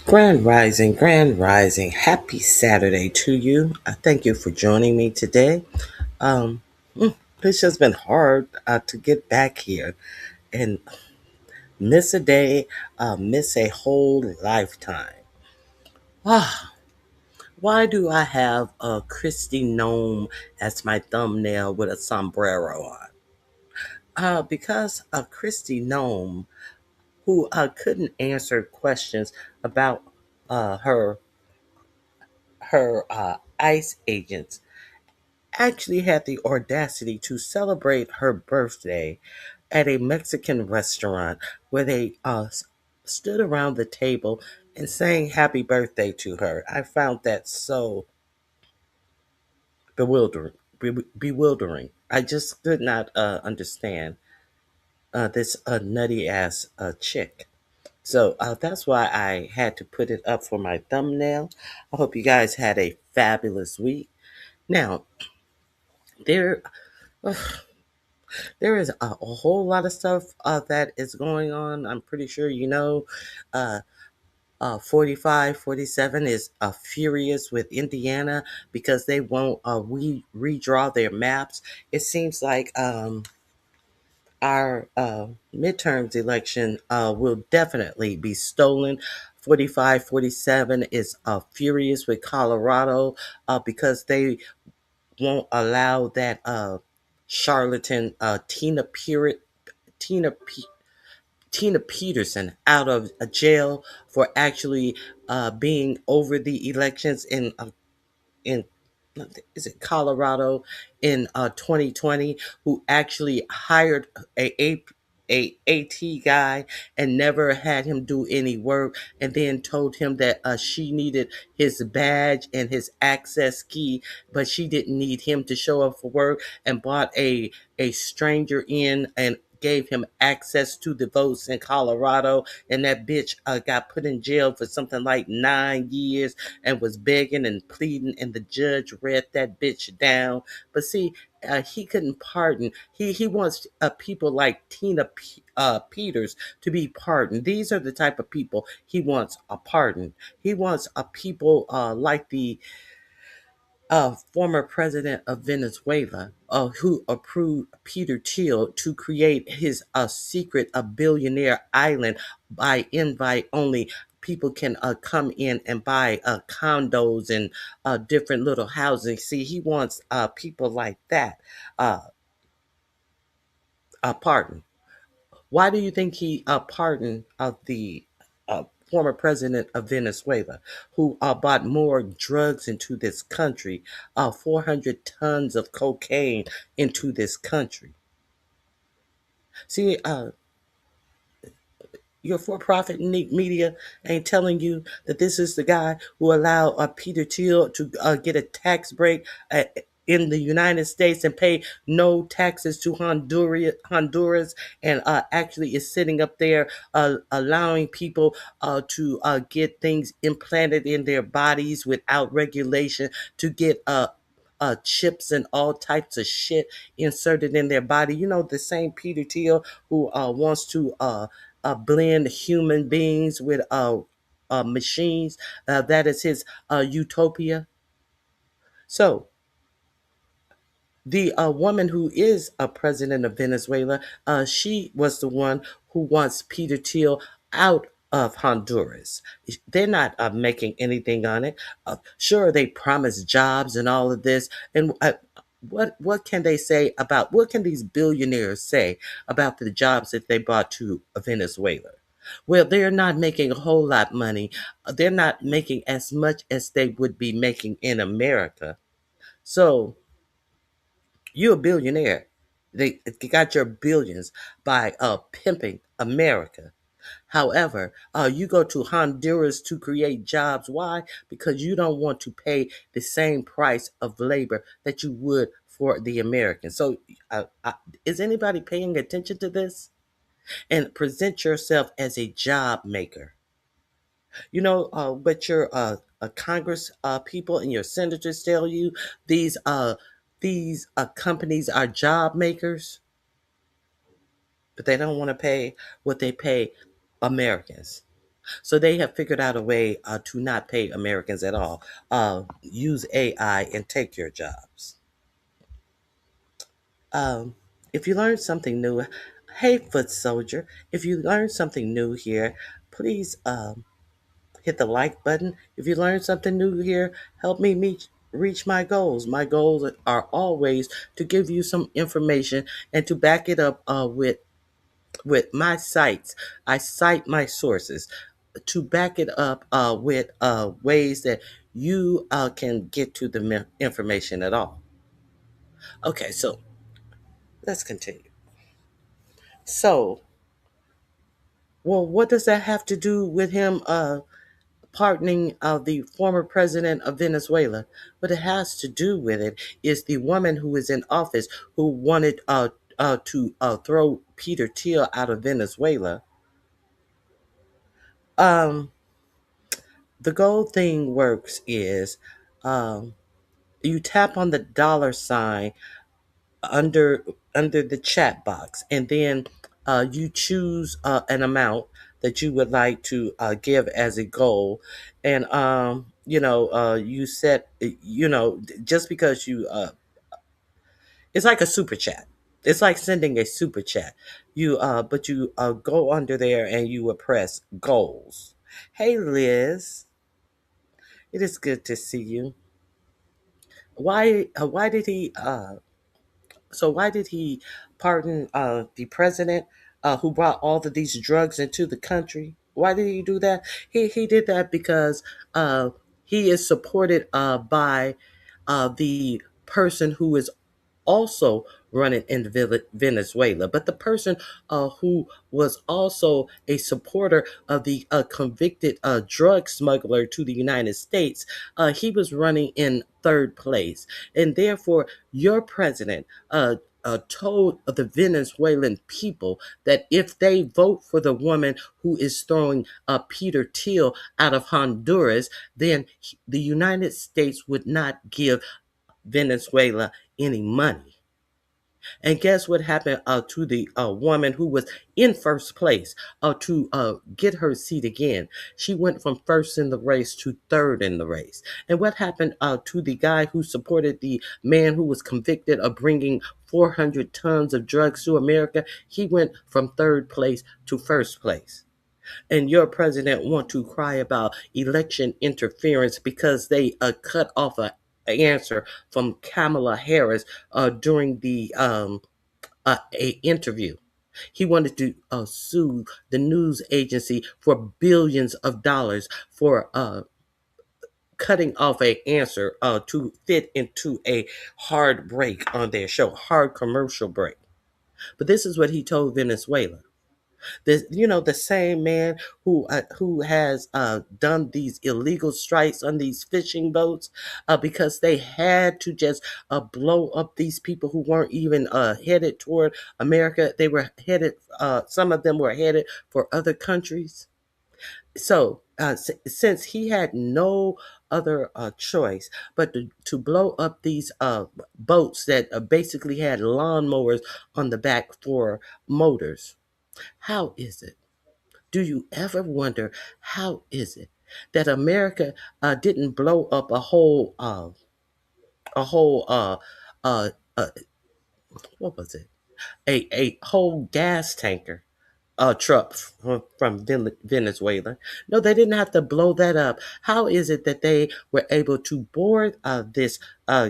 Grand Rising. Happy Saturday to you. Thank you for joining me today. Um, it's just been hard to get back here and miss a day, miss a whole lifetime. Ah, why do I have a Christy Gnome as my thumbnail with a sombrero on? Because a Christy Gnome who couldn't answer questions about her ICE agents actually had the audacity to celebrate her birthday at a Mexican restaurant where they stood around the table and sang happy birthday to her. I found that so bewildering. Bewildering. I just could not understand this nutty ass chick. So that's why I had to put it up for my thumbnail. I hope you guys had a fabulous week. Now, there there is a whole lot of stuff that is going on. I'm pretty sure you know. Uh, 45, 47 is furious with Indiana because they won't redraw their maps. It seems like our midterms election will definitely be stolen. 45, 47 is furious with Colorado because they won't allow that charlatan Tina P- Tina Peterson out of jail for actually being over the elections in is it Colorado in 2020, who actually hired a AT guy and never had him do any work, and then told him that she needed his badge and his access key, but she didn't need him to show up for work, and brought a stranger in and gave him access to the votes in Colorado, and that bitch got put in jail for something like 9 years and was begging and pleading, and the judge read that bitch down. But see, he couldn't pardon. He wants people like Peters to be pardoned. These are the type of people he wants a pardon. He wants a people like the former president of Venezuela, who approved Peter Thiel to create his secret a billionaire island by invite only. People can come in and buy condos and different little housing. See, he wants people like that pardoned. Why do you think he pardoned the former president of Venezuela, who bought more drugs into this country, 400 tons of cocaine into this country? See, your for-profit media ain't telling you that this is the guy who allowed Peter Thiel to get a tax break in the United States and pay no taxes to Honduras, and actually is sitting up there allowing people to get things implanted in their bodies without regulation, to get chips and all types of shit inserted in their body. You know, the same Peter Thiel who wants to blend human beings with machines. That is his utopia. So the woman who is a president of Venezuela, she was the one who wants Peter Thiel out of Honduras. They're not making anything on it. Sure, they promise jobs and all of this, and what can they say about, what can these billionaires say about the jobs that they brought to Venezuela? Well, they're not making a whole lot of money. They're not making as much as they would be making in America. So you're a billionaire. They got your billions by pimping America. However, you go to Honduras to create jobs. Why? Because you don't want to pay the same price of labor that you would for the Americans. So, is anybody paying attention to this? And present yourself as a job maker. You know, what your Congress people and your senators tell you, these uh, these companies are job makers, but they don't want to pay what they pay Americans. So they have figured out a way to not pay Americans at all. Use AI and take your jobs. Um, if you learned something new, hey, foot soldier, if you learned something new here, please hit the like button. If you learned something new here, help me reach my goals. My goals are always to give you some information and to back it up with my sites. I cite my sources to back it up with ways that you can get to the information at all. Okay, so let's continue. So, well, what does that have to do with him pardoning the former president of Venezuela? What it has to do with it is the woman who is in office who wanted to throw Peter Thiel out of Venezuela. Um, the gold thing works is um, you tap on the dollar sign under under the chat box, and then you choose an amount that you would like to give as a goal, and you set just because you it's like a super chat. It's like sending a super chat. You go under there and you will press goals. Hey Liz, it is good to see you. Why did he So why did he pardon the president who brought all of these drugs into the country? Why did he do that? He did that because uh, he is supported by the person who is also running in Venezuela, but the person who was also a supporter of the convicted drug smuggler to the United States, he was running in third place. And therefore, your president told the Venezuelan people that if they vote for the woman who is throwing Peter Thiel out of Honduras, then the United States would not give Venezuela any money. And guess what happened to the woman who was in first place to get her seat again? She went from first in the race to third in the race. And what happened to the guy who supported the man who was convicted of bringing 400 tons of drugs to America? He went from third place to first place. And your president want to cry about election interference because they cut off a answer from Kamala Harris during the a interview. He wanted to sue the news agency for billions of dollars for cutting off a answer to fit into a hard break on their show, hard commercial break. But this is what he told Venezuela. The same man who has done these illegal strikes on these fishing boats because they had to just blow up these people who weren't even headed toward America. They were headed. Some of them were headed for other countries. So since he had no other choice but to blow up these boats that basically had lawnmowers on the back for motors, how is it? Do you ever wonder how is it that America didn't blow up a whole uh, uh, what was it? A whole gas tanker truck from Venezuela. No, they didn't have to blow that up. How is it that they were able to board this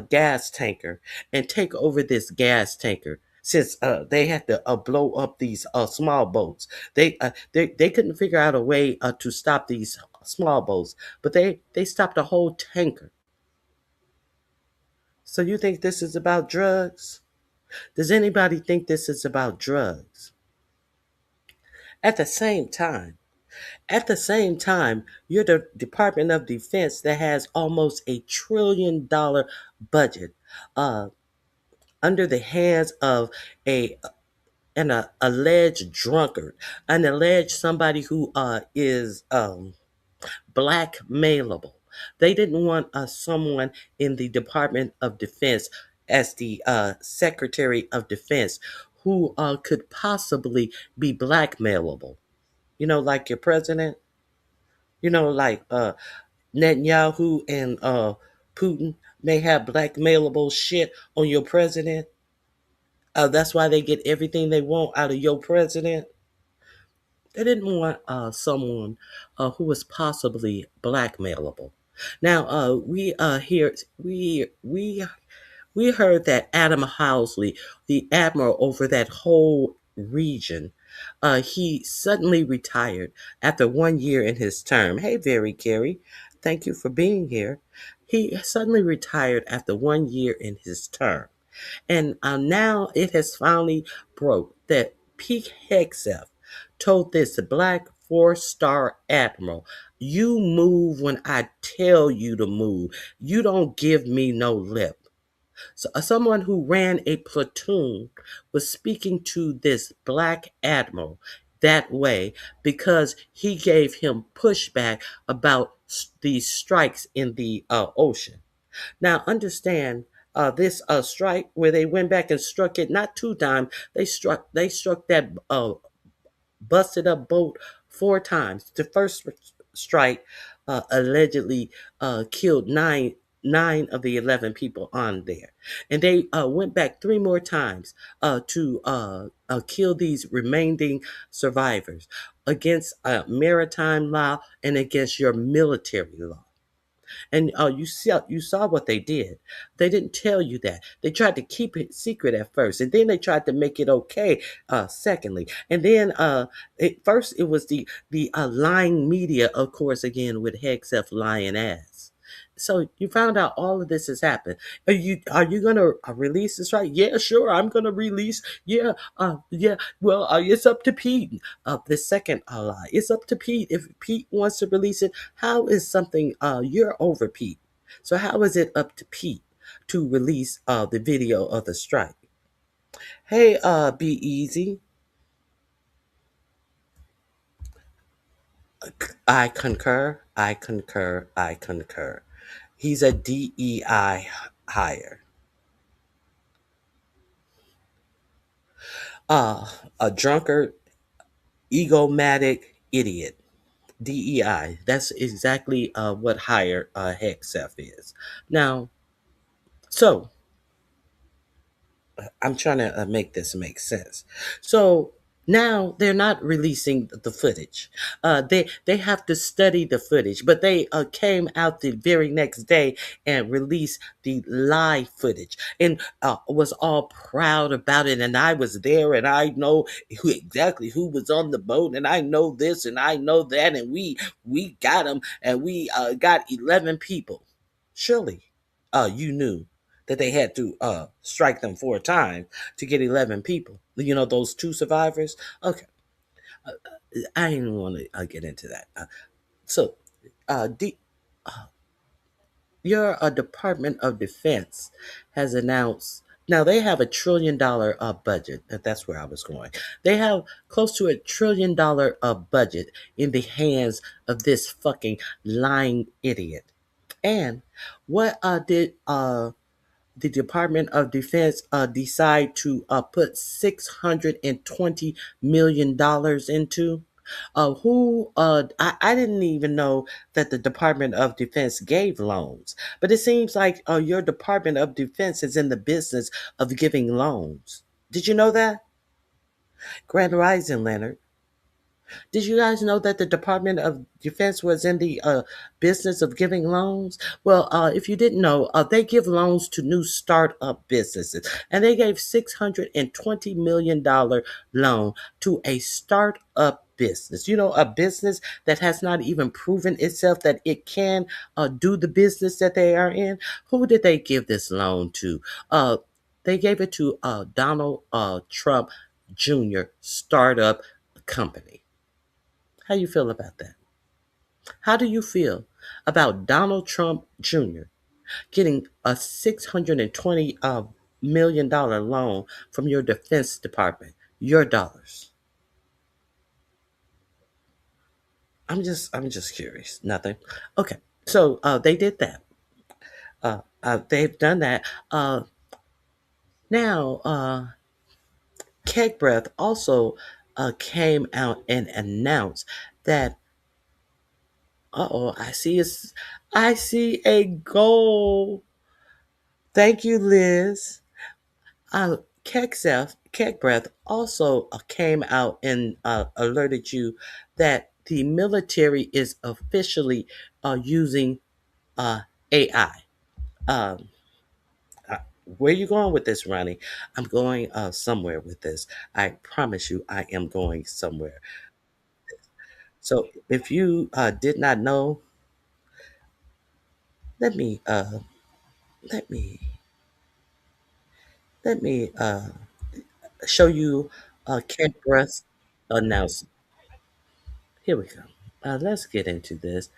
gas tanker and take over this gas tanker? Since they had to blow up these small boats, they couldn't figure out a way to stop these small boats, but they stopped a whole tanker. So you think this is about drugs? Does anybody think this is about drugs? At the same time, At the same time, you're the Department of Defense that has almost $1 trillion budget uh, under the hands of a an alleged drunkard, an alleged somebody who is blackmailable. They didn't want someone in the Department of Defense as the Secretary of Defense who could possibly be blackmailable. Like your president. Like Netanyahu and Putin may have blackmailable shit on your president. That's why they get everything they want out of your president. They didn't want someone who was possibly blackmailable. Now we heard that Adam Housley, the admiral over that whole region, he suddenly retired after 1 year in his term. Hey, Very Carey, thank you for being here. He suddenly retired after 1 year in his term. And now it has finally broke that Pete Hegseth told this black four-star admiral, you move when I tell you to move. You don't give me no lip. So someone who ran a platoon was speaking to this black admiral that way because he gave him pushback about these strikes in the ocean. Now, understand this strike where they went back and struck it not 2 times. They struck that busted up boat 4 times. The first strike allegedly killed nine of the 11 people on there, and they went back 3 more times to kill these remaining survivors against maritime law and against your military law. And you saw what they did. They didn't tell you that. They tried to keep it secret at first, and then they tried to make it okay. Secondly, and then first it was the lying media, of course, again with Hegseth lying ass. So you found out all of this has happened. Are you gonna release this, right? Yeah, sure. I'm gonna release. Yeah, yeah. Well, it's up to Pete. The second lie. It's up to Pete. If Pete wants to release it, how is something you're over Pete? So how is it up to Pete to release the video of the strike? Hey, Be Easy. I concur. I concur. I concur. He's a DEI hire. A drunkard, egomatic idiot. DEI. That's exactly what hire Hegseth is. Now, so I'm trying to make this make sense. So now they're not releasing the footage. They have to study the footage, but they came out the very next day and released the live footage and was all proud about it. And I was there, and I know exactly who was on the boat, and I know this, and I know that, and we got them, and we got 11 people. Surely, you knew that they had to strike them 4 times to get 11 people. Those 2 survivors. Okay, I didn't want to get into that. So, the your Department of Defense has announced. Now they have $1 trillion budget. That's where I was going. They have close to $1 trillion budget in the hands of this fucking lying idiot. And what did the Department of Defense decide to put $620 million into? I didn't even know that the Department of Defense gave loans, but it seems like your Department of Defense is in the business of giving loans. Did you know that? Grand Rising, Leonard. Did you guys know that the Department of Defense was in the business of giving loans? Well, if you didn't know, they give loans to new startup businesses, and they gave $620 million loan to a startup business. A business that has not even proven itself that it can do the business that they are in. Who did they give this loan to? They gave it to Donald Trump Jr. startup company. How you feel about that? How do you feel about Donald Trump Jr. getting a $620 million loan from your Defense Department, your dollars? I'm just curious. Nothing. Okay, so they did that. They've done that. Now, Keg Breath also came out and announced that Uh-oh, I see a goal. Thank you, Liz. Keck Breath also came out and alerted you that the military is officially using AI. Um, uh, where you going with this, Ronnie? I'm going somewhere with this. I promise you, I am going somewhere. So, if you did not know, let me let me let me show you Keck Breath's announcement. Here we go. Let's get into this.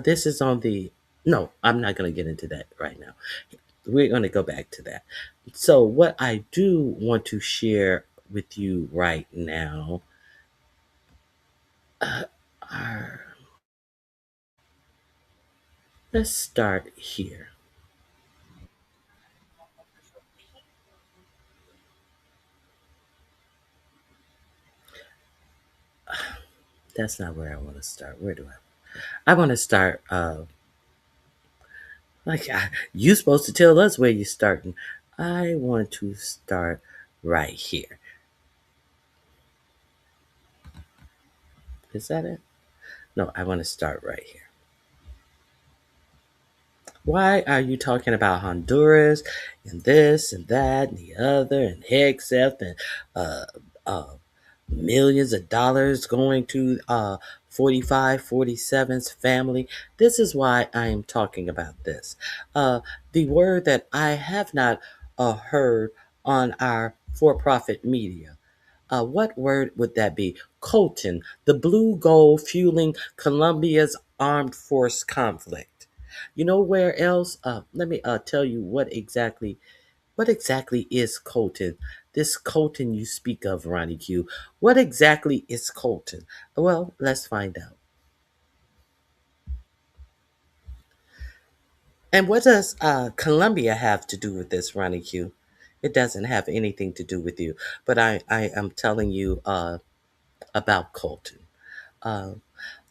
This is on the. No, I'm not going to get into that right now. We're going to go back to that. So, what I do want to share with you right now uh, are. Let's start here. That's not where I want to start. Where do I? I want to start. You supposed to tell us where you're starting. I want to start right here. Is that it? No, I want to start right here. Why are you talking about Honduras and this and that and the other and Hexeth and uh, uh, millions of dollars going to 4547's family? This is why I am talking about this. The word that I have not heard on our for profit media. What word would that be? Colton, the blue gold fueling Colombia's armed force conflict. You know where else? Let me tell you what exactly is Colton. This Colton you speak of, Ronnie Q. What exactly is Colton? Well, let's find out. And what does Colombia have to do with this, Ronnie Q? It doesn't have anything to do with you, but I am telling you about Colton. Uh,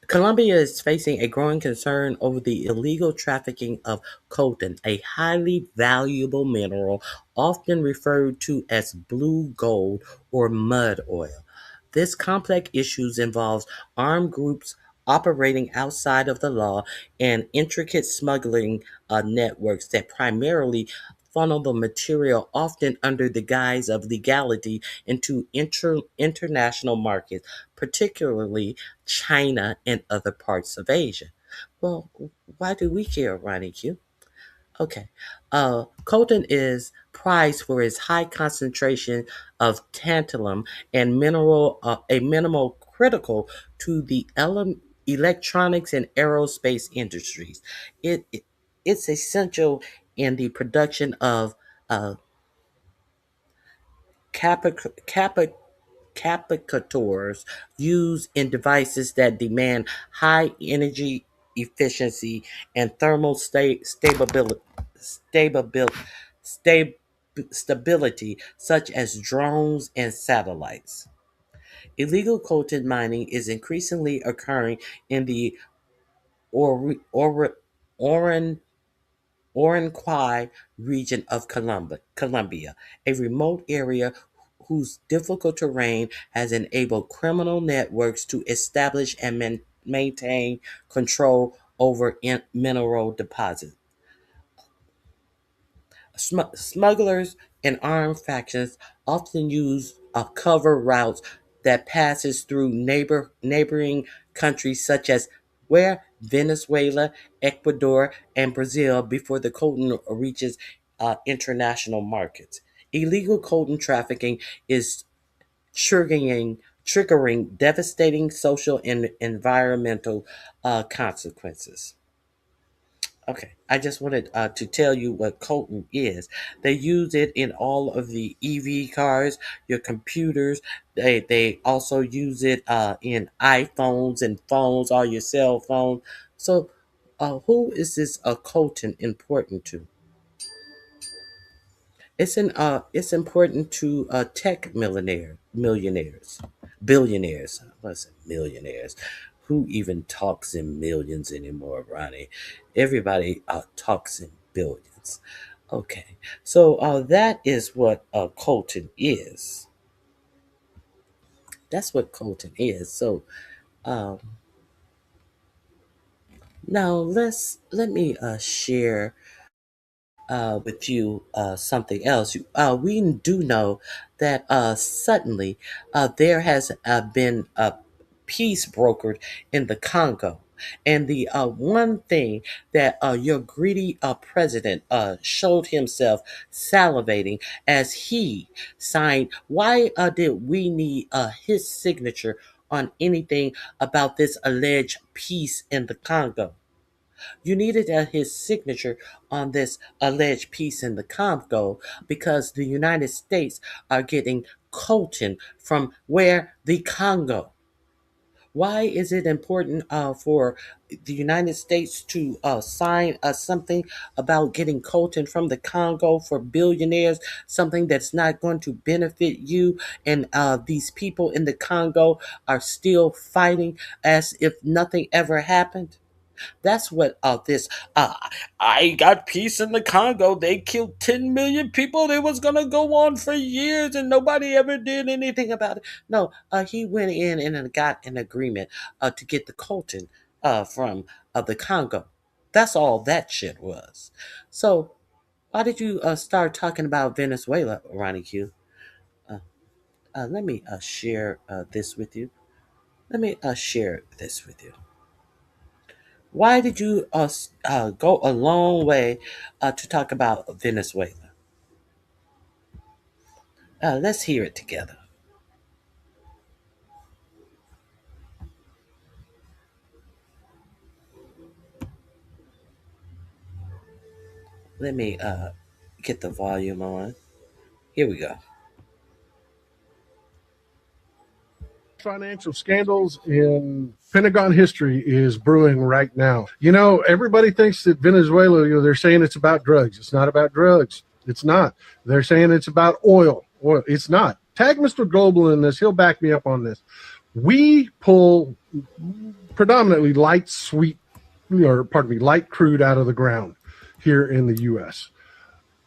Colombia is facing a growing concern over the illegal trafficking of coltan, a highly valuable mineral often referred to as blue gold or mud oil. This complex issue involves armed groups operating outside of the law and intricate smuggling networks that primarily funnel the material, often under the guise of legality, into international markets, particularly China and other parts of Asia. Well, why do we care, Ronnie Q? Okay. Coltan is prized for its high concentration of tantalum and a mineral critical to the electronics and aerospace industries. It's essential in the production of uh, capic- capacitors used in devices that demand high energy efficiency and thermal stabil- sta- stability, such as drones and satellites. Illegal coltan mining is increasingly occurring in the Ori- Ori- Oran Oranquai region of Colombia, a remote area whose difficult terrain has enabled criminal networks to establish and maintain control over mineral deposits. Smugglers and armed factions often use cover routes that passes through neighboring countries such as where Venezuela, Ecuador, and Brazil before the coltan reaches international markets. Illegal coltan trafficking is triggering devastating social and environmental consequences. Okay, I just wanted to tell you what Colton is. They use it in all of the EV cars, your computers. They also use it in iPhones and phones, all your cell phones. So, who is this Colton important to? It's important to tech millionaires, billionaires. What's it, millionaires? Who even talks in millions anymore, Ronnie? Everybody talks in billions. Okay, so that is what coltan is. That's what coltan is. So um, now let me share with you something else. We do know that suddenly there has been a peace brokered in the Congo. And the one thing that your greedy president showed himself salivating as he signed, why did we need his signature on anything about this alleged peace in the Congo? You needed his signature on this alleged peace in the Congo because the United States are getting coltan from where? The Congo. Why is it important for the United States to sign something about getting coltan from the Congo for billionaires, something that's not going to benefit you? And these people in the Congo are still fighting as if nothing ever happened? That's what this. I got peace in the Congo. They killed 10 million people. It was gonna go on for years, and nobody ever did anything about it. No, he went in and got an agreement to get the coltan from the Congo. That's all that shit was. So why did you start talking about Venezuela, Ronnie Q? Uh, let me share this with you. Let me share this with you. Why did you go a long way to talk about Venezuela? Let's hear it together. Let me get the volume on. Here we go. Financial scandals in Pentagon history is brewing right now. Everybody thinks that Venezuela, they're saying it's about drugs. It's not about drugs. It's not. They're saying it's about oil. Oil. It's not. Tag Mr. Global in this. He'll back me up on this. We pull predominantly light crude out of the ground here in the U.S.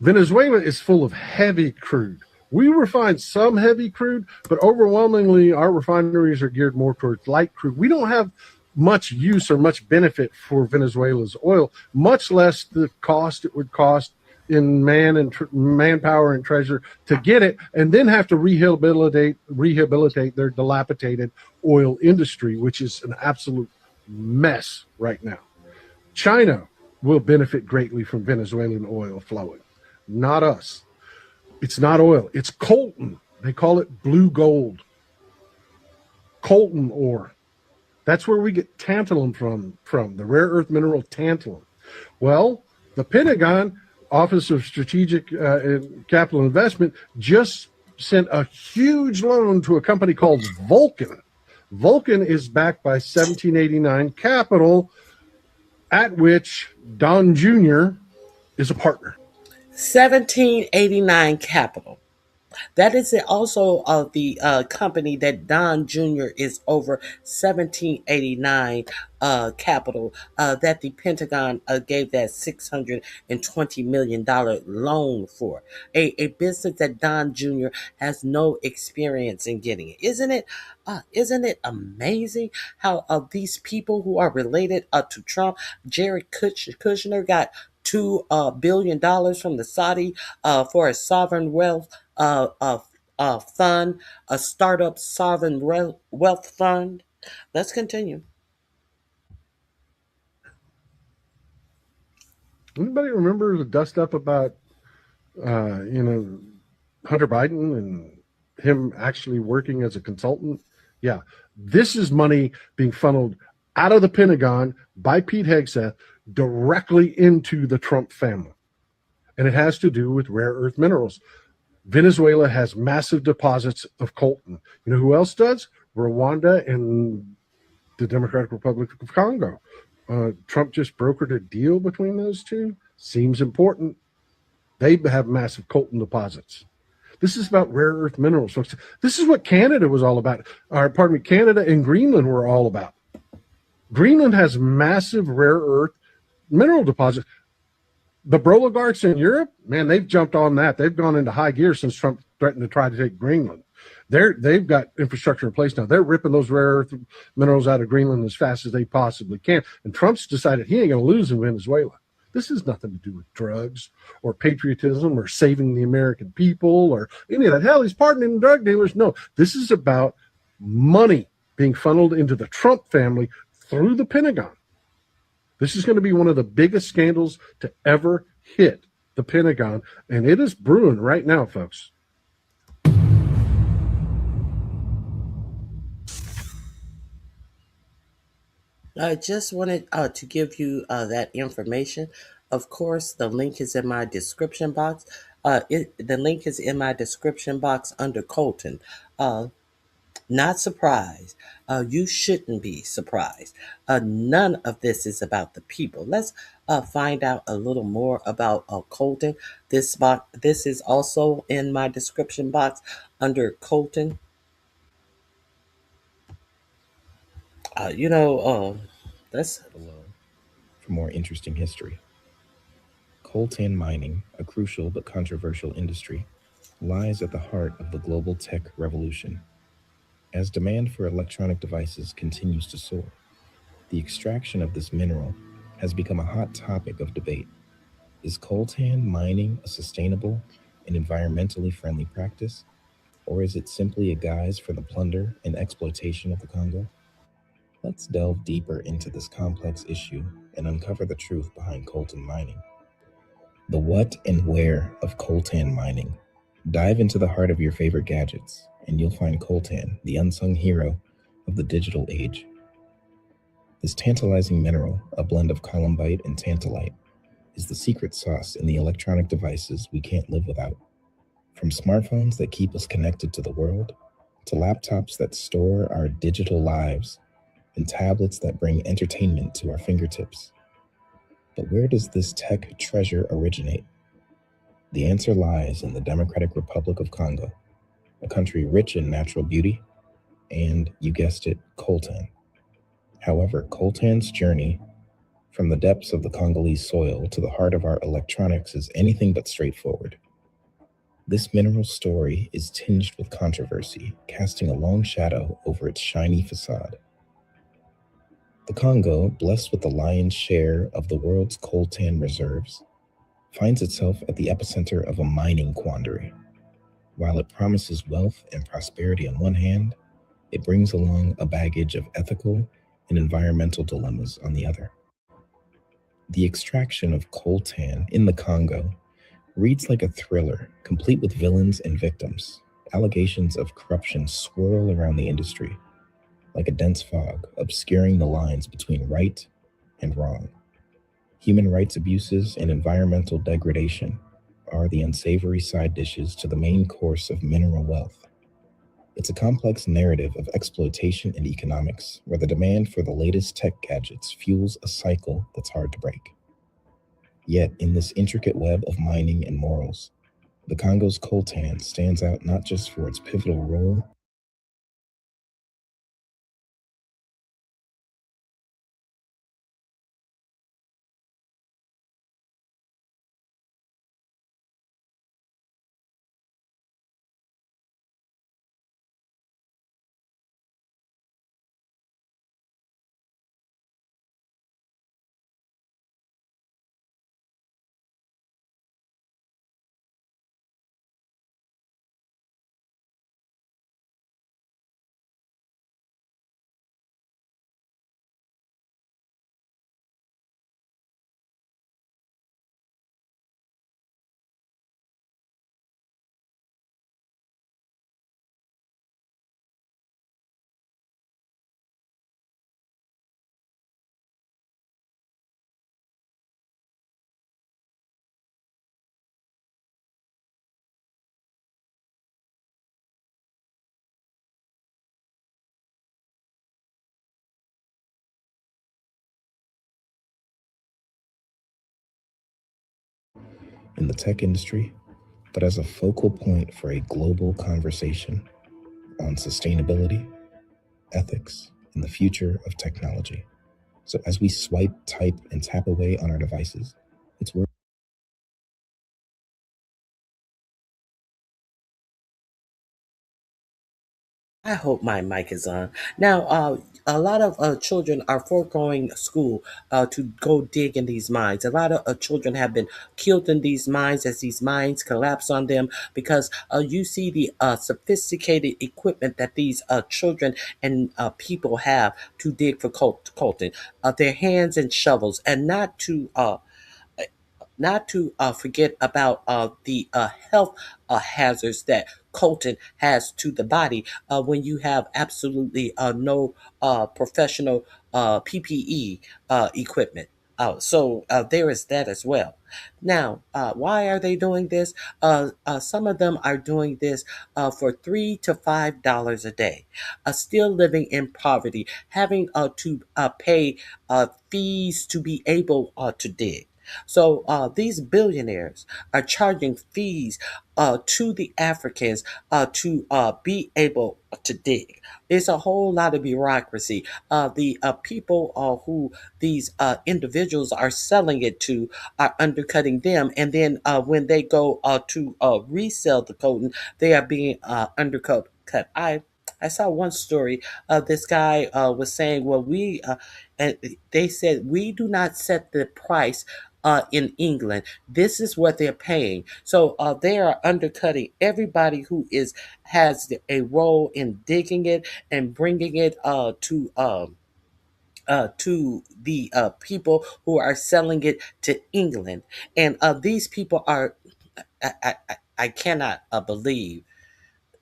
Venezuela is full of heavy crude. We refine some heavy crude, but overwhelmingly our refineries are geared more towards light crude. We don't have much use or much benefit for Venezuela's oil, much less the cost it would cost in manpower and treasure to get it, and then have to rehabilitate their dilapidated oil industry, which is an absolute mess right now. China will benefit greatly from Venezuelan oil flowing, not us. It's not oil. It's coltan. They call it blue gold. Coltan ore. That's where we get tantalum from the rare earth mineral tantalum. Well, the Pentagon Office of Strategic and Capital Investment just sent a huge loan to a company called Vulcan. Vulcan is backed by 1789 Capital, at which Don Jr. is a partner. 1789 Capital. That is also the company that Don Jr. is over. 1789 Capital that the Pentagon gave that $620 million loan for. A business that Don Jr. has no experience in getting it. Isn't it amazing how these people who are related to Trump, Jared Kushner got $2 billion from the Saudi for a sovereign wealth fund, a startup sovereign wealth fund. Let's continue. Anybody remember the dust up about Hunter Biden and him actually working as a consultant? Yeah, this is money being funneled out of the Pentagon by Pete Hegseth directly into the Trump family, and it has to do with rare earth minerals. Venezuela has massive deposits of coltan. You know who else does? Rwanda and the Democratic Republic of Congo. Trump just brokered a deal between those two. Seems important. They have massive coltan deposits. This is about rare earth minerals, folks. This is what Canada was all about. Canada and Greenland were all about. Greenland has massive rare earth mineral deposits. The oligarchs in Europe, man, they've jumped on that. They've gone into high gear since Trump threatened to try to take Greenland. They've got infrastructure in place now. They're ripping those rare earth minerals out of Greenland as fast as they possibly can. And Trump's decided he ain't going to lose in Venezuela. This has nothing to do with drugs or patriotism or saving the American people or any of that. Hell, he's pardoning drug dealers. No, this is about money being funneled into the Trump family through the Pentagon. This is going to be one of the biggest scandals to ever hit the Pentagon, and it is brewing right now, folks. I just wanted to give you that information. Of course, the link is in my description box. The link is in my description box under Colton. Not surprised. You shouldn't be surprised. None of this is about the people. Let's find out a little more about Colton. This is also in my description box under Colton. Uh, you know, uh, that's Below for more interesting history. Coltan mining, a crucial but controversial industry, lies at the heart of the global tech revolution. As demand for electronic devices continues to soar, the extraction of this mineral has become a hot topic of debate. Is coltan mining a sustainable and environmentally friendly practice, or is it simply a guise for the plunder and exploitation of the Congo? Let's delve deeper into this complex issue and uncover the truth behind coltan mining. The what and where of coltan mining. Dive into the heart of your favorite gadgets, and you'll find coltan, the unsung hero of the digital age. This tantalizing mineral, a blend of columbite and tantalite, is the secret sauce in the electronic devices we can't live without. From smartphones that keep us connected to the world, to laptops that store our digital lives, and tablets that bring entertainment to our fingertips. But where does this tech treasure originate? The answer lies in the Democratic Republic of Congo, a country rich in natural beauty and, you guessed it, coltan. However, coltan's journey from the depths of the Congolese soil to the heart of our electronics is anything but straightforward. This mineral's story is tinged with controversy, casting a long shadow over its shiny facade. The Congo, blessed with the lion's share of the world's coltan reserves, finds itself at the epicenter of a mining quandary. While it promises wealth and prosperity on one hand, it brings along a baggage of ethical and environmental dilemmas on the other. The extraction of coltan in the Congo reads like a thriller, complete with villains and victims. Allegations of corruption swirl around the industry, like a dense fog, obscuring the lines between right and wrong. Human rights abuses and environmental degradation are the unsavory side dishes to the main course of mineral wealth. It's a complex narrative of exploitation and economics, where the demand for the latest tech gadgets fuels a cycle that's hard to break. Yet, in this intricate web of mining and morals, the Congo's coltan stands out not just for its pivotal role in the tech industry, but as a focal point for a global conversation on sustainability, ethics, and the future of technology. So as we swipe, type, and tap away on our devices, it's worth. I hope my mic is on. Now, a lot of children are foregoing school to go dig in these mines. A lot of children have been killed in these mines as these mines collapse on them because you see the sophisticated equipment that these children and people have to dig for coltan. Their hands and shovels, and not to forget about the health hazards that coltan has to the body when you have absolutely no professional PPE equipment. So there is that as well. Now, why are they doing this? Some of them are doing this for $3 to $5 a day, still living in poverty, having to pay fees to be able to dig. So these billionaires are charging fees to the Africans to be able to dig. It's a whole lot of bureaucracy. The people who these individuals are selling it to are undercutting them, and then when they go to resell the cotton, they are being undercut. I saw one story. This guy was saying, "Well, and they said we do not set the price in England. This is what they're paying. So they are undercutting everybody who has a role in digging it and bringing it to the people who are selling it to England. And these people are, I cannot believe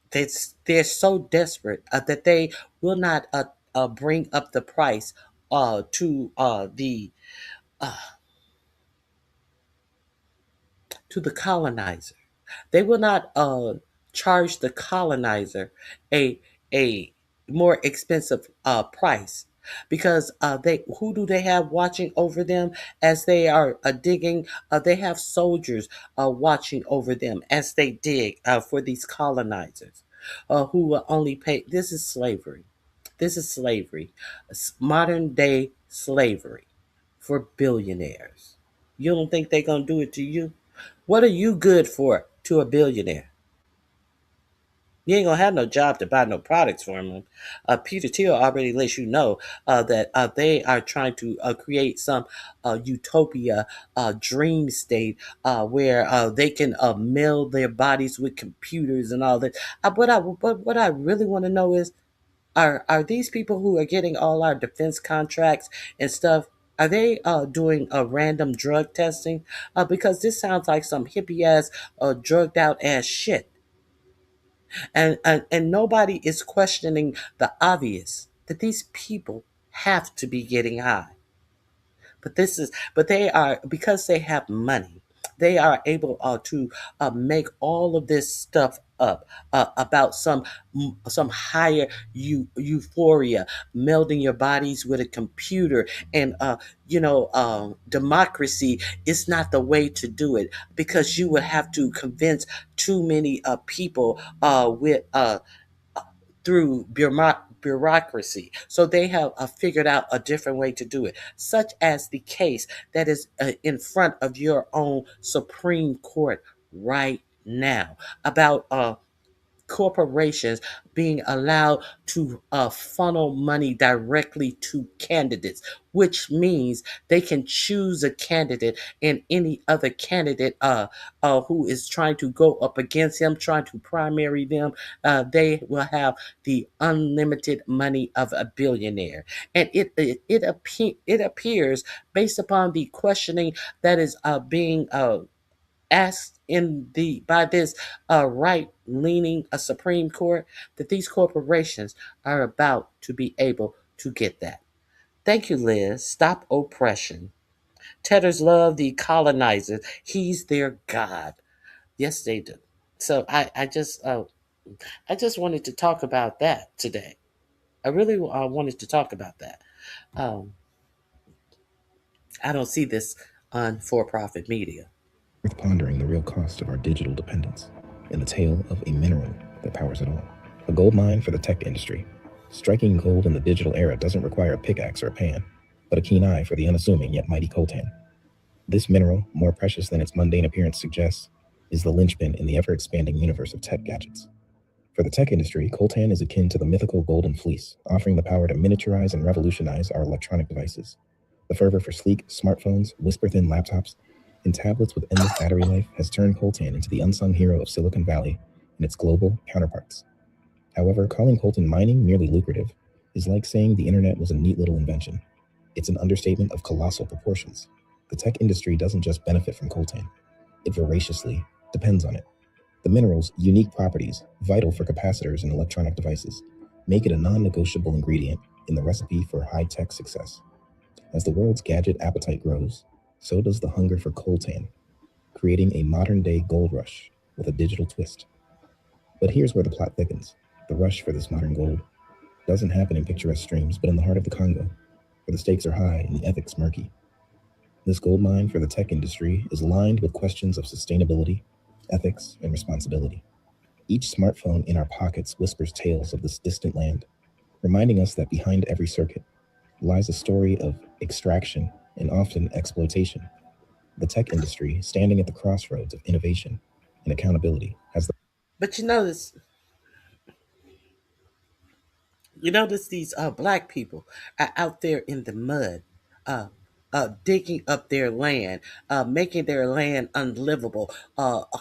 they're so desperate that they will not bring up the price uh, to the colonizer. They will not charge the colonizer a a more expensive price because they who do they have watching over them as they are digging? They have soldiers watching over them as they dig for these colonizers who will only pay. This is slavery. This is slavery, modern day slavery for billionaires. You don't think they're gonna do it to you? What are you good for to a billionaire? You ain't gonna have no job to buy no products from them. Peter Thiel already lets you know that they are trying to create some utopia, dream state where they can meld their bodies with computers and all that. What I really want to know is, are these people who are getting all our defense contracts and stuff? Are they doing a random drug testing? Because this sounds like some hippie ass, drugged out ass shit. And nobody is questioning the obvious that these people have to be getting high. But they are, because they have money, they are able to make all of this stuff up about some higher euphoria, melding your bodies with a computer, and democracy is not the way to do it because you would have to convince too many people with through bureaucracy. So they have figured out a different way to do it, such as the case that is in front of your own Supreme Court right now about corporations being allowed to funnel money directly to candidates, which means they can choose a candidate, and any other candidate who is trying to go up against him, trying to primary them, they will have the unlimited money of a billionaire. And it appears, based upon the questioning that is being asked in the by this right leaning a Supreme Court, that these corporations are about to be able to get that. Thank you, Liz. Stop oppression. Tedders love the colonizers. He's their god. Yes, they do. So I just wanted to talk about that today. I really wanted to talk about that. Um, I don't see this on for-profit media. Worth pondering the real cost of our digital dependence and the tale of a mineral that powers it all. A gold mine for the tech industry. Striking gold in the digital era doesn't require a pickaxe or a pan. but a keen eye for the unassuming yet mighty coltan. This mineral, more precious than its mundane appearance suggests, is the linchpin in the ever expanding universe of tech gadgets. For the tech industry, coltan is akin to the mythical golden fleece, offering the power to miniaturize and revolutionize our electronic devices. The fervor for sleek smartphones, whisper thin laptops, and tablets with endless battery life has turned coltan into the unsung hero of Silicon Valley and its global counterparts. However, calling coltan mining merely lucrative is like saying the internet was a neat little invention. It's an understatement of colossal proportions. The tech industry doesn't just benefit from coltan, it voraciously depends on it. The mineral's unique properties, vital for capacitors and electronic devices, make it a non negotiable ingredient in the recipe for high tech success. As the world's gadget appetite grows, so does the hunger for coltan, creating a modern day gold rush with a digital twist. But here's where the plot thickens. The rush for this modern gold doesn't happen in picturesque streams, but in the heart of the Congo, where the stakes are high and the ethics murky. This gold mine for the tech industry is lined with questions of sustainability, ethics, and responsibility. Each smartphone in our pockets whispers tales of this distant land, reminding us that behind every circuit lies a story of extraction and often exploitation. The tech industry, standing at the crossroads of innovation and accountability, has the But you notice these black people are out there in the mud, digging up their land, making their land unlivable,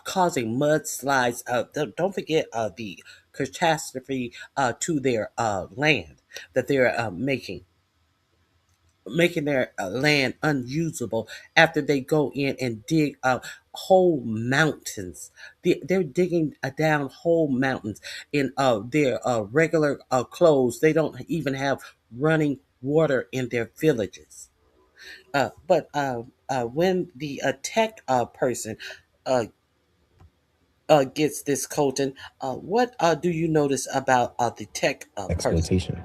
causing mudslides. Don't forget the catastrophe to their land that they're making their land unusable after they go in and dig up whole mountains. They're digging down whole mountains in their regular clothes. They don't even have running water in their villages. But when the tech person uh, gets this colton, what do you notice about the tech person? exploitation.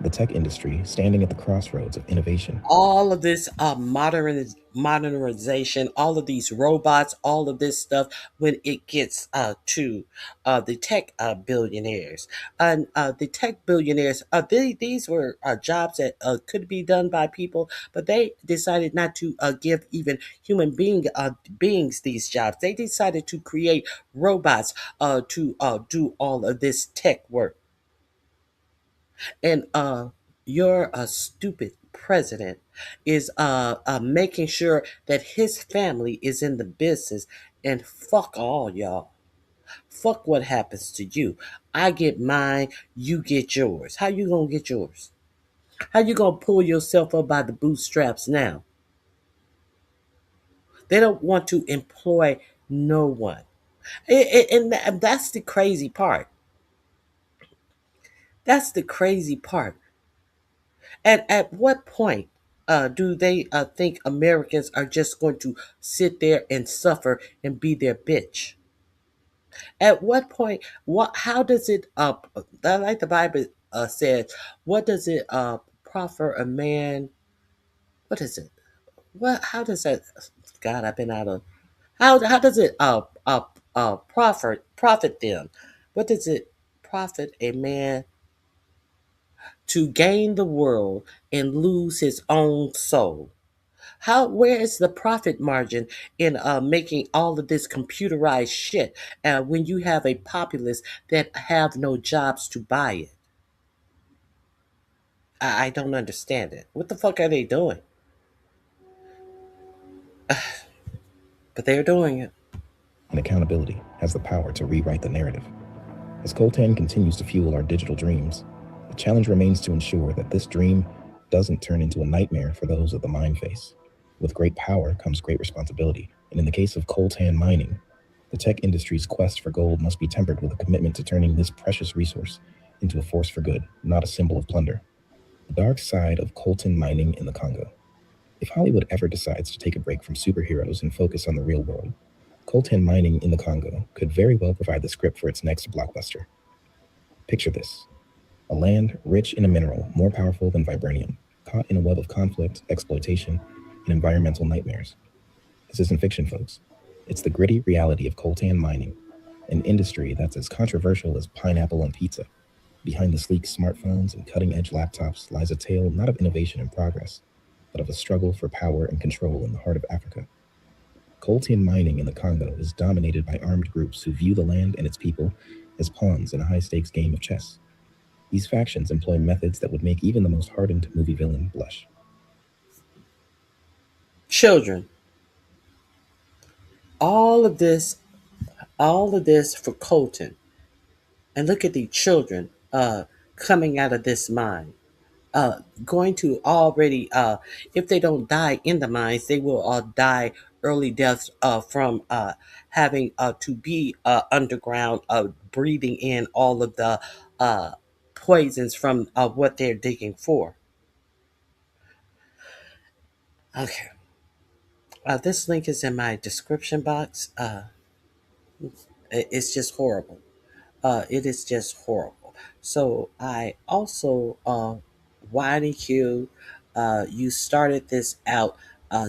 The tech industry, standing at the crossroads of innovation. All of this modernization, all of these robots, all of this stuff, when it gets to the tech billionaires. And the tech billionaires, these were jobs that could be done by people, but they decided not to give even beings these jobs. They decided to create robots to do all of this tech work. And your stupid president is making sure that his family is in the business, and fuck all y'all. Fuck what happens to you. I get mine, you get yours. How you gonna get yours? How you gonna pull yourself up by the bootstraps now? They don't want to employ no one. And that's the crazy part. That's the crazy part. And at what point do they think Americans are just going to sit there and suffer and be their bitch? At what point? What? How does it? Like the Bible says, what does it proffer a man? What is it? What? How does that? God, I've been out of. How does it profit them? What does it profit a man to gain the world and lose his own soul? How where is the profit margin in making all of this computerized shit when you have a populace that have no jobs to buy it? I don't understand it. What the fuck are they doing? But they're doing it. And accountability has the power to rewrite the narrative. As coltan continues to fuel our digital dreams, the challenge remains to ensure that this dream doesn't turn into a nightmare for those at the mine face. With great power comes great responsibility, and in the case of coltan mining, the tech industry's quest for gold must be tempered with a commitment to turning this precious resource into a force for good, not a symbol of plunder. The dark side of coltan mining in the Congo. If Hollywood ever decides to take a break from superheroes and focus on the real world, coltan mining in the Congo could very well provide the script for its next blockbuster. Picture this: a land rich in a mineral more powerful than vibranium, caught in a web of conflict, exploitation, and environmental nightmares. This isn't fiction, folks. It's the gritty reality of coltan mining, an industry that's as controversial as pineapple on pizza. Behind the sleek smartphones and cutting edge laptops lies a tale not of innovation and progress, but of a struggle for power and control in the heart of Africa. Coltan mining in the Congo is dominated by armed groups who view the land and its people as pawns in a high-stakes game of chess. These factions employ methods that would make even the most hardened movie villain blush. Children, all of this, all of this for Colton. And look at the children coming out of this mine. Going to already, if they don't die in the mines, they will die early deaths from having to be underground, breathing in all of the uh, poisons from what they're digging for. Okay. This link is in my description box. It's just horrible. It is just horrible. So I also, YDQ, you started this out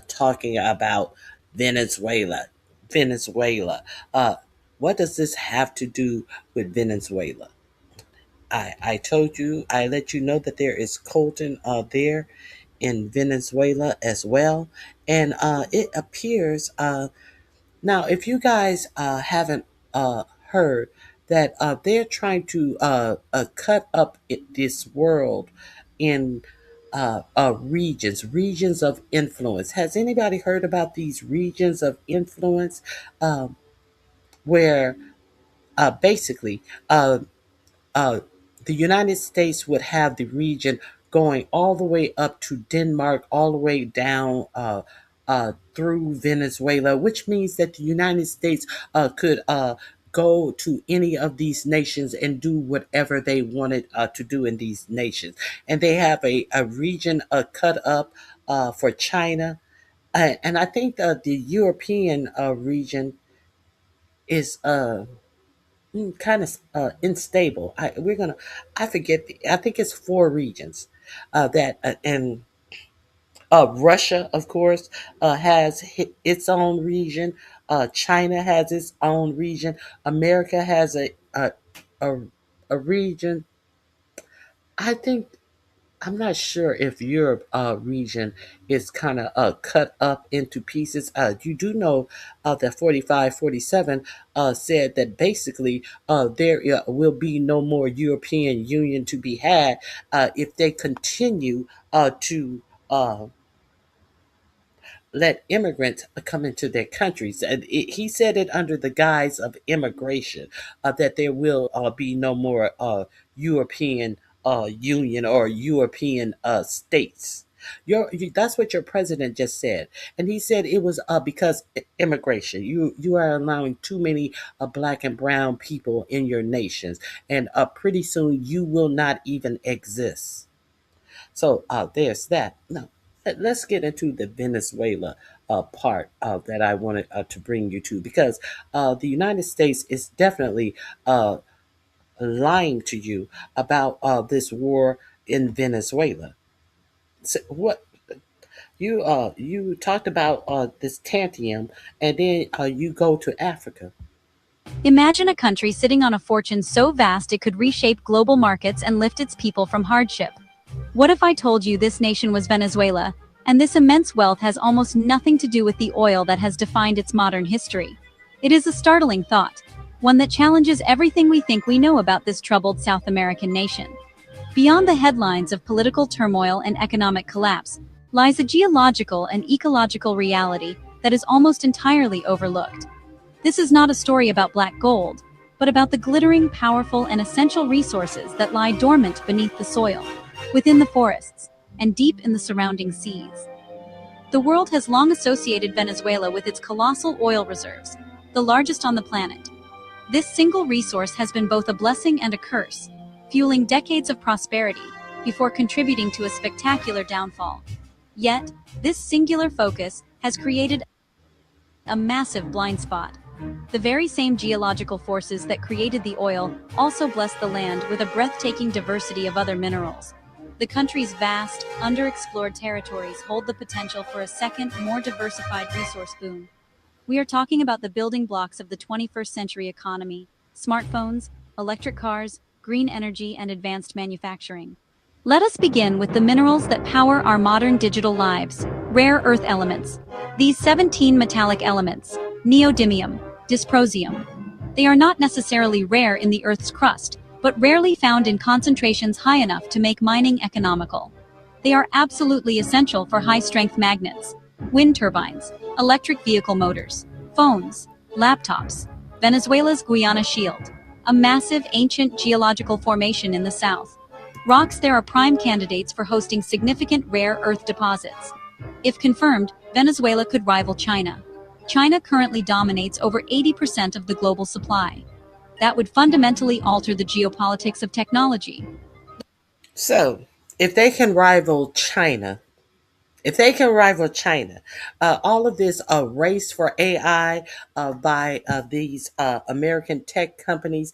talking about Venezuela. Venezuela. Uh, what does this have to do with Venezuela? I told you, I let you know that there is coltan there in Venezuela as well. And it appears now, if you guys haven't heard that they're trying to cut up this world in regions of influence. Has anybody heard about these regions of influence where basically uh, uh, the United States would have the region going all the way up to Denmark, all the way down through Venezuela, which means that the United States could go to any of these nations and do whatever they wanted to do in these nations. And they have a region cut up for China. And I think the European region is kind of unstable. I forget. I think it's four regions that, and Russia, of course, has its own region. China has its own region. America has a, a region. I think I'm not sure if Europe region is kind of cut up into pieces. You do know that 45, 47 said that basically there will be no more European Union to be had if they continue to let immigrants come into their countries. And he said it under the guise of immigration, that there will be no more European Union or European states. That's what your president just said, and he said it was because immigration. You are allowing too many black and brown people in your nations, and pretty soon you will not even exist. So there's that. Now, let's get into the Venezuela part that I wanted to bring you to, because the United States is definitely lying to you about this war in Venezuela. So what you talked about this tantium, and then you go to Africa. Imagine a country sitting on a fortune so vast it could reshape global markets and lift its people from hardship. What if I told you this nation was Venezuela, and this immense wealth has almost nothing to do with the oil that has defined its modern history? It is a startling thought, one that challenges everything we think we know about this troubled South American nation. Beyond the headlines of political turmoil and economic collapse lies a geological and ecological reality that is almost entirely overlooked. This is not a story about black gold, but about the glittering, powerful, and essential resources that lie dormant beneath the soil, within the forests, and deep in the surrounding seas. The world has long associated Venezuela with its colossal oil reserves, the largest on the planet. This single resource has been both a blessing and a curse, fueling decades of prosperity before contributing to a spectacular downfall. Yet, this singular focus has created a massive blind spot. The very same geological forces that created the oil also bless the land with a breathtaking diversity of other minerals. The country's vast, underexplored territories hold the potential for a second, more diversified resource boom. We are talking about the building blocks of the 21st century economy: smartphones, electric cars, green energy, and advanced manufacturing. Let us begin with the minerals that power our modern digital lives, rare earth elements. These 17 metallic elements, neodymium, dysprosium. They are not necessarily rare in the Earth's crust, but rarely found in concentrations high enough to make mining economical. They are absolutely essential for high-strength magnets, wind turbines, electric vehicle motors, phones, laptops. Venezuela's Guiana Shield, a massive ancient geological formation in the south. Rocks there are prime candidates for hosting significant rare earth deposits. If confirmed, Venezuela could rival China. China currently dominates over 80% of the global supply. That would fundamentally alter the geopolitics of technology. So, if they can rival China, if they can rival China, all of this race for AI by these American tech companies,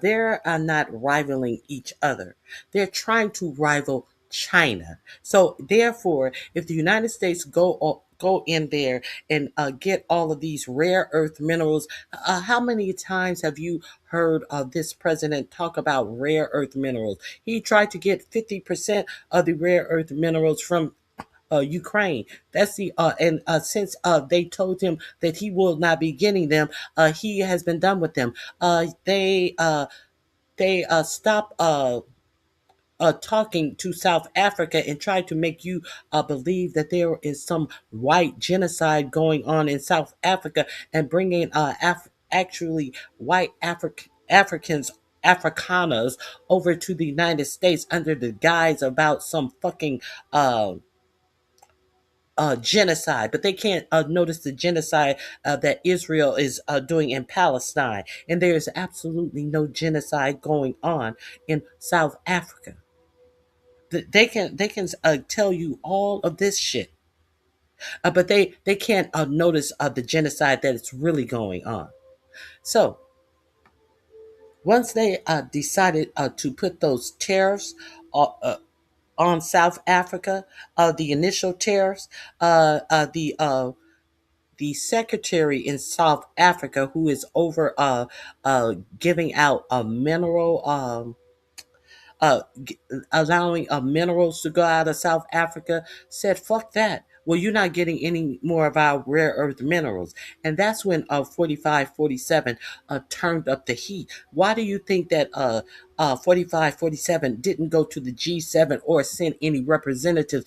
they're not rivaling each other. They're trying to rival China. So therefore, if the United States go in there and get all of these rare earth minerals, how many times have you heard this president talk about rare earth minerals? He tried to get 50% of the rare earth minerals from Ukraine. That's the and since they told him that he will not be getting them, he has been done with them. They stopped talking to South Africa and tried to make you believe that there is some white genocide going on in South Africa and bringing actually white Africans. Afrikaners over to the United States under the guise about some fucking genocide, but they can't notice the genocide that Israel is doing in Palestine. And there is absolutely no genocide going on in South Africa. They can tell you all of this shit, but they can't notice the genocide that is really going on. So once they decided to put those tariffs on South Africa, the initial tariffs, the secretary in South Africa who is over giving out a mineral allowing minerals to go out of South Africa said fuck that. Well, you're not getting any more of our rare earth minerals. And that's when 4547 turned up the heat. Why do you think that 4547 didn't go to the G7 or send any representatives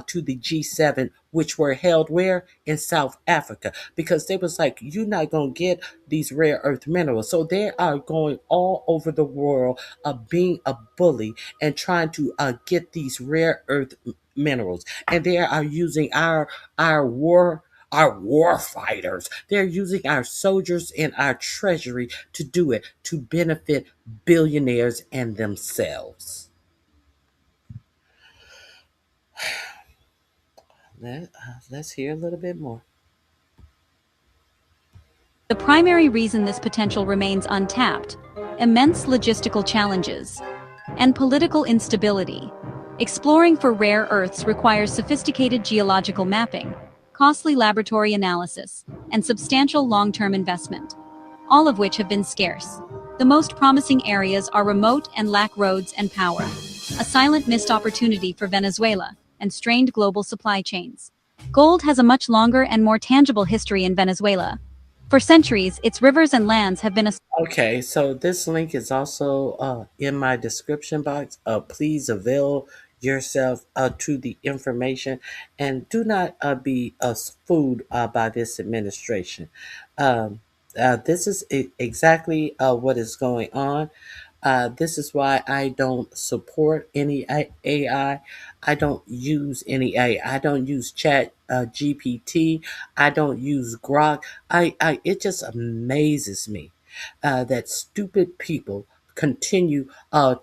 to the G7, which were held where? In South Africa. Because they was like, you're not going to get these rare earth minerals. So they are going all over the world being a bully and trying to get these rare earth minerals. And they are using our war fighters. They're using our soldiers and our treasury to do it to benefit billionaires and themselves. Let's hear a little bit more. The primary reason this potential remains untapped: immense logistical challenges and political instability. Exploring for rare earths requires sophisticated geological mapping, costly laboratory analysis, and substantial long-term investment, all of which have been scarce. The most promising areas are remote and lack roads and power, a silent missed opportunity for Venezuela and strained global supply chains. Gold has a much longer and more tangible history in Venezuela. For centuries, its rivers and lands have been a Okay, so this link is also in my description box. Please avail yourself to the information and do not be fooled by this administration. Um, this is exactly what is going on. This is why I don't support any AI. I don't use any AI. I don't use Chat GPT. I don't use Grok. It just amazes me that stupid people continue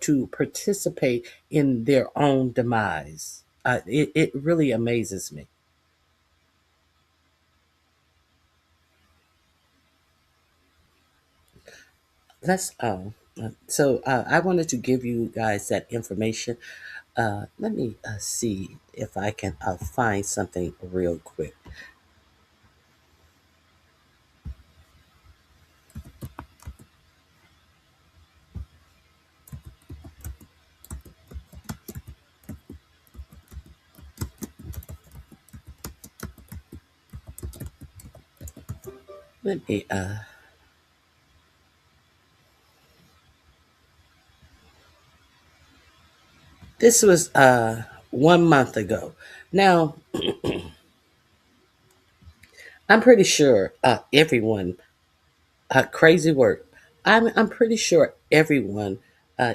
to participate in their own demise. It really amazes me. Let's so I wanted to give you guys that information. Let me see if I can find something real quick. Let me this was 1 month ago. Now, I'm pretty sure everyone crazy work. I'm pretty sure everyone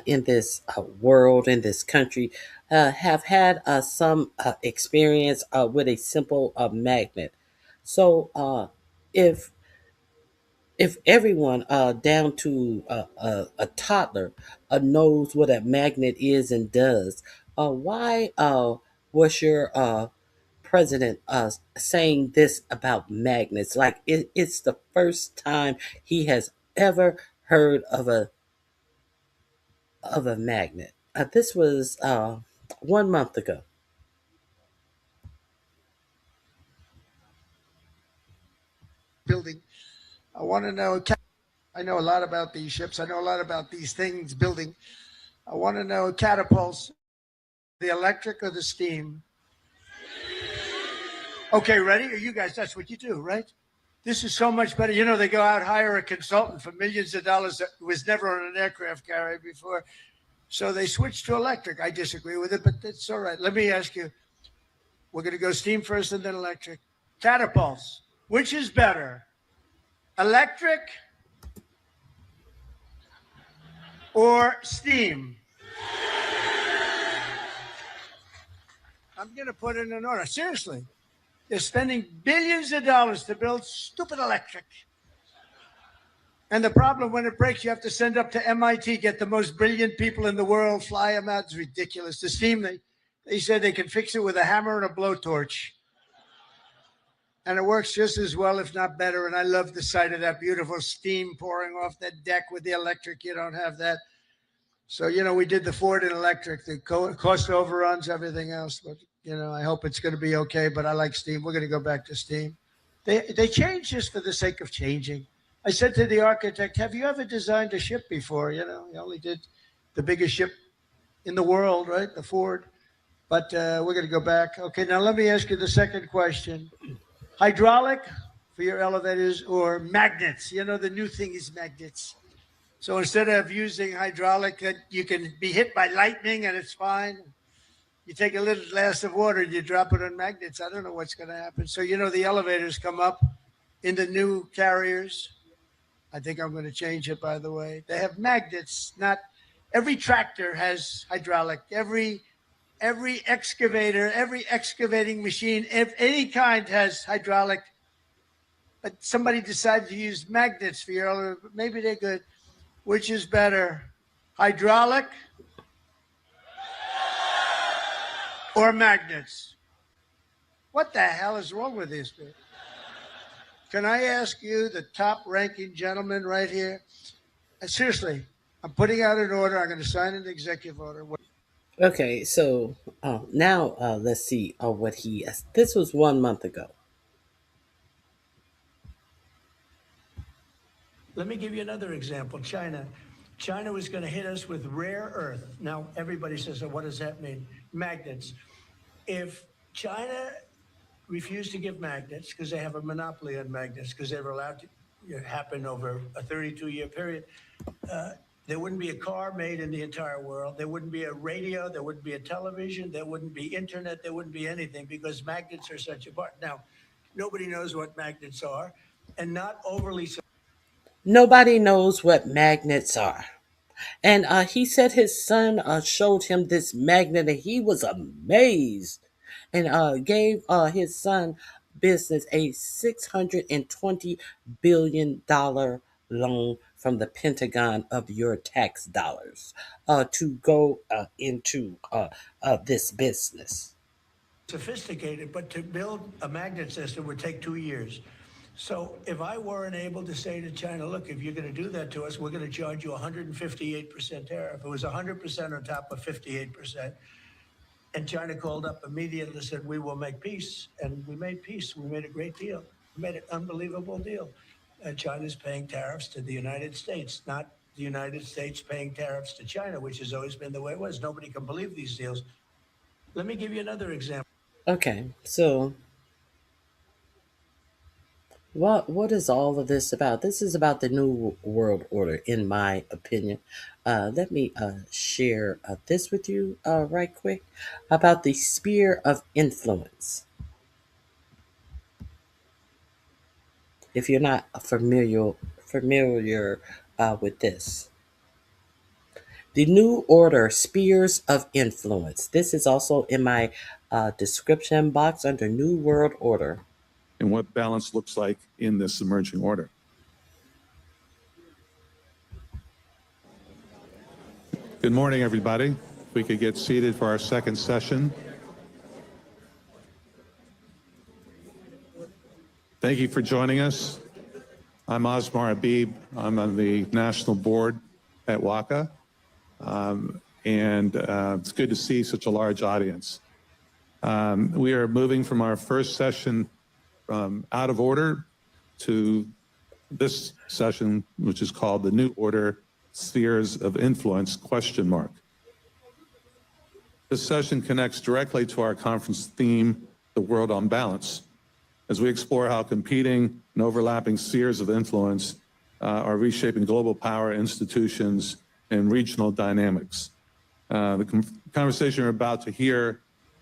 in this world, in this country, have had some experience with a simple magnet. So if everyone down to a toddler knows what a magnet is and does, why was your president saying this about magnets? Like it's the first time he has ever heard of a magnet. This was 1 month ago. Building. I want to know. I know a lot about these ships. I know a lot about these things building. I want to know catapults, the electric or the steam. Okay, ready? Are you guys? That's what you do, right? This is so much better. You know, they go out, hire a consultant for millions of dollars that was never on an aircraft carrier before. So they switched to electric. I disagree with it, but it's all right. Let me ask you. We're going to go steam first and then electric. Catapults. Which is better? Electric or steam? I'm going to put it in order. Seriously. They're spending billions of dollars to build stupid electric. And the problem, when it breaks, you have to send up to MIT, get the most brilliant people in the world, fly them out. It's ridiculous. The steam, they said they can fix it with a hammer and a blowtorch. And it works just as well, if not better. And I love the sight of that beautiful steam pouring off that deck. With the electric, you don't have that. So, you know, we did the Ford and electric, the cost overruns, everything else. But, you know, I hope it's going to be okay. But I like steam. We're going to go back to steam. They change just for the sake of changing. I said to the architect, have you ever designed a ship before? You know, he only did the biggest ship in the world, right? The Ford. But we're going to go back. Okay, now let me ask you the second question. Hydraulic for your elevators or magnets? You know, the new thing is magnets. So instead of using hydraulic, you can be hit by lightning and it's fine. You take a little glass of water and you drop it on magnets. I don't know what's going to happen. So, you know, the elevators come up in the new carriers. I think I'm going to change it, by the way. They have magnets. Not every tractor has hydraulic. Every excavator, every excavating machine, if any kind, has hydraulic. But somebody decided to use magnets for your elevator. Maybe they're good. Which is better, hydraulic or magnets? What the hell is wrong with this? Can I ask you, the top ranking gentleman right here? Seriously, I'm putting out an order. I'm going to sign an executive order. Okay, so now let's see what he. This was 1 month ago. Let me give you another example. China. China was going to hit us with rare earth. Now, everybody says, so what does that mean? Magnets. If China refused to give magnets because they have a monopoly on magnets, because they were allowed to happen over a 32-year period, there wouldn't be a car made in the entire world. There wouldn't be a radio. There wouldn't be a television. There wouldn't be internet. There wouldn't be anything, because magnets are such a part. Now, nobody knows what magnets are, and not overly. Nobody knows what magnets are. And he said his son showed him this magnet and he was amazed, and gave his son business a $620 billion loan from the Pentagon of your tax dollars to go into this business. Sophisticated, but to build a magnet system would take 2 years. So if I weren't able to say to China, look, if you're going to do that to us, we're going to charge you 158% tariff. It was 100% on top of 58%. And China called up immediately and said, we will make peace. And we made peace. We made a great deal. We made an unbelievable deal. China's paying tariffs to the United States, not the United States paying tariffs to China, which has always been the way it was. Nobody can believe these deals. Let me give you another example. Okay, so What is all of this about? This is about the New World Order, in my opinion. Let me share this with you right quick about the sphere of influence. If you're not familiar with this, the New Order spheres of influence. This is also in my description box under New World Order. And what balance looks like in this emerging order. Good morning, everybody. If we could get seated for our second session. Thank you for joining us. I'm Osmar Habib. I'm on the national board at WACA. It's good to see such a large audience. We are moving from our first session out of order to this session, which is called the New Order Spheres of Influence ? This session connects directly to our conference theme, The World on Balance, as we explore how competing and overlapping spheres of influence are reshaping global power, institutions, and regional dynamics. The conversation you're about to hear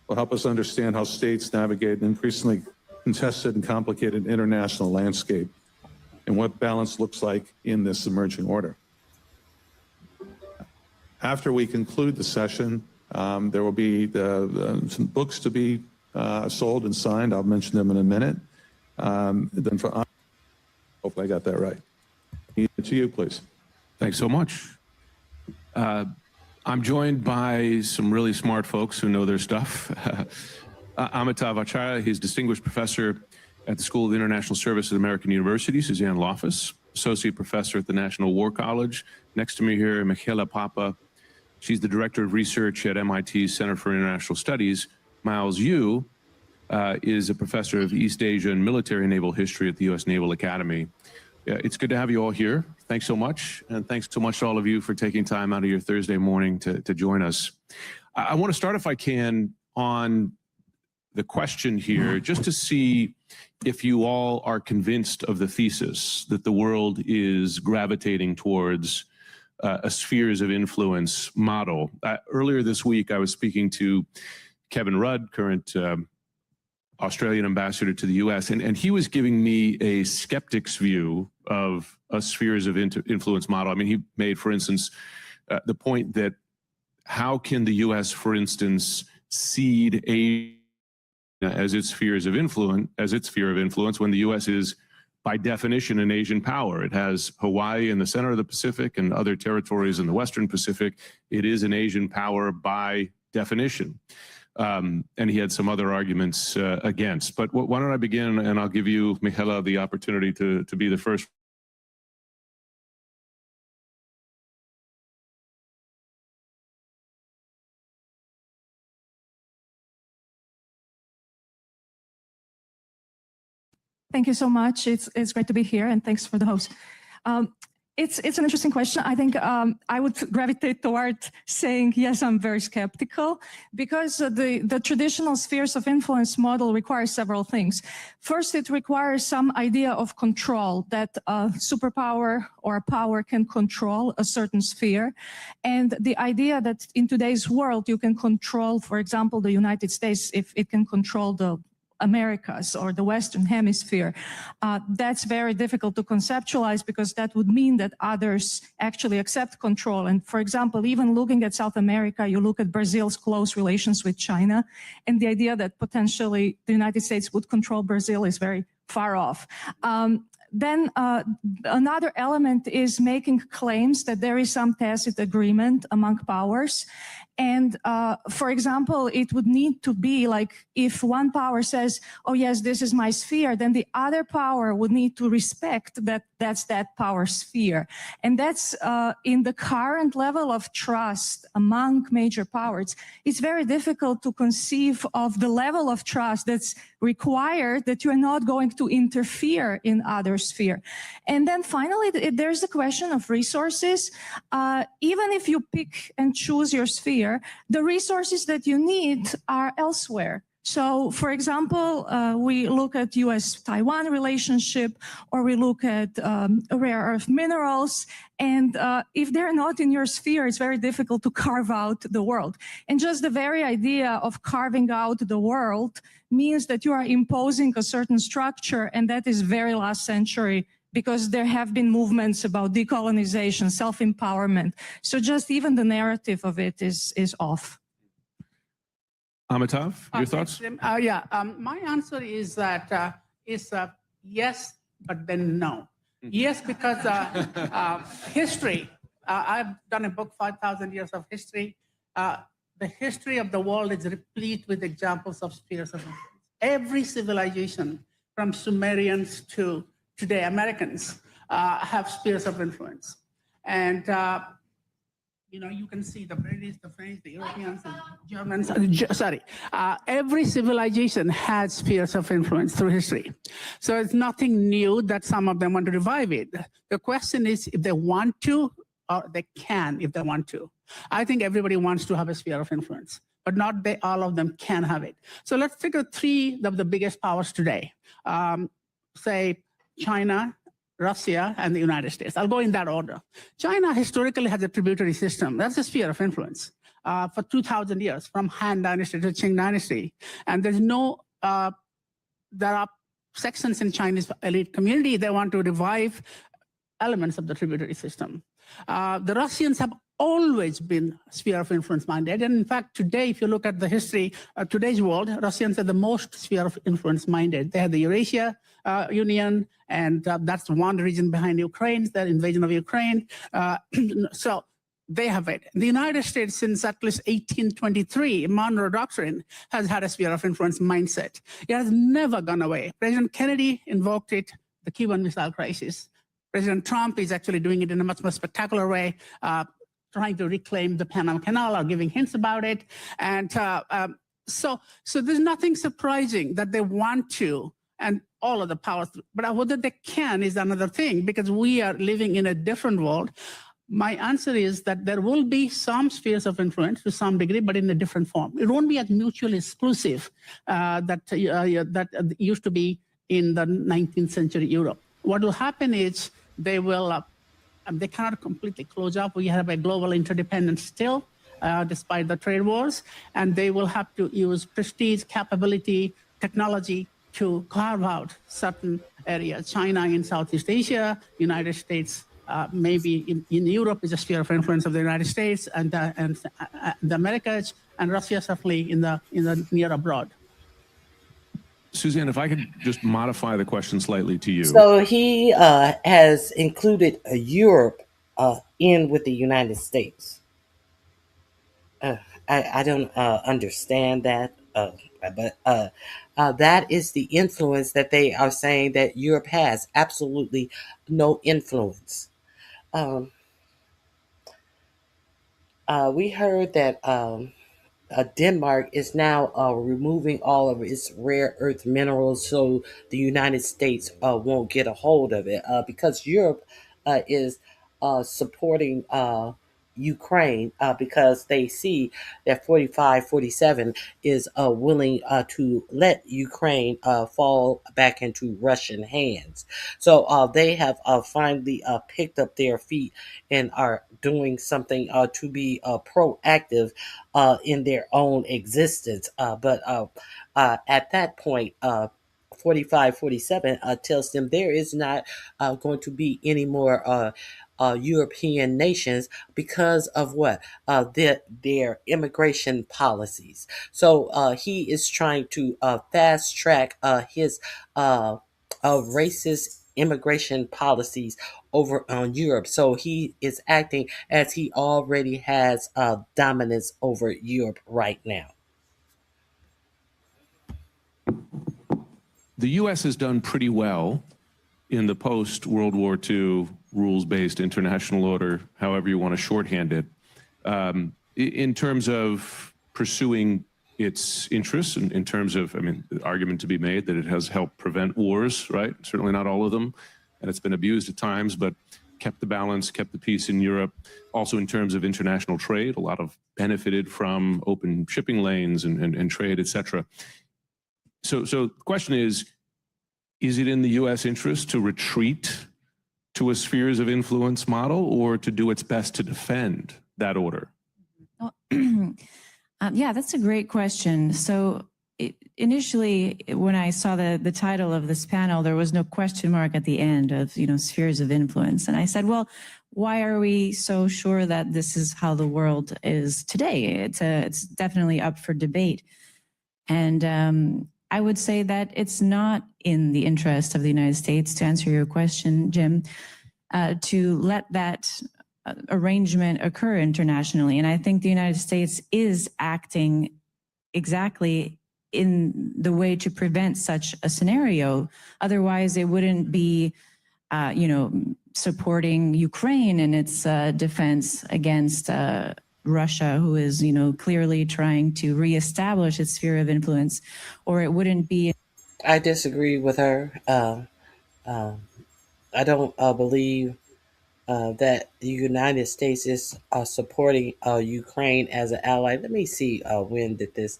will help us understand how states navigate an increasingly contested and complicated international landscape and what balance looks like in this emerging order. After we conclude the session, there will be some books to be sold and signed. I'll mention them in a minute. Hopefully I got that right. To you, please. Thanks so much. I'm joined by some really smart folks who know their stuff. Amitav Acharya, he's Distinguished Professor at the School of International Service at American University. Suzanne Loftus, Associate Professor at the National War College. Next to me here, Michaela Papa. She's the Director of Research at MIT's Center for International Studies. Miles Yu is a Professor of East Asia and Military Naval History at the U.S. Naval Academy. It's good to have you all here. Thanks so much. And thanks so much to all of you for taking time out of your Thursday morning to join us. I want to start, if I can, on the question here, just to see if you all are convinced of the thesis that the world is gravitating towards a spheres of influence model. Earlier this week, I was speaking to Kevin Rudd, current Australian ambassador to the US, and he was giving me a skeptic's view of a spheres of influence model. I mean, he made, for instance, the point that how can the US, for instance, cede Asia as its sphere of influence when the US is, by definition, an Asian power. It has Hawaii in the center of the Pacific and other territories in the Western Pacific. It is an Asian power by definition. And he had some other arguments against. But why don't I begin, and I'll give you, Michaela, the opportunity to be the first. Thank you so much. It's great to be here, and thanks for the host. It's an interesting question. I think I would gravitate toward saying, yes, I'm very skeptical, because the traditional spheres of influence model requires several things. First, it requires some idea of control, that a superpower or a power can control a certain sphere. And the idea that in today's world, you can control, for example, the United States, if it can control the Americas or the Western Hemisphere, that's very difficult to conceptualize, because that would mean that others actually accept control. And for example, even looking at South America, you look at Brazil's close relations with China, and the idea that potentially the United States would control Brazil is very far off. Then another element is making claims that there is some tacit agreement among powers. And for example, it would need to be like, if one power says, oh yes, this is my sphere, then the other power would need to respect that that's that power sphere. And that's in the current level of trust among major powers. It's very difficult to conceive of the level of trust that's required, that you're not going to interfere in other sphere. And then finally, there's the question of resources. Even if you pick and choose your sphere, the resources that you need are elsewhere. So, for example, we look at US-Taiwan relationship, or we look at rare earth minerals, and if they're not in your sphere, it's very difficult to carve out the world. And just the very idea of carving out the world means that you are imposing a certain structure, and that is very last century, because there have been movements about decolonization, self-empowerment. So just even the narrative of it is off. Amitav, your thoughts? My answer is that yes, but then no. Yes, because history, I've done a book, 5,000 Years of History. The history of the world is replete with examples of spheres of influence. Every civilization, from Sumerians to today Americans, have spheres of influence. And you can see the British, the French, the Europeans, the Germans, every civilization has spheres of influence through history. So it's nothing new that some of them want to revive it. The question is if they want to, or they can if they want to. I think everybody wants to have a sphere of influence, but not all of them can have it. So let's take the three of the biggest powers today. Say China, Russia, and the United States. I'll go in that order. China historically has a tributary system. That's a sphere of influence for 2,000 years, from Han Dynasty to Qing Dynasty. And there's there are sections in Chinese elite community, they want to revive elements of the tributary system. The Russians have always been sphere of influence minded. And in fact, today, if you look at the history of today's world, Russians are the most sphere of influence minded. They have the Eurasia Union, and that's one reason behind Ukraine, the invasion of Ukraine. So they have it. The United States, since at least 1823, Monroe Doctrine has had a sphere of influence mindset. It has never gone away. President Kennedy invoked it, the Cuban Missile Crisis. President Trump is actually doing it in a much more spectacular way, trying to reclaim the Panama Canal or giving hints about it. And so there's nothing surprising that they want to, and all of the powers, but whether they can is another thing, because we are living in a different world. My answer is that there will be some spheres of influence to some degree, but in a different form. It won't be as mutually exclusive that used to be in the 19th century Europe. What will happen is they will, they cannot completely close up. We have a global interdependence still, despite the trade wars, and they will have to use prestige, capability, technology to carve out certain areas. China in Southeast Asia, United States, maybe in Europe is a sphere of influence of the United States and the Americas, and Russia certainly in the near abroad. Suzanne, if I could just modify the question slightly to you. So he has included Europe in with the United States. I don't understand that, but that is the influence that they are saying that Europe has. Absolutely no influence. We heard that Denmark is now removing all of its rare earth minerals so the United States won't get a hold of it because Europe is supporting Ukraine because they see that 45-47 is willing to let Ukraine fall back into Russian hands. So they have finally picked up their feet and are doing something to be proactive in their own existence. But at that point, 45-47 tells them there is not going to be any more European nations because of what? Their immigration policies. So he is trying to fast track his racist immigration policies over on Europe. So he is acting as he already has dominance over Europe right now. The U.S. has done pretty well in the post-World War II rules-based international order, however you want to shorthand it, in terms of pursuing its interests, in terms of, I mean, the argument to be made that it has helped prevent wars, right? Certainly not all of them, and it's been abused at times, but kept the balance, kept the peace in Europe. Also in terms of international trade, a lot of benefited from open shipping lanes and trade, et cetera. So the question is it in the U.S. interest to retreat to a spheres of influence model or to do its best to defend that order? Well, yeah, that's a great question. So initially, when I saw the title of this panel, there was no question mark at the end of, spheres of influence. And I said, well, why are we so sure that this is how the world is today? It's definitely up for debate. And I would say that it's not in the interest of the United States, to answer your question, Jim, to let that arrangement occur internationally. And I think the United States is acting exactly in the way to prevent such a scenario. Otherwise, it wouldn't be, supporting Ukraine in its defense against Russia, who is, clearly trying to reestablish its sphere of influence, or it wouldn't be. I disagree with her. I don't believe that the United States is supporting Ukraine as an ally. Let me see when did this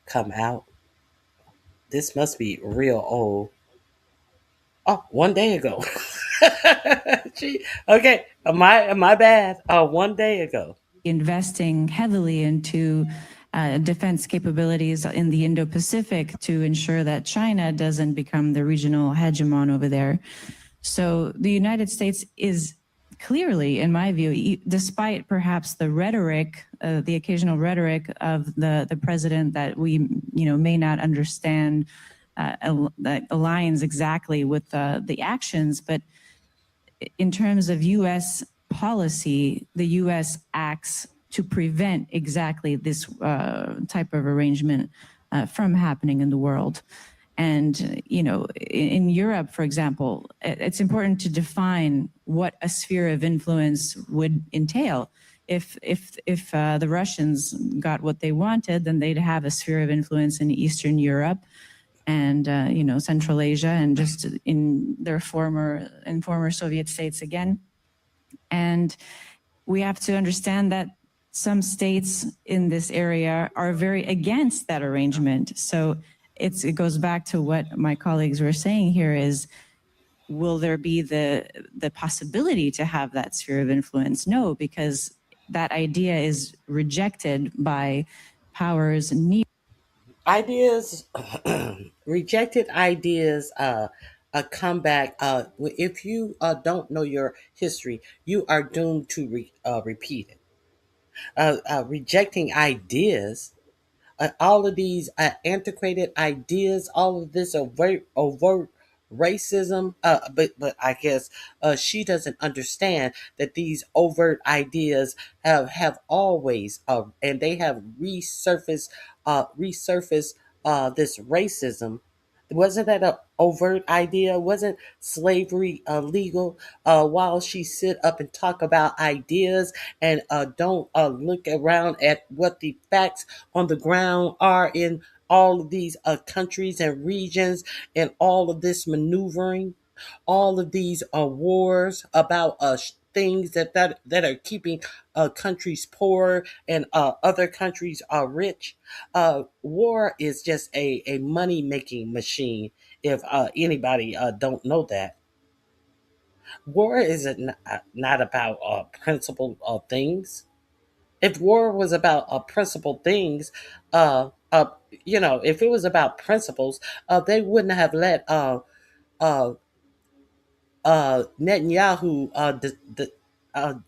come out. This must be real old. Oh, 1 day ago. Okay, my bad. 1 day ago. Investing heavily into defense capabilities in the Indo-Pacific to ensure that China doesn't become the regional hegemon over there. So the United States is clearly, in my view, despite perhaps the rhetoric, the occasional rhetoric of the president that we may not understand that aligns exactly with the actions, but in terms of U.S. policy, the U.S. acts to prevent exactly this type of arrangement from happening in the world. And, in Europe, for example, it's important to define what a sphere of influence would entail. If the Russians got what they wanted, then they'd have a sphere of influence in Eastern Europe and, Central Asia and just in their former Soviet states again. And we have to understand that some states in this area are very against that arrangement. So it goes back to what my colleagues were saying here is, will there be the possibility to have that sphere of influence? No, because that idea is rejected by powers near. Ideas, rejected ideas, come back. If you don't know your history, you are doomed to repeat it. Rejecting ideas, all of these antiquated ideas, all of this overt racism. But I guess she doesn't understand that these overt ideas have always and they have resurfaced this racism. Wasn't that an overt idea? Wasn't slavery legal? While she sit up and talk about ideas and don't look around at what the facts on the ground are in all of these countries and regions and all of this maneuvering, all of these wars about things that are keeping countries poor and other countries are rich. War is just a money making machine. If anybody don't know that, war is not about principled things. If war was about principled things, if it was about principles, they wouldn't have let uh, Netanyahu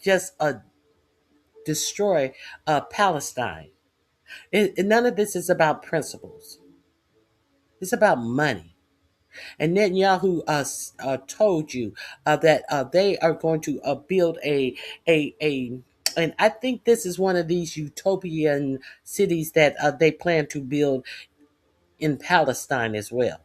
just destroy Palestine. None of this is about principles. It's about money. And Netanyahu told you that they are going to build a and I think this is one of these utopian cities that they plan to build in Palestine as well.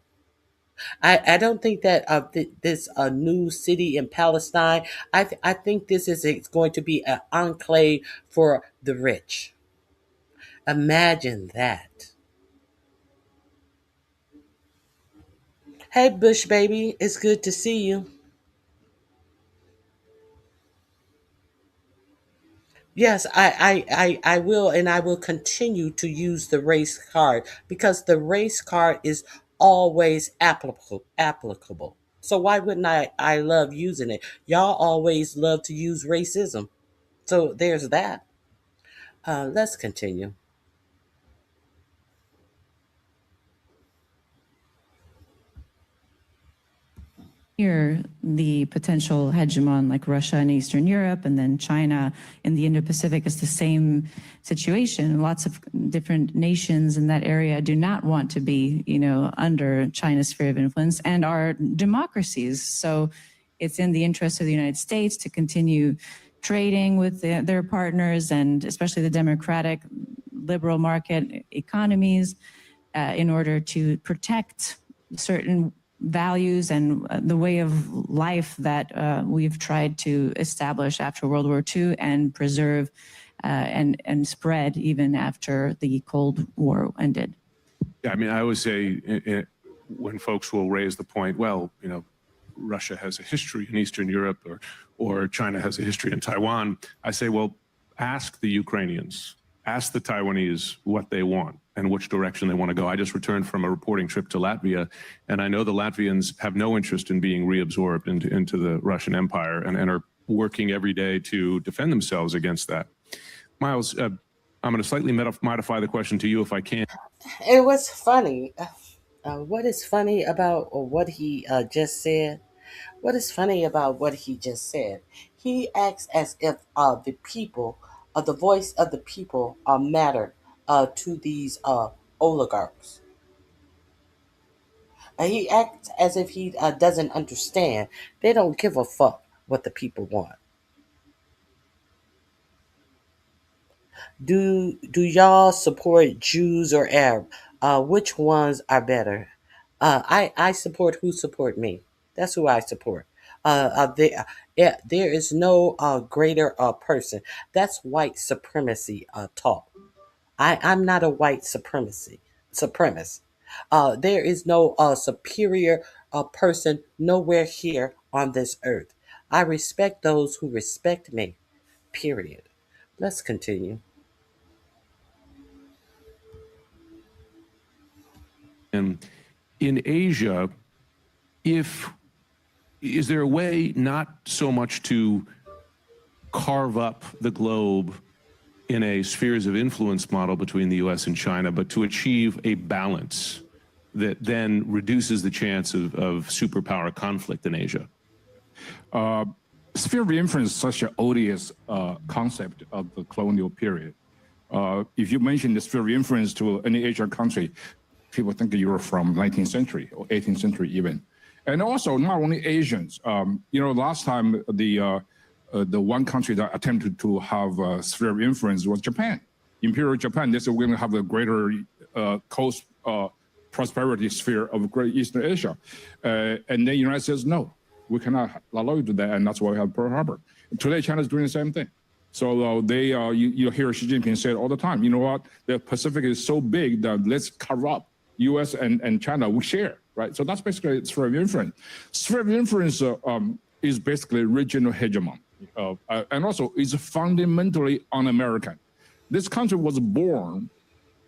I don't think that this new city in Palestine. I think this is it's going to be an enclave for the rich. Imagine that. Hey, Bush baby, it's good to see you. Yes, I will, and I will continue to use the race card because the race card is always applicable. So why wouldn't I love using it? Y'all always love to use racism. So there's that. Let's continue. Here, the potential hegemon like Russia in Eastern Europe and then China in the Indo-Pacific is the same situation. Lots of different nations in that area do not want to be, under China's sphere of influence and are democracies. So it's in the interest of the United States to continue trading with their partners and especially the democratic liberal market economies in order to protect certain values and the way of life that we've tried to establish after World War II and preserve and spread even after the Cold War ended. Yeah, I mean, I always say when folks will raise the point, well, Russia has a history in Eastern Europe or China has a history in Taiwan, I say, well, ask the Ukrainians, ask the Taiwanese what they want and which direction they want to go. I just returned from a reporting trip to Latvia, and I know the Latvians have no interest in being reabsorbed into the Russian Empire and are working every day to defend themselves against that. Miles, I'm going to slightly modify the question to you if I can. It was funny. What is funny about what he just said? What is funny about what he just said? He acts as if the people, the voice of the people, matter to these oligarchs. He acts as if he doesn't understand. They don't give a fuck what the people want. Do y'all support Jews or Arab? Which ones are better? I support who support me. That's who I support. There is no greater person. That's white supremacy talk. I'm not a white supremacist. There is no superior person nowhere here on this earth. I respect those who respect me. Period. Let's continue. And in Asia, is there a way not so much to carve up the globe in a spheres of influence model between the US and China, but to achieve a balance that then reduces the chance of superpower conflict in Asia? Sphere of influence is such an odious concept of the colonial period. If you mention the sphere of influence to any Asian country, people think you're from 19th century or 18th century even. And also not only Asians, last time the one country that attempted to have a sphere of influence was Japan. Imperial Japan, they said we're gonna have a greater coast prosperity sphere of Great Eastern Asia. And then the United States, no, we cannot allow you to do that, and that's why we have Pearl Harbor. Today, China's doing the same thing. So you hear Xi Jinping say it all the time, you know what, the Pacific is so big that let's carve up US and China, we share, right? So that's basically sphere of influence. Sphere of influence is basically regional hegemon. And also is fundamentally un-American. This country was born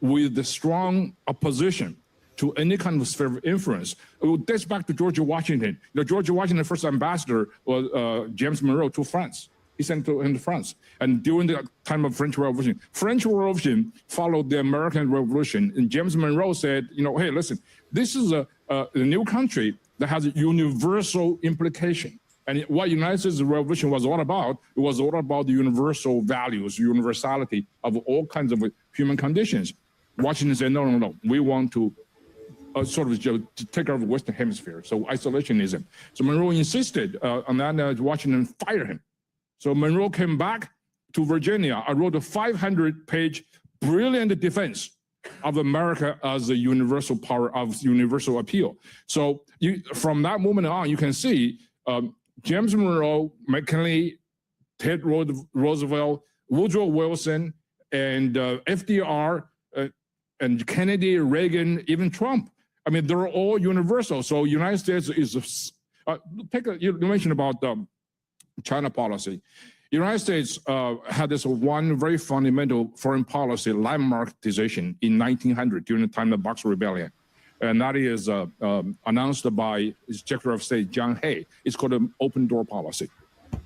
with the strong opposition to any kind of sphere of influence. It dates back to George Washington. George Washington's first ambassador was James Monroe to France. He sent him to France. And during the time of French Revolution followed the American Revolution. And James Monroe said, hey, listen, this is a new country that has a universal implication. And what United States Revolution was all about, it was all about the universal values, universality of all kinds of human conditions. Washington said, no, we want to sort of take care of the Western Hemisphere, so isolationism. So Monroe insisted on that, Washington fired him. So Monroe came back to Virginia. I wrote a 500-page brilliant defense of America as a universal power of universal appeal. So from that moment on, you can see James Monroe, McKinley, Ted Roosevelt, Woodrow Wilson, and FDR, and Kennedy, Reagan, even Trump. I mean, they're all universal. So United States is, you mentioned about China policy. United States had this one very fundamental foreign policy landmark decision in 1900 during the time of the Boxer Rebellion. and that is announced by Secretary of State John Hay. It's called an open door policy.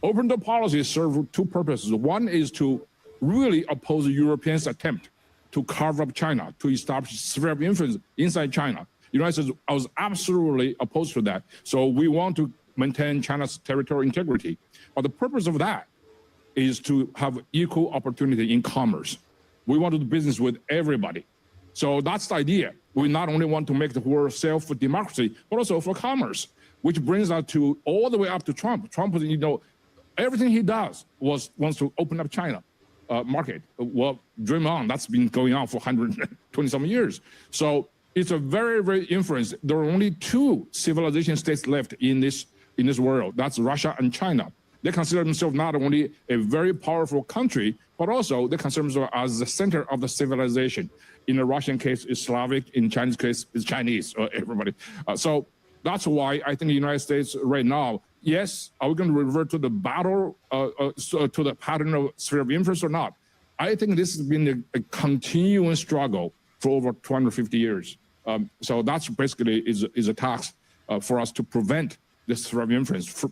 Open door policy serves two purposes. One is to really oppose the Europeans' attempt to carve up China, to establish sphere of influence inside China. The United States was absolutely opposed to that. So we want to maintain China's territorial integrity. But the purpose of that is to have equal opportunity in commerce. We want to do business with everybody. So that's the idea. We not only want to make the world safe for democracy, but also for commerce, which brings us to all the way up to Trump. Trump, you know, everything he does wants to open up China market. Well, dream on. That's been going on for 120-some years. So it's a very, very influence. There are only two civilization states left in this world. That's Russia and China. They consider themselves not only a very powerful country, but also they consider themselves as the center of the civilization. In the Russian case, it's Slavic. In Chinese case, it's Chinese, everybody. So that's why I think the United States right now, yes, are we going to revert to the battle, to the pattern of sphere of influence or not? I think this has been a continuing struggle for over 250 years. So that's basically is a task for us to prevent this sphere of influence.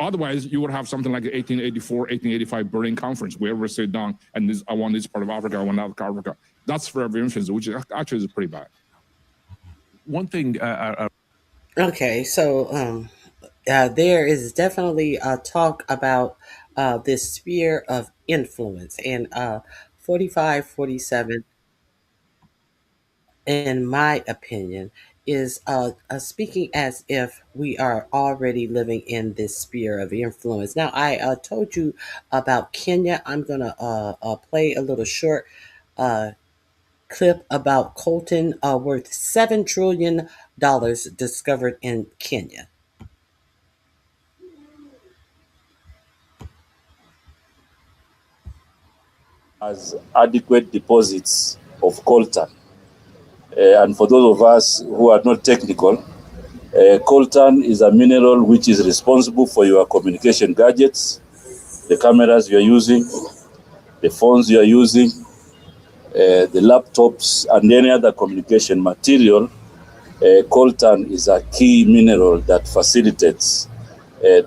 Otherwise, you would have something like the 1884, 1885 Berlin Conference, where we sit down and I want this part of Africa, I want that part of Africa. That's sphere of influence, which actually is pretty bad. One thing. Okay, so there is definitely talk about this sphere of influence, and 45, 47, in my opinion, is speaking as if we are already living in this sphere of influence. Now, I told you about Kenya. I'm going to play a little short clip about coltan worth $7 trillion discovered in Kenya. As adequate deposits of coltan. And for those of us who are not technical, coltan is a mineral which is responsible for your communication gadgets, the cameras you're using, the phones you're using, the laptops, and any other communication material. Coltan is a key mineral that facilitates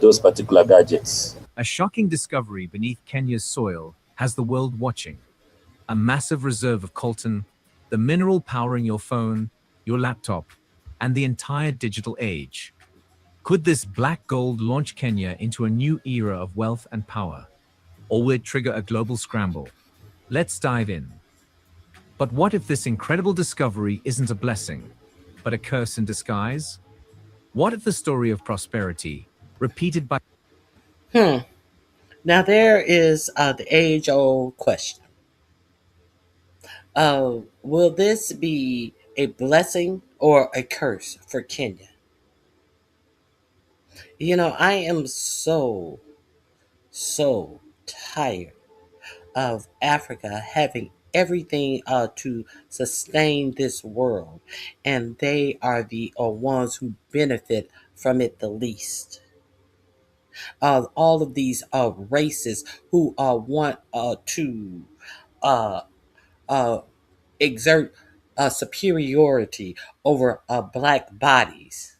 those particular gadgets. A shocking discovery beneath Kenya's soil has the world watching. A massive reserve of coltan, the mineral powering your phone, your laptop, and the entire digital age. Could this black gold launch Kenya into a new era of wealth and power? Or will it trigger a global scramble? Let's dive in. But what if this incredible discovery isn't a blessing, but a curse in disguise? What if the story of prosperity, repeated by... Now there is the age-old question. Will this be a blessing or a curse for Kenya? You know, I am so tired of Africa having everything to sustain this world, and they are the ones who benefit from it the least. All of these races who want to exert superiority over black bodies.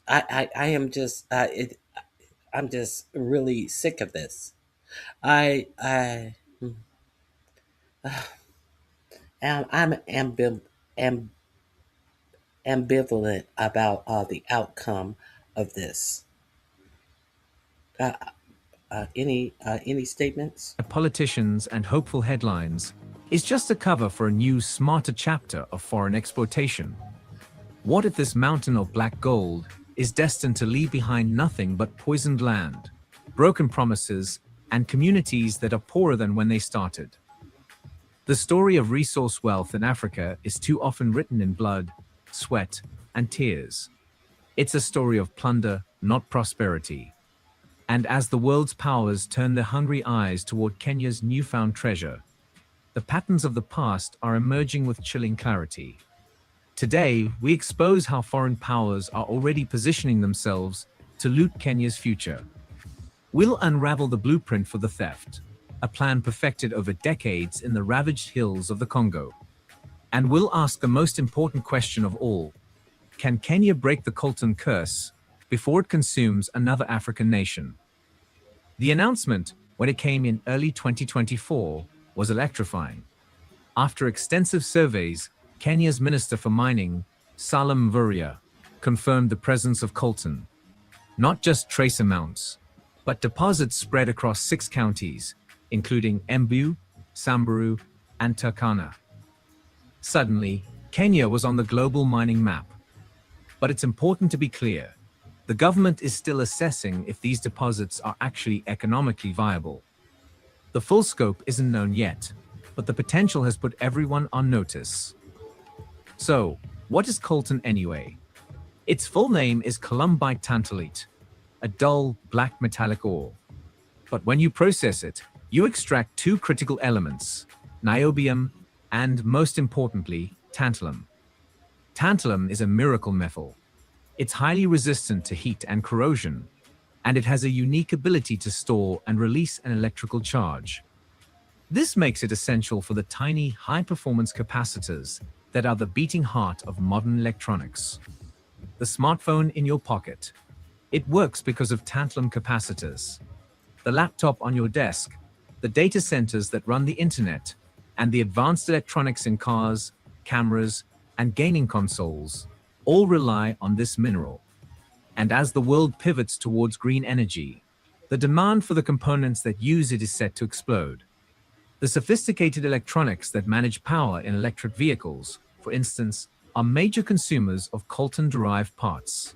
I am just I'm just really sick of this. I I'm ambivalent about the outcome of this. Any statements? Politicians and hopeful headlines is just a cover for a new, smarter chapter of foreign exploitation. What if this mountain of black gold is destined to leave behind nothing but poisoned land, broken promises, and communities that are poorer than when they started? The story of resource wealth in Africa is too often written in blood, sweat, and tears. It's a story of plunder, not prosperity. And as the world's powers turn their hungry eyes toward Kenya's newfound treasure, the patterns of the past are emerging with chilling clarity. Today, we expose how foreign powers are already positioning themselves to loot Kenya's future. We'll unravel the blueprint for the theft, a plan perfected over decades in the ravaged hills of the Congo. And we'll ask the most important question of all. Can Kenya break the coltan curse before it consumes another African nation? The announcement, when it came in early 2024, was electrifying. After extensive surveys, Kenya's Minister for Mining, Salim Mvurya, confirmed the presence of coltan. Not just trace amounts, but deposits spread across 6 counties, including Embu, Samburu, and Turkana. Suddenly, Kenya was on the global mining map. But it's important to be clear. The government is still assessing if these deposits are actually economically viable. The full scope isn't known yet, but the potential has put everyone on notice. So, what is coltan anyway? Its full name is columbite tantalite, a dull, black metallic ore. But when you process it, you extract 2 critical elements, niobium and, most importantly, tantalum. Tantalum is a miracle metal. It's highly resistant to heat and corrosion, and it has a unique ability to store and release an electrical charge. This makes it essential for the tiny, high-performance capacitors that are the beating heart of modern electronics. The smartphone in your pocket. It works because of tantalum capacitors. The laptop on your desk, the data centers that run the internet, and the advanced electronics in cars, cameras, and gaming consoles all rely on this mineral. And as the world pivots towards green energy, the demand for the components that use it is set to explode. The sophisticated electronics that manage power in electric vehicles, for instance, are major consumers of coltan-derived parts.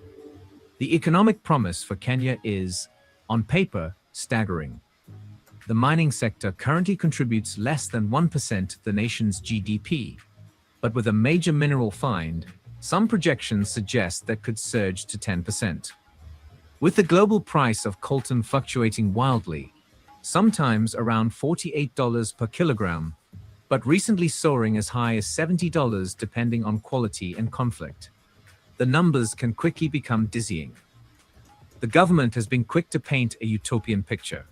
The economic promise for Kenya is, on paper, staggering. The mining sector currently contributes less than 1% to the nation's GDP, but with a major mineral find, some projections suggest that could surge to 10%. With the global price of coltan fluctuating wildly, sometimes around $48 per kilogram, but recently soaring as high as $70 depending on quality and conflict, the numbers can quickly become dizzying. The government has been quick to paint a utopian picture.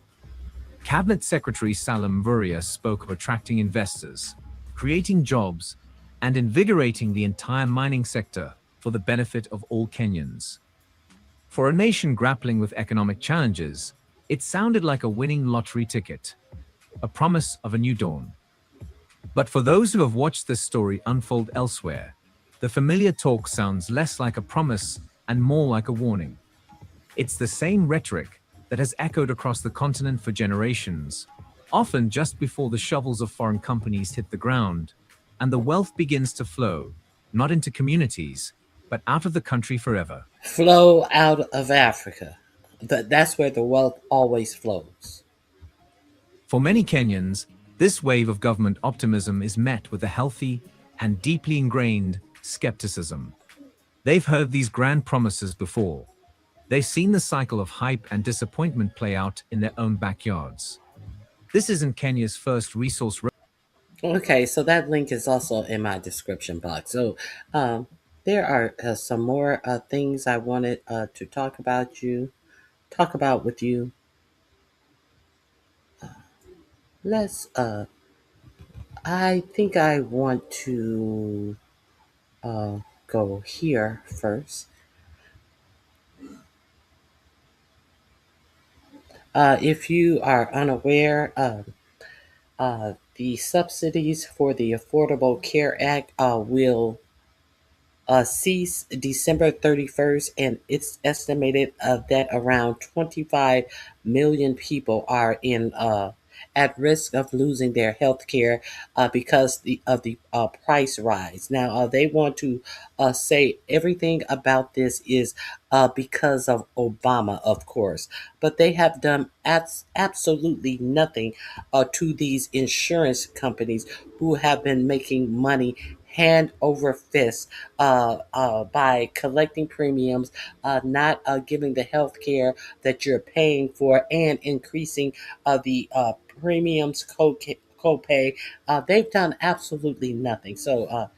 Cabinet Secretary Salim Mvurya spoke of attracting investors, creating jobs, and invigorating the entire mining sector for the benefit of all Kenyans. For a nation grappling with economic challenges, it sounded like a winning lottery ticket, a promise of a new dawn. But for those who have watched this story unfold elsewhere, the familiar talk sounds less like a promise and more like a warning. It's the same rhetoric that has echoed across the continent for generations, often just before the shovels of foreign companies hit the ground, and the wealth begins to flow, not into communities, but out of the country forever. Flow out of Africa. That's where the wealth always flows. For many Kenyans, this wave of government optimism is met with a healthy and deeply ingrained skepticism. They've heard these grand promises before. They've seen the cycle of hype and disappointment play out in their own backyards. This isn't Kenya's first resource. Okay, so that link is also in my description box. So there are some more things I wanted to talk about with you. Let's. I think I want to go here first. If you are unaware, the subsidies for the Affordable Care Act will cease December 31st, and it's estimated that around 25 million people are at risk of losing their health care because of the price rise. Now, they want to say everything about this is because of Obama, of course, but they have done absolutely nothing to these insurance companies who have been making money hand over fist by collecting premiums, not giving the health care that you're paying for, and increasing the premiums copay. They've done absolutely nothing. So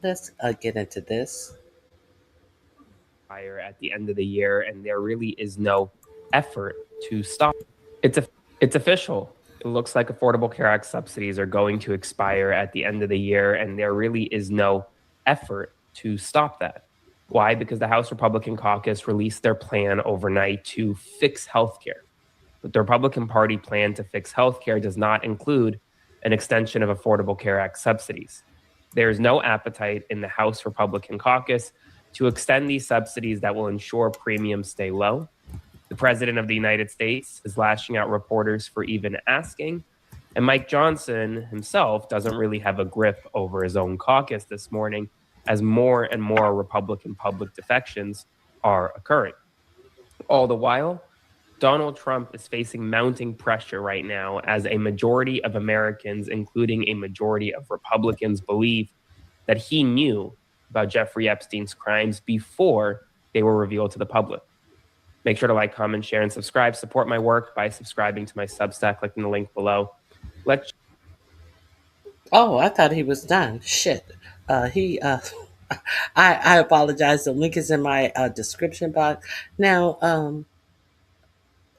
let's get into this. At the end of the year, and there really is no effort to stop. It's official. it looks like Affordable Care Act subsidies are going to expire at the end of the year, and there really is no effort to stop that. Why? Because the House Republican caucus released their plan overnight to fix healthcare. But the Republican Party plan to fix healthcare does not include an extension of Affordable Care Act subsidies. There is no appetite in the House Republican caucus to extend these subsidies that will ensure premiums stay low. The President of the United States is lashing out reporters for even asking. And Mike Johnson himself doesn't really have a grip over his own caucus this morning, as more and more Republican public defections are occurring. All the while, Donald Trump is facing mounting pressure right now as a majority of Americans, including a majority of Republicans, believe that he knew about Jeffrey Epstein's crimes before they were revealed to the public. Make sure to like, comment, share, and subscribe. Support my work by subscribing to my Substack, clicking the link below. Oh, I thought he was done. Shit. I apologize. The link is in my description box. Now,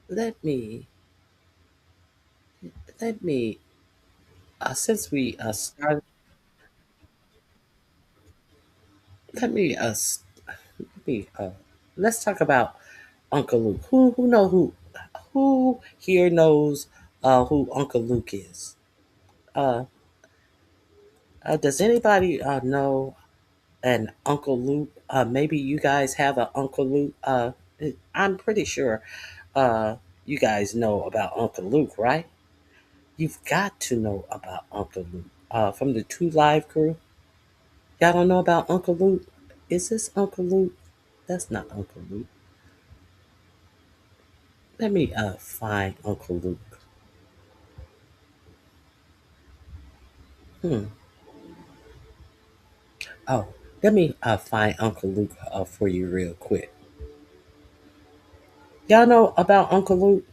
let me since we started, let me let me let's talk about Uncle Luke. Who here knows who Uncle Luke is? Uh, does anybody know an Uncle Luke? Maybe you guys have an Uncle Luke. I'm pretty sure you guys know about Uncle Luke, right? You've got to know about Uncle Luke. From the Two Live crew, y'all don't know about Uncle Luke? Is this Uncle Luke? That's not Uncle Luke. Let me find Uncle Luke. Hmm. Oh, let me find Uncle Luke for you real quick. Y'all know about Uncle Luke?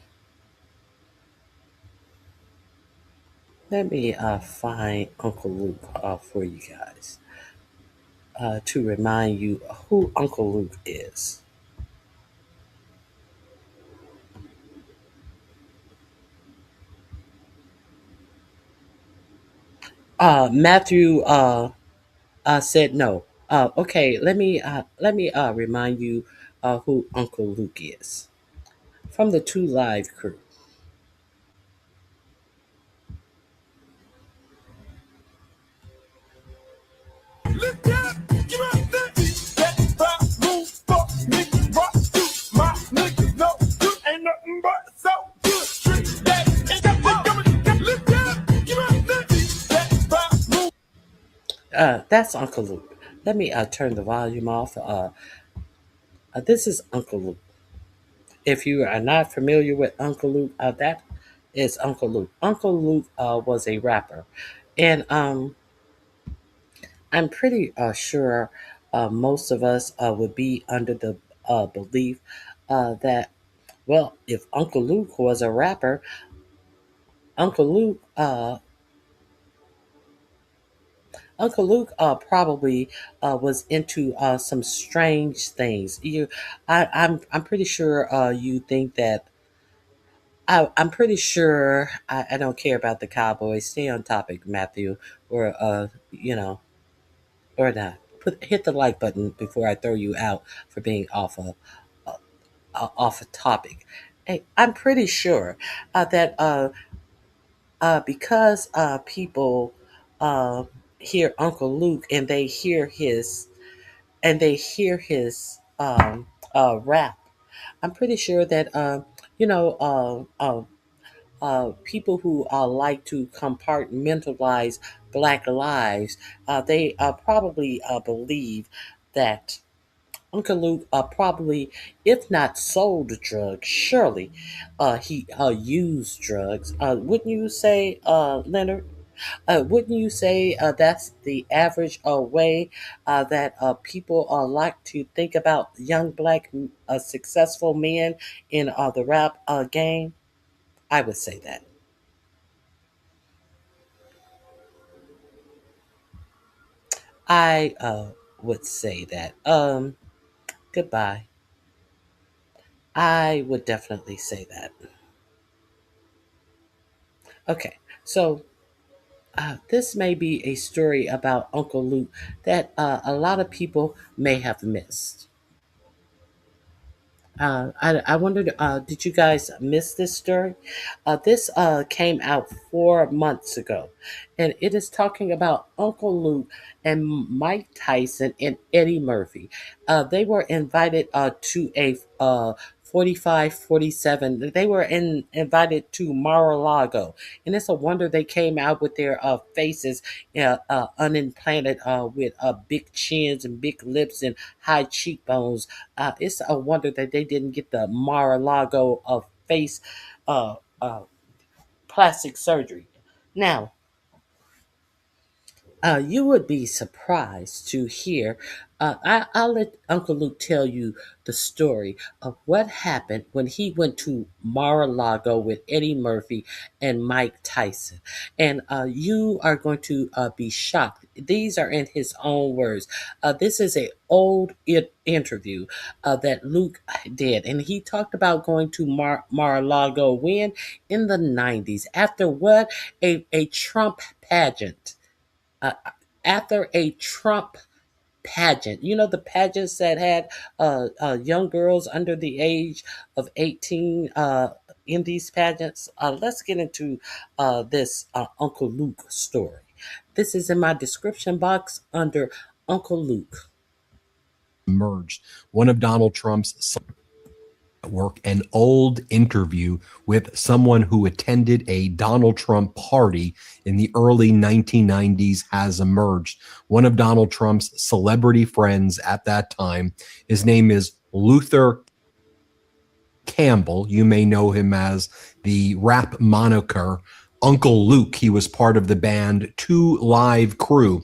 Let me find Uncle Luke for you guys to remind you who Uncle Luke is. Matthew said no. Okay, let me remind you who Uncle Luke is from the Two Live crew. That's Uncle Luke. Let me turn the volume off. This is Uncle Luke. If you are not familiar with Uncle Luke, that is Uncle Luke. Uncle Luke was a rapper, and I'm pretty sure most of us would be under the belief that, well, if Uncle Luke was a rapper, Uncle Luke Uncle Luke probably was into some strange things. I'm pretty sure you think that. I'm pretty sure I don't care about the Cowboys. Stay on topic, Matthew, or or not. Hit the like button before I throw you out for being uh, off a topic. Hey, I'm pretty sure that because people uh, hear Uncle Luke and they hear his rap. I'm pretty sure that you know people who like to compartmentalize Black lives, they probably believe that Uncle Luke probably, if not sold drugs, surely he used drugs. Wouldn't you say, Leonard? Wouldn't you say that's the average way that people like to think about young black successful men in the rap game? I would say that. I would say that. Goodbye. I would definitely say that. Okay, so this may be a story about Uncle Luke that a lot of people may have missed. I wondered, did you guys miss this story? This came out 4 months ago, and it is talking about Uncle Luke and Mike Tyson and Eddie Murphy. They were invited to a 45, 47. They were invited to Mar-a-Lago, and it's a wonder they came out with their faces unimplanted with big chins and big lips and high cheekbones. It's a wonder that they didn't get the Mar-a-Lago of face uh, uh, plastic surgery. Now, you would be surprised to hear. I'll let Uncle Luke tell you the story of what happened when he went to Mar-a-Lago with Eddie Murphy and Mike Tyson. And you are going to be shocked. These are in his own words. This is an old interview that Luke did. And he talked about going to Mar-a-Lago when? In the 90s. After what? A Trump pageant. uh, After a Trump pageant. You know, the pageants that had young girls under the age of 18 in these pageants. Let's get into this Uncle Luke story. This is in my description box under Uncle Luke. Emerged one of Donald Trump's work, an old interview with someone who attended a Donald Trump party in the early 1990s has emerged. One of Donald Trump's celebrity friends at that time, his name is Luther Campbell. You may know him as the rap moniker Uncle Luke. He was part of the band Two Live Crew.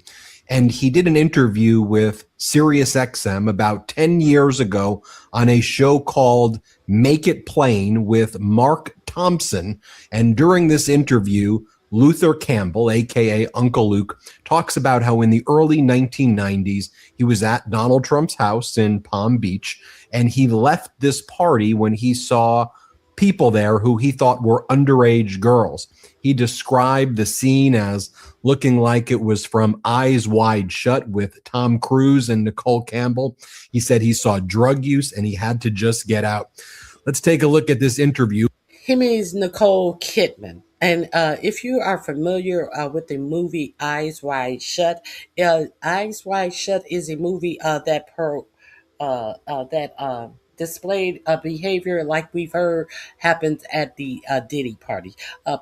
And he did an interview with SiriusXM about 10 years ago on a show called Make It Plain with Mark Thompson. And during this interview, Luther Campbell, aka Uncle Luke, talks about how in the early 1990s, he was at Donald Trump's house in Palm Beach, and he left this party when he saw people there who he thought were underage girls. He described the scene as looking like it was from Eyes Wide Shut with Tom Cruise and Nicole Campbell. He said he saw drug use and he had to just get out. Let's take a look at this interview. He means Nicole Kidman. And if you are familiar with the movie Eyes Wide Shut, Eyes Wide Shut is a movie that displayed behavior like we've heard happens at the Diddy party.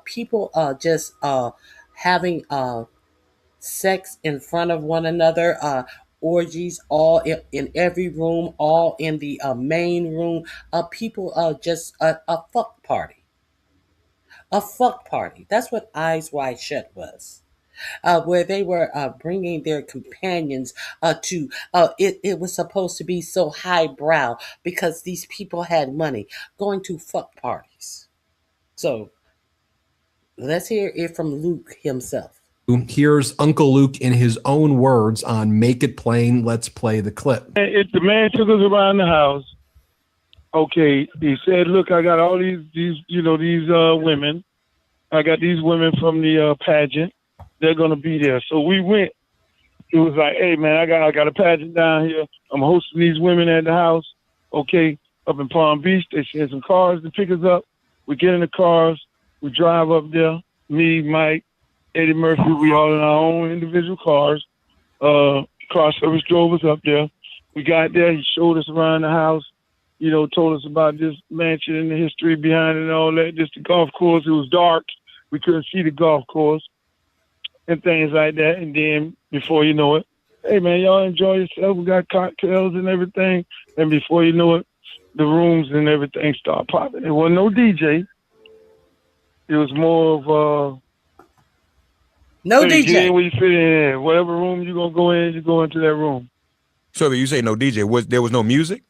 People just having sex in front of one another, orgies all in every room, all in the main room. People just a fuck party. A fuck party. That's what Eyes Wide Shut was. Where they were bringing their companions to. It was supposed to be so highbrow because these people had money going to fuck parties. So let's hear it from Luke himself. Here's Uncle Luke in his own words on Make It Plain. Let's play the clip. If the man took us around the house, okay, he said, look, I got all these women. I got these women from the pageant. They're going to be there. So we went. It was like, hey, man, I got a pageant down here. I'm hosting these women at the house, okay, up in Palm Beach. They send some cars to pick us up. We get in the cars. We drive up there. Me, Mike, Eddie Murphy, we all in our own individual cars. Car service drove us up there. We got there. He showed us around the house, told us about this mansion and the history behind it and all that. Just the golf course. It was dark. We couldn't see the golf course and things like that. And then before you know it, hey, man, y'all enjoy yourself. We got cocktails and everything. And before you know it, the rooms and everything start popping. There wasn't no DJ. It was more of no DJ. Get in where you fit in. Whatever room you're going to go in, you go into that room. So you say no DJ. There was no music?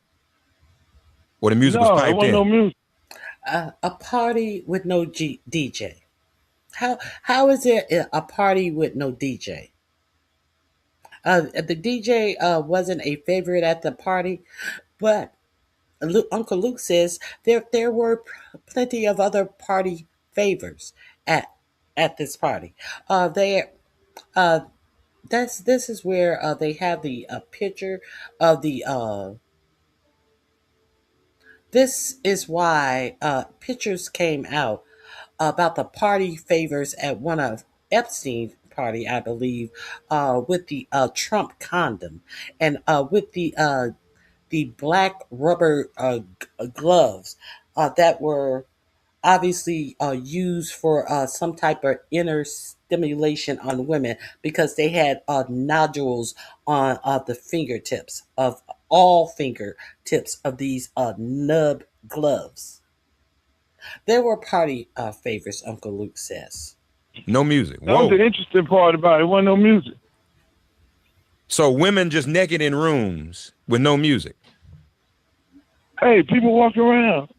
Or the music was piped in? No, there wasn't no music. A party with no DJ. How is it a party with no DJ? The DJ wasn't a favorite at the party, but Uncle Luke says there were plenty of other party favors at at this party. They this is where they have the picture of the this is why pictures came out about the party favors at one of Epstein party, I believe, with the Trump condom and with the black rubber gloves that were obviously used for some type of inner stimulation on women because they had nodules on the fingertips of all fingertips of these nub gloves. They were party favors, Uncle Luke says. No music. That was Whoa. the interesting part about it. It wasn't no music. So women just naked in rooms with no music. Hey, people walk around.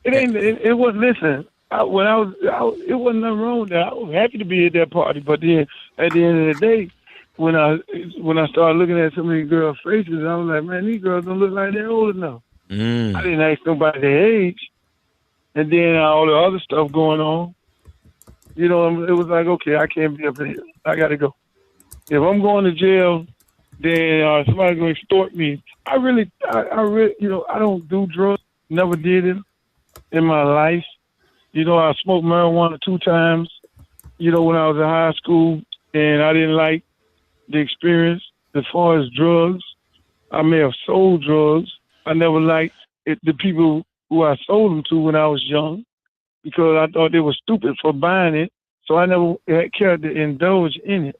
It ain't. It was. Listen, it wasn't nothing wrong with that. I was happy to be at that party, but then at the end of the day, when I started looking at some of these girls' faces, I was like, man, these girls don't look like they're old enough. I didn't ask nobody their age, and then all the other stuff going on. You know, it was like, okay, I can't be up here. I got to go. If I'm going to jail, then somebody's going to extort me. I really, you know, I don't do drugs. Never did it in my life. You know, I smoked marijuana 2 times, you know, when I was in high school, and I didn't like the experience. As far as drugs, I may have sold drugs. I never liked the people who I sold them to when I was young because I thought they were stupid for buying it. So I never had cared to indulge in it.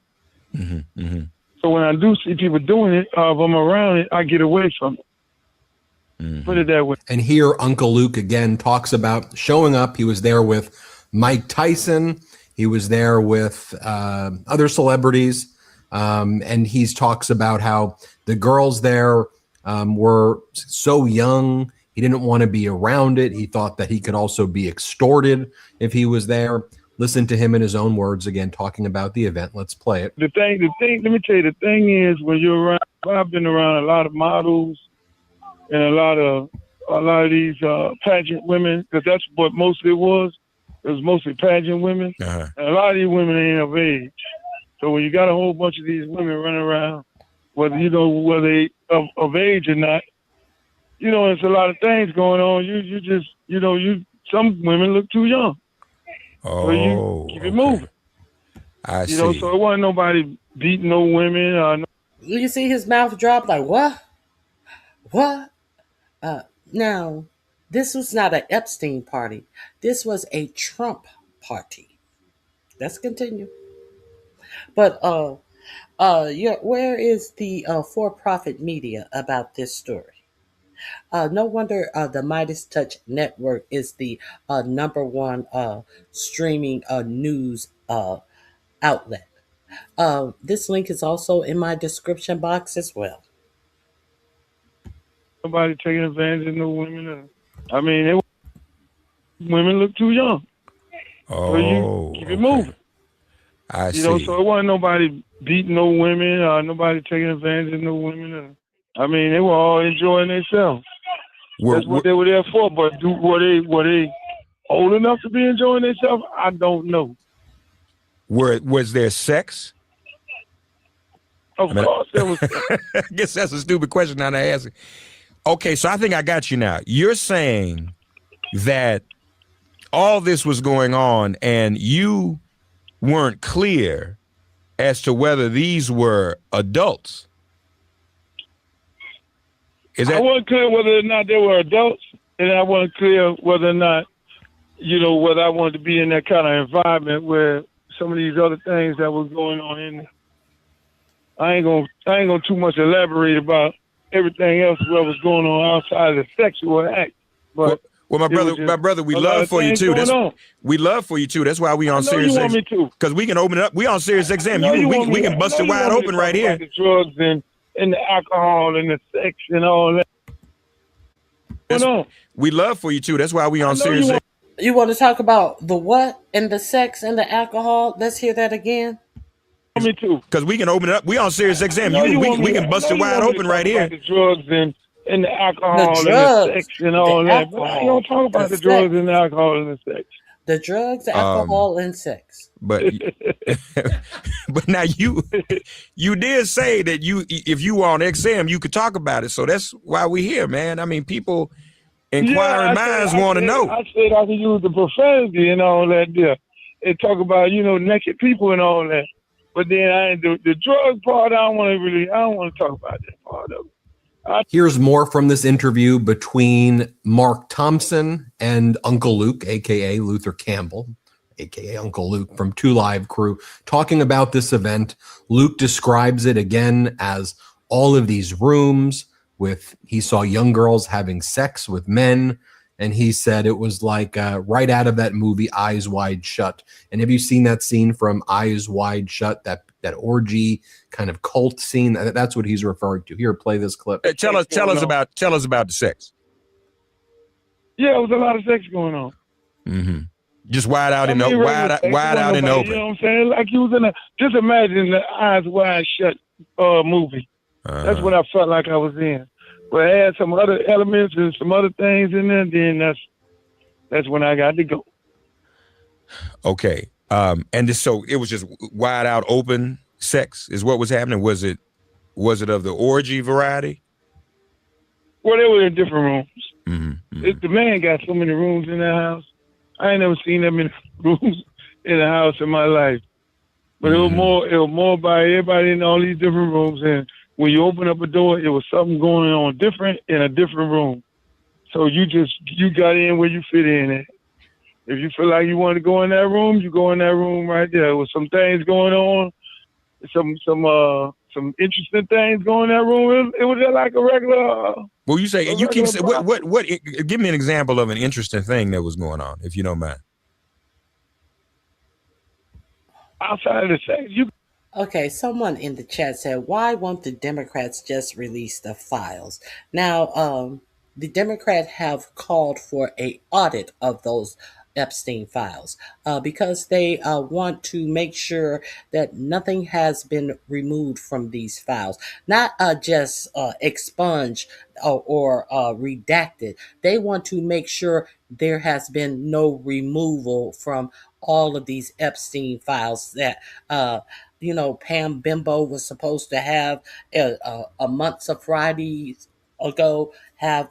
So when I do see people doing it, if I'm around it, I get away from it. Put it that way. And here, Uncle Luke again talks about showing up. He was there with Mike Tyson. He was there with other celebrities. And he talks about how the girls there were so young. He didn't want to be around it. He thought that he could also be extorted if he was there. Listen to him in his own words again, talking about the event. Let's play it. The thing, let me tell you, the thing is when you're around, I've been around a lot of models and a lot of these pageant women, because that's what mostly it was. It was mostly pageant women. And a lot of these women ain't of age. So when you got a whole bunch of these women running around, whether they of age or not, you know, there's a lot of things going on. You just, you know, some women look too young. So you keep it moving. I see. You know, so it wasn't nobody beating no women. You see his mouth drop like, what? What? Now, this was not an Epstein party. This was a Trump party. Let's continue. But where is the for-profit media about this story? No wonder the Midas Touch Network is the #1 streaming news outlet. This link is also in my description box as well. Nobody taking advantage of no women. I mean, women look too young. So you keep it moving. I see. You know, so it wasn't nobody beating no women, nobody taking advantage of no women. I mean, they were all enjoying themselves. That's what they were there for. But were they old enough to be enjoying themselves? I don't know. Was there sex? Of course there was sex. I guess that's a stupid question now to ask. Okay, so I think I got you now. You're saying that all this was going on and you weren't clear as to whether these were adults. I wasn't clear whether or not they were adults, and I wasn't clear whether or not, you know, whether I wanted to be in that kind of environment where some of these other things that was going on in there. I ain't gonna too much elaborate about everything else what was going on outside of the sexual act. But well, my brother, we love for you too. We love for you too. That's why we on Serious Exam. Because we can open it up. We on Serious Exam. We can bust it wide open right here. The drugs and the alcohol and the sex and all that. We love for you too. That's why we on Serious Exam. You want to talk about the what and the sex and the alcohol? Let's hear that again. Me too. Because we can open it up. We on Serious Exam. We can bust it wide open right here. The drugs and the alcohol and the sex and all that. But I don't talk about the drugs and the alcohol and the sex. The drugs, alcohol, and sex. But but now you did say that if you were on XM, you could talk about it. So that's why we here, man. I mean, people, inquiring minds want to know. I said I could use the profanity and all that there, and talk about naked people and all that. But then I ain't the drug part. I don't want to talk about that part of it. Here's more from this interview between Mark Thompson and Uncle Luke, aka Luther Campbell, aka Uncle Luke from 2 Live Crew, talking about this event. Luke describes it again as all of these rooms he saw young girls having sex with men, and he said it was like right out of that movie Eyes Wide Shut. And have you seen that scene from Eyes Wide Shut, that orgy kind of cult scene? That's what he's referring to. Here, play this clip. Tell us about the sex. Yeah, it was a lot of sex going on. Mm-hmm. Just wide out in the open. You know what I'm saying? Like you was just imagine the Eyes Wide Shut movie. That's what I felt like I was in. But it had some other elements and some other things in there. Then that's when I got to go. Okay. And so it was just wide out open sex is what was happening. Was it of the orgy variety? Well, they were in different rooms. Mm-hmm. The man got so many rooms in that house. I ain't never seen that many rooms in a house in my life. But it was more by everybody in all these different rooms. And when you open up a door, it was something going on different in a different room. So you got in where you fit in it. If you feel like you want to go in that room, you go in that room right there. There was some things going on, some interesting things going in that room. It was just like a regular. Well, you say you keep saying what? Give me an example of an interesting thing that was going on, if you don't mind. Outside of the sex, Okay, someone in the chat said, why won't the Democrats just release the files? Now, the Democrats have called for an audit of those Epstein files because they want to make sure that nothing has been removed from these files, not just expunged or redacted. They want to make sure there has been no removal from all of these Epstein files that Pam Bimbo was supposed to have a month of Fridays ago have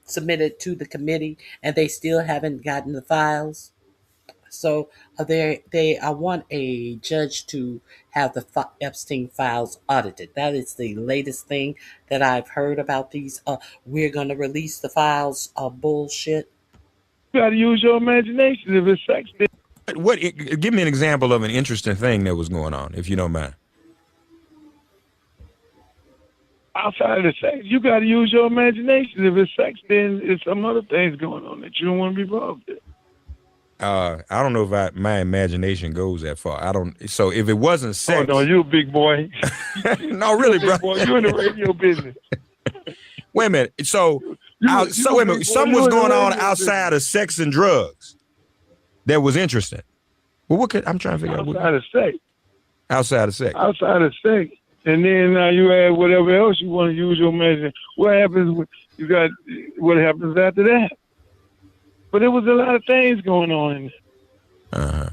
submitted to the committee, and they still haven't gotten the files. So I want a judge to have the Epstein files audited. That is the latest thing that I've heard about these. We're going to release the files bullshit. You got to use your imagination if it's sex. Give me an example of an interesting thing that was going on, if you don't mind. Outside of the sex, you got to use your imagination. If it's sex, then it's some other things going on that you don't want to be involved in. I don't know if my imagination goes that far. I don't. So if it wasn't sex, oh no, you a big boy. No, really, bro. You in the radio business. Wait a minute. So wait a minute. Something was going on outside of sex and drugs that was interesting. Well, I'm trying to figure out. Outside of sex. Outside of sex. Outside of sex. And then you add whatever else you want to use your imagination. What happens what happens after that? But there was a lot of things going on in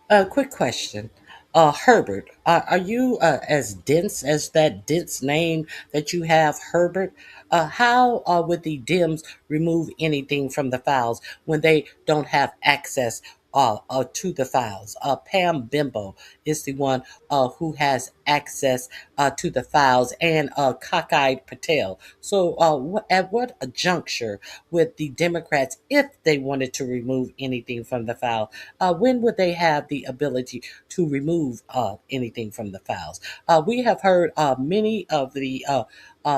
there. Quick question. Herbert, are you as dense as that dense name that you have, Herbert? How would the Dems remove anything from the files when they don't have access to the files? Pam Bimbo is the one who has access to the files, and Cockeyed Patel. So at what juncture would the Democrats, if they wanted to remove anything from the file, when would they have the ability to remove anything from the files? We have heard many of the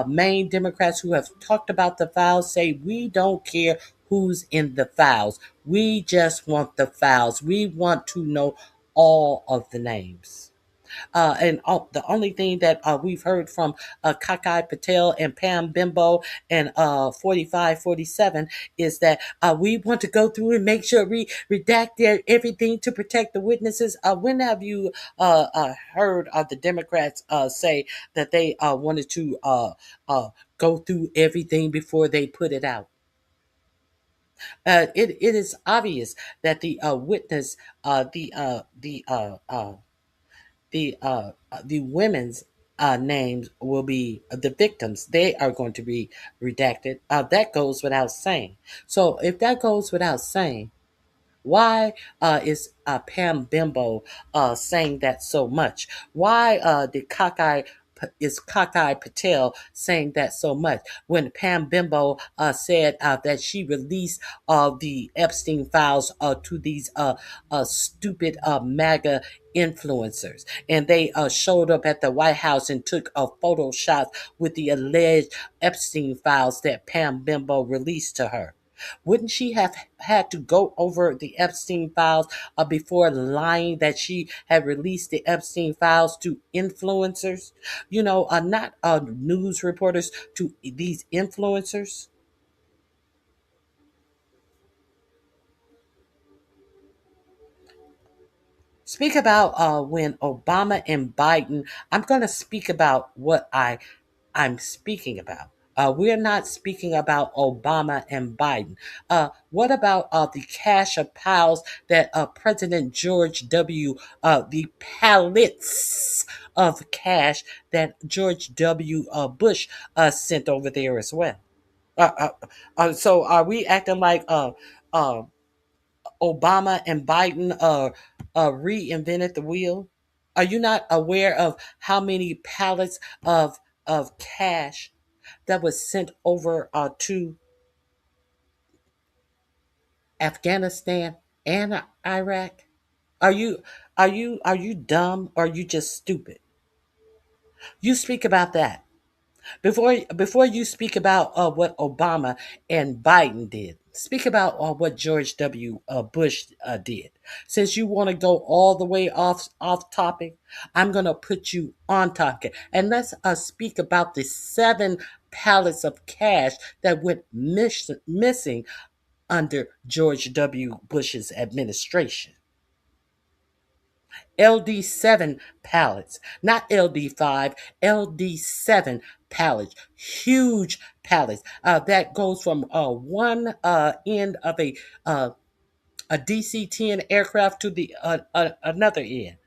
main Democrats who have talked about the files say, we don't care who's in the files. We just want the files. We want to know all of the names. The only thing that we've heard from Cockeyed Patel and Pam Bimbo and 4547 is that we want to go through and make sure we redact everything to protect the witnesses. When have you heard the Democrats say that they wanted to go through everything before they put it out? It is obvious that the witness, the women's names will be the victims. They are going to be redacted. That goes without saying. So if that goes without saying, why is Pam Bimbo saying that so much? Why is Cockeye Patel saying that so much when Pam Bimbo said that she released the Epstein files to these stupid MAGA influencers, and they showed up at the White House and took photo shots with the alleged Epstein files that Pam Bimbo released to her? Wouldn't she have had to go over the Epstein files before lying that she had released the Epstein files to influencers? Not news reporters, to these influencers. Speak about when Obama and Biden. I'm going to speak about what I'm speaking about. We're not speaking about Obama and Biden. What about the cash of piles that President George W. The pallets of cash that George W. Bush sent over there as well? So are we acting like Obama and Biden reinvented the wheel? Are you not aware of how many pallets of cash that was sent over to Afghanistan and Iraq? Are you dumb or are you just stupid? You speak about that. Before you speak about what Obama and Biden did, speak about what George W. Bush did. Since you want to go all the way off topic, I'm gonna put you on topic, and let's speak about the 7 pallets of cash that went missing under George W. Bush's administration. LD7 pallets, not LD5, LD7 pallets, huge pallets. That goes from one end of a DC-10 aircraft to the another end.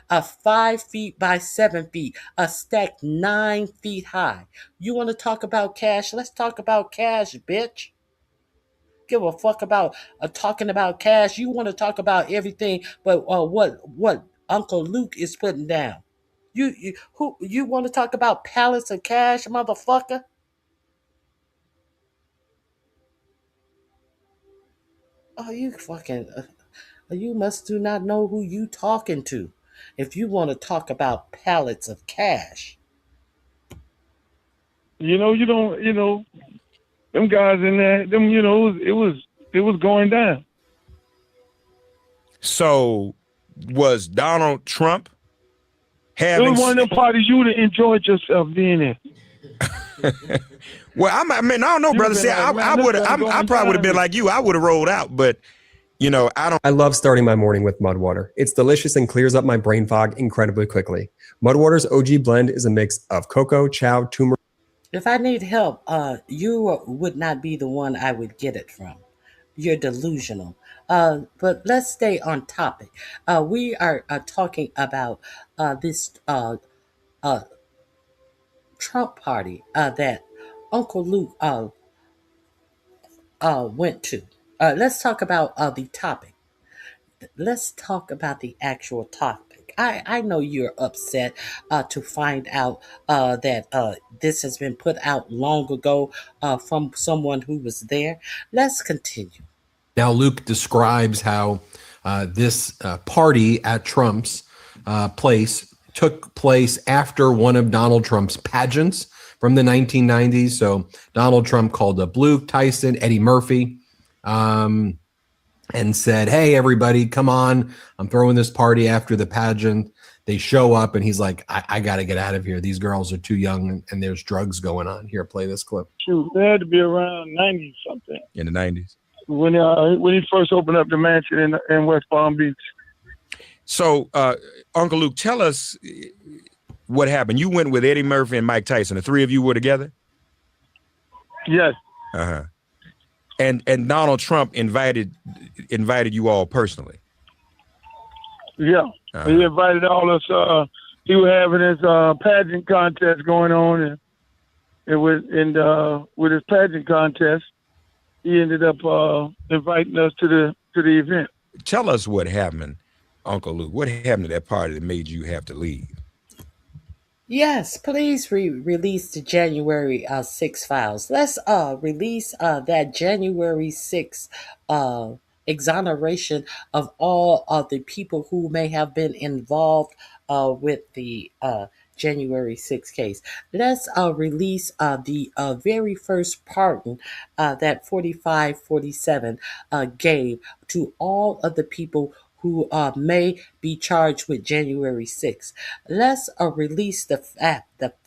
5 feet by 7 feet, stacked 9 feet high. You want to talk about cash? Let's talk about cash, bitch. Give a fuck about talking about cash. You want to talk about everything, but what Uncle Luke is putting down. You want to talk about pallets of cash, motherfucker? Oh, you fucking. You must do not know who you talking to. If you want to talk about pallets of cash. You don't, them guys in there, it was going down. So was Donald Trump having? It was one of them parties you would have enjoyed yourself being in. Well, I don't know, brother. See, I probably would have been like you. I would have rolled out, but I don't. I love starting my morning with Mud Water. It's delicious and clears up my brain fog incredibly quickly. Mud Water's OG blend is a mix of cocoa, chow, turmeric. If I need help, you would not be the one I would get it from. You're delusional. But let's stay on topic. We are talking about this Trump party that Uncle Luke went to. Let's talk about the topic. Let's talk about the actual topic. I know you're upset to find out that this has been put out long ago from someone who was there. Let's continue. Now, Luke describes how this party at Trump's place took place after one of Donald Trump's pageants from the 1990s. So Donald Trump called up Luke, Tyson, Eddie Murphy, and said, "Hey, everybody, come on. I'm throwing this party after the pageant." They show up and he's like, I got to get out of here. These girls are too young and there's drugs going on. Here, play this clip. Shoot, they had to be around 90 something. In the 90s. When he first opened up the mansion in West Palm Beach. So, Uncle Luke, tell us what happened. You went with Eddie Murphy and Mike Tyson. The three of you were together? Yes. Uh-huh. And Donald Trump invited you all personally. Yeah, he invited all us. He was having his pageant contest going on, and with his pageant contest, he ended up inviting us to the event. Tell us what happened, Uncle Luke. What happened to that party that made you have to leave? Yes, please release the January 6 files. Let's release that January 6 exoneration of all of the people who may have been involved with the January 6 case. Let's release the very first pardon that 4547 gave to all of the people who may be charged with January 6th. Let's release the fact that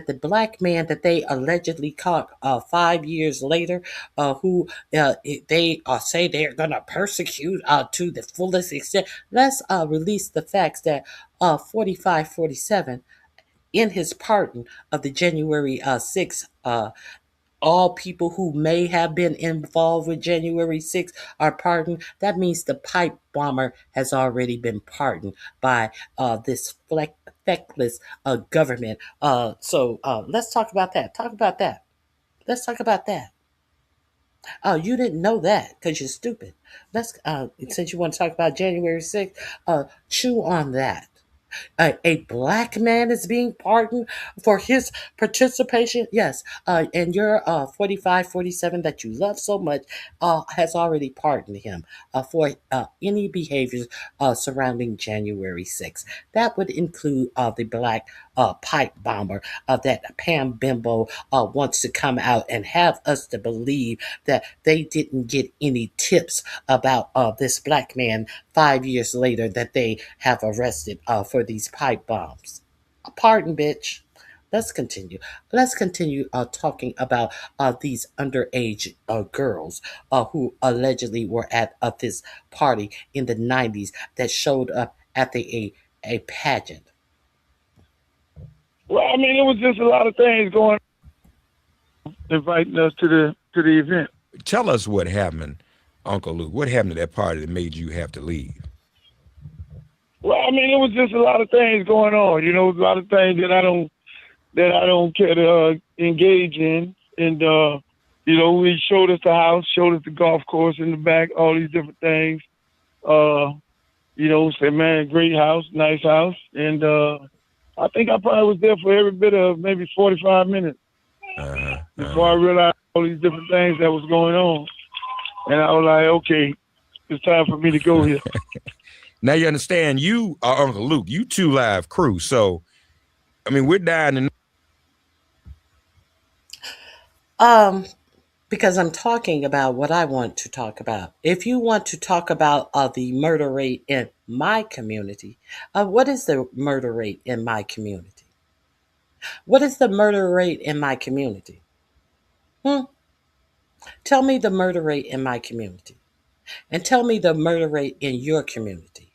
the black man that they allegedly caught 5 years later, who they say they're going to persecute to the fullest extent. Let's release the facts that 4547, in his pardon of the January 6th all people who may have been involved with January 6th are pardoned. That means the pipe bomber has already been pardoned by this feckless government. So let's talk about that. Let's talk about that. Oh, you didn't know that because you're stupid. Let's since you want to talk about January 6th, chew on that. A black man is being pardoned for his participation. Yes, and your 4547 that you love so much has already pardoned him for any behaviors surrounding January 6th. That would include the black pipe bomber that Pam Bimbo wants to come out and have us to believe that they didn't get any tips about this black man 5 years later that they have arrested for these pipe bombs. Pardon, bitch. Let's continue. Let's continue talking about these underage girls who allegedly were at this party in the 90s that showed up at a pageant. Well, I mean, it was just a lot of things going on, inviting us to the event. Tell us what happened, Uncle Luke. What happened to that party that made you have to leave? Well, I mean, it was just a lot of things going on. You know, a lot of things that I don't care to engage in. And you know, we showed us the house, showed us the golf course in the back, all these different things. You know, said, man, great house, nice house. And I think I probably was there for every bit of maybe 45 minutes before I realized all these different things that was going on. And I was like, okay, it's time for me to go here. Now you understand, you are Uncle Luke, you 2 Live Crew. So, I mean, we're dying to because I'm talking about what I want to talk about. If you want to talk about the murder rate in my community, what is the murder rate in my community? What is the murder rate in my community? Tell me the murder rate in my community. And tell me the murder rate in your community.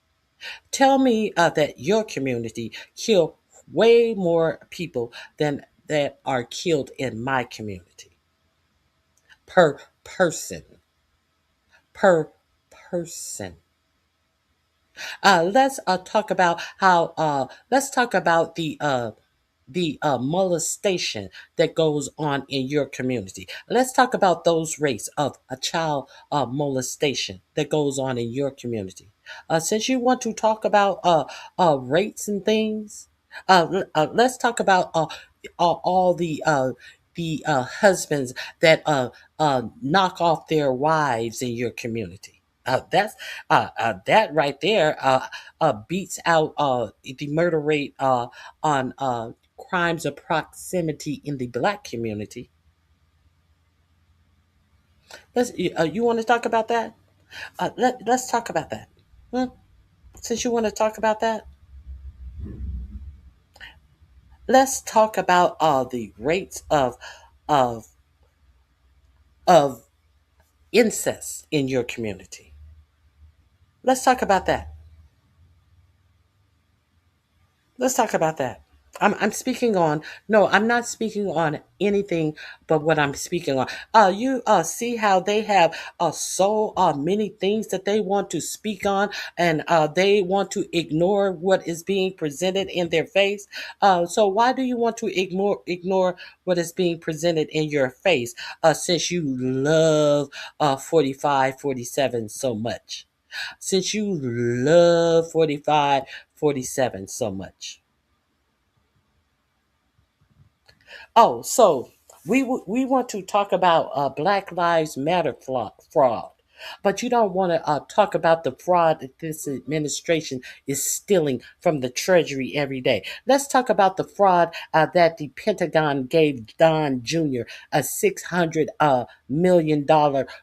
Tell me that your community killed way more people than that are killed in my community. Per person. Per person. Let's talk about how. Let's talk about the molestation that goes on in your community. Let's talk about those rates of a child molestation that goes on in your community. Since you want to talk about rates and things, let's talk about all the husbands that knock off their wives in your community. That right there beats out the murder rate on crimes of proximity in the black community. You want to talk about that? Let's talk about that. Since you want to talk about that, let's talk about the rates of of incest in your community. Let's talk about that. Let's talk about that. I'm speaking on, no, I'm not speaking on anything but what I'm speaking on. You see how they have so many things that they want to speak on, and they want to ignore what is being presented in their face. So why do you want to ignore what is being presented in your face, since you love 45, 47 so much? Since you love 45, 47 so much. Oh, so we want to talk about Black Lives Matter fraud, but you don't want to talk about the fraud that this administration is stealing from the Treasury every day. Let's talk about the fraud that the Pentagon gave Don Jr. a $600 million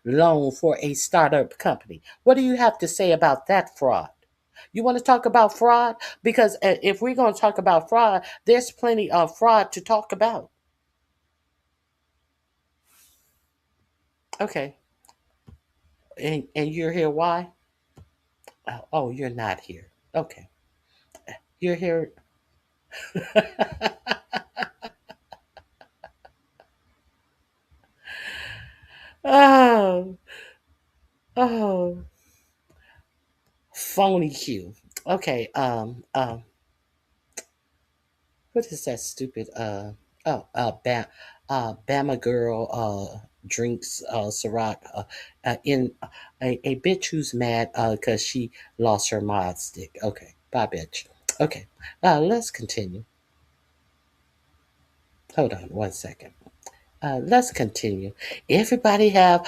loan for a startup company. What do you have to say about that fraud? You want to talk about fraud? Because if we're going to talk about fraud, there's plenty of fraud to talk about. Okay. And you're here why? Oh, you're not here. Okay. You're here. Oh, oh, phony Q. Okay. What is that stupid? Bama girl. Drinks Ciroc. In a bitch who's mad because she lost her mod stick. Okay. Bye, bitch. Okay. Let's continue. Hold on one second. Let's continue. Everybody have,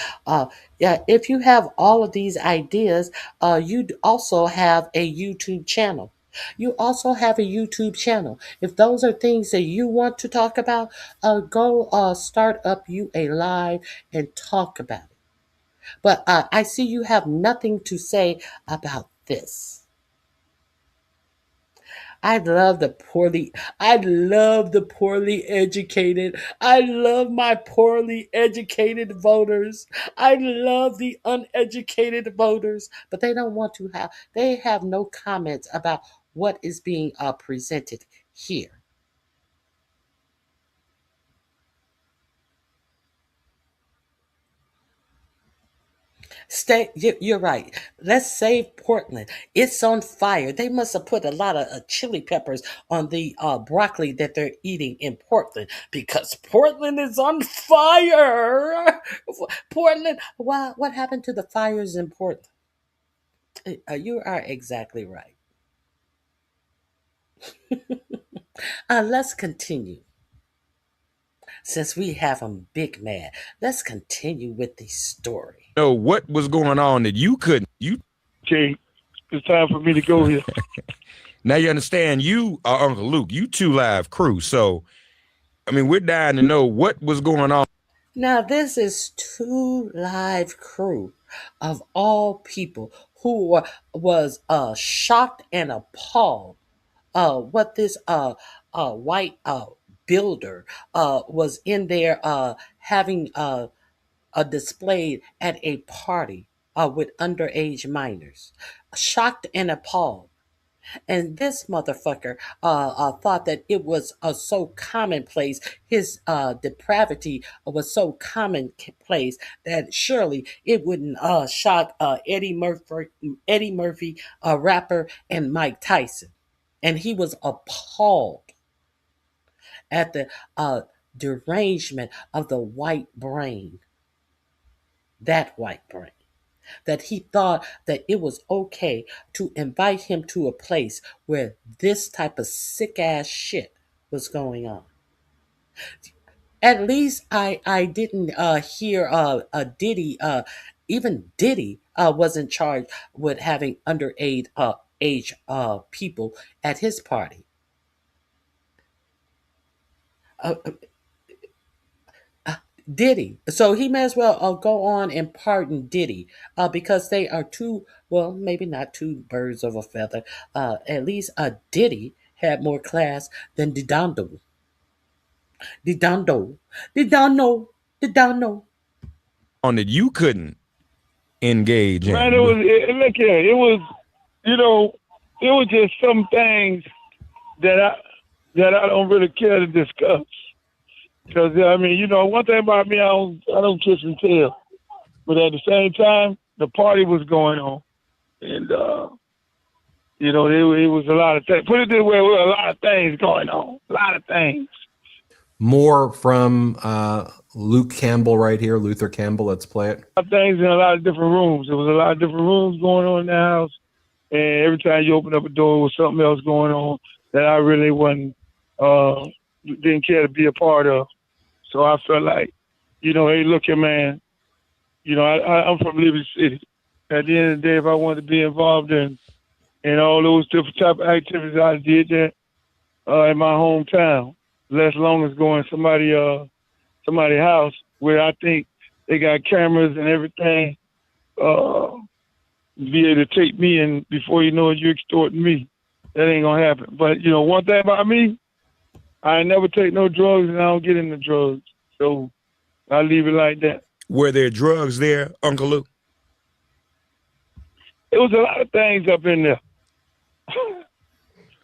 yeah, if you have all of these ideas, you also have a YouTube channel. You also have a YouTube channel. If those are things that you want to talk about, go start up you a live and talk about it. But I see you have nothing to say about this. I love the poorly educated. I love my poorly educated voters. I love the uneducated voters, but they have no comments about what is being presented here. You're right. Let's save Portland. It's on fire. They must have put a lot of chili peppers on the broccoli that they're eating in Portland, because Portland is on fire. Portland. What happened to the fires in Portland? You are exactly right. Let's continue. Since we have them big mad, let's continue with the story. Know what was going on that you couldn't. Okay, it's time for me to go here. Now you understand. You are Uncle Luke. You two live crew. So, I mean, we're dying to know what was going on. Now, this is Two Live Crew, of all people, who was shocked and appalled what this white builder was in there having a display at a party with underage minors. Shocked and appalled. And this motherfucker thought that it was so commonplace. His depravity was so commonplace that surely it wouldn't shock Eddie Murphy, a rapper, and Mike Tyson. And he was appalled at the derangement of the white brain. That white brain. That he thought that it was okay to invite him to a place where this type of sick ass shit was going on. At least I didn't hear Diddy, even Diddy wasn't charged with having underage age people at his party. Diddy. So he may as well go on and pardon Diddy because they are two, well, maybe not two birds of a feather. At least Diddy had more class than Didondo. Didondo. Didondo. Didondo. On that you couldn't engage Man, in. look here, it was, you know, it was just some things that that I don't really care to discuss. Because, I mean, you know, one thing about me, I don't kiss and tell. But at the same time, the party was going on. And, you know, it was a lot of things. Put it this way, there were a lot of things going on. A lot of things. More from Luke Campbell right here, Luther Campbell. Let's play it. Things in a lot of different rooms. There was a lot of different rooms going on in the house. And every time you open up a door, there was something else going on that I really didn't care to be a part of. So I felt like, you know, hey, look here, man. You know, I'm from Liberty City. At the end of the day, if I wanted to be involved in all those different type of activities, I did that in my hometown. Less long as going to somebody's house where I think they got cameras and everything, be able to take me, and before you know it, you're extorting me. That ain't gonna happen. But you know, one thing about me, I never take no drugs and I don't get into drugs. So I leave it like that. Were there drugs there, Uncle Luke? It was a lot of things up in there.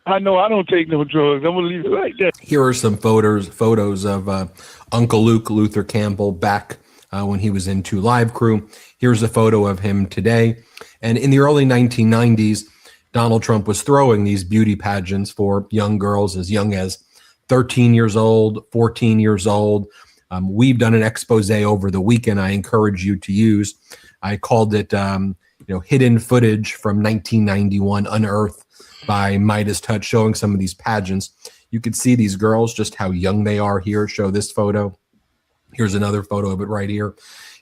I know I don't take no drugs. I'm gonna leave it like that. Here are some photos of Uncle Luke, Luther Campbell, back when he was in 2 Live Crew. Here's a photo of him today. And in the early 1990s, Donald Trump was throwing these beauty pageants for young girls as young as 13 years old, 14 years old. We've done an expose over the weekend I encourage you to use. I called it, hidden footage from 1991 unearthed by Midas Touch, showing some of these pageants. You could see these girls, just how young they are here. Show this photo. Here's another photo of it right here.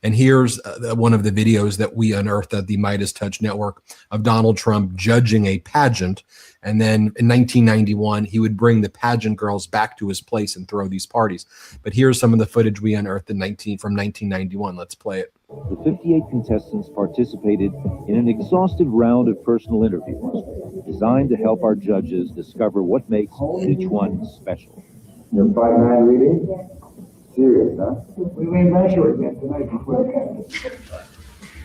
And here's one of the videos that we unearthed at the Midas Touch Network of Donald Trump judging a pageant. And then in 1991, he would bring the pageant girls back to his place and throw these parties. But here's some of the footage we unearthed from 1991. Let's play it. The 58 contestants participated in an exhaustive round of personal interviews designed to help our judges discover what makes each one special. Your 5'9" reading? Serious, huh? We may measure it again tonight before the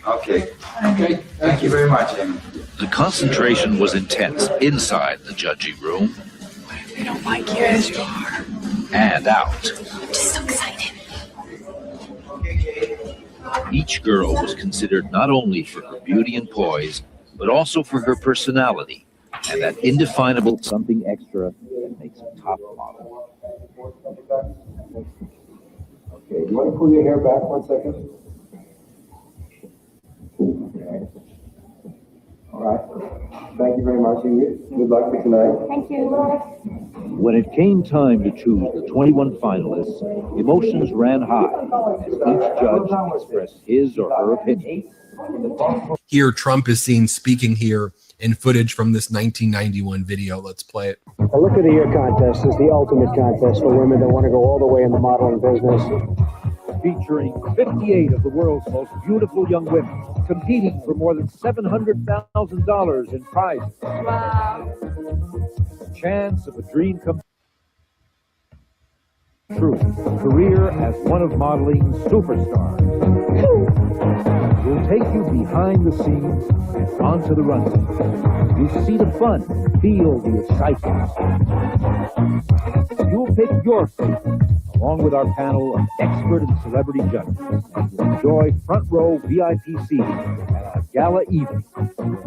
Okay. Thank you very much, Amy. The concentration was intense inside the judging room. They don't like you as you are. And out. I'm just so excited. Each girl was considered not only for her beauty and poise, but also for her personality and that indefinable something extra that makes a top model. Okay, do you want to pull your hair back 1 second? Okay. All right. Thank you very much, Ingrid. Good luck for tonight. Thank you. When it came time to choose the 21 finalists, emotions ran high as each judge expressed his or her opinion. Here, Trump is seen speaking here in footage from this 1991 video. Let's play it. The Look of the Year contest is the ultimate contest for women that want to go all the way in the modeling business. Featuring 58 of the world's most beautiful young women competing for more than $700,000 in prizes. Wow. The chance of a dream come true. A career as one of modeling's superstars. We'll take you behind the scenes and onto the runway. You'll see the fun, feel the excitement. You'll pick your favorite, along with our panel of expert and celebrity judges, and you'll enjoy front row VIP seats at our gala evening.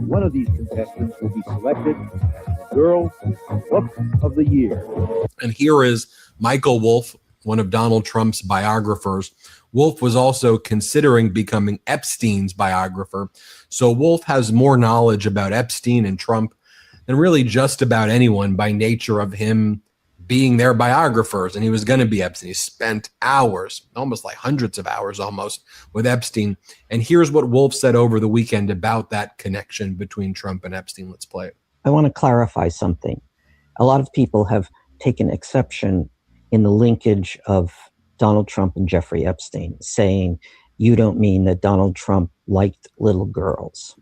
One of these contestants will be selected as the Girls Look of the Year. And here is Michael Wolff, one of Donald Trump's biographers. Wolff was also considering becoming Epstein's biographer. So Wolff has more knowledge about Epstein and Trump than really just about anyone by nature of him being their biographers. And he was going to be Epstein. He spent hours, almost like hundreds of hours almost, with Epstein. And here's what Wolff said over the weekend about that connection between Trump and Epstein. Let's play it. I want to clarify something. A lot of people have taken exception in the linkage of Donald Trump and Jeffrey Epstein, saying you don't mean that Donald Trump liked little girls.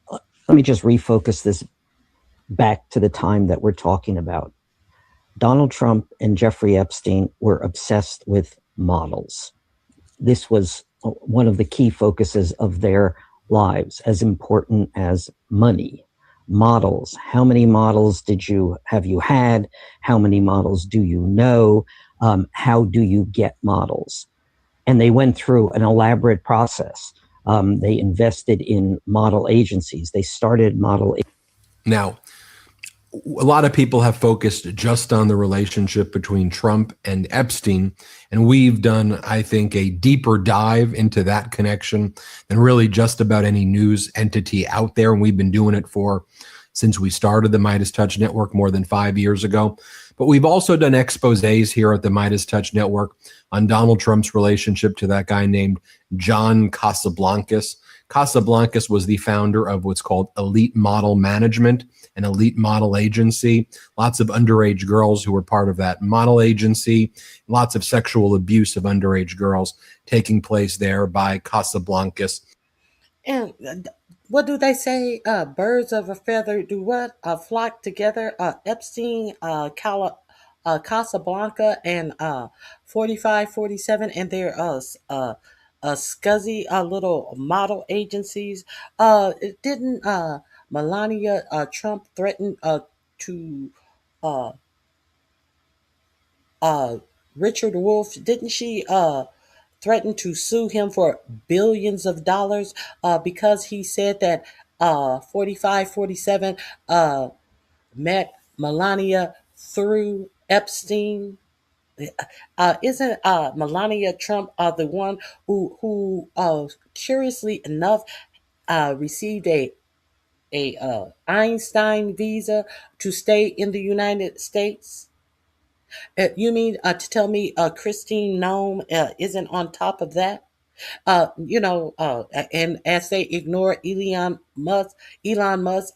Let me just refocus this back to the time that we're talking about. Donald Trump and Jeffrey Epstein were obsessed with models. This was one of the key focuses of their lives, as important as money. models. How many models have you had? How many models do you know? How do you get models? And they went through an elaborate process. They invested in model agencies. They started model. Now, a lot of people have focused just on the relationship between Trump and Epstein, and we've done, I think, a deeper dive into that connection than really just about any news entity out there. And we've been doing it since we started the Midas Touch Network more than 5 years ago. But we've also done exposés here at the Midas Touch Network on Donald Trump's relationship to that guy named John Casablancas. Casablancas was the founder of what's called Elite Model Management, an elite model agency. Lots of underage girls who were part of that model agency. Lots of sexual abuse of underage girls taking place there by Casablancas. And what do they say? Birds of a feather do what? Flock together. Epstein, Casablanca, and 45, 47, and their scuzzy little model agencies. Didn't Melania Trump threaten to Richard Wolff? Didn't she threaten to sue him for billions of dollars because he said that 45, 47 met Melania through Epstein? Isn't Melania Trump the one who curiously enough received a Einstein visa to stay in the United States? You mean to tell me Christine Nome isn't on top of that? And as they ignore Elon Musk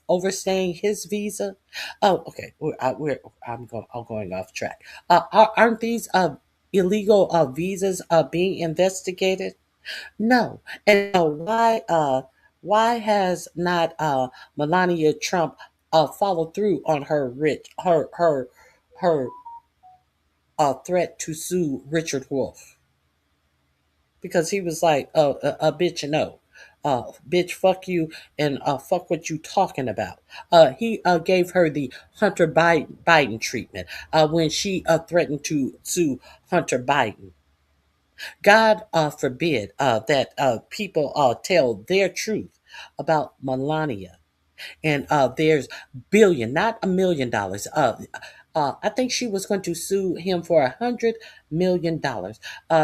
overstaying his visa. Oh, okay. I'm going off track. Aren't these illegal visas being investigated? No. And why has not Melania Trump followed through on her threat to sue Richard Wolff? Because he was like, a bitch, no. Bitch, fuck you, and fuck what you talking about. He gave her the Hunter Biden treatment when she threatened to sue Hunter Biden. God forbid that people tell their truth about Melania. And there's not $1 million. I think she was going to sue him for $100 million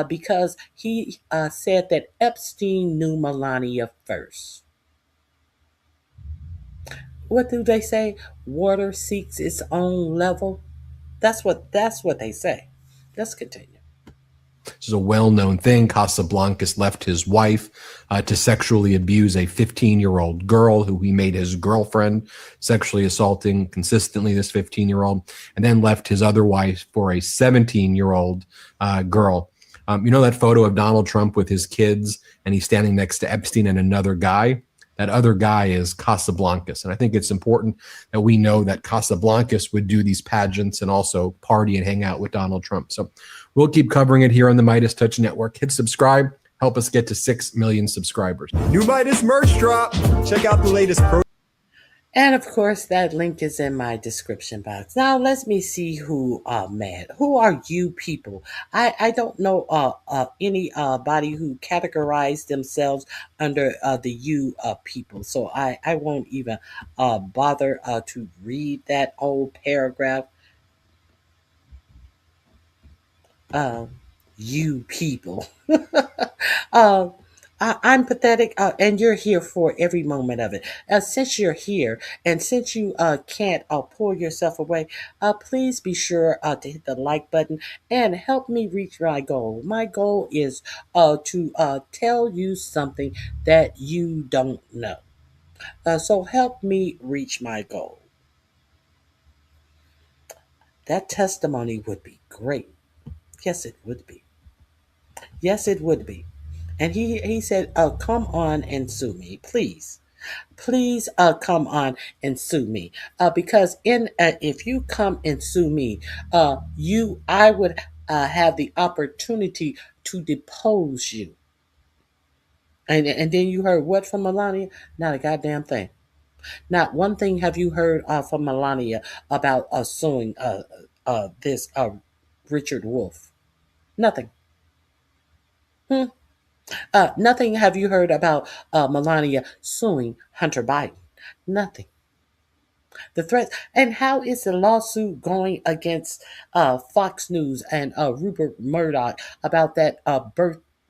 because he said that Epstein knew Melania first. What do they say? Water seeks its own level. That's what they say. Let's continue. This is a well-known thing. Casablancas left his wife to sexually abuse a 15-year-old girl who he made his girlfriend, sexually assaulting consistently this 15-year-old, and then left his other wife for a 17-year-old girl. You know that photo of Donald Trump with his kids, and he's standing next to Epstein and another guy? That other guy is Casablancas. And I think it's important that we know that Casablancas would do these pageants and also party and hang out with Donald Trump. So we'll keep covering it here on the Midas Touch Network. Hit subscribe. Help us get to 6 million subscribers. New Midas merch drop. Check out the latest pro. And of course, that link is in my description box. Now, let me see who are mad. Who are you people? I don't know anybody who categorized themselves under the you people. So I won't even bother to read that whole paragraph. You people. I'm pathetic, and you're here for every moment of it. Since you're here, and since you can't pull yourself away, please be sure to hit the like button and help me reach my goal. My goal is to tell you something that you don't know. So help me reach my goal. That testimony would be great. Yes, it would be. Yes, it would be. And he said, come on and sue me, please. Please come on and sue me. Because if you come and sue me, I would have the opportunity to depose you. And then you heard what from Melania? Not a goddamn thing. Not one thing have you heard from Melania about suing this Richard Wolff. Nothing. Hmm. Nothing have you heard about Melania suing Hunter Biden. Nothing. The threat, and how is the lawsuit going against Fox News and Rupert Murdoch about that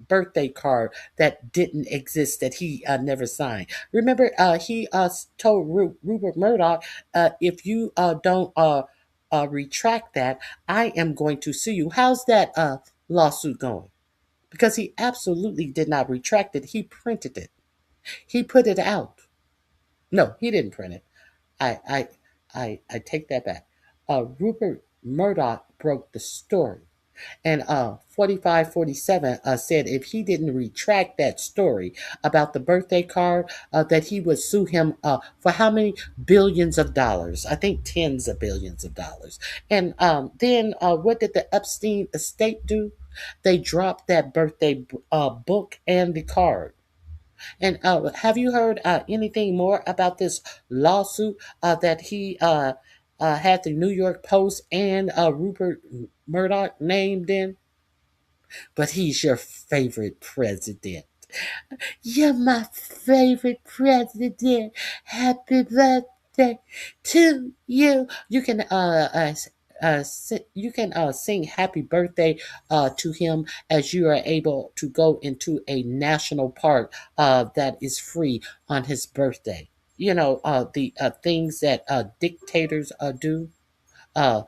birthday card that didn't exist, that he never signed? Remember, he told Rupert Murdoch, if you don't retract that, I am going to sue you. How's that lawsuit going? Because he absolutely did not retract it. He printed it. He put it out. No, he didn't print it. I I I take that back. Rupert Murdoch broke the story, and 4547 said if he didn't retract that story about the birthday card, that he would sue him for how many billions of dollars? I think tens of billions of dollars. And then what did the Epstein estate do? They dropped that birthday book and the card. And have you heard anything more about this lawsuit that he had the New York Post and Rupert Murdoch named in? But he's your favorite president. You're my favorite president. Happy birthday to you. You can you can sing happy birthday to him as you are able to go into a national park that is free on his birthday. You know, the things that dictators do, uh,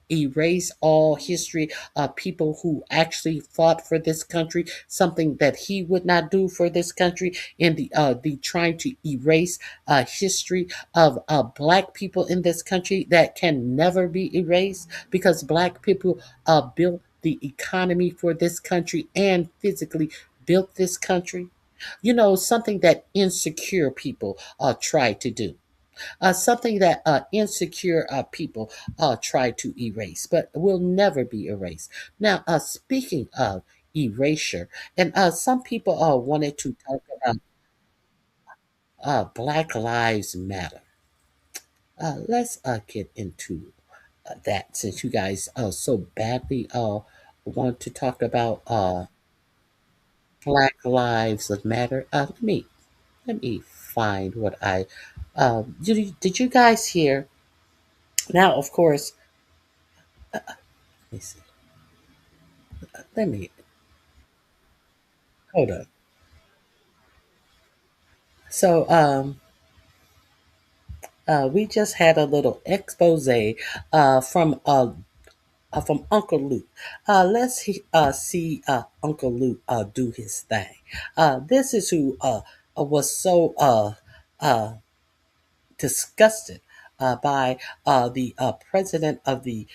erase all history, people who actually fought for this country, something that he would not do for this country, in the trying to erase history of black people in this country that can never be erased because black people built the economy for this country and physically built this country. You know, something that insecure people try to do, something that insecure people try to erase, but will never be erased. Now, speaking of erasure, and some people wanted to talk about Black Lives Matter. Let's get into that since you guys so badly want to talk about Black Lives Matter. Let me find what I did you guys hear? Now, of course, let me see. Let me hold up. So, we just had a little expose from Uncle Luke. Let's see Uncle Luke do his thing. This is who was so uh, disgusted by the president of the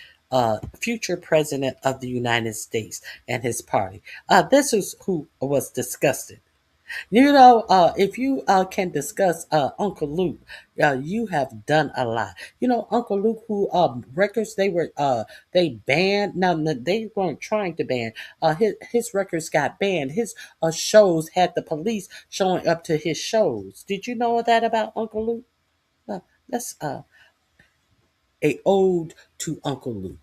future president of the United States and his party. This is who was disgusted. You know, if you can discuss Uncle Luke, you have done a lot. You know, Uncle Luke, who records they banned. No, they weren't trying to ban. His records got banned. His shows had the police showing up to his shows. Did you know that about Uncle Luke? That's a ode to Uncle Luke.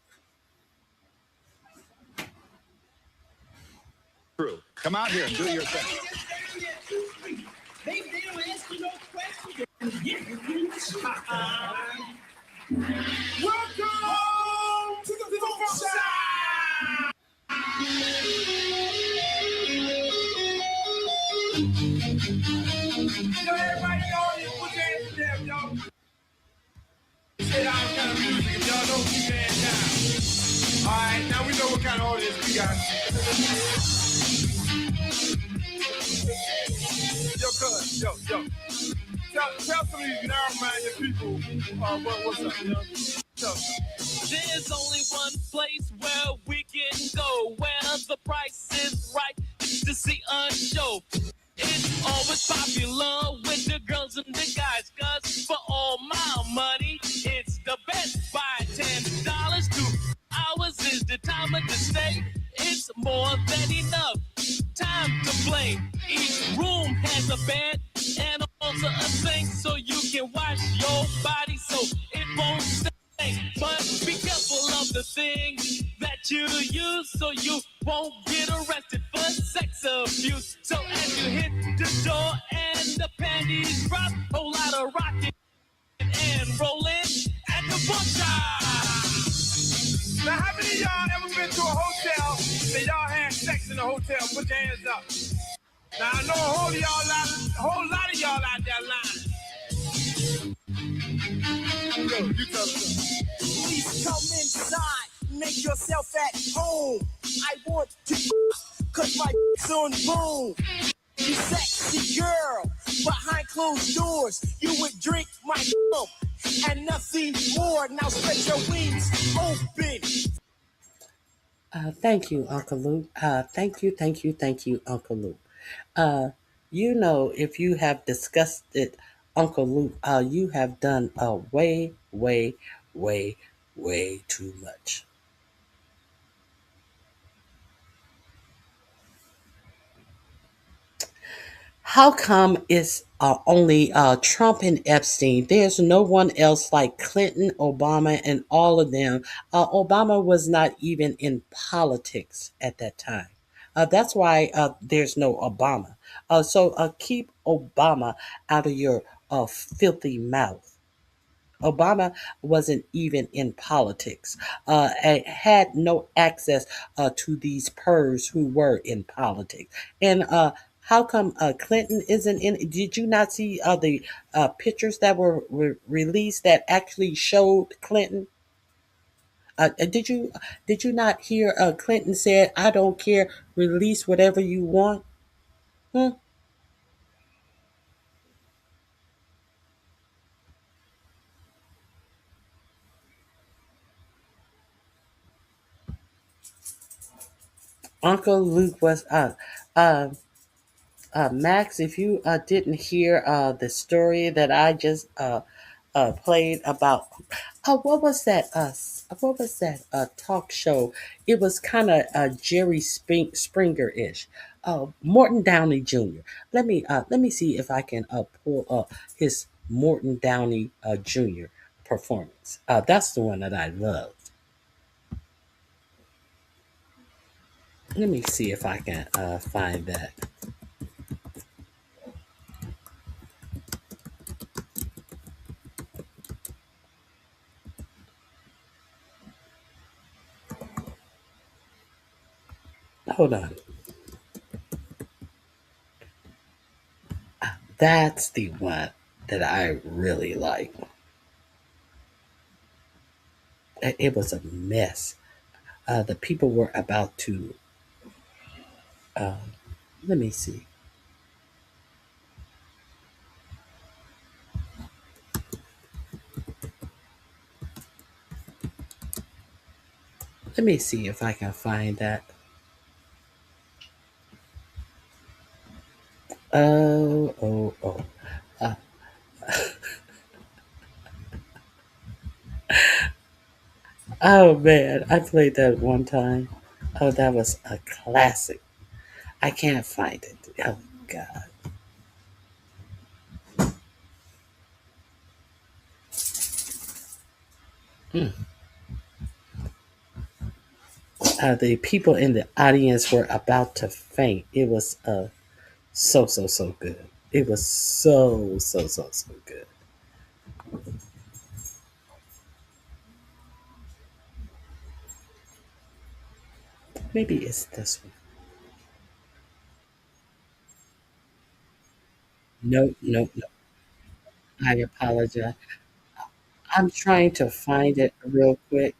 True. Come out here and do your thing. They don't ask you no questions. Welcome to the Folk Side. Everybody on this, put your hands together, y'all. Say all kind of music, if y'all don't keep your hands down. All right, now we know what kind of audience we got. Yo, cuz, yo. Tell some of these narrow-minded people what's up, you know? There's only one place where we can go, where the price is right, to see a show. It's always popular with the girls and the guys, cause for all my money, it's the best. Buy $10, 2 hours is the time to stay. It's more than enough time to play. Each room has a band and also a sing, so you can wash your body so it won't stink. But be careful of the things that you use so you won't get arrested for sex abuse. So as you hit the door and the panties drop, whole lot of rocking and rolling at the bump. Now, how many of y'all ever been to a hotel and y'all had sex in the hotel? Put your hands up. Now, I know a whole lot of y'all out there lying. You tell us. Please come inside, make yourself at home. I want to cause my on boom. You sexy girl, behind closed doors, you would drink my and nothing more. Now spread your wings open. Thank you, Uncle Luke. Thank you, Uncle Luke. If you have discussed it, Uncle Luke, you have done way, way, way, way too much. How come it's only Trump and Epstein? There's no one else like Clinton, Obama, and all of them. Obama was not even in politics at that time. That's why there's no Obama. So keep Obama out of your filthy mouth. Obama wasn't even in politics, and had no access to these pervs who were in politics. And how come Clinton isn't in? Did you not see the pictures that were released that actually showed Clinton? Did you not hear Clinton said, "I don't care, release whatever you want"? Hmm? Uncle Luke was uh, Max, if you didn't hear the story that I just played about, what was that talk show? It was kind of Jerry Springer ish. Morton Downey Jr. Let me see if I can pull up his Morton Downey Jr. performance. That's the one that I loved. Let me see if I can find that. Hold on. That's the one that I really like. It was a mess. The people were about to. Uh, Let me see. Let me see if I can find that. Oh, oh, oh. Uh, oh man, I played that one time. Oh, that was a classic. I can't find it. Oh God. Hmm. The people in the audience were about to faint. It was so good. It was so good. Maybe it's this one. No, no, no. I apologize. I'm trying to find it real quick.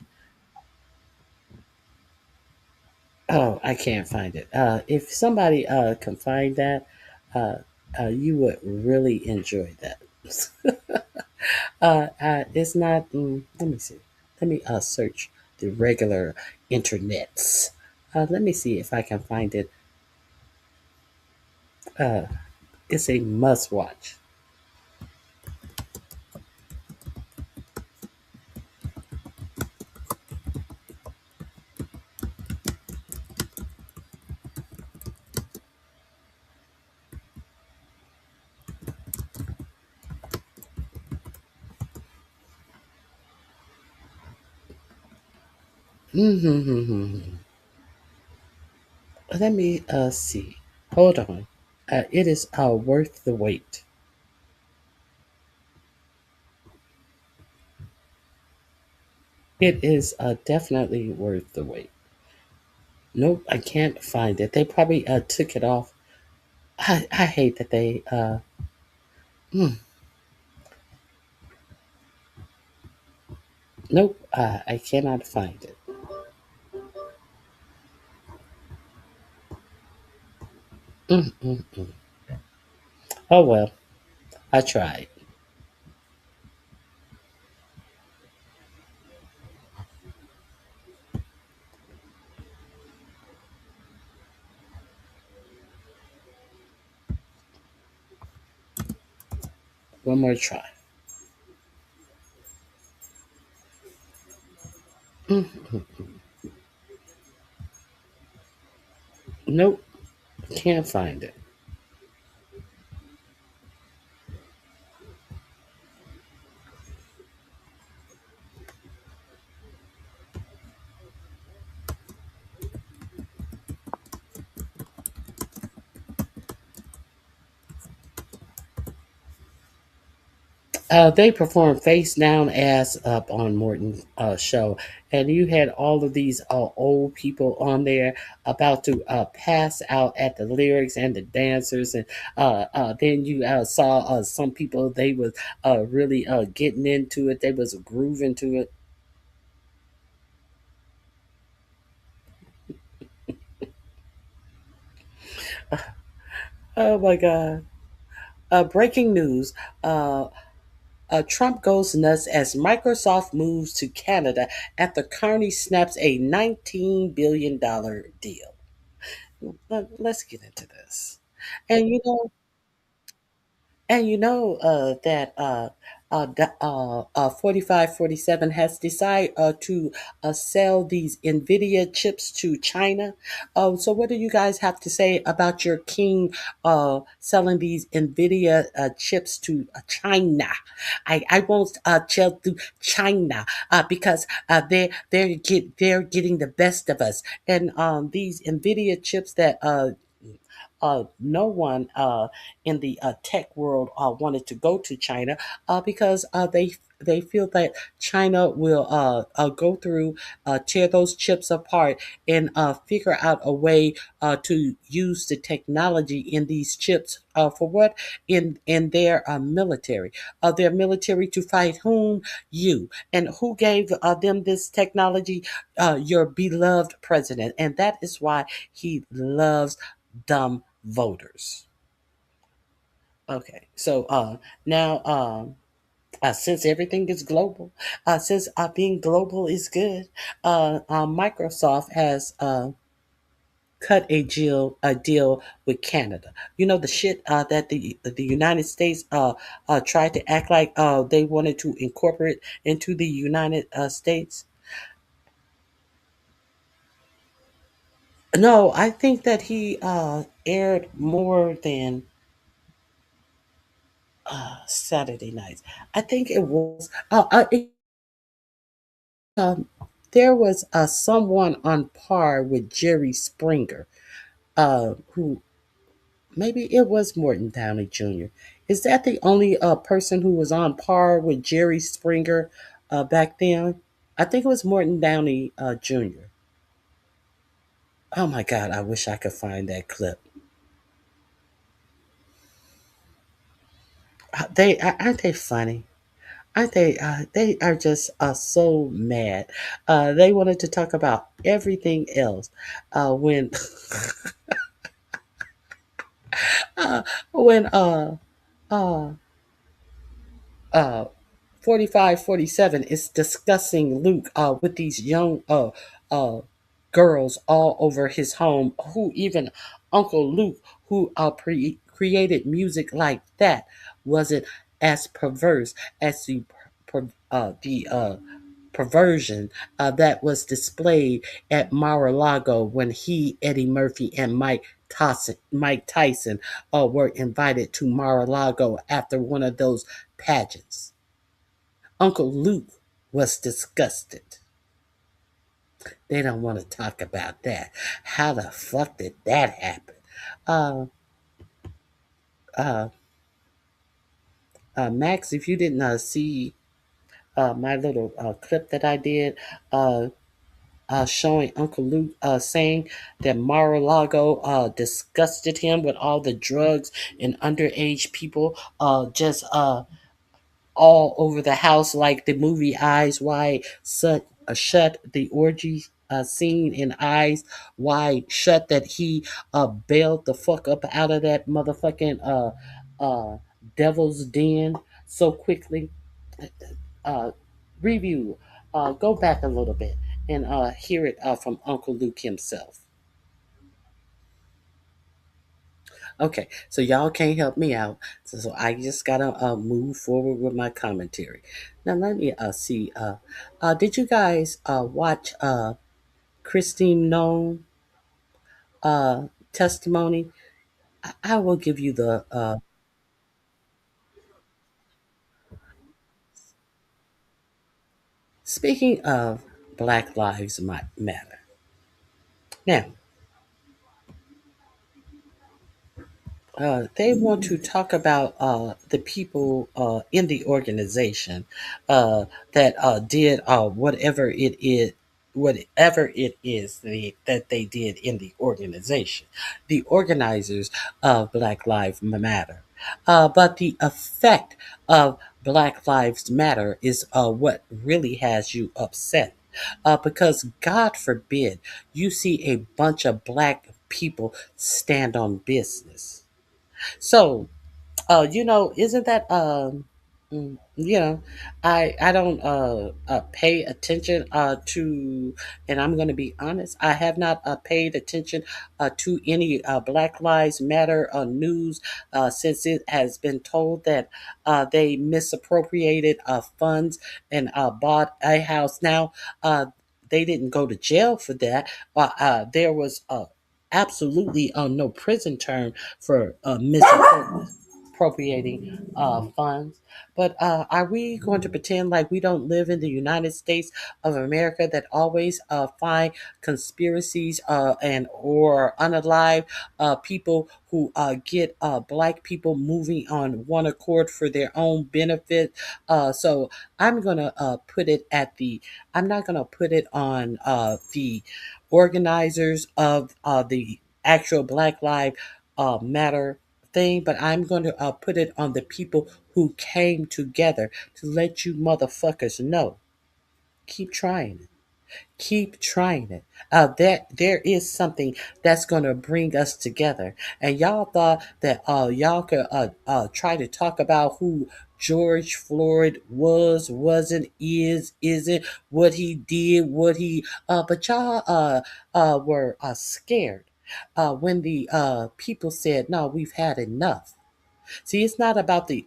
Oh, I can't find it. If somebody can find that, uh, you would really enjoy that. It's not. Let me see. Let me search the regular internets. Let me see if I can find it. Uh, it's a must watch. Mm-hmm. Let me see. Hold on. It is worth the wait. It is definitely worth the wait. Nope, I can't find it. They probably took it off. I hate that they. Mm, nope, I cannot find it. Mm-mm-mm. Oh well, I tried. One more try. Mm-mm. Nope, can't find it. They performed Face Down Ass Up on Morton's show, and you had all of these old people on there about to pass out at the lyrics and the dancers, and then you saw some people they was really getting into it. They was grooving to it. Oh my God! Breaking news. Trump goes nuts as Microsoft moves to Canada after Carney snaps a $19 billion deal. Let's get into this. And that 4547 has decided to sell these NVIDIA chips to China. So, what do you guys have to say about your king selling these NVIDIA chips to China? I won't tell to China because they're getting the best of us, and these NVIDIA chips that no one in the tech world wanted to go to China because they feel that China will go through, tear those chips apart, and figure out a way to use the technology in these chips for what in their military to fight whom you and who gave them this technology, your beloved president, and that is why he loves dumb voters. Okay, so now since everything is global, since being global is good, Microsoft has cut a deal with Canada. You know the shit that the United States tried to act like they wanted to incorporate into the United States. No, I think that he aired more than Saturday nights. I think it was. Um, there was someone on par with Jerry Springer, who maybe it was Morton Downey Jr. Is that the only person who was on par with Jerry Springer back then? I think it was Morton Downey Jr. Oh my God, I wish I could find that clip. Aren't they funny? Aren't they? They are just so mad. They wanted to talk about everything else when uh, when uh, uh, 4547 is discussing Luke with these young uh, girls all over his home, who even Uncle Luke, who created music like that, wasn't as perverse as the perversion that was displayed at Mar-a-Lago when he, Eddie Murphy, and Mike Tyson were invited to Mar-a-Lago after one of those pageants. Uncle Luke was disgusted. They don't want to talk about that. How the fuck did that happen? Uh, uh, Max, if you didn't see my little clip that I did, showing Uncle Luke saying that Mar-a-Lago disgusted him with all the drugs and underage people just all over the house, like the movie Eyes Wide Shut, the orgy scene in Eyes Wide Shut, that he bailed the fuck up out of that motherfucking devil's den so quickly. Uh, Review, go back a little bit and hear it from Uncle Luke himself. Okay, so y'all can't help me out, so I just gotta move forward with my commentary. Now let me see. Did you guys watch Christine Nome testimony? I will give you the. Speaking of Black Lives Matter, now they want to talk about the people in the organization that did whatever it is that they did in the organization, the organizers of Black Lives Matter. But the effect of Black Lives Matter is what really has you upset. Because God forbid you see a bunch of black people stand on business. So, isn't that I don't pay attention to, and I'm going to be honest, I have not paid attention to any Black Lives Matter news since it has been told that they misappropriated funds and bought a house. Now, they didn't go to jail for that. There was absolutely no prison term for misappropriating funds. But are we going to pretend like we don't live in the United States of America that always find conspiracies and or unalive people who get black people moving on one accord for their own benefit? So I'm gonna put it at the. I'm not gonna put it on the organizers of the actual Black Lives Matter thing, but I'm going to put it on the people who came together to let you motherfuckers know. Keep trying it. Keep trying it. There is something that's going to bring us together. And y'all thought that y'all could try to talk about who George Floyd was, wasn't, isn't, what he did, but y'all were scared when the people said, "No, we've had enough." See, it's not about the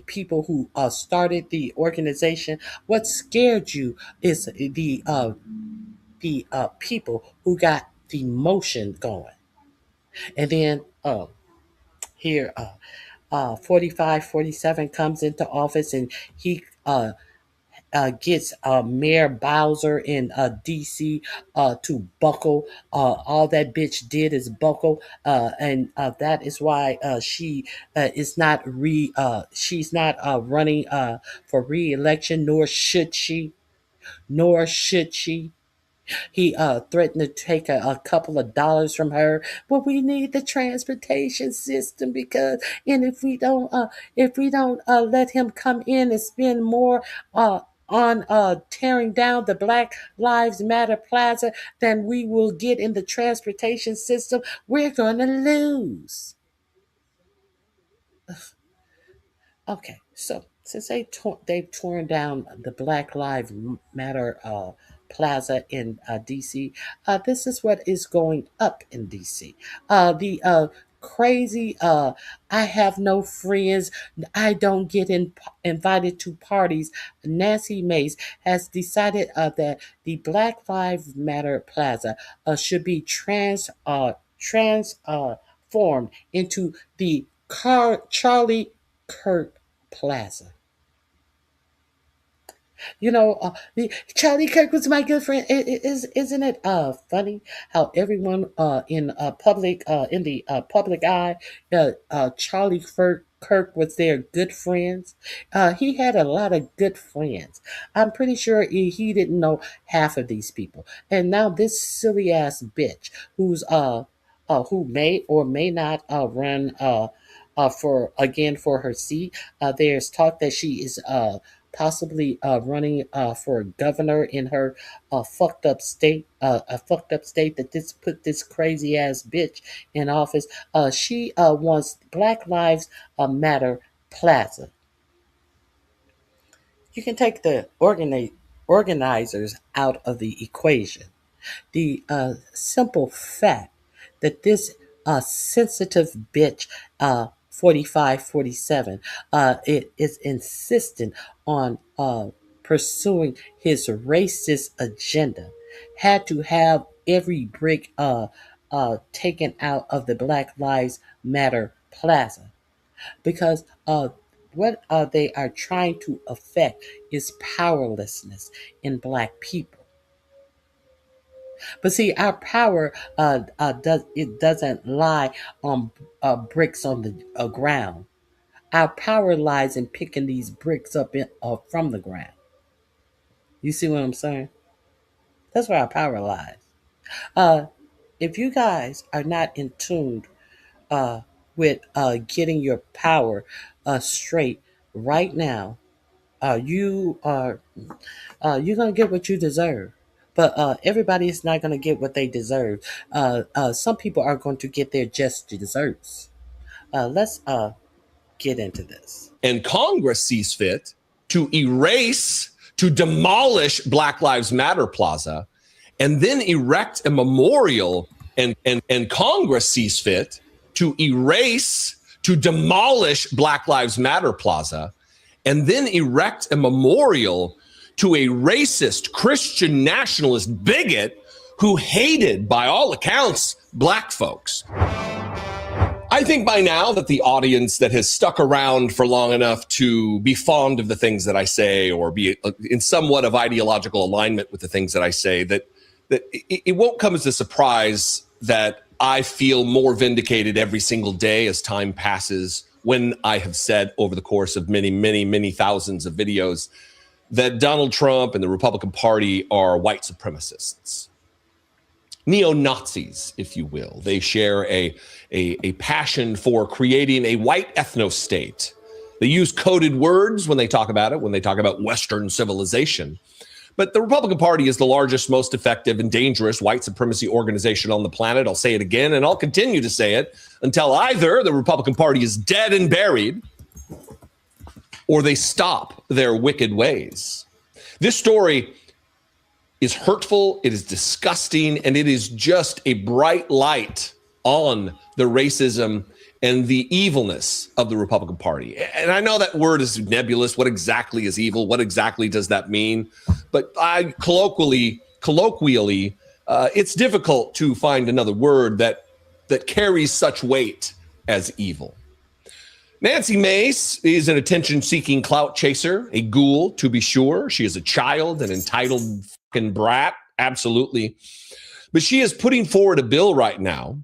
people who started the organization. What scared you is the people who got the motion going. And then here 45, 47 comes into office, and he gets Mayor Bowser in DC to buckle. All that bitch did is buckle, and that is why she is not she's not running for re-election, nor should she. Nor should she. He threatened to take a couple of dollars from her, but we need the transportation system because, and if we don't let him come in and spend more on tearing down the Black Lives Matter Plaza than we will get in the transportation system, we're going to lose. Okay, so since they've torn down the Black Lives Matter plaza in DC, this is what is going up in DC. The crazy I have no friends, I don't get invited to parties. Nancy Mace has decided that the Black Lives Matter plaza should be transformed into the Charlie Kirk Plaza. You know, Charlie Kirk was my good friend. Isn't it funny how everyone in public in the public eye, Charlie Kirk was their good friends. He had a lot of good friends. I'm pretty sure he didn't know half of these people. And now this silly ass bitch who may or may not run for again for her seat. There's talk that she is possibly running for governor in her fucked up state, a fucked up state that this put this crazy ass bitch in office. She wants Black Lives Matter Plaza. You can take the organizers out of the equation. The simple fact that this sensitive bitch, 4547, it is insistent on pursuing his racist agenda, had to have every brick taken out of the Black Lives Matter Plaza because what they are trying to affect is powerlessness in Black people. But see, our power doesn't lie on bricks on the ground. Our power lies in picking these bricks up from the ground. You see what I'm saying? That's where our power lies. If you guys are not in tune with getting your power straight right now, you're gonna get what you deserve. But everybody is not going to get what they deserve. Some people are going to get their just desserts. Let's get into this. And Congress sees fit to erase, to demolish Black Lives Matter Plaza, and then erect a memorial. And Congress sees fit to erase, to demolish Black Lives Matter Plaza, and then erect a memorial to a racist Christian nationalist bigot who hated, by all accounts, Black folks. I think by now that the audience that has stuck around for long enough to be fond of the things that I say or be in somewhat of ideological alignment with the things that I say, that it won't come as a surprise that I feel more vindicated every single day as time passes when I have said over the course of many, many, many thousands of videos that Donald Trump and the Republican Party are white supremacists. Neo-Nazis, if you will. They share a passion for creating a white ethno-state. They use coded words when they talk about it, when they talk about Western civilization. But the Republican Party is the largest, most effective, and dangerous white supremacy organization on the planet. I'll say it again, and I'll continue to say it until either the Republican Party is dead and buried, or they stop their wicked ways. This story is hurtful, it is disgusting, and it is just a bright light on the racism and the evilness of the Republican Party. And I know that word is nebulous. What exactly is evil? What exactly does that mean? But colloquially, it's difficult to find another word that carries such weight as evil. Nancy Mace is an attention-seeking clout chaser, a ghoul, to be sure. She is a child, an entitled fucking brat, absolutely. But she is putting forward a bill right now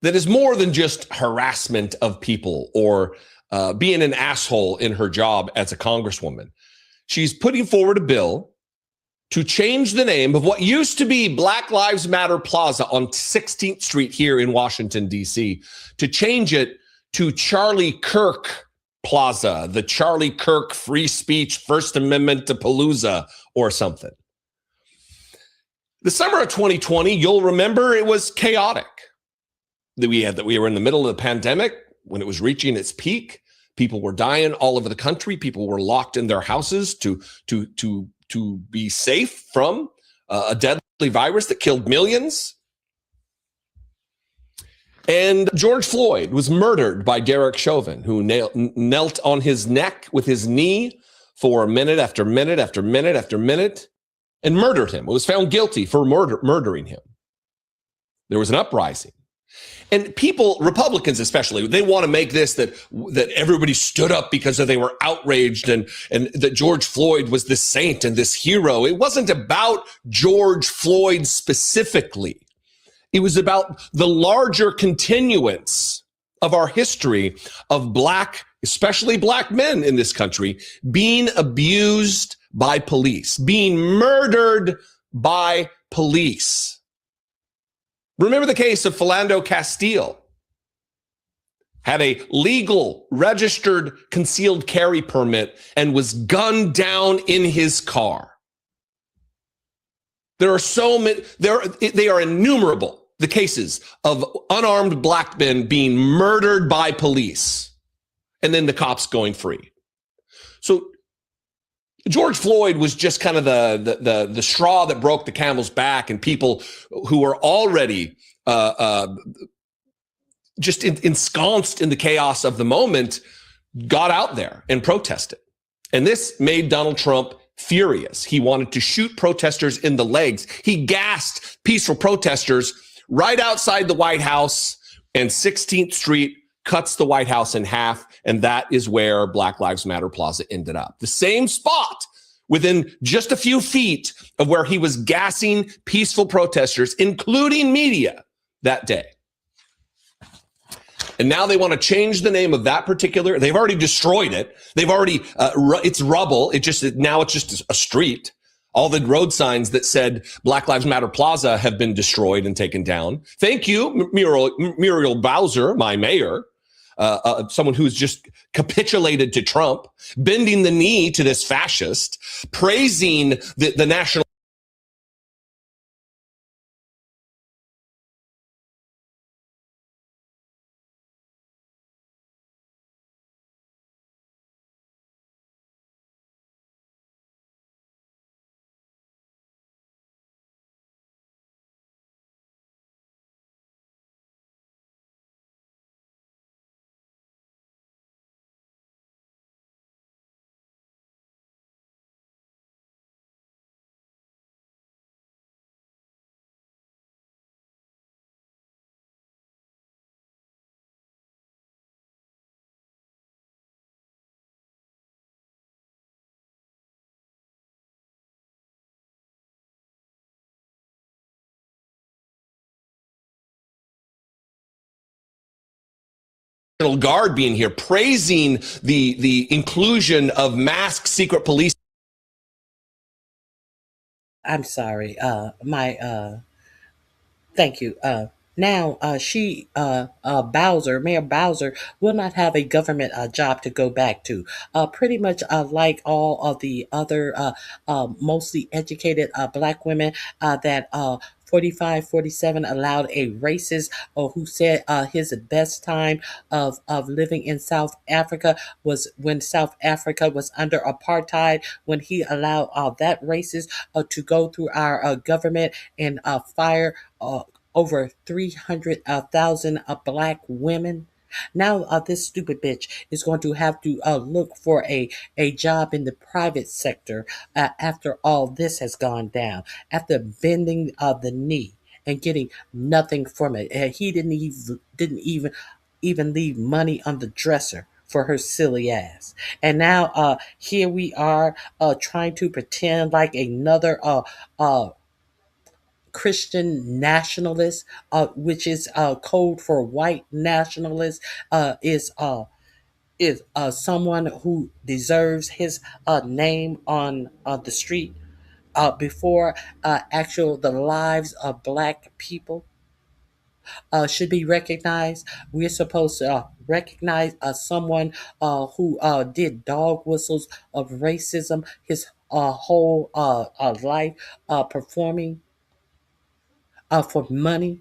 that is more than just harassment of people or being an asshole in her job as a congresswoman. She's putting forward a bill to change the name of what used to be Black Lives Matter Plaza on 16th Street here in Washington, D.C., to change it to Charlie Kirk Plaza, the Charlie Kirk Free Speech First Amendment to Palooza or something. The summer of 2020, you'll remember it was chaotic. We were in the middle of the pandemic when it was reaching its peak. People were dying all over the country. People were locked in their houses to be safe from a deadly virus that killed millions. And George Floyd was murdered by Derek Chauvin, who knelt on his neck with his knee for minute after minute after minute after minute and murdered him. It was found guilty for murdering him. There was an uprising. And people, Republicans especially, they want to make this that everybody stood up because they were outraged and that George Floyd was this saint and this hero. It wasn't about George Floyd specifically. It was about the larger continuance of our history of black, especially black men in this country, being abused by police, being murdered by police. Remember the case of Philando Castile. Had a legal, registered, concealed carry permit and was gunned down in his car. There are so many, they are innumerable, the cases of unarmed black men being murdered by police and then the cops going free. So George Floyd was just kind of the straw that broke the camel's back, and people who were already just ensconced in the chaos of the moment got out there and protested. And this made Donald Trump furious. He wanted to shoot protesters in the legs. He gassed peaceful protesters right outside the White House, and 16th Street cuts the White House in half, and that is where Black Lives Matter Plaza ended up. The same spot within just a few feet of where he was gassing peaceful protesters, including media, that day. And now they want to change the name of that particular, they've already destroyed it. They've already, it's rubble. Now it's just a street. All the road signs that said Black Lives Matter Plaza have been destroyed and taken down. Thank you, Muriel Bowser, my mayor, someone who's just capitulated to Trump, bending the knee to this fascist, praising the national Guard being here, praising the inclusion of masked secret police. I'm sorry. Thank you. Now, Mayor Bowser, will not have a government job to go back to. Pretty much like all of the other mostly educated black women that 45, 47 allowed a racist who said his best time of living in South Africa was when South Africa was under apartheid, when he allowed that racist to go through our government and fire over 300,000 black women. Now this stupid bitch is going to have to look for a job in the private sector after all this has gone down, after bending the knee and getting nothing from it. He didn't even leave money on the dresser for her silly ass. And now here we are trying to pretend like another Christian nationalist, which is code for white nationalist, is someone who deserves his name on the street before the lives of black people should be recognized. We're supposed to recognize someone who did dog whistles of racism his whole life, performing for money,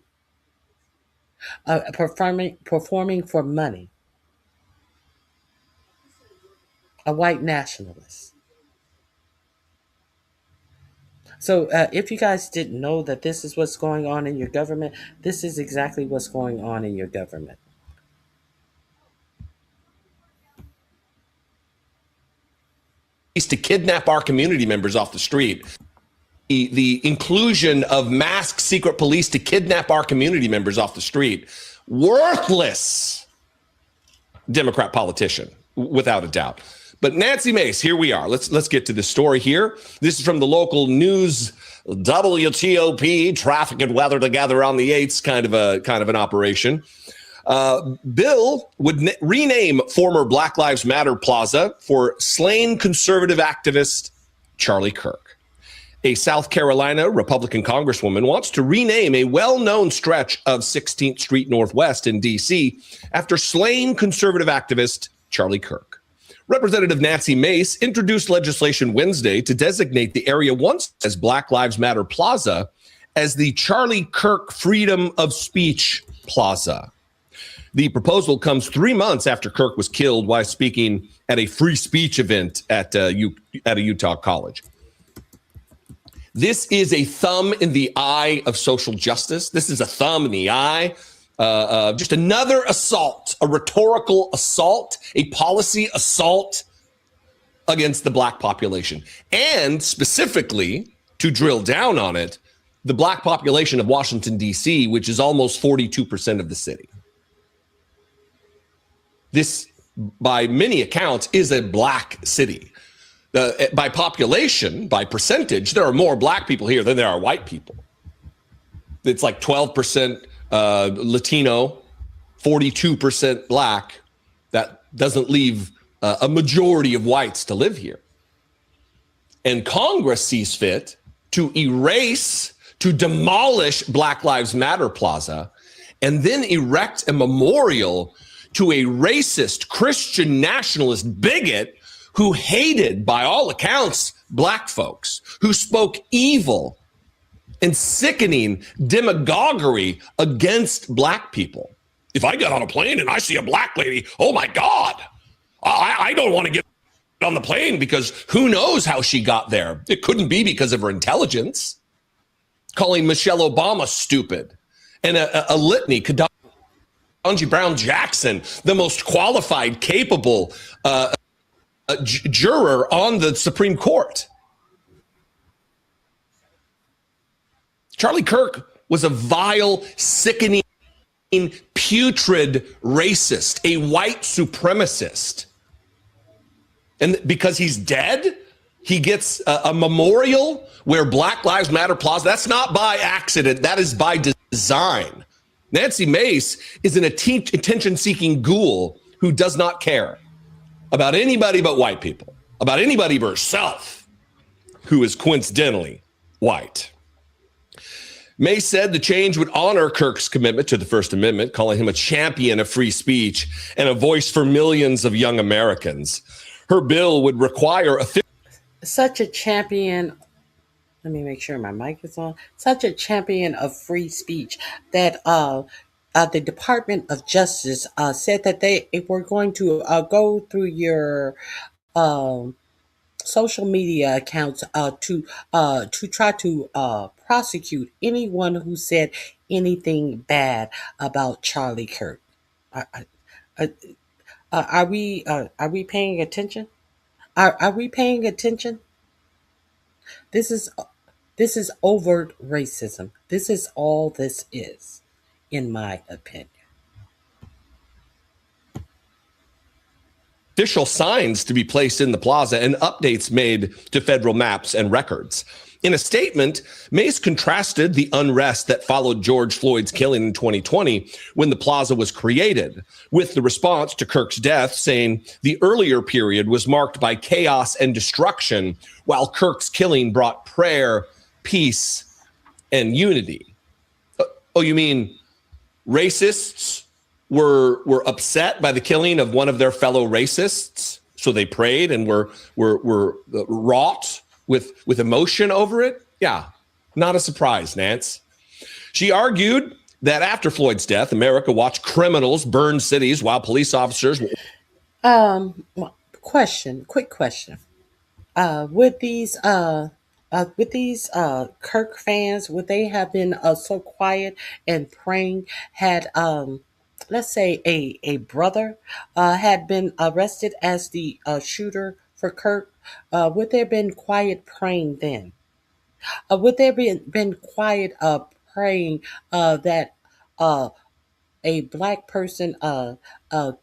performing for money, a white nationalist. So if you guys didn't know that this is what's going on in your government, this is exactly what's going on in your government. To kidnap our community members off the street. the inclusion of masked secret police to kidnap our community members off the street. Worthless Democrat politician, without a doubt. But Nancy Mace, here we are. Let's get to the story here. This is from the local news, WTOP, traffic and weather together on the 8th, kind of an operation. Bill would rename former Black Lives Matter Plaza for slain conservative activist Charlie Kirk. A South Carolina Republican congresswoman wants to rename a well-known stretch of 16th Street Northwest in D.C. after slain conservative activist Charlie Kirk. Representative Nancy Mace introduced legislation Wednesday to designate the area once as Black Lives Matter Plaza as the Charlie Kirk Freedom of Speech Plaza. The proposal comes 3 months after Kirk was killed while speaking at a free speech event at a Utah college. This is a thumb in the eye of social justice. This is a thumb in the eye. Just another assault, a rhetorical assault, a policy assault against the black population. And specifically, to drill down on it, the black population of Washington, D.C., which is almost 42% of the city. This, by many accounts, is a black city. By population, by percentage, there are more black people here than there are white people. It's like 12% Latino, 42% black. That doesn't leave a majority of whites to live here. And Congress sees fit to erase, to demolish Black Lives Matter Plaza, and then erect a memorial to a racist, Christian nationalist bigot who hated, by all accounts, black folks, who spoke evil and sickening demagoguery against black people. If I get on a plane and I see a black lady, oh my God, I don't want to get on the plane because who knows how she got there. It couldn't be because of her intelligence. Calling Michelle Obama stupid and a litany, Ketanji Brown Jackson, the most qualified, capable juror on the Supreme Court. Charlie Kirk was a vile, sickening, putrid racist, a white supremacist. And because he's dead, he gets a memorial where Black Lives Matter Plaza. That's not by accident. That is by design. Nancy Mace is an attention-seeking ghoul who does not care about anybody but white people, about anybody but herself, who is coincidentally white. Mace said the change would honor Kirk's commitment to the First Amendment, calling him a champion of free speech and a voice for millions of young Americans. Her bill would require such a champion. Let me make sure my mic is on. Such a champion of free speech that the Department of Justice said that they were going to go through your social media accounts to try to prosecute anyone who said anything bad about Charlie Kirk. Are we paying attention? Are we paying attention? This is overt racism. This is all this is, in my opinion. Official signs to be placed in the plaza and updates made to federal maps and records. In a statement, Mace contrasted the unrest that followed George Floyd's killing in 2020 when the plaza was created, with the response to Kirk's death saying the earlier period was marked by chaos and destruction, while Kirk's killing brought prayer, peace, and unity. Oh, you mean racists were upset by the killing of one of their fellow racists, so they prayed and were wrought with emotion over it? Yeah, not a surprise, Nance. She argued that after Floyd's death, America watched criminals burn cities while police officers. Quick question. Would these Kirk fans, would they have been so quiet and praying had let's say a brother had been arrested as the shooter for Kirk? Would they have been quiet praying then? Would there been quiet praying that a black person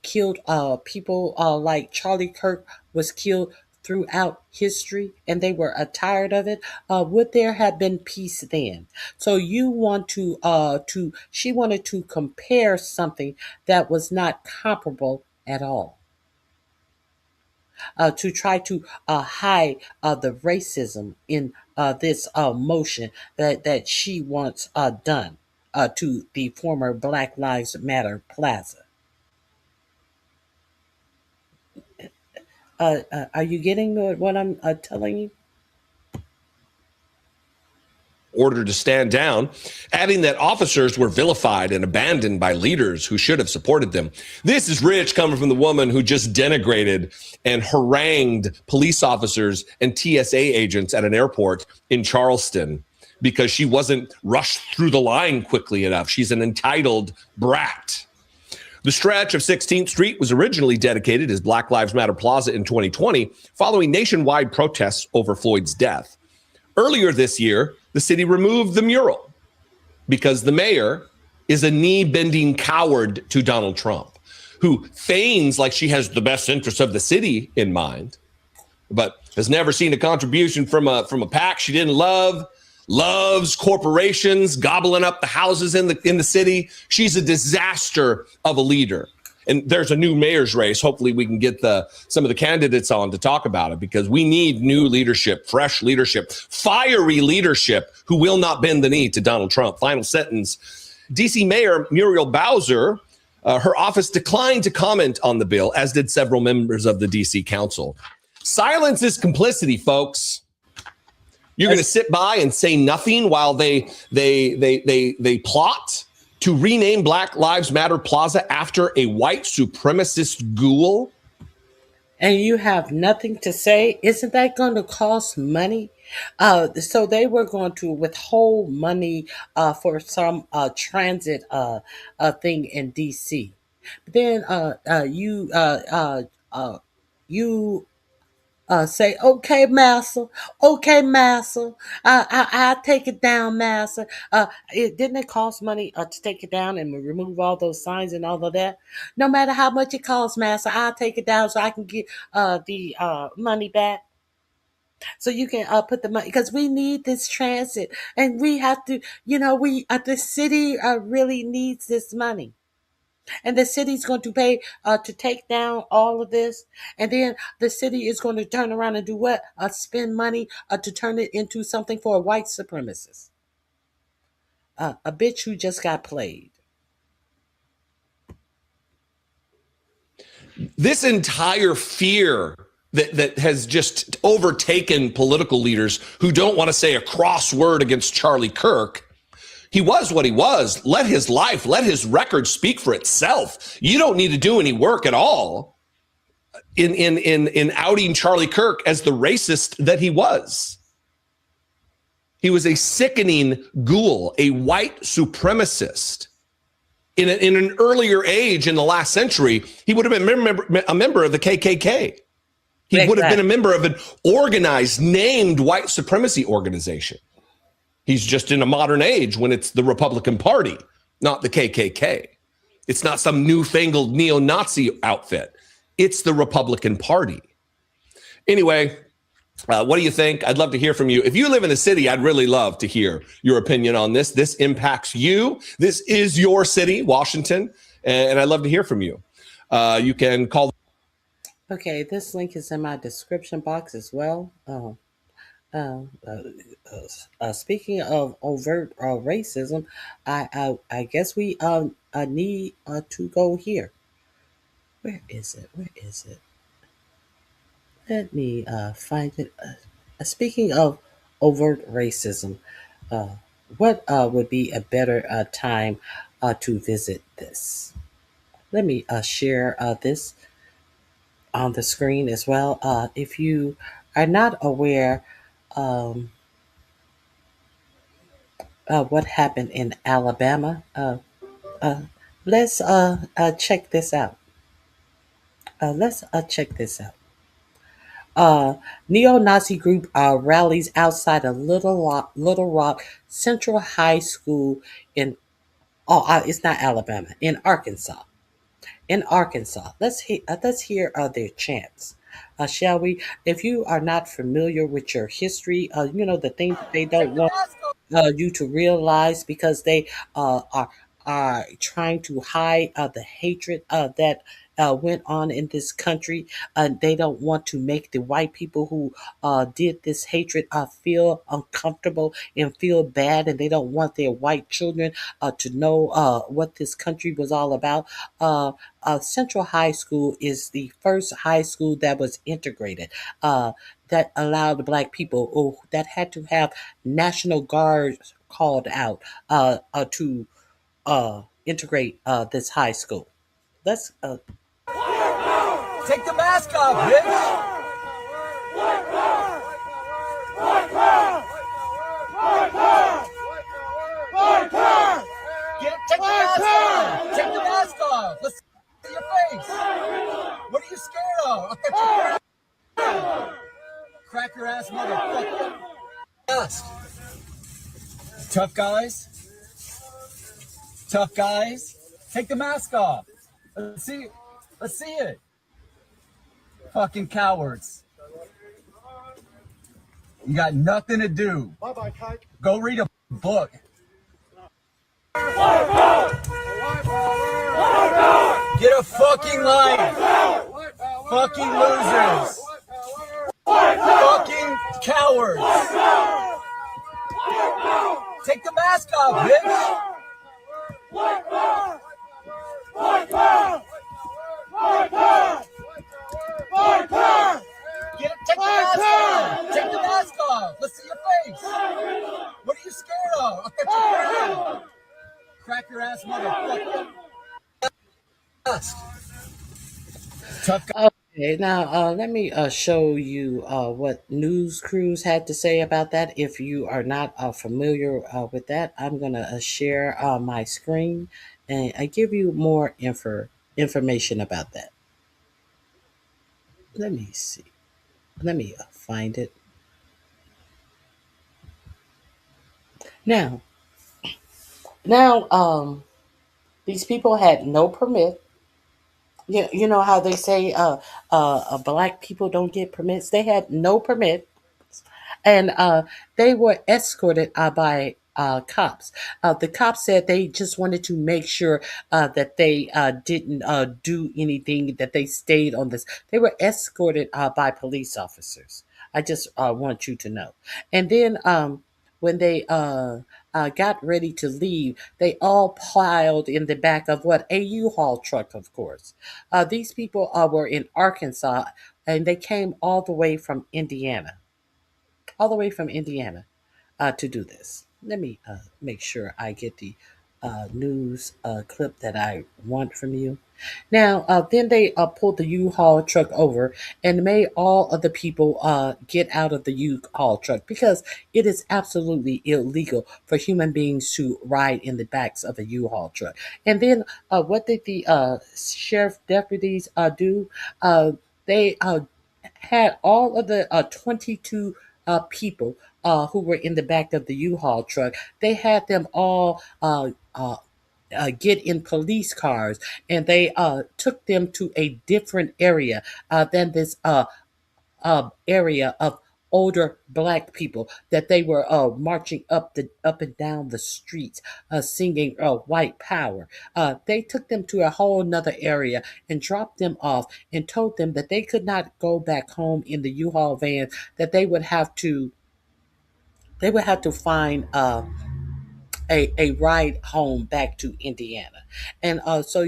killed people like Charlie Kirk was killed throughout history, and they were tired of it? Would there have been peace then? So you want to she wanted to compare something that was not comparable at all, to try to hide the racism in this motion that she wants done to the former Black Lives Matter Plaza. Are you getting what I'm telling you? Order to stand down, adding that officers were vilified and abandoned by leaders who should have supported them. This is rich coming from the woman who just denigrated and harangued police officers and TSA agents at an airport in Charleston because she wasn't rushed through the line quickly enough. She's an entitled brat. The stretch of 16th Street was originally dedicated as Black Lives Matter Plaza in 2020, following nationwide protests over Floyd's death. Earlier this year, the city removed the mural because the mayor is a knee-bending coward to Donald Trump, who feigns like she has the best interests of the city in mind, but has never seen a contribution from a PAC she didn't love, loves corporations gobbling up the houses in the city. She's a disaster of a leader. And there's a new mayor's race. Hopefully we can get some of the candidates on to talk about it, because we need new leadership, fresh leadership, fiery leadership who will not bend the knee to Donald Trump. Final sentence. DC Mayor Muriel Bowser, her office declined to comment on the bill, as did several members of the DC Council. Silence is complicity, folks. You're going to sit by and say nothing while they plot to rename Black Lives Matter Plaza after a white supremacist ghoul? And you have nothing to say? Isn't that going to cost money? So they were going to withhold money for some transit thing in DC. Then you say, okay, massa, I take it down, massa. Didn't it cost money to take it down and remove all those signs and all of that? No matter how much it costs, massa, I'll take it down so I can get the money back. So you can put the money, because we need this transit, and we have to, the city really needs this money. And the city's going to pay to take down all of this. And then the city is going to turn around and do what? Spend money to turn it into something for a white supremacist. A bitch who just got played. This entire fear that has just overtaken political leaders who don't want to say a cross word against Charlie Kirk. He was what he was. Let his life, let his record speak for itself. You don't need to do any work at all in outing Charlie Kirk as the racist that he was. He was a sickening ghoul, a white supremacist. In an earlier age in the last century, he would have been a member of the KKK. He would have been a member of an organized, named white supremacy organization. He's just in a modern age when it's the Republican Party, not the KKK. It's not some newfangled neo-Nazi outfit. It's the Republican Party. Anyway, what do you think? I'd love to hear from you. If you live in a city, I'd really love to hear your opinion on this. This impacts you. This is your city, Washington, and I'd love to hear from you. You can call. Okay, this link is in my description box as well. Speaking of overt racism, I guess we need to go here. Where is it? Let me find it. Speaking of overt racism, what would be a better time to visit this? Let me share this on the screen as well. If you are not aware what happened in Alabama, let's check this out. Uh, Neo-Nazi group rallies outside of Little Rock Central High School in it's not Alabama, in Arkansas. In Arkansas, let's hear their chants. Shall we? If you are not familiar with your history, you know the things that they don't want you to realize because they are trying to hide the hatred that went on in this country. They don't want to make the white people who did this hatred feel uncomfortable and feel bad, and they don't want their white children to know what this country was all about. Central High School is the first high school that was integrated. That allowed black people that had to have National Guards called out to integrate this high school. Let's Take the mask off, bitch! Take the mask off! Take the mask off! Let's see your face! What are you scared of? I'll cut your cracker ass motherfucker! Mask. Tough guys? Tough guys? Take the mask off! Let's see it! Fucking cowards. You got nothing to do. Bye-bye, Kike. Go read a book. Get a fucking life. Fucking losers. Fucking cowards. Take the mask off, bitch. Take the mask off. Take the mask off. Let's see your face. What are you scared of? I'll cut your cracker ass motherfucker. Tough guy. Okay, now let me show you what news crews had to say about that. If you are not familiar with that, I'm going to share my screen and I give you more information about that. Let me see. Let me find it. Now, these people had no permit. You know how they say black people don't get permits? They had no permit, and they were escorted by cops. The cops said they just wanted to make sure that they didn't do anything, that they stayed on this. They were escorted by police officers. I just want you to know. And then when they got ready to leave, they all piled in the back of what? A U-Haul truck, of course. These people were in Arkansas, and they came all the way from Indiana. All the way from Indiana to do this. Let me make sure I get the news clip that I want from you. Now, then they pulled the U-Haul truck over and made all of the people get out of the U-Haul truck because it is absolutely illegal for human beings to ride in the backs of a U-Haul truck. And then what did the sheriff deputies do? They had all of the 22 people who were in the back of the U-Haul truck. They had them all get in police cars, and they took them to a different area than this area of older black people that they were marching up and down the streets singing white power. They took them to a whole nother area and dropped them off and told them that they could not go back home in the U-Haul van, that they would have to find a ride home back to Indiana. And so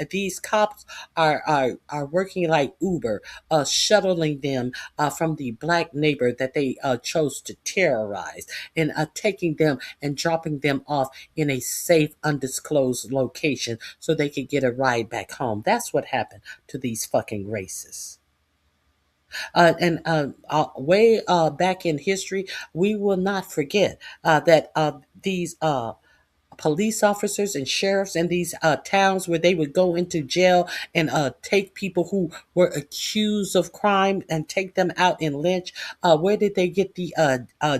these cops are working like Uber, shuttling them from the black neighbor that they chose to terrorize, and taking them and dropping them off in a safe, undisclosed location so they could get a ride back home. That's what happened to these fucking racists. And way back in history, we will not forget that these police officers and sheriffs in these towns where they would go into jail and take people who were accused of crime and take them out and lynch? Where did they get the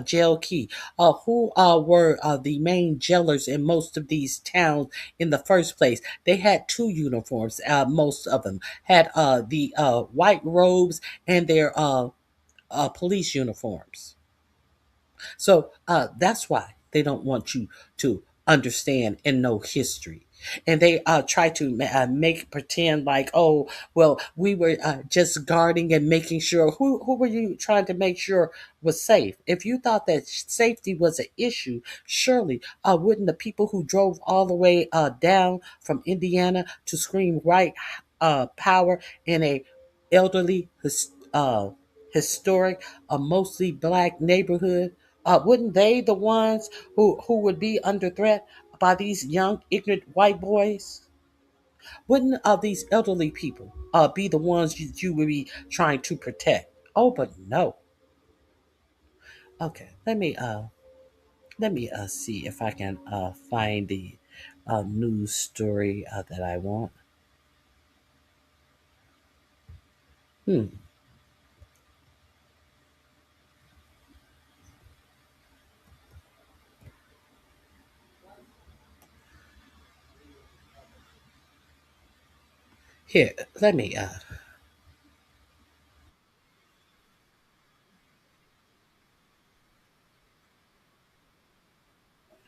jail key? Who were the main jailers in most of these towns in the first place? They had two uniforms. Most of them had the white robes and their police uniforms. So that's why they don't want you to understand and know history. And they try to make pretend like, oh, well, we were just guarding and making sure. Who were you trying to make sure was safe? If you thought that safety was an issue, surely wouldn't the people who drove all the way down from Indiana to scream white power in a elderly, historic, a mostly black neighborhood, wouldn't they the ones who would be under threat by these young ignorant white boys? Wouldn't these elderly people be the ones you would be trying to protect? Oh, but no. Okay, let me see if I can find the news story that I want. Hmm. Here, let me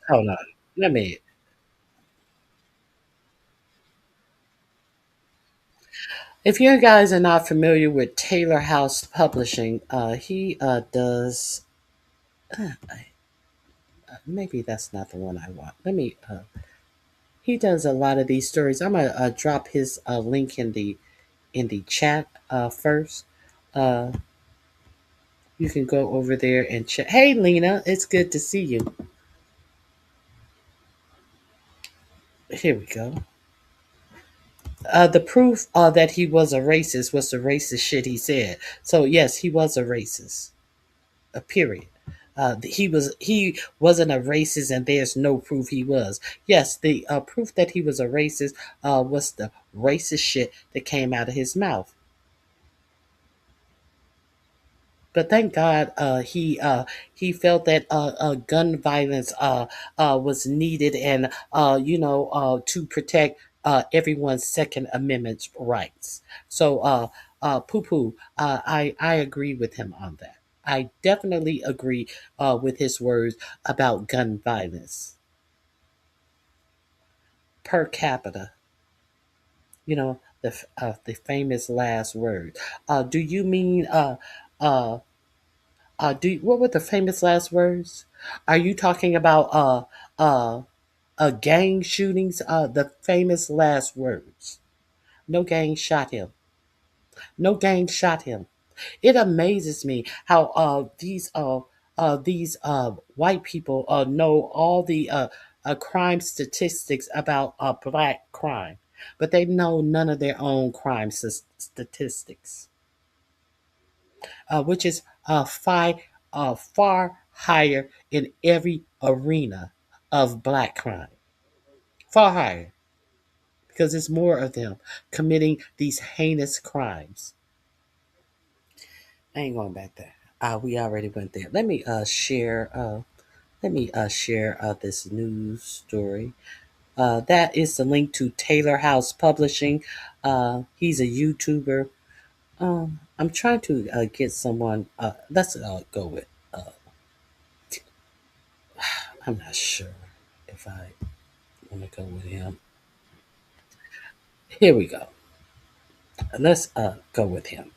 hold on. Let me. If you guys are not familiar with Taylor House Publishing, he does. Maybe that's not the one I want. Let me. He does a lot of these stories. I'm gonna drop his link in the chat first. Uh, you can go over there and check. Hey, Lena, it's good to see you. Here we go. The proof that he was a racist was the racist shit he said. So yes, he was a racist. A period. He wasn't a racist, and there's no proof he was. Yes, the proof that he was a racist was the racist shit that came out of his mouth. But thank God he felt that gun violence was needed, and to protect everyone's Second Amendment rights. So poo poo, I agree with him on that. I definitely agree with his words about gun violence per capita. The famous last word. Do you mean uh what were the famous last words? Are you talking about gang shootings? The famous last words. No gang shot him. No gang shot him. It amazes me how these white people know all the crime statistics about black crime, but they know none of their own crime statistics, which is far higher in every arena of black crime. Far higher, because there's more of them committing these heinous crimes. I ain't going back there. We already went there. Let me share. Let me share this news story. That is the link to Taylor House Publishing. He's a YouTuber. I'm trying to get someone. Let's go with. I'm not sure if I want to go with him. Here we go. Let's go with him.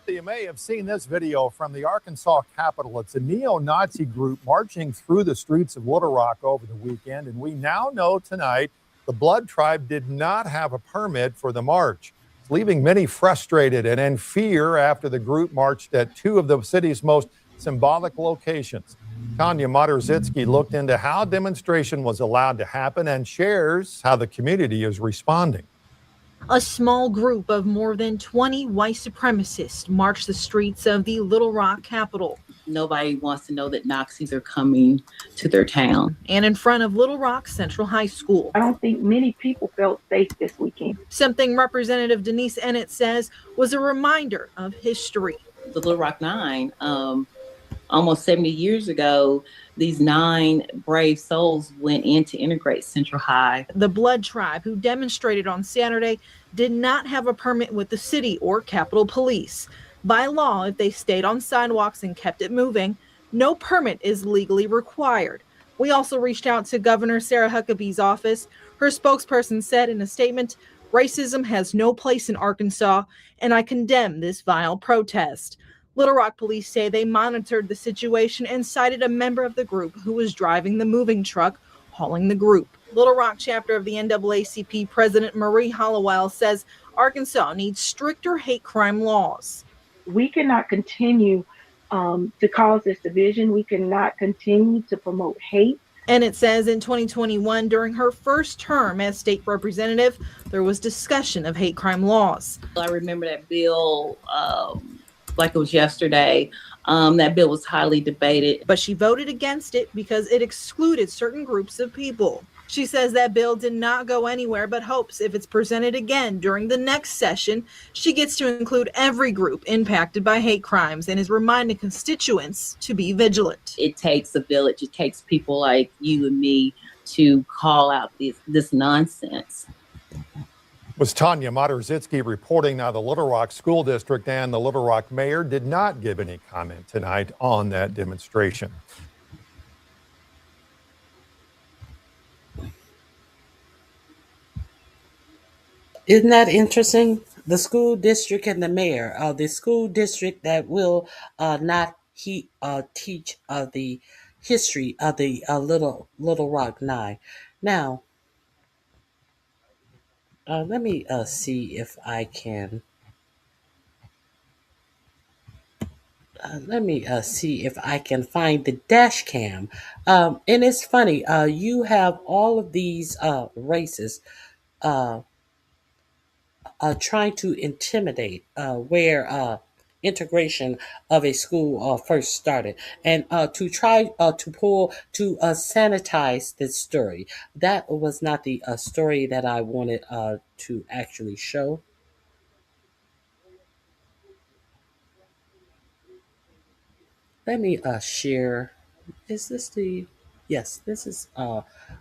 You may have seen this video from the Arkansas Capitol. It's a neo-Nazi group marching through the streets of Little Rock over the weekend, and we now know tonight the Blood Tribe did not have a permit for the march, leaving many frustrated and in fear after the group marched at two of the city's most symbolic locations. Tanya Moderzitsky looked into how demonstration was allowed to happen and shares how the community is responding. A small group of more than 20 white supremacists marched the streets of the Little Rock capital. Nobody wants to know that Nazis are coming to their town. And in front of Little Rock Central High School. I don't think many people felt safe this weekend. Something Representative Denise Ennett says was a reminder of history. The Little Rock Nine, almost 70 years ago, these 9 brave souls went in to integrate Central High. The Blood Tribe, who demonstrated on Saturday, did not have a permit with the city or Capitol Police. By law, if they stayed on sidewalks and kept it moving, no permit is legally required. We also reached out to Governor Sarah Huckabee's office. Her spokesperson said in a statement, "Racism has no place in Arkansas, and I condemn this vile protest." Little Rock police say they monitored the situation and cited a member of the group who was driving the moving truck hauling the group. Little Rock chapter of the NAACP President Marie Hollowell says Arkansas needs stricter hate crime laws. We cannot continue to cause this division. We cannot continue to promote hate. And it says in 2021, during her first term as state representative, there was discussion of hate crime laws. I remember that bill like it was yesterday. That bill was highly debated. But she voted against it because it excluded certain groups of people. She says that bill did not go anywhere, but hopes if it's presented again during the next session, she gets to include every group impacted by hate crimes and is reminding constituents to be vigilant. It takes a village. It takes people like you and me to call out this nonsense. Was Tanya Moderzitsky reporting. Now, the Little Rock School District and the Little Rock Mayor did not give any comment tonight on that demonstration. Isn't that interesting? The school district and the mayor, the school district that will not teach the history of the Little Rock Nine. Now, let me see if I can. Let me see if I can find the dash cam. And it's funny. You have all of these races trying to intimidate where integration of a school first started, and to try to sanitize this story. That was not the story that I wanted to actually show. Let me share. Is this the? Yes, this is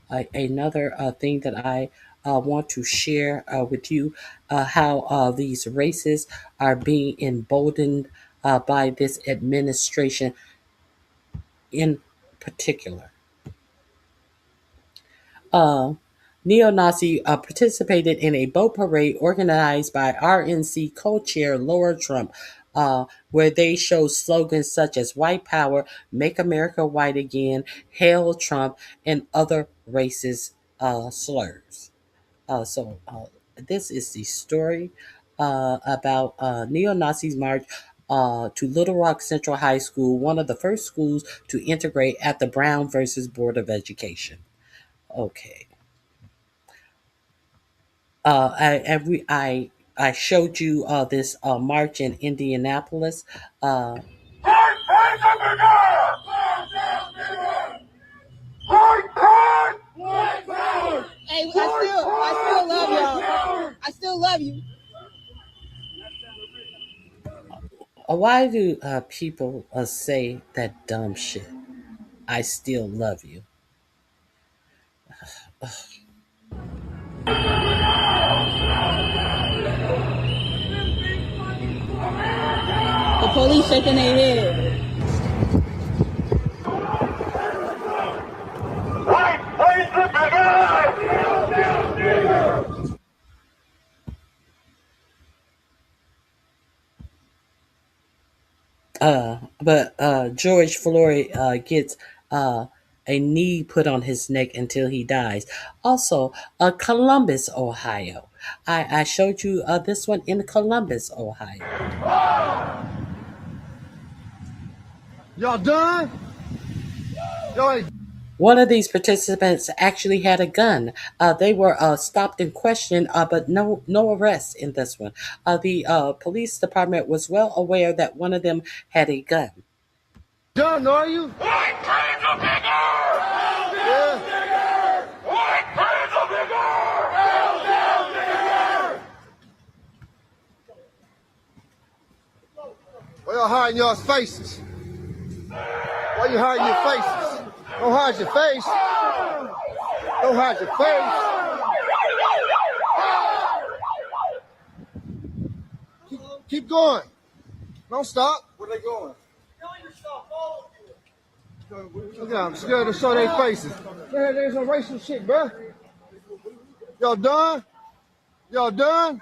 another thing that I want to share with you. How these races are being emboldened by this administration in particular. Neo-Nazi participated in a boat parade organized by RNC co-chair Laura Trump, where they showed slogans such as "White Power," "Make America White Again," "Hail Trump," and other racist slurs. So this is the story about neo-Nazis march to Little Rock Central High School, one of the first schools to integrate at the Brown versus Board of Education. Okay. I showed you this march in Indianapolis. Hey, I still love y'all. I still love you. Why do people say that dumb shit? I still love you. The police shaking their head. But George Floyd gets a knee put on his neck until he dies. Also, Columbus, Ohio. I showed you this one in Columbus, Ohio. Y'all done? Y'all ain't. One of these participants actually had a gun. They were stopped and questioned, but no arrests in this one. The police department was well aware that one of them had a gun. Done, are you? Yeah. Why y'all hiding y'all's faces? Why you hiding your faces? Don't hide your face. Don't hide your face. Keep going. Don't stop. Where they going? Look at them, scared to show their faces. Man, there's no racial shit, bruh. Y'all done? Y'all done?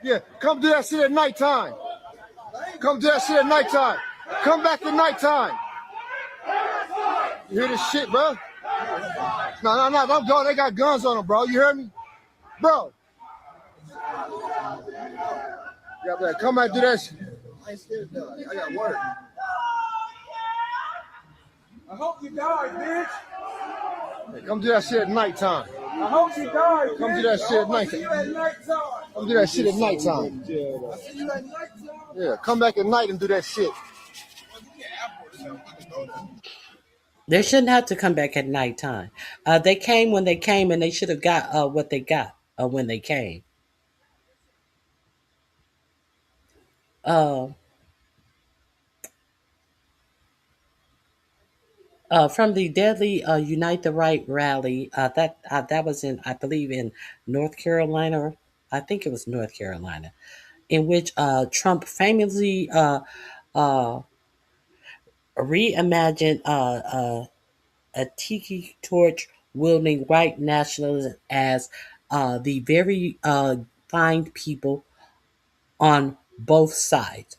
Yeah, come do that shit at nighttime. Come do that shit at nighttime. Come back at nighttime. You hear this shit, bro? No, don't go. They got guns on them, bro. You hear me? Bro. Yeah, man, come back and do that shit. I ain't scared of that. I got work. I hope you die, bitch. Hey, come do that shit at nighttime. I hope you die. Come do that shit at nighttime. Come do that shit at nighttime. I see you at nighttime. Yeah, come back at night and do that shit. They shouldn't have to come back at nighttime. They came when they came, and they should have got what they got when they came. Uh, from the deadly Unite the Right rally, that was in, I believe, in North Carolina. I think it was North Carolina, in which Trump famously uh, reimagined a tiki torch wielding white nationalism as the very fine people on both sides.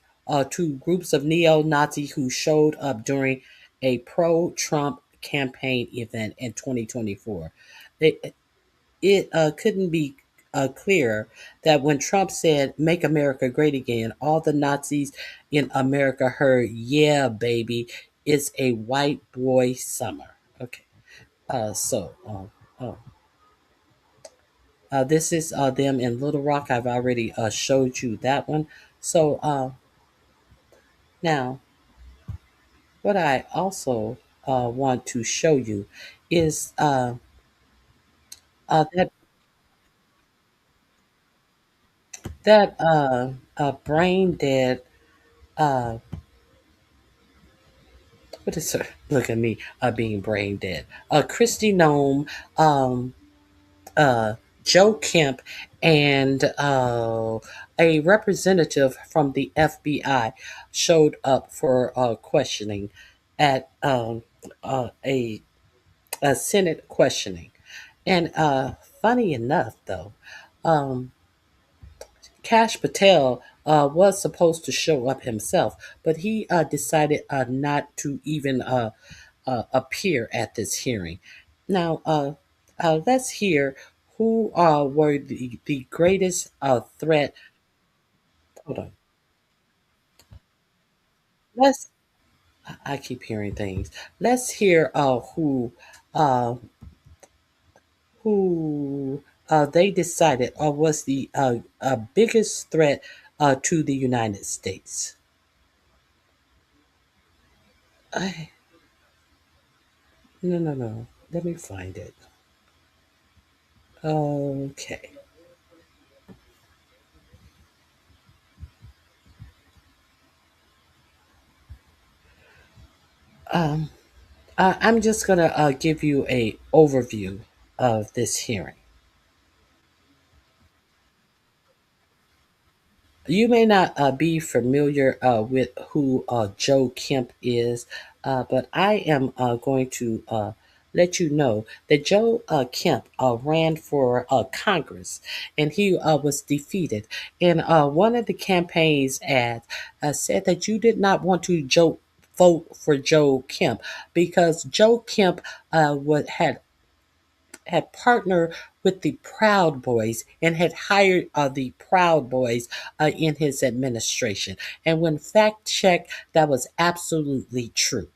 Two groups of neo Nazis who showed up during a pro Trump campaign event in 2024. It couldn't be clearer that when Trump said, "Make America Great Again," all the Nazis in America heard, "Yeah, baby, it's a white boy summer." Okay. This is them in Little Rock. I've already showed you that one. So now, what I also want to show you is that brain dead. Uh, what is her? Look at me being brain dead. Christy Nome, um, uh, Joe Kemp, and a representative from the FBI showed up for questioning at a Senate questioning. And funny enough, though, um, Cash Patel was supposed to show up himself, but he decided not to even appear at this hearing. Now, let's hear who were the greatest threat. Hold on. Let's. I keep hearing things. Let's hear uh, who they decided was the biggest threat to the United States. I, no. Let me find it. Okay. Um, I'm just gonna give you a overview of this hearing. You may not be familiar with who Joe Kemp is, but I am going to let you know that Joe Kemp ran for Congress and he was defeated. And one of the campaign's ads said that you did not want to vote for Joe Kemp because Joe Kemp had had partnered with the Proud Boys and had hired the Proud Boys in his administration. And when fact checked, that was absolutely true.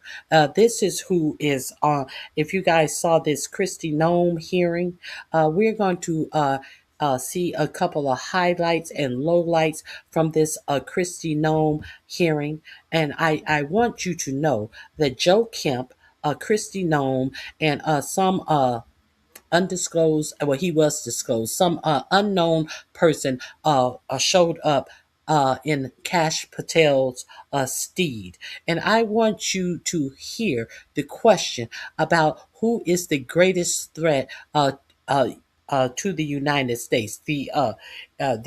This is who is on. If you guys saw this Kristi Noem hearing, we're going to see a couple of highlights and lowlights from this Kristi Noem hearing. And I want you to know that Joe Kemp, Kristi Noem, and some undisclosed, well, he was disclosed, some unknown person showed up in Cash Patel's steed. And I want you to hear the question about who is the greatest threat uh, to the United States, the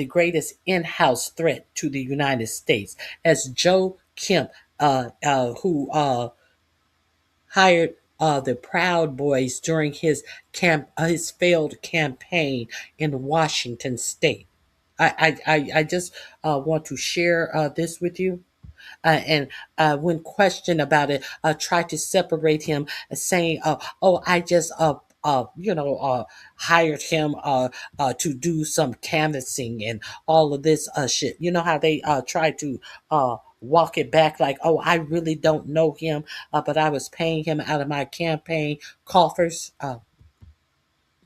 greatest in-house threat to the United States, as Joe Kemp, who hired the Proud Boys during his failed campaign in Washington State. I just want to share this with you. And when questioned about it, tried to separate him, saying, "Oh, I just hired him to do some canvassing and all of this shit." You know how they try to walk it back, like, "Oh, I really don't know him, but I was paying him out of my campaign coffers."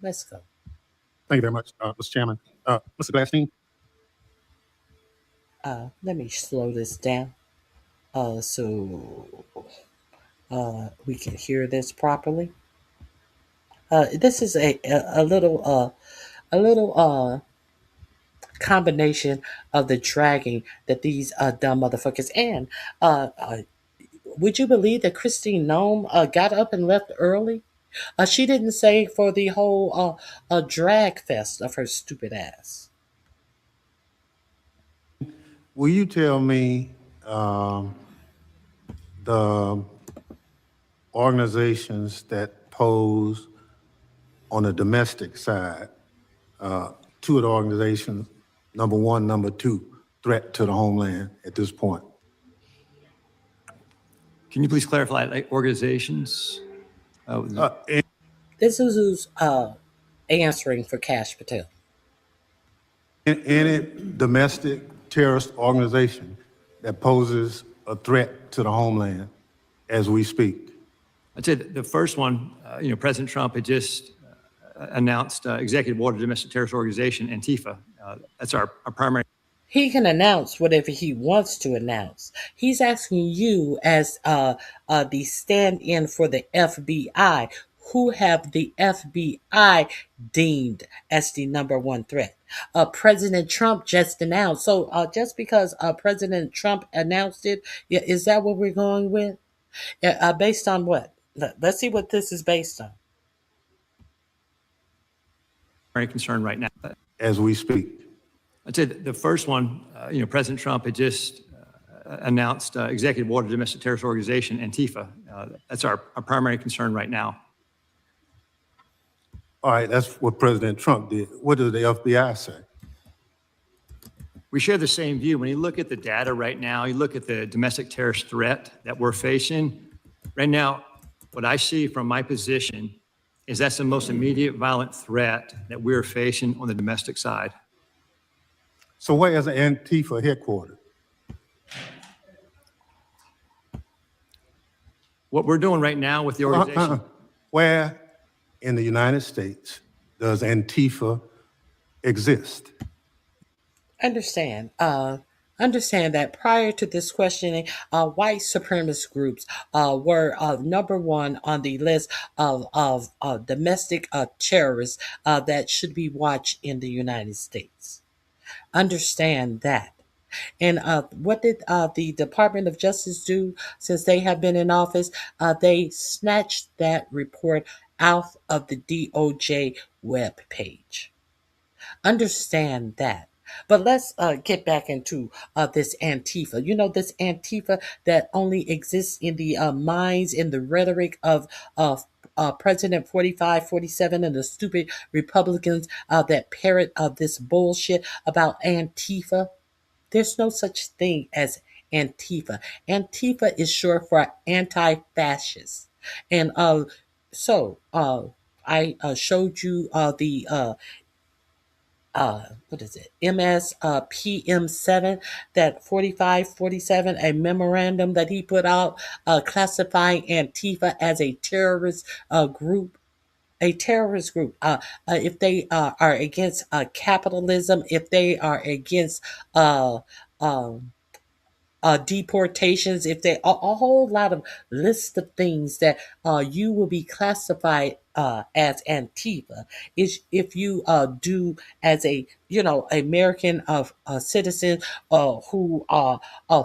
Let's go. Thank you very much, Mr. Chairman. Mr. Glasstein? Let me slow this down so we can hear this properly. This is a little combination of the dragging that these dumb motherfuckers. And would you believe that Christine Nome got up and left early? She didn't say for the whole drag fest of her stupid ass. Will you tell me the organizations that pose on the domestic side, two of the organizations, number one, number two, threat to the homeland at this point? Can you please clarify, like, organizations? This is who's answering for Cash Patel. Any domestic terrorist organization that poses a threat to the homeland as we speak? I'd say the first one, President Trump had just announced executive order domestic terrorist organization, Antifa. That's our primary. He can announce whatever he wants to announce. He's asking you as the stand-in for the FBI, who have the FBI deemed as the number one threat. President Trump just announced. So just because President Trump announced it, is that what we're going with? Based on what? Let's see what this is based on. Very concerned right now. As we speak. I'd say the first one, President Trump had just announced executive order domestic terrorist organization, Antifa. That's our primary concern right now. All right, that's what President Trump did. What does the FBI say? We share the same view. When you look at the data right now, you look at the domestic terrorist threat that we're facing. Right now, what I see from my position is that's the most immediate violent threat that we're facing on the domestic side. So where is Antifa headquartered? What we're doing right now with the organization. Where in the United States does Antifa exist? Understand that prior to this questioning, white supremacist groups were number one on the list of domestic terrorists that should be watched in the United States. Understand that. And what did the Department of Justice do since they have been in office? They snatched that report out of the DOJ webpage. Understand that. But let's get back into this Antifa. You know, this Antifa that only exists in the minds, in the rhetoric of President 45, 47, and the stupid Republicans that parrot this bullshit about Antifa. There's no such thing as Antifa. Antifa is short for anti-fascist. And so I showed you the what is it, MS PM7, that 4547, a memorandum that he put out classifying Antifa as a terrorist group. A terrorist group. If they are against capitalism, if they are against uh, um, deportations, if they a whole lot of list of things that you will be classified as Antifa is if you do as a American citizen who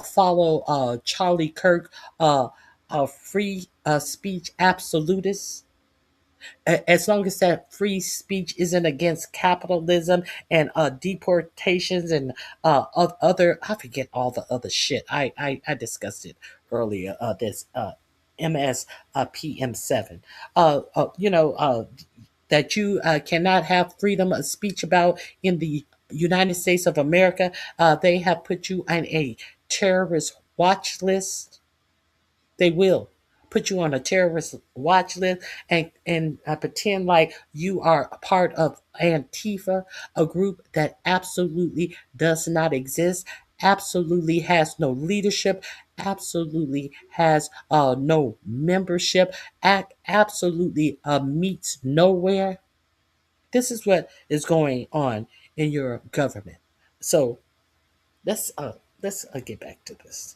follow Charlie Kirk, free speech absolutist. As long as that free speech isn't against capitalism and deportations and other, I forget all the other shit. I discussed it earlier. This MS PM7. That you cannot have freedom of speech about in the United States of America. They have put you on a terrorist watch list. They will put you on a terrorist watch list and pretend like you are a part of Antifa, a group that absolutely does not exist, absolutely has no leadership, absolutely has no membership, absolutely meets nowhere. This is what is going on in your government. So let's get back to this.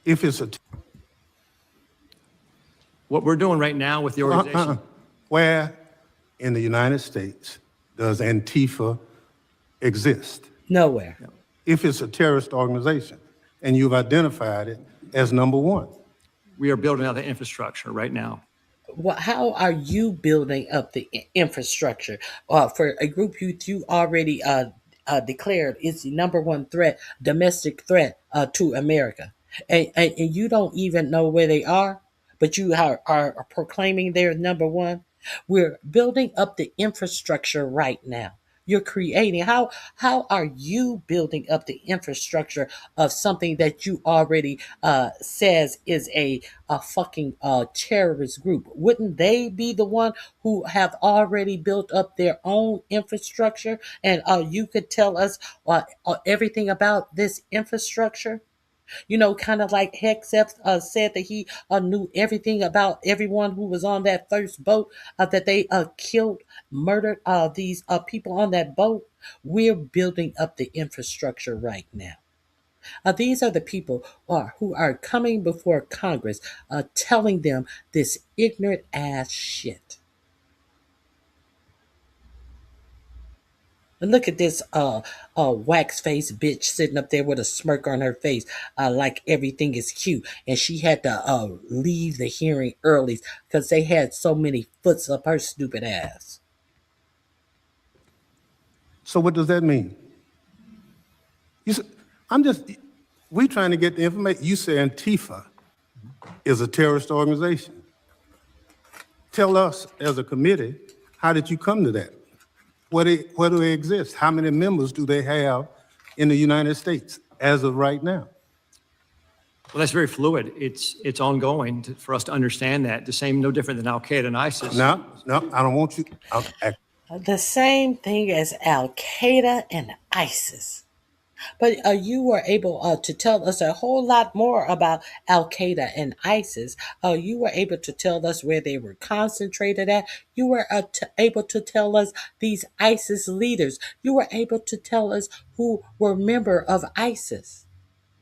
If it's What we're doing right now with the organization. Where in the United States does Antifa exist? Nowhere. If it's a terrorist organization and you've identified it as number one. We are building out the infrastructure right now. Well, how are you building up the infrastructure for a group you already declared is the number one threat, domestic threat to America, and you don't even know where they are, but you are proclaiming they're number one? We're building up the infrastructure right now. You're creating how are you building up the infrastructure of something that you already says is a fucking terrorist group? Wouldn't they be the one who have already built up their own infrastructure? And you could tell us everything about this infrastructure. Kind of like Hexef said that he knew everything about everyone who was on that first boat, that they killed, murdered these people on that boat. We're building up the infrastructure right now. These are the people who are coming before Congress telling them this ignorant ass shit. And look at this wax face bitch sitting up there with a smirk on her face, like everything is cute. And she had to leave the hearing early because they had so many foots up her stupid ass. So what does that mean? We trying to get the information. You say Antifa is a terrorist organization. Tell us as a committee, how did you come to that? Where do they exist? How many members do they have in the United States as of right now? Well, that's very fluid. It's ongoing for us to understand that. The same, no different than Al Qaeda and ISIS. No, I don't want you. The same thing as Al Qaeda and ISIS. But you were able to tell us a whole lot more about Al Qaeda and ISIS. You were able to tell us where they were concentrated at. You were able to tell us these ISIS leaders. You were able to tell us who were member of ISIS.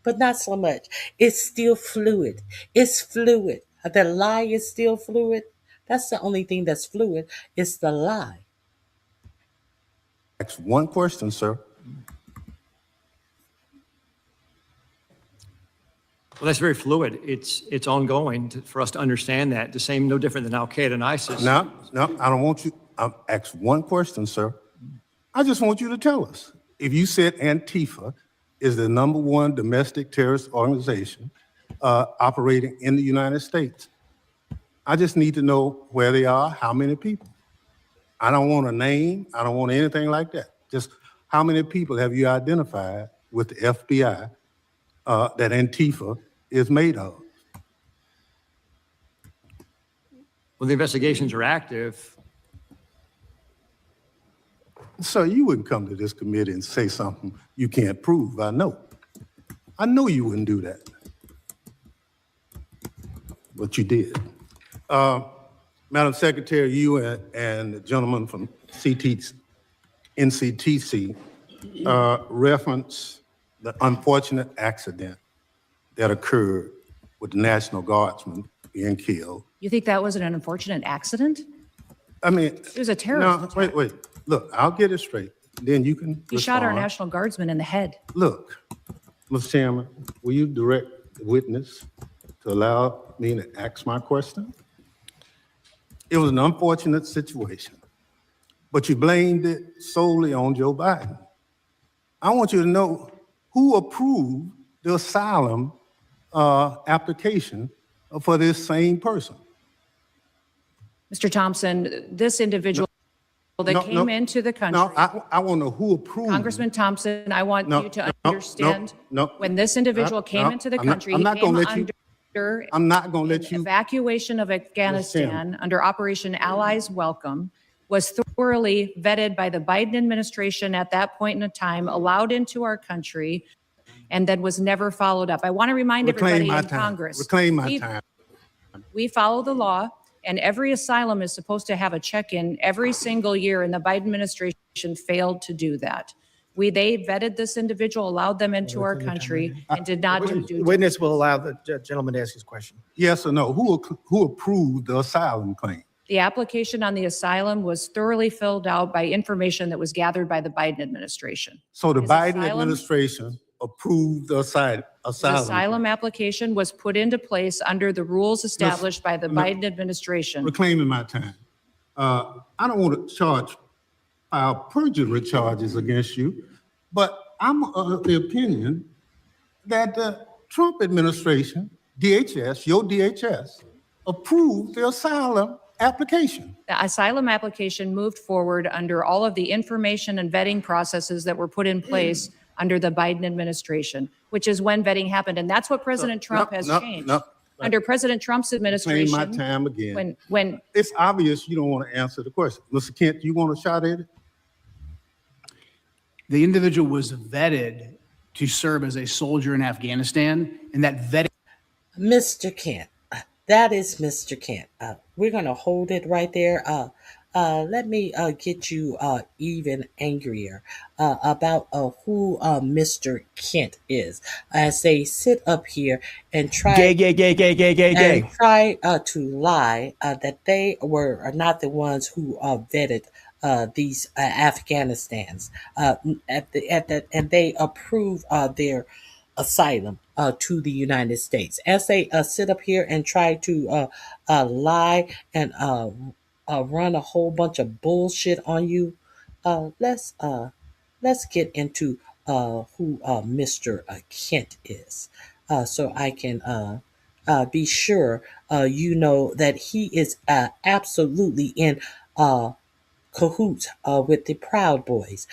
But not so much. It's still fluid. It's fluid. The lie is still fluid. That's the only thing that's fluid. It's the lie. That's one question, sir. Well, that's very fluid. It's ongoing for us to understand that. The same, no different than Al Qaeda and ISIS. No, I don't want you. I'll ask one question, sir. I just want you to tell us. If you said Antifa is the number one domestic terrorist organization operating in the United States, I just need to know where they are, how many people. I don't want a name. I don't want anything like that. Just how many people have you identified with the FBI that Antifa is made of? Well, the investigations are active. So you wouldn't come to this committee and say something you can't prove. I know. I know you wouldn't do that. But you did. Madam Secretary, you and the gentleman from NCTC reference the unfortunate accident that occurred with the National Guardsman being killed. You think that was an unfortunate accident? I mean, It was a terrorist no, wait. Look, I'll get it straight. Then you can He shot our respond. National Guardsman in the head. Look, Mr. Chairman, will you direct the witness to allow me to ask my question? It was an unfortunate situation, but you blamed it solely on Joe Biden. I want you to know who approved the asylum application for this same person. Mr. Thompson, this individual that came into the country. No, I want to know who approved. Congressman Thompson, I want you to understand when this individual came into the country, he came under I'm not going to let you. Evacuation of Afghanistan under Operation Allies Welcome was thoroughly vetted by the Biden administration at that point in time, allowed into our country, and then was never followed up. I want to remind everybody in Congress. Reclaim my time. We follow the law, and every asylum is supposed to have a check-in every single year, and the Biden administration failed to do that. They vetted this individual, allowed them into our country, and did not do due Witness will allow the gentleman to ask his question. Yes or no? Who approved the asylum claim? The application on the asylum was thoroughly filled out by information that was gathered by the Biden administration. So the Biden administration approved the asylum. The asylum application was put into place under the rules established by the Biden administration. Reclaiming my time. I don't want to file perjury charges against you, but I'm of the opinion that the Trump administration, DHS, your DHS, approved the asylum application. The asylum application moved forward under all of the information and vetting processes that were put in place under the Biden administration, which is when vetting happened. And that's what President Trump has changed. Under President Trump's administration. Reclaim my time again. When it's obvious you don't want to answer the question. Mr. Kent, you want a shot at it? The individual was vetted to serve as a soldier in Afghanistan, and that vetting. Mr. Kent, that is Mr. Kent. We're going to hold it right there. Let me get you even angrier about who Mr. Kent is, as they sit up here and try to lie that they were not the ones who vetted these Afghanistans and they approve their asylum to the United States. As they sit up here and try to lie and run a whole bunch of bullshit on you, let's get into who Mr. Kent is, so I can be sure you know that he is absolutely in cahoots with the Proud Boys.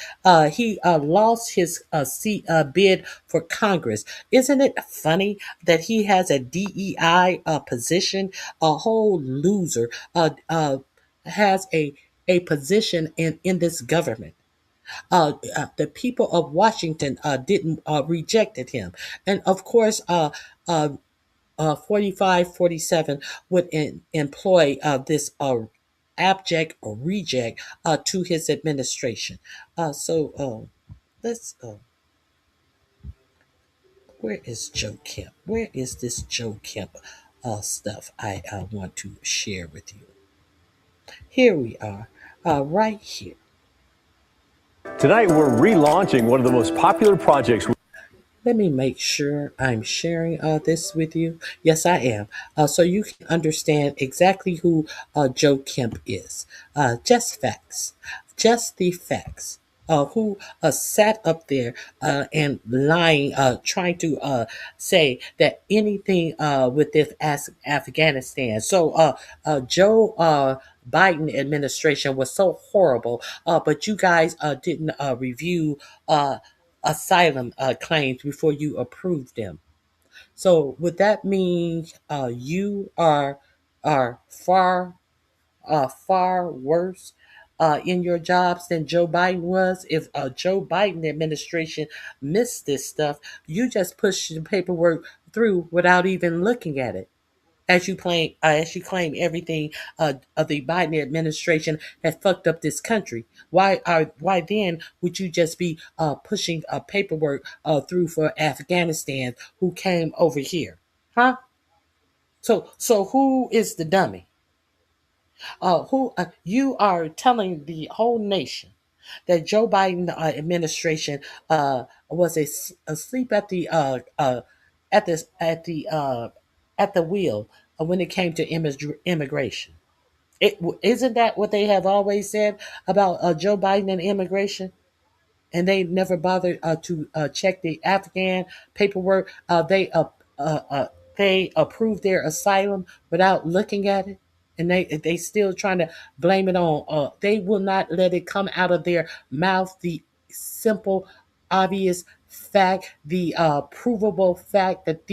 He lost his bid for Congress. Isn't it funny that he has a DEI position? A whole loser has a position in this government. The people of Washington didn't rejected him, and of course 4547 would employ this abject reject to his administration. So let's where is Joe Kemp? Where is this Joe Kemp stuff I want to share with you? Here we are, right here. Tonight we're relaunching one of the most popular projects. Let me make sure I'm sharing this with you. Yes, I am. So you can understand exactly who Joe Kemp is. Just facts. Just the facts. Who sat up there and lying, trying to say that anything with this Afghanistan. So Joe Biden administration was so horrible, but you guys didn't review asylum claims before you approved them. So would that mean you are far far worse in your jobs than Joe Biden was. If a Joe Biden administration missed this stuff, you just push the paperwork through without even looking at it. As you claim everything of the Biden administration has fucked up this country. Why then would you just be pushing paperwork through for Afghanistan who came over here, huh? So who is the dummy? Who you are telling the whole nation that Joe Biden administration was asleep at the wheel when it came to immigration. Isn't that what they have always said about Joe Biden and immigration? And they never bothered to check the Afghan paperwork. They approved their asylum without looking at it, and they still trying to blame it on. They will not let it come out of their mouth. The simple, obvious fact, the provable fact that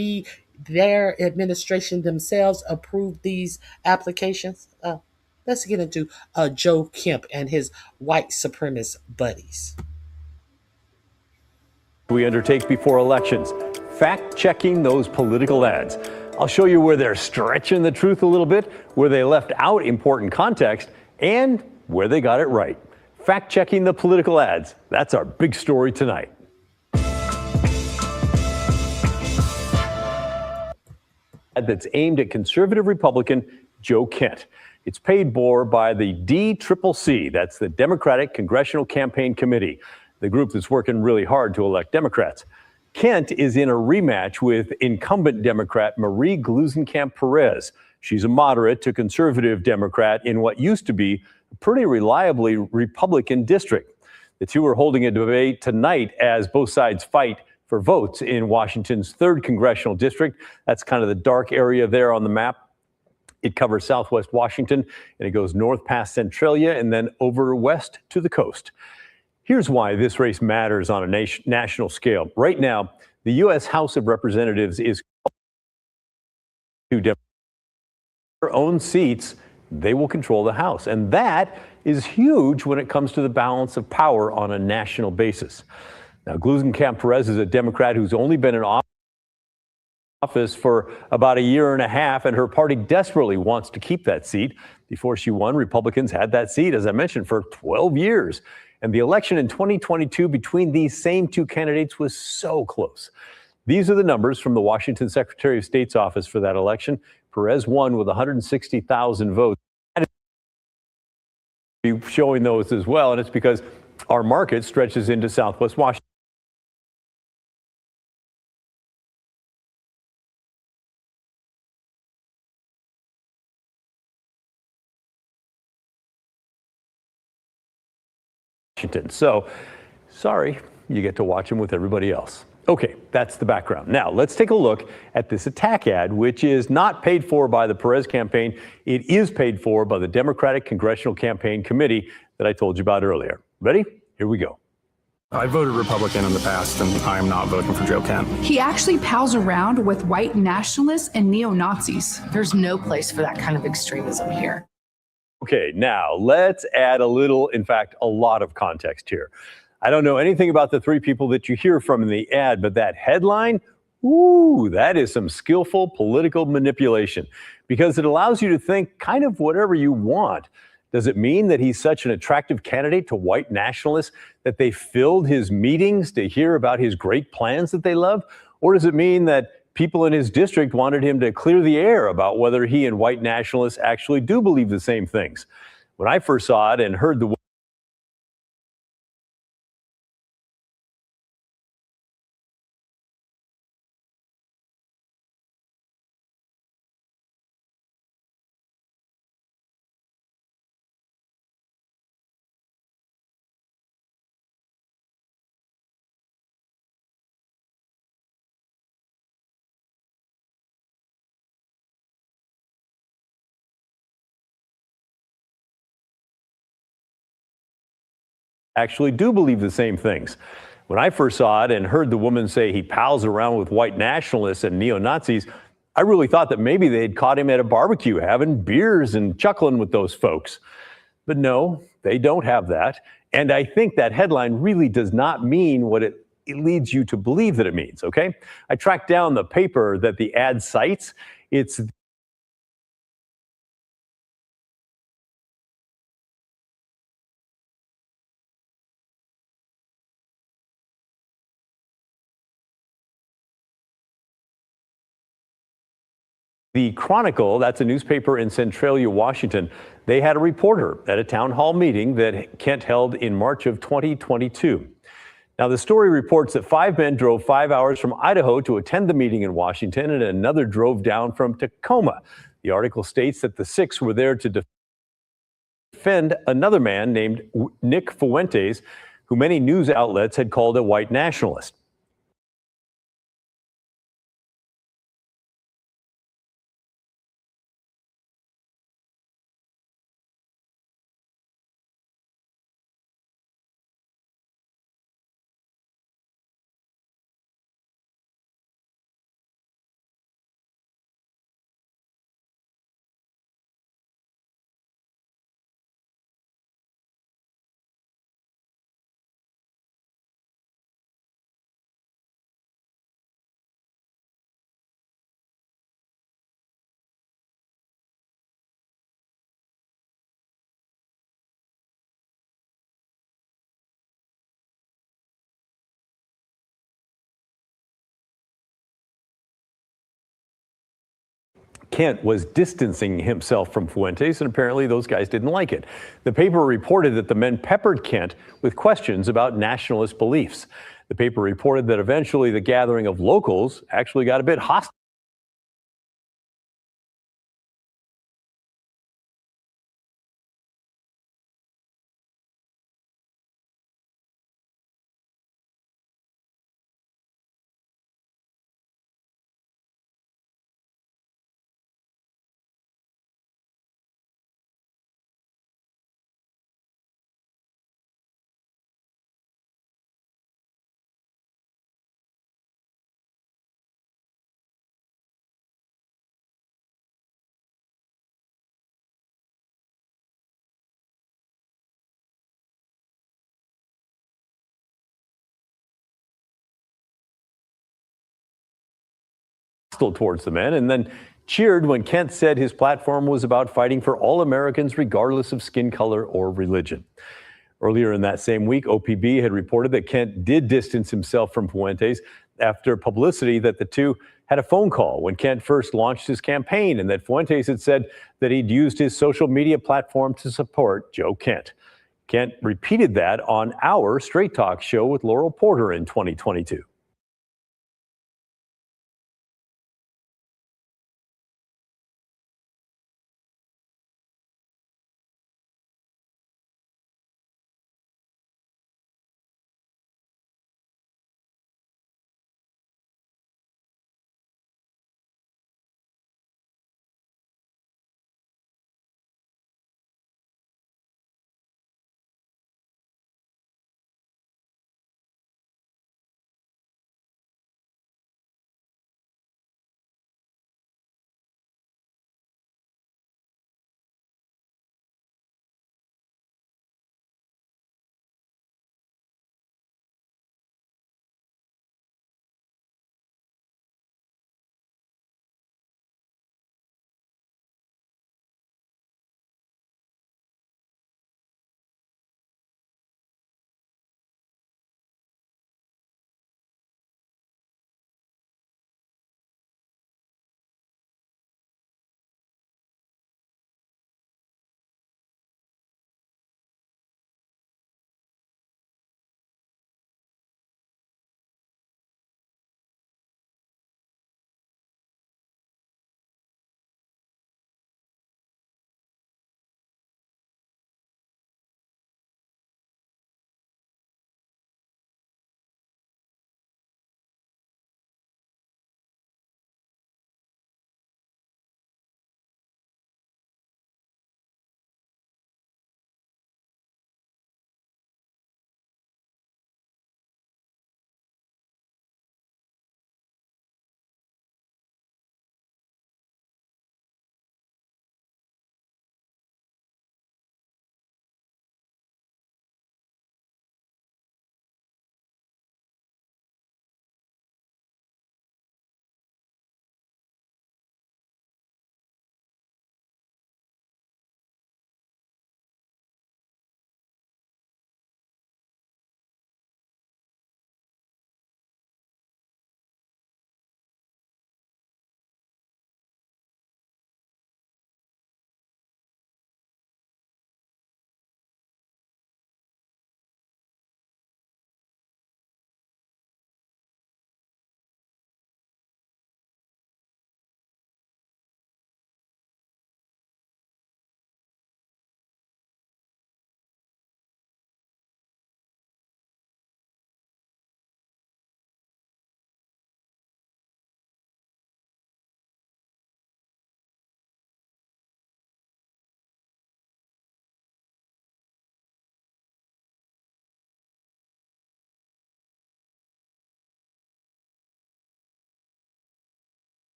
their administration themselves approved these applications. Let's get into Joe Kemp and his white supremacist buddies. We undertake before elections, fact-checking those political ads. I'll show you where they're stretching the truth a little bit, where they left out important context, and where they got it right. Fact-checking the political ads. That's our big story tonight. That's aimed at conservative Republican Joe Kent. It's paid for by the DCCC, that's the Democratic Congressional Campaign Committee, the group that's working really hard to elect Democrats. Kent is in a rematch with incumbent Democrat Marie Gluesenkamp-Perez. She's a moderate to conservative Democrat in what used to be a pretty reliably Republican district. The two are holding a debate tonight as both sides fight for votes in Washington's 3rd congressional district. That's kind of the dark area there on the map. It covers southwest Washington, and it goes north past Centralia and then over west to the coast. Here's why this race matters on a national scale. Right now, the U.S. House of Representatives is to their own seats. They will control the House, and that is huge when it comes to the balance of power on a national basis. Now, Gluesenkamp-Perez is a Democrat who's only been in office for about a year and a half, and her party desperately wants to keep that seat. Before she won, Republicans had that seat, as I mentioned, for 12 years. And the election in 2022 between these same two candidates was so close. These are the numbers from the Washington Secretary of State's office for that election. Perez won with 160,000 votes. I'll be showing those as well, and it's because our market stretches into southwest Washington. So, sorry, you get to watch them with everybody else. Okay, that's the background. Now, let's take a look at this attack ad, which is not paid for by the Perez campaign. It is paid for by the Democratic Congressional Campaign Committee that I told you about earlier. Ready? Here we go. I voted Republican in the past, and I'm not voting for Joe Kent. He actually pals around with white nationalists and neo-Nazis. There's no place for that kind of extremism here. Okay, now let's add a little, in fact, a lot of context here. I don't know anything about the three people that you hear from in the ad, but that headline, ooh, that is some skillful political manipulation because it allows you to think kind of whatever you want. Does it mean that he's such an attractive candidate to white nationalists that they filled his meetings to hear about his great plans that they love? Or does it mean that people in his district wanted him to clear the air about whether he and white nationalists actually do believe the same things? When I first saw it and heard the actually do believe the same things. When I first saw it and heard the woman say he pals around with white nationalists and neo-Nazis, I really thought that maybe they'd caught him at a barbecue having beers and chuckling with those folks. But no, they don't have that. And I think that headline really does not mean what it leads you to believe that it means, okay? I tracked down the paper that the ad cites. It's the Chronicle, that's a newspaper in Centralia, Washington. They had a reporter at a town hall meeting that Kent held in March of 2022. Now, the story reports that 5 men drove 5 hours from Idaho to attend the meeting in Washington, and another drove down from Tacoma. The article states that the 6 were there to defend another man named Nick Fuentes, who many news outlets had called a white nationalist. Kent was distancing himself from Fuentes, and apparently those guys didn't like it. The paper reported that the men peppered Kent with questions about nationalist beliefs. The paper reported that eventually the gathering of locals actually got a bit hostile. Towards the men, and then cheered when Kent said his platform was about fighting for all Americans regardless of skin color or religion. Earlier in that same week, OPB had reported that Kent did distance himself from Fuentes after publicity that the two had a phone call when Kent first launched his campaign, and that Fuentes had said that he'd used his social media platform to support Joe Kent. Kent repeated that on our Straight Talk show with Laurel Porter in 2022.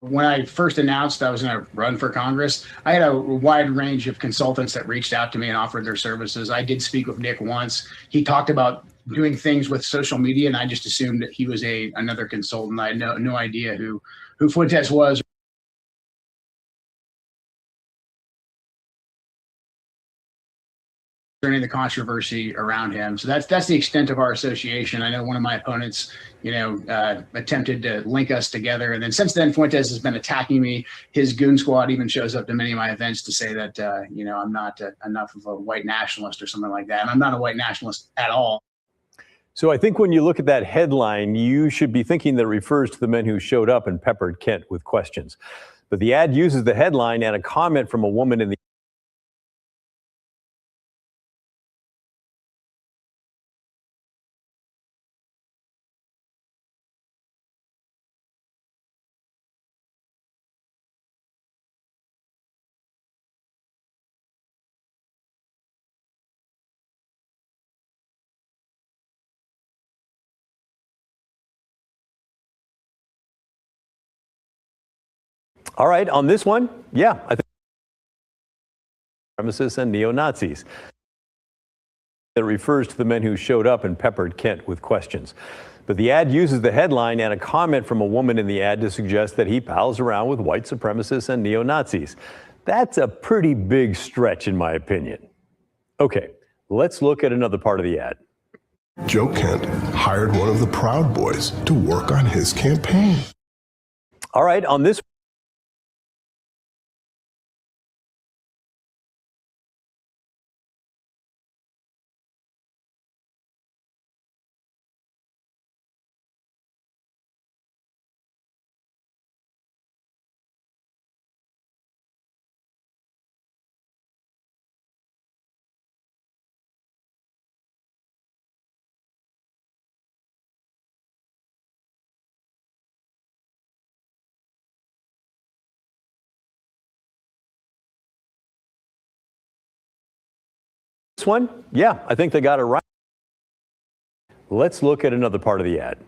When I first announced I was going to run for Congress, I had a wide range of consultants that reached out to me and offered their services. I did speak with Nick once. He talked about doing things with social media, and I just assumed that he was another consultant. I had no idea who Fuentes was. Any of the controversy around him. So that's the extent of our association. I know one of my opponents, attempted to link us together. And then since then, Fuentes has been attacking me. His goon squad even shows up to many of my events to say that, I'm not enough of a white nationalist or something like that. And I'm not a white nationalist at all. So I think when you look at that headline, you should be thinking that it refers to the men who showed up and peppered Kent with questions. But the ad uses the headline and a comment from a woman in the All right, on this one, yeah, I think supremacists and neo-Nazis. That refers to the men who showed up and peppered Kent with questions. But the ad uses the headline and a comment from a woman in the ad to suggest that he pals around with white supremacists and neo-Nazis. That's a pretty big stretch, in my opinion. Okay, let's look at another part of the ad. Joe Kent hired one of the Proud Boys to work on his campaign. All right, on this one, yeah, I think they got it right. Let's look at another part of the ad.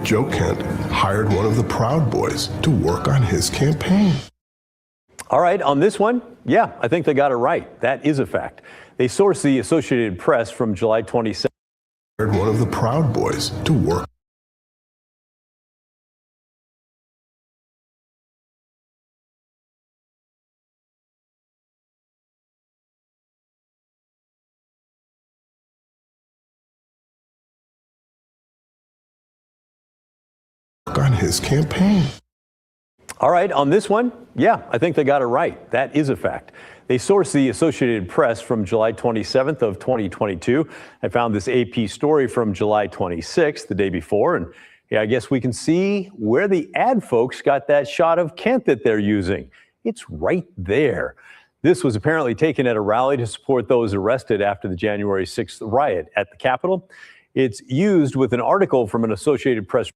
Joe Kent hired one of the Proud Boys to work on his campaign. All right, on this one, yeah, I think they got it right. That is a fact. They source the Associated Press from July 27th. Hired one of the Proud Boys to work on his campaign. All right, on this one, yeah, I think they got it right. That is a fact. They source the Associated Press from July 27th of 2022. I found this AP story from July 26th, the day before, and yeah, I guess we can see where the ad folks got that shot of Kent that they're using. It's right there. This was apparently taken at a rally to support those arrested after the January 6th riot at the Capitol. It's used with an article from an Associated Press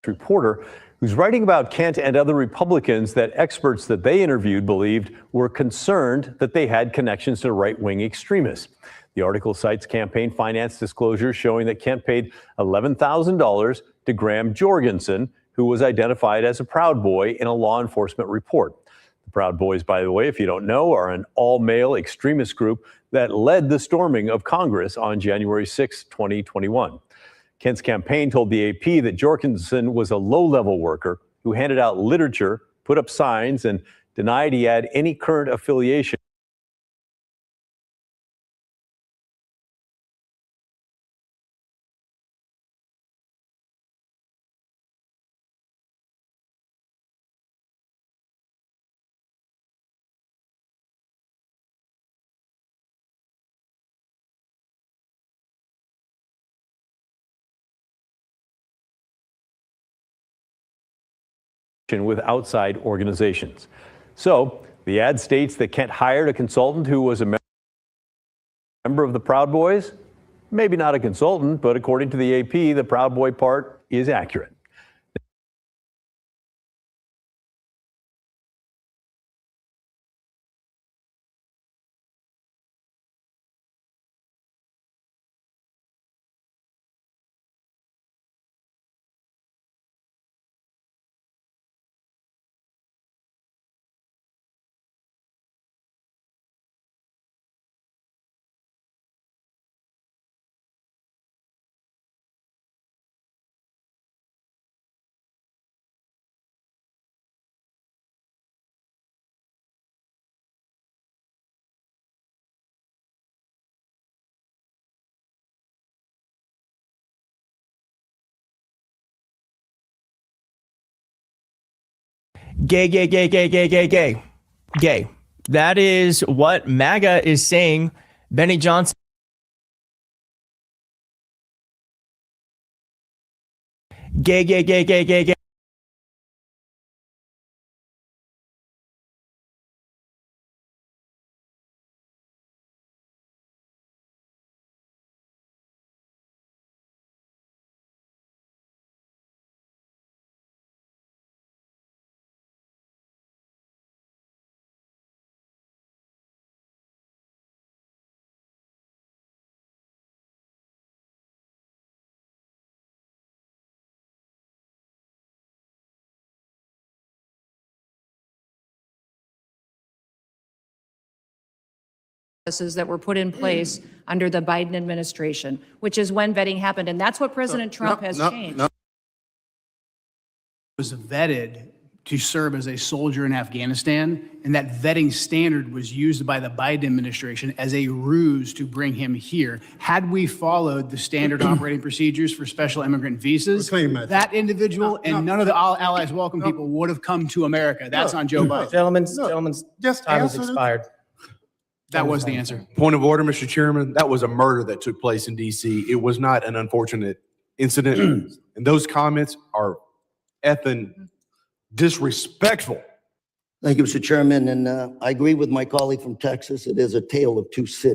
reporter who's writing about Kent and other Republicans that experts that they interviewed believed were concerned that they had connections to right-wing extremists. The article cites campaign finance disclosures showing that Kent paid $11,000 to Graham Jorgensen, who was identified as a Proud Boy in a law enforcement report. The Proud Boys, by the way, if you don't know, are an all-male extremist group that led the storming of Congress on January 6, 2021. Kent's campaign told the AP that Jorgensen was a low-level worker who handed out literature, put up signs, and denied he had any current affiliation with outside organizations. So the ad states that Kent hired a consultant who was a member of the Proud Boys. Maybe not a consultant, but according to the AP, the Proud Boy part is accurate. Gay, gay, gay, gay, gay, gay, gay, gay. That is what MAGA is saying. Benny Johnson. Gay, gay, gay, gay, gay, gay. That were put in place under the Biden administration, which is when vetting happened. And that's what President Trump has changed. Was vetted to serve as a soldier in Afghanistan, and that vetting standard was used by the Biden administration as a ruse to bring him here. Had we followed the standard operating procedures for special immigrant visas, that individual and none of the allies welcome people would have come to America. That's on Joe Biden. Gentlemen's time has expired. That was the answer. Point of order, Mr. Chairman. That was a murder that took place in D.C. It was not an unfortunate incident. And those comments are effing disrespectful. Thank you, Mr. Chairman. And I agree with my colleague from Texas. It is a tale of two cities.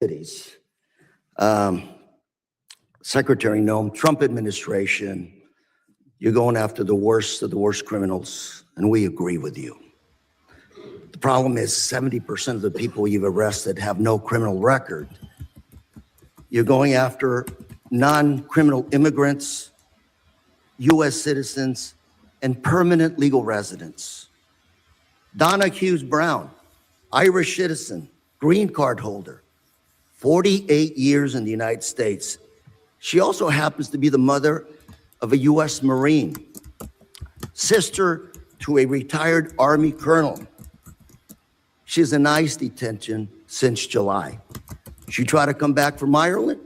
cities. Secretary Noem, Trump administration, you're going after the worst of the worst criminals, and we agree with you. The problem is 70% of the people you've arrested have no criminal record. You're going after non-criminal immigrants, U.S. citizens, and permanent legal residents. Donna Hughes Brown, Irish citizen, green card holder, 48 years in the United States. She also happens to be the mother of a U.S. Marine, sister to a retired Army colonel. She's in ICE detention since July. She tried to come back from Ireland,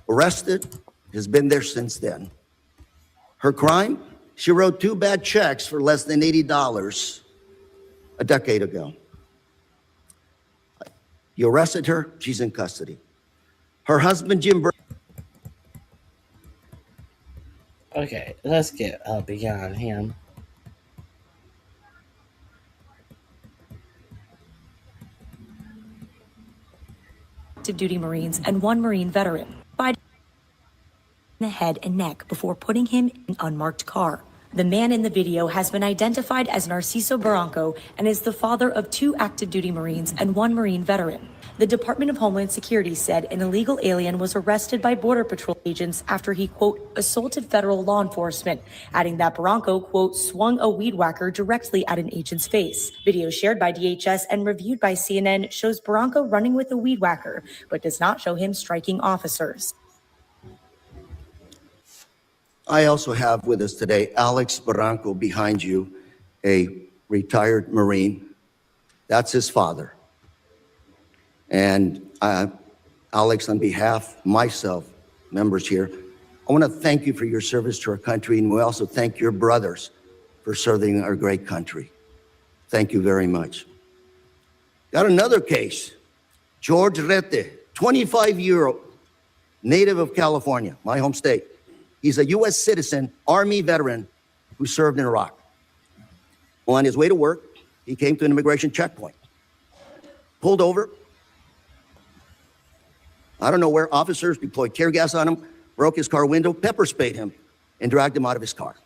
arrested, has been there since then. Her crime? She wrote 2 bad checks for less than $80 a decade ago. You arrested her, she's in custody. Her husband, Jim Burke. Okay, let's get beyond him. Active duty Marines and 1 Marine veteran by the head and neck before putting him in an unmarked car. The man in the video has been identified as Narciso Barranco and is the father of 2 active duty Marines and 1 Marine veteran. The Department of Homeland Security said an illegal alien was arrested by Border Patrol agents after he, quote, assaulted federal law enforcement, adding that Barranco, quote, swung a weed whacker directly at an agent's face. Video shared by DHS and reviewed by CNN shows Barranco running with a weed whacker, but does not show him striking officers. I also have with us today Alex Barranco behind you, a retired Marine. That's his father. And Alex, on behalf of myself, members here, I want to thank you for your service to our country, and we also thank your brothers for serving our great country. Thank you very much. Got another case. George Rete, 25-year-old, native of California, my home state. He's a U.S. citizen, Army veteran who served in Iraq. On his way to work, he came to an immigration checkpoint, pulled over. I don't know where officers deployed tear gas on him, broke his car window, pepper sprayed him, and dragged him out of his car.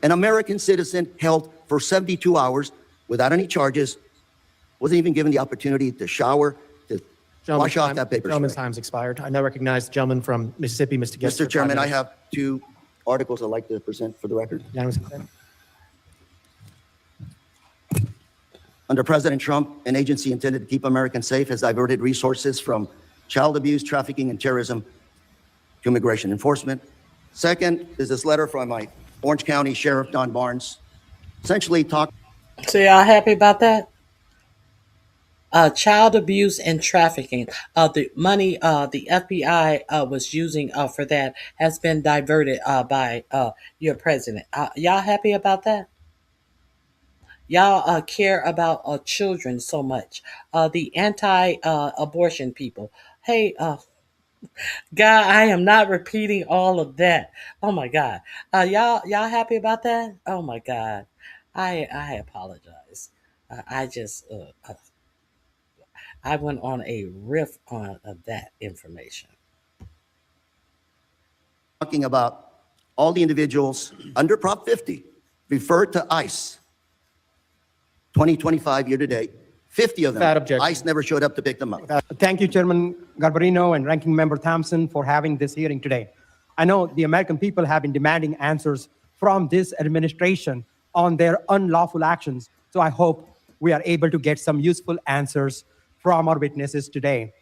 An American citizen held for 72 hours without any charges, wasn't even given the opportunity to shower, to wash off that paper Gentleman's spray. time's expired. I now recognize the gentleman from Mississippi, Mr. Guest. Mr. Chairman, I have 2 articles I'd like to present for the record. Unanimous consent. Under President Trump, an agency intended to keep Americans safe has diverted resources from child abuse, trafficking, and terrorism to immigration enforcement. Second is this letter from my Orange County Sheriff, Don Barnes, essentially talking. So y'all happy about that? Child abuse and trafficking. The money the FBI was using for that has been diverted by your president. Y'all happy about that? Y'all care about children so much. The anti-abortion people. Hey, God, I am not repeating all of that. Oh my God. Y'all happy about that? Oh my God. I apologize. I went on a riff on that information. Talking about all the individuals under Prop 50 referred to ICE. 2025 year to date, 50 of them, ICE never showed up to pick them up. Thank you, Chairman Garbarino and Ranking Member Thompson, for having this hearing today. I know the American people have been demanding answers from this administration on their unlawful actions, so I hope we are able to get some useful answers from our witnesses today.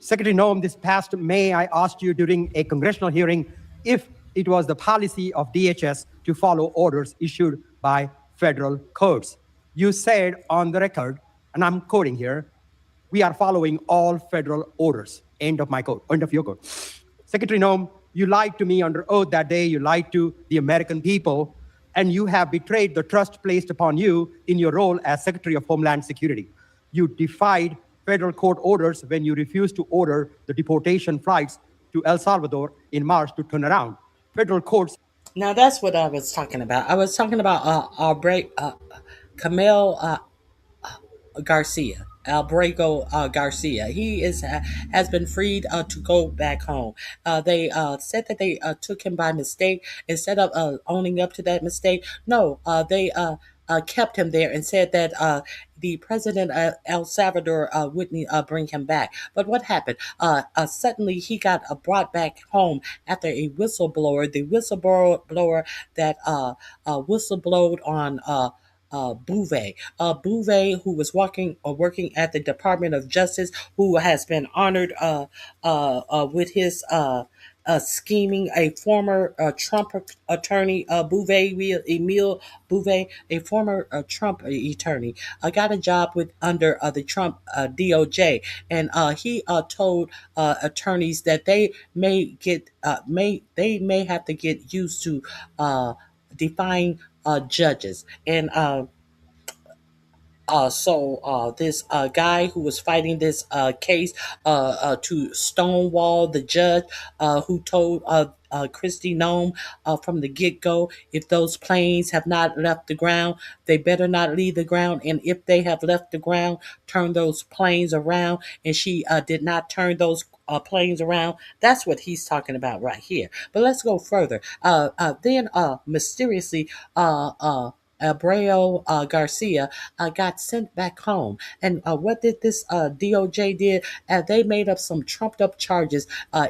Secretary Noem, this past May, I asked you during a congressional hearing if it was the policy of DHS to follow orders issued by federal courts. You said on the record, and I'm quoting here, we are following all federal orders. End of my quote, end of your quote. Secretary Noem, you lied to me under oath that day. You lied to the American people, and you have betrayed the trust placed upon you in your role as Secretary of Homeland Security. You defied federal court orders when you refused to order the deportation flights to El Salvador in March to turn around. Federal courts. Now that's what I was talking about. I was talking about Camille Garcia. Albrego Garcia. He has been freed to go back home. They said that they took him by mistake. Instead of owning up to that mistake, no, they kept him there and said that the president of El Salvador wouldn't bring him back. But what happened? Suddenly he got brought back home after a whistleblower, the whistleblower that whistleblowed on Bouvet. Bouvet, who was working at the Department of Justice, who has been honored with his scheming, a former Trump attorney, Emile Bouvet, a former Trump attorney, got a job with under the Trump DOJ, and he told attorneys that they may have to get used to defying judges. And this guy who was fighting this case to stonewall the judge who told Christy Nome from the get-go, if those planes have not left the ground, they better not leave the ground. And if they have left the ground, turn those planes around. And she did not turn those planes around. That's what he's talking about right here. But let's go further. Then mysteriously, Abreu Garcia got sent back home. And what did this DOJ did? They made up some trumped up charges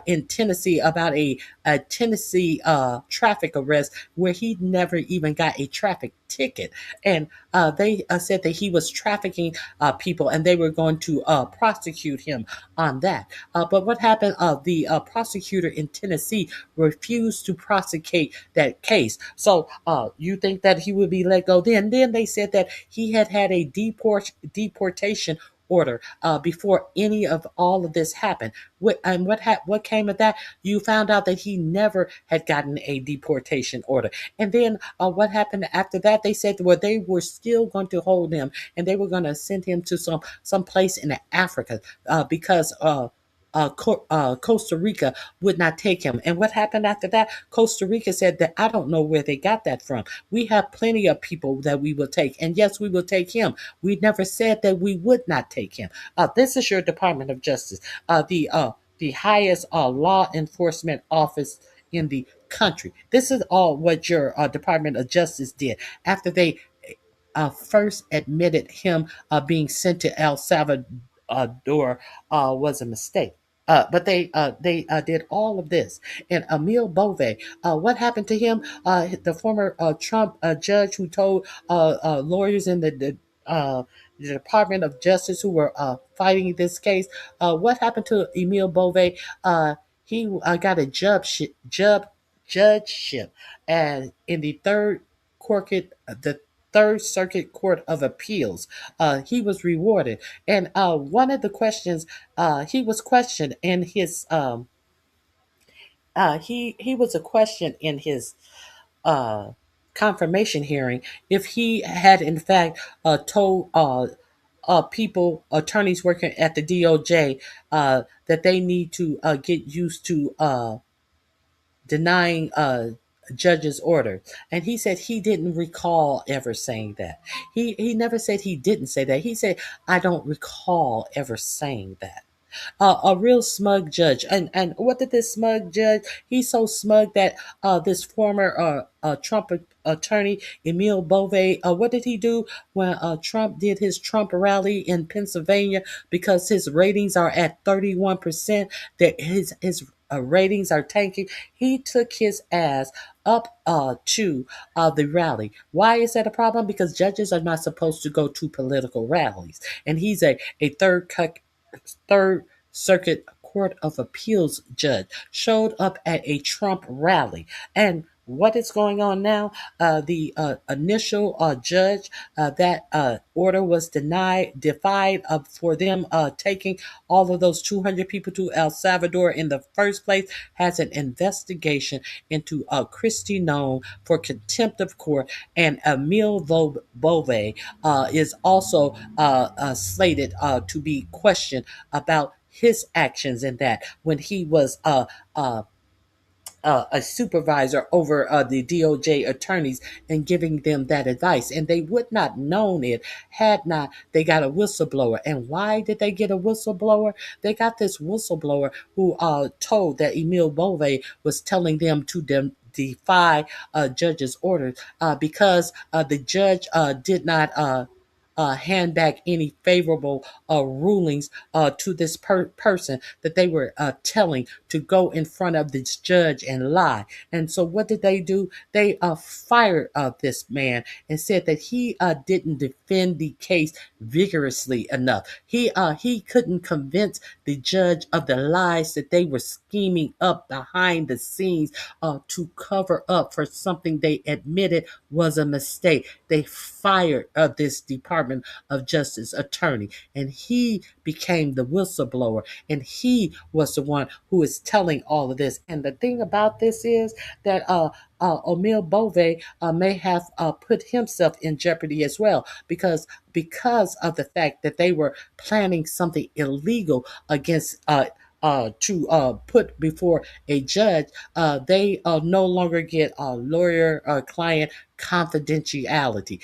in Tennessee about a Tennessee traffic arrest where he never even got a traffic ticket. And they said that he was trafficking people and they were going to prosecute him on that. But what happened? The prosecutor in Tennessee refused to prosecute that case. So you think that he would be let go then? Then they said that he had a deportation order before any of all of this happened. What came of that? You found out that he never had gotten a deportation order. And then what happened after that? They said, well, they were still going to hold him and they were going to send him to some place in Africa because Costa Rica would not take him. And what happened after that? Costa Rica said that I don't know where they got that from. We have plenty of people that we will take. And yes, we will take him. We never said that we would not take him. This is your Department of Justice, the highest law enforcement office in the country. This is all what your Department of Justice did after they first admitted him being sent to El Salvador was a mistake. But they did all of this. And Emile Bove, what happened to him? The former Trump judge who told lawyers in the Department of Justice who were fighting this case, what happened to Emile Bove? He got a judgeship, and in the Third Circuit Court of Appeals. He was rewarded, and one of the questions he was questioned in his he was a question in his confirmation hearing if he had in fact told people, attorneys working at the DOJ, that they need to get used to denying judge's order. And he said he didn't recall ever saying that. He never said he didn't say that. He said, I don't recall ever saying that. A real smug judge. And what did this smug judge? He's so smug that this former Trump attorney, Emile Bove, what did he do when Trump did his Trump rally in Pennsylvania? Because his ratings are at 31%, that his ratings are tanking. He took his ass up to the rally. Why is that a problem? Because judges are not supposed to go to political rallies. And he's a Third Circuit Court of Appeals judge, showed up at a Trump rally. And what is going on now? The initial judge, that order was defied for them taking all of those 200 people to El Salvador in the first place, has an investigation into Christy Nome for contempt of court, and Emile Bove is also slated to be questioned about his actions in that when he was a supervisor over the DOJ attorneys and giving them that advice. And they would not known it had not they got a whistleblower. And why did they get a whistleblower? They got this whistleblower who told that Emile Bove was telling them to defy judge's orders because the judge did not hand back any favorable rulings to this person that they were telling to go in front of this judge and lie. And so what did they do? They fired this man and said that he didn't defend the case vigorously enough. He couldn't convince the judge of the lies that they were scheming up behind the scenes to cover up for something they admitted was a mistake. They fired this Department of Justice attorney, and he became the whistleblower, and he was the one who is telling all of this. And the thing about this is that Emile Bove may have put himself in jeopardy as well because of the fact that they were planning something illegal against to put before a judge. They no longer get lawyer-client confidentiality.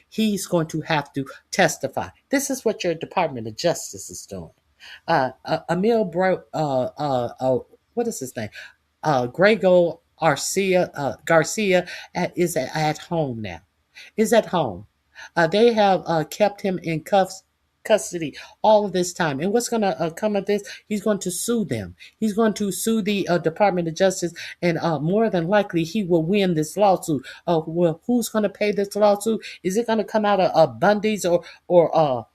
He's going to have to testify. This is what your Department of Justice is doing. Emile what is his name? Grego Garcia is at home now. Is at home. They have kept him in custody all of this time. And what's going to come of this? He's going to sue them. He's going to sue the Department of Justice, and more than likely he will win this lawsuit. Well, who's going to pay this lawsuit? Is it going to come out of Bundy's or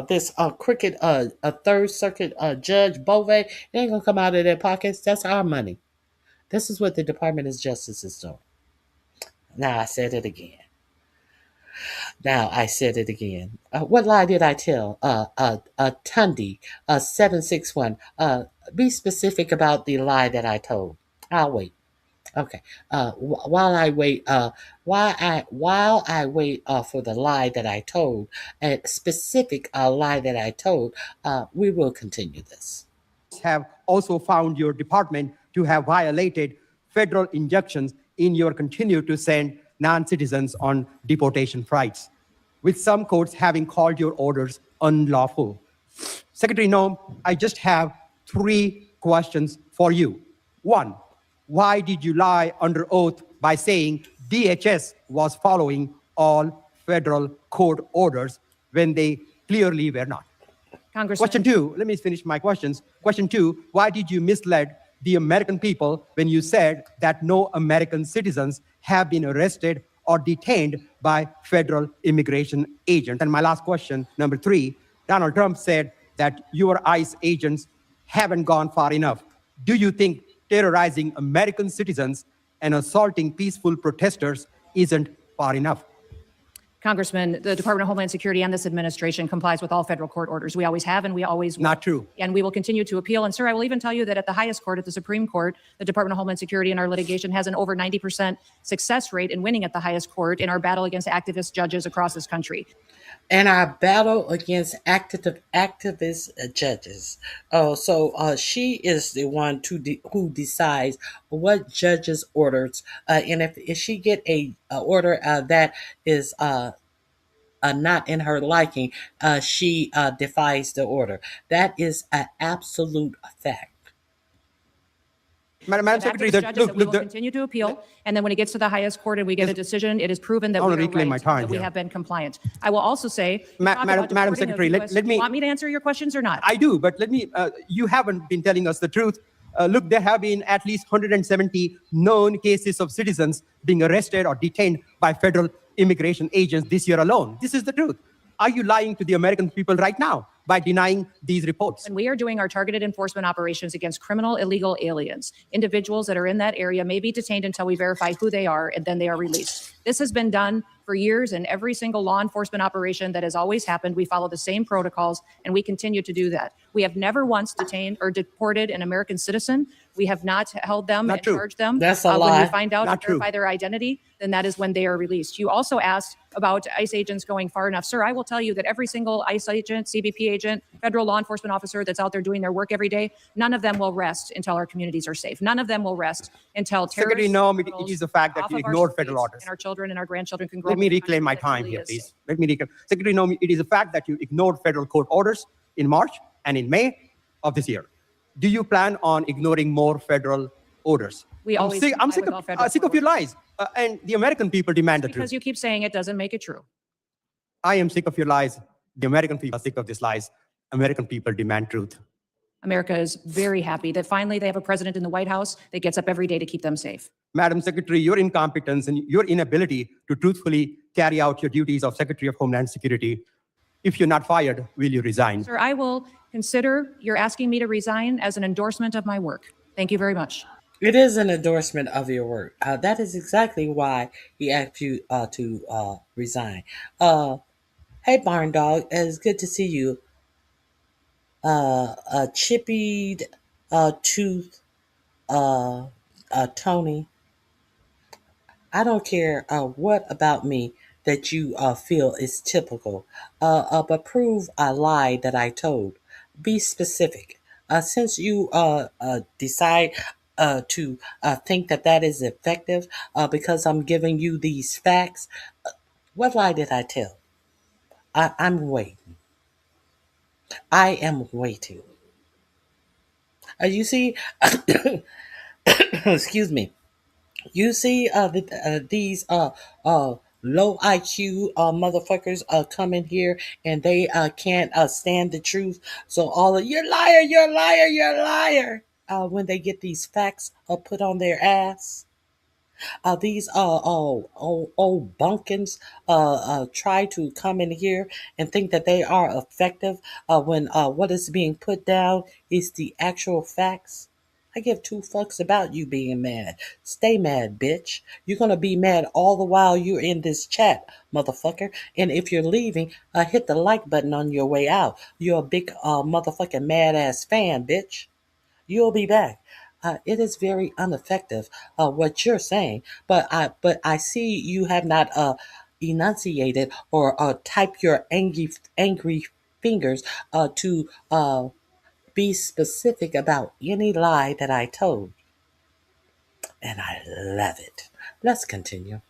this crooked a Third Circuit Judge Bove? It ain't going to come out of their pockets. That's our money. This is what the Department of Justice is doing. Now I said it again. What lie did I tell? Tundi, 761. Be specific about the lie that I told. I'll wait. Okay. While I wait for the lie that I told, a specific lie that I told, we will continue this. Have also found your department to have violated federal injunctions in your continue to send non-citizens on deportation flights, with some courts having called your orders unlawful. Secretary Noem, I just have 3 questions for you. 1, why did you lie under oath by saying DHS was following all federal court orders when they clearly were not? Congressman. Question 2, let me finish my questions. Question 2, why did you mislead the American people when you said that no American citizens have been arrested or detained by federal immigration agents? And my last question, number 3, Donald Trump said that your ICE agents haven't gone far enough. Do you think terrorizing American citizens and assaulting peaceful protesters isn't far enough? Congressman, the Department of Homeland Security and this administration complies with all federal court orders. We always have, and we always will. Not true. And we will continue to appeal. And sir, I will even tell you that at the highest court, at the Supreme Court, the Department of Homeland Security in our litigation has an over 90% success rate in winning at the highest court in our battle against activist judges across this country. And our battle against activist judges. So she is the one who decides what judges' orders. And if she get a order that is not in her liking, she defies the order. That is an absolute fact. Madam Secretary, we will continue to appeal, and then when it gets to the highest court and we get a decision, it is proven that we are right, that we have been compliant. I will also say, Madam Secretary, let me. You want me to answer your questions or not? I do, but let me. You haven't been telling us the truth. Look, there have been at least 170 known cases of citizens being arrested or detained by federal immigration agents this year alone. This is the truth. Are you lying to the American people right now by denying these reports? And we are doing our targeted enforcement operations against criminal illegal aliens. Individuals that are in that area may be detained until we verify who they are, and then they are released. This has been done for years in every single law enforcement operation that has always happened. We follow the same protocols, and we continue to do that. We have never once detained or deported an American citizen. We have not held them and charged them. That's a lie. When we find out and verify their identity, then that is when they are released. You also asked about ICE agents going far enough. Sir, I will tell you that every single ICE agent, CBP agent, federal law enforcement officer that's out there doing their work every day, none of them will rest until our communities are safe. None of them will rest until Secretary, terrorists, no, criminals it is the fact that off you of our ignored streets, federal orders. and our children and our grandchildren can grow Let me up in a reclaim my country that time truly here, is please. safe. Let me reclaim. Secretary Nomi, it is a fact that you ignored federal court orders in March and in May of this year. Do you plan on ignoring more federal orders? We always I'm comply sick with all federal of your lies. And the American people demand the Because truth. you keep saying it doesn't make it true. I am sick of your lies. The American people are sick of these lies. American people demand truth. America is very happy that finally they have a president in the White House that gets up every day to keep them safe. Madam Secretary, your incompetence and your inability to truthfully carry out your duties of Secretary of Homeland Security, if you're not fired, will you resign? Sir, I will consider your asking me to resign as an endorsement of my work. Thank you very much. It is an endorsement of your work. That is exactly why he asked you to resign. Hey, Barn Dog, it's good to see you. A chippied tooth, Tony. I don't care what about me that you feel is typical, but prove a lie that I told. Be specific. Since you decide to think that that is effective because I'm giving you these facts, what lie did I tell? I'm waiting. I am waiting. You see, excuse me. You see these low IQ motherfuckers come in here and they can't stand the truth. So all of you're liar, you're liar, you're liar. When they get these facts put on their ass. These old bunkins try to come in here and think that they are effective when what is being put down is the actual facts. I give two fucks about you being mad. Stay mad, bitch. You're gonna be mad all the while you're in this chat, motherfucker. And if you're leaving, hit the like button on your way out. You're a big motherfucking mad ass fan, bitch. You'll be back. It is very ineffective what you're saying, but I see you have not enunciated or typed your angry fingers to be specific about any lie that I told, and I love it. Let's continue.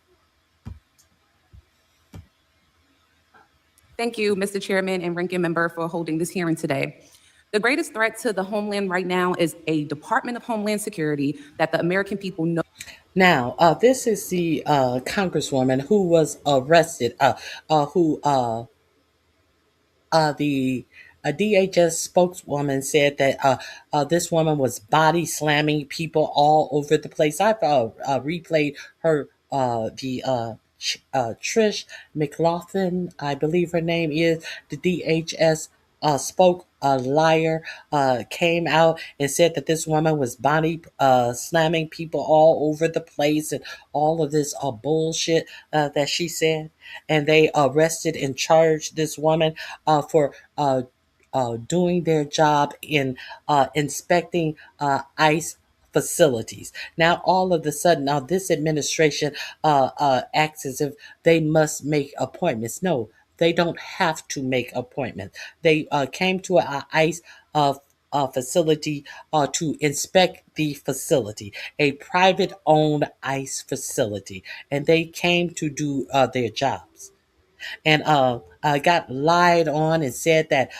Thank you, Mr. Chairman and Ranking Member, for holding this hearing today. The greatest threat to the homeland right now is a Department of Homeland Security that the American people know. Now, this is the congresswoman who was arrested, who the DHS spokeswoman said that this woman was body slamming people all over the place. I've replayed her, Trish McLaughlin, I believe her name is, the DHS spoke a liar, came out and said that this woman was body slamming people all over the place and all of this bullshit that she said. And they arrested and charged this woman for doing their job in inspecting ICE facilities. Now, all of a sudden, now this administration acts as if they must make appointments. No, they don't have to make appointments. They came to an ICE facility to inspect the facility, a private owned ICE facility, and they came to do their jobs. And got lied on and said that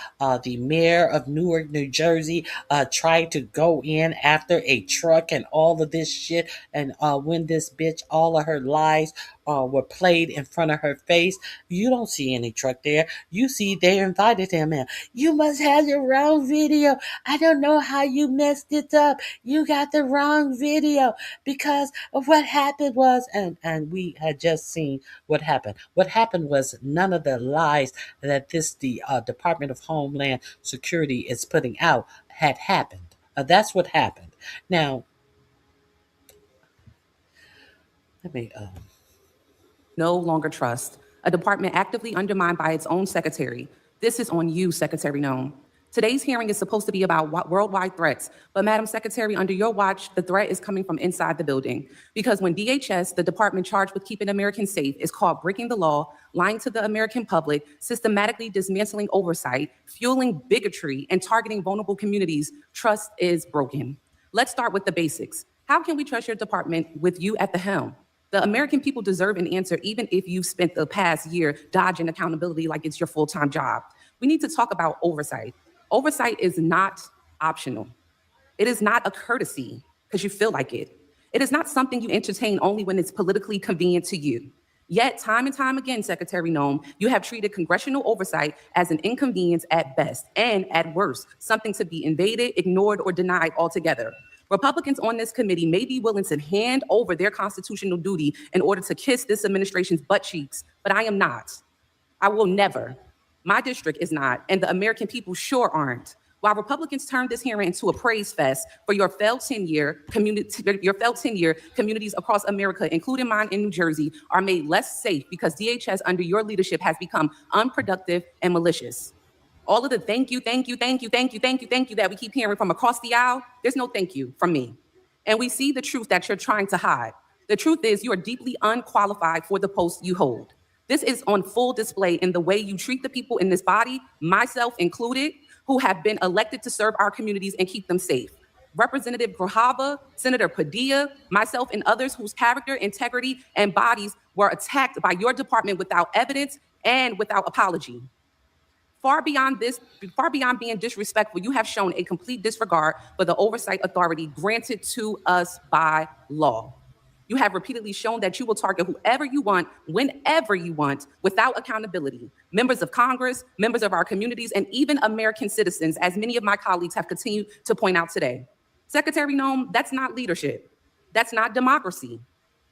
the mayor of Newark, New Jersey, tried to go in after a truck and all of this shit. And when this bitch, all of her lies were played in front of her face, you don't see any truck there. You see they invited him in. You must have the wrong video. I don't know how you messed it up. You got the wrong video because of what happened was, and we had just seen what happened. What happened was none of the lies that the Department of Homeland Security is putting out had happened. That's what happened. Now, let me. No longer trust. A department actively undermined by its own secretary. This is on you, Secretary Noem. Today's hearing is supposed to be about worldwide threats, but Madam Secretary, under your watch, the threat is coming from inside the building. Because when DHS, the department charged with keeping Americans safe, is caught breaking the law, lying to the American public, systematically dismantling oversight, fueling bigotry, and targeting vulnerable communities, trust is broken. Let's start with the basics. How can we trust your department with you at the helm? The American people deserve an answer, even if you've spent the past year dodging accountability like it's your full-time job. We need to talk about oversight. Oversight is not optional. It is not a courtesy because you feel like it. It is not something you entertain only when it's politically convenient to you. Yet, time and time again, Secretary Noem, you have treated congressional oversight as an inconvenience at best, and at worst, something to be invaded, ignored, or denied altogether. Republicans on this committee may be willing to hand over their constitutional duty in order to kiss this administration's butt cheeks, but I am not. I will never. My district is not, and the American people sure aren't. While Republicans turned this hearing into a praise fest for your failed 10-year communities across America, including mine in New Jersey, are made less safe because DHS under your leadership has become unproductive and malicious. All of the thank you that we keep hearing from across the aisle, there's no thank you from me. And we see the truth that you're trying to hide. The truth is you are deeply unqualified for the post you hold. This is on full display in the way you treat the people in this body, myself included, who have been elected to serve our communities and keep them safe. Representative Grajava, Senator Padilla, myself, and others whose character, integrity, and bodies were attacked by your department without evidence and without apology. Far beyond being disrespectful, you have shown a complete disregard for the oversight authority granted to us by law. You have repeatedly shown that you will target whoever you want, whenever you want, without accountability. Members of Congress, members of our communities, and even American citizens, as many of my colleagues have continued to point out today. Secretary Noem, that's not leadership. That's not democracy.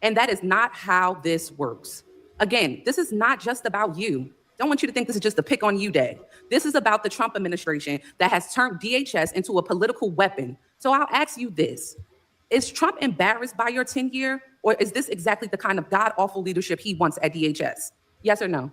And that is not how this works. Again, this is not just about you. Don't want you to think this is just a pick on you day. This is about the Trump administration that has turned DHS into a political weapon. So I'll ask you this. Is Trump embarrassed by your tenure, or is this exactly the kind of god-awful leadership he wants at DHS? Yes or no?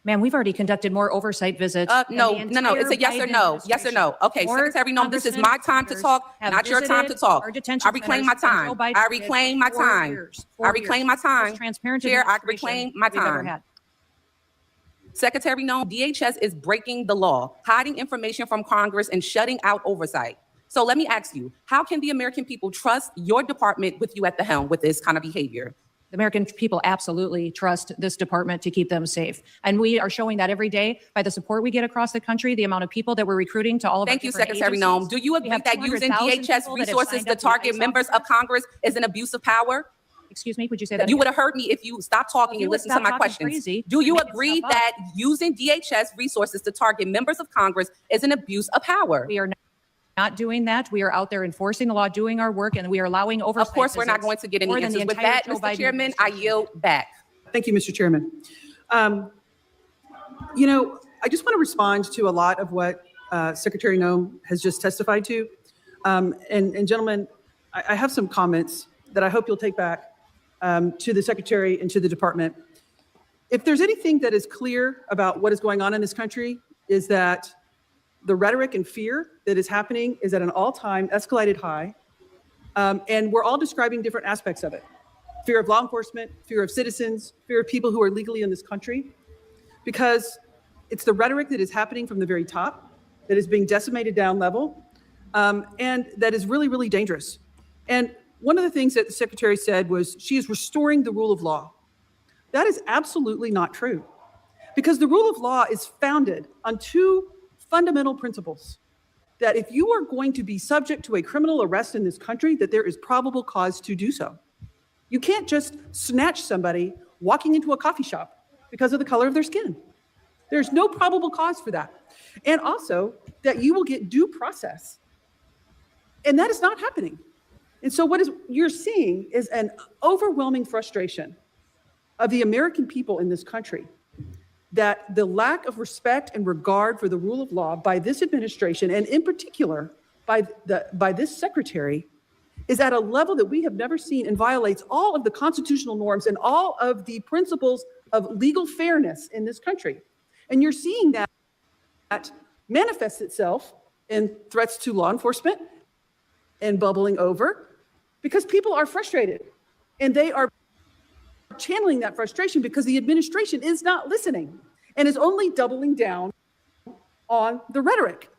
Ma'am, we've already conducted more oversight visits. No, it's a yes or no. Yes or no. Okay, Secretary Noem, this is my time to talk, not your time to talk. I reclaim my time. I reclaim my time. I reclaim my time. Chair, I reclaim my time. Secretary Noem, DHS is breaking the law, hiding information from Congress, and shutting out oversight. So let me ask you, how can the American people trust your department with you at the helm with this kind of behavior? The American people absolutely trust this department to keep them safe. And we are showing that every day by the support we get across the country, the amount of people that we're recruiting to all of our different agencies. Thank you, Secretary Noem. Do you agree that using DHS resources to target members of Congress is an abuse of power? Excuse me, would you say that? You would have heard me if you stopped talking and listened to my questions. Do you agree that using DHS resources to target members of Congress is an abuse of power? We are not doing that. We are out there enforcing the law, doing our work, and we are allowing oversight. Of course, we're not going to get any answers. With that, Mr. Chairman, I yield back. Thank you, Mr. Chairman. You know, I just want to respond to a lot of what Secretary Noem has just testified to. And gentlemen, I have some comments that I hope you'll take back to the Secretary and to the Department. If there's anything that is clear about what is going on in this country, is that the rhetoric and fear that is happening is at an all-time escalated high, and we're all describing different aspects of it. Fear of law enforcement, fear of citizens, fear of people who are legally in this country, because it's the rhetoric that is happening from the very top that is being decimated down level, and that is really, really dangerous. And one of the things that the Secretary said was she is restoring the rule of law. That is absolutely not true, because the rule of law is founded on two fundamental principles: that if you are going to be subject to a criminal arrest in this country, that there is probable cause to do so. You can't just snatch somebody walking into a coffee shop because of the color of their skin. There's no probable cause for that. And also that you will get due process. And that is not happening. And so what you're seeing is an overwhelming frustration of the American people in this country, that the lack of respect and regard for the rule of law by this administration, and in particular by this secretary, is at a level that we have never seen and violates all of the constitutional norms and all of the principles of legal fairness in this country. And you're seeing that manifests itself in threats to law enforcement and bubbling over because people are frustrated and they are channeling that frustration because the administration is not listening and is only doubling down on the rhetoric.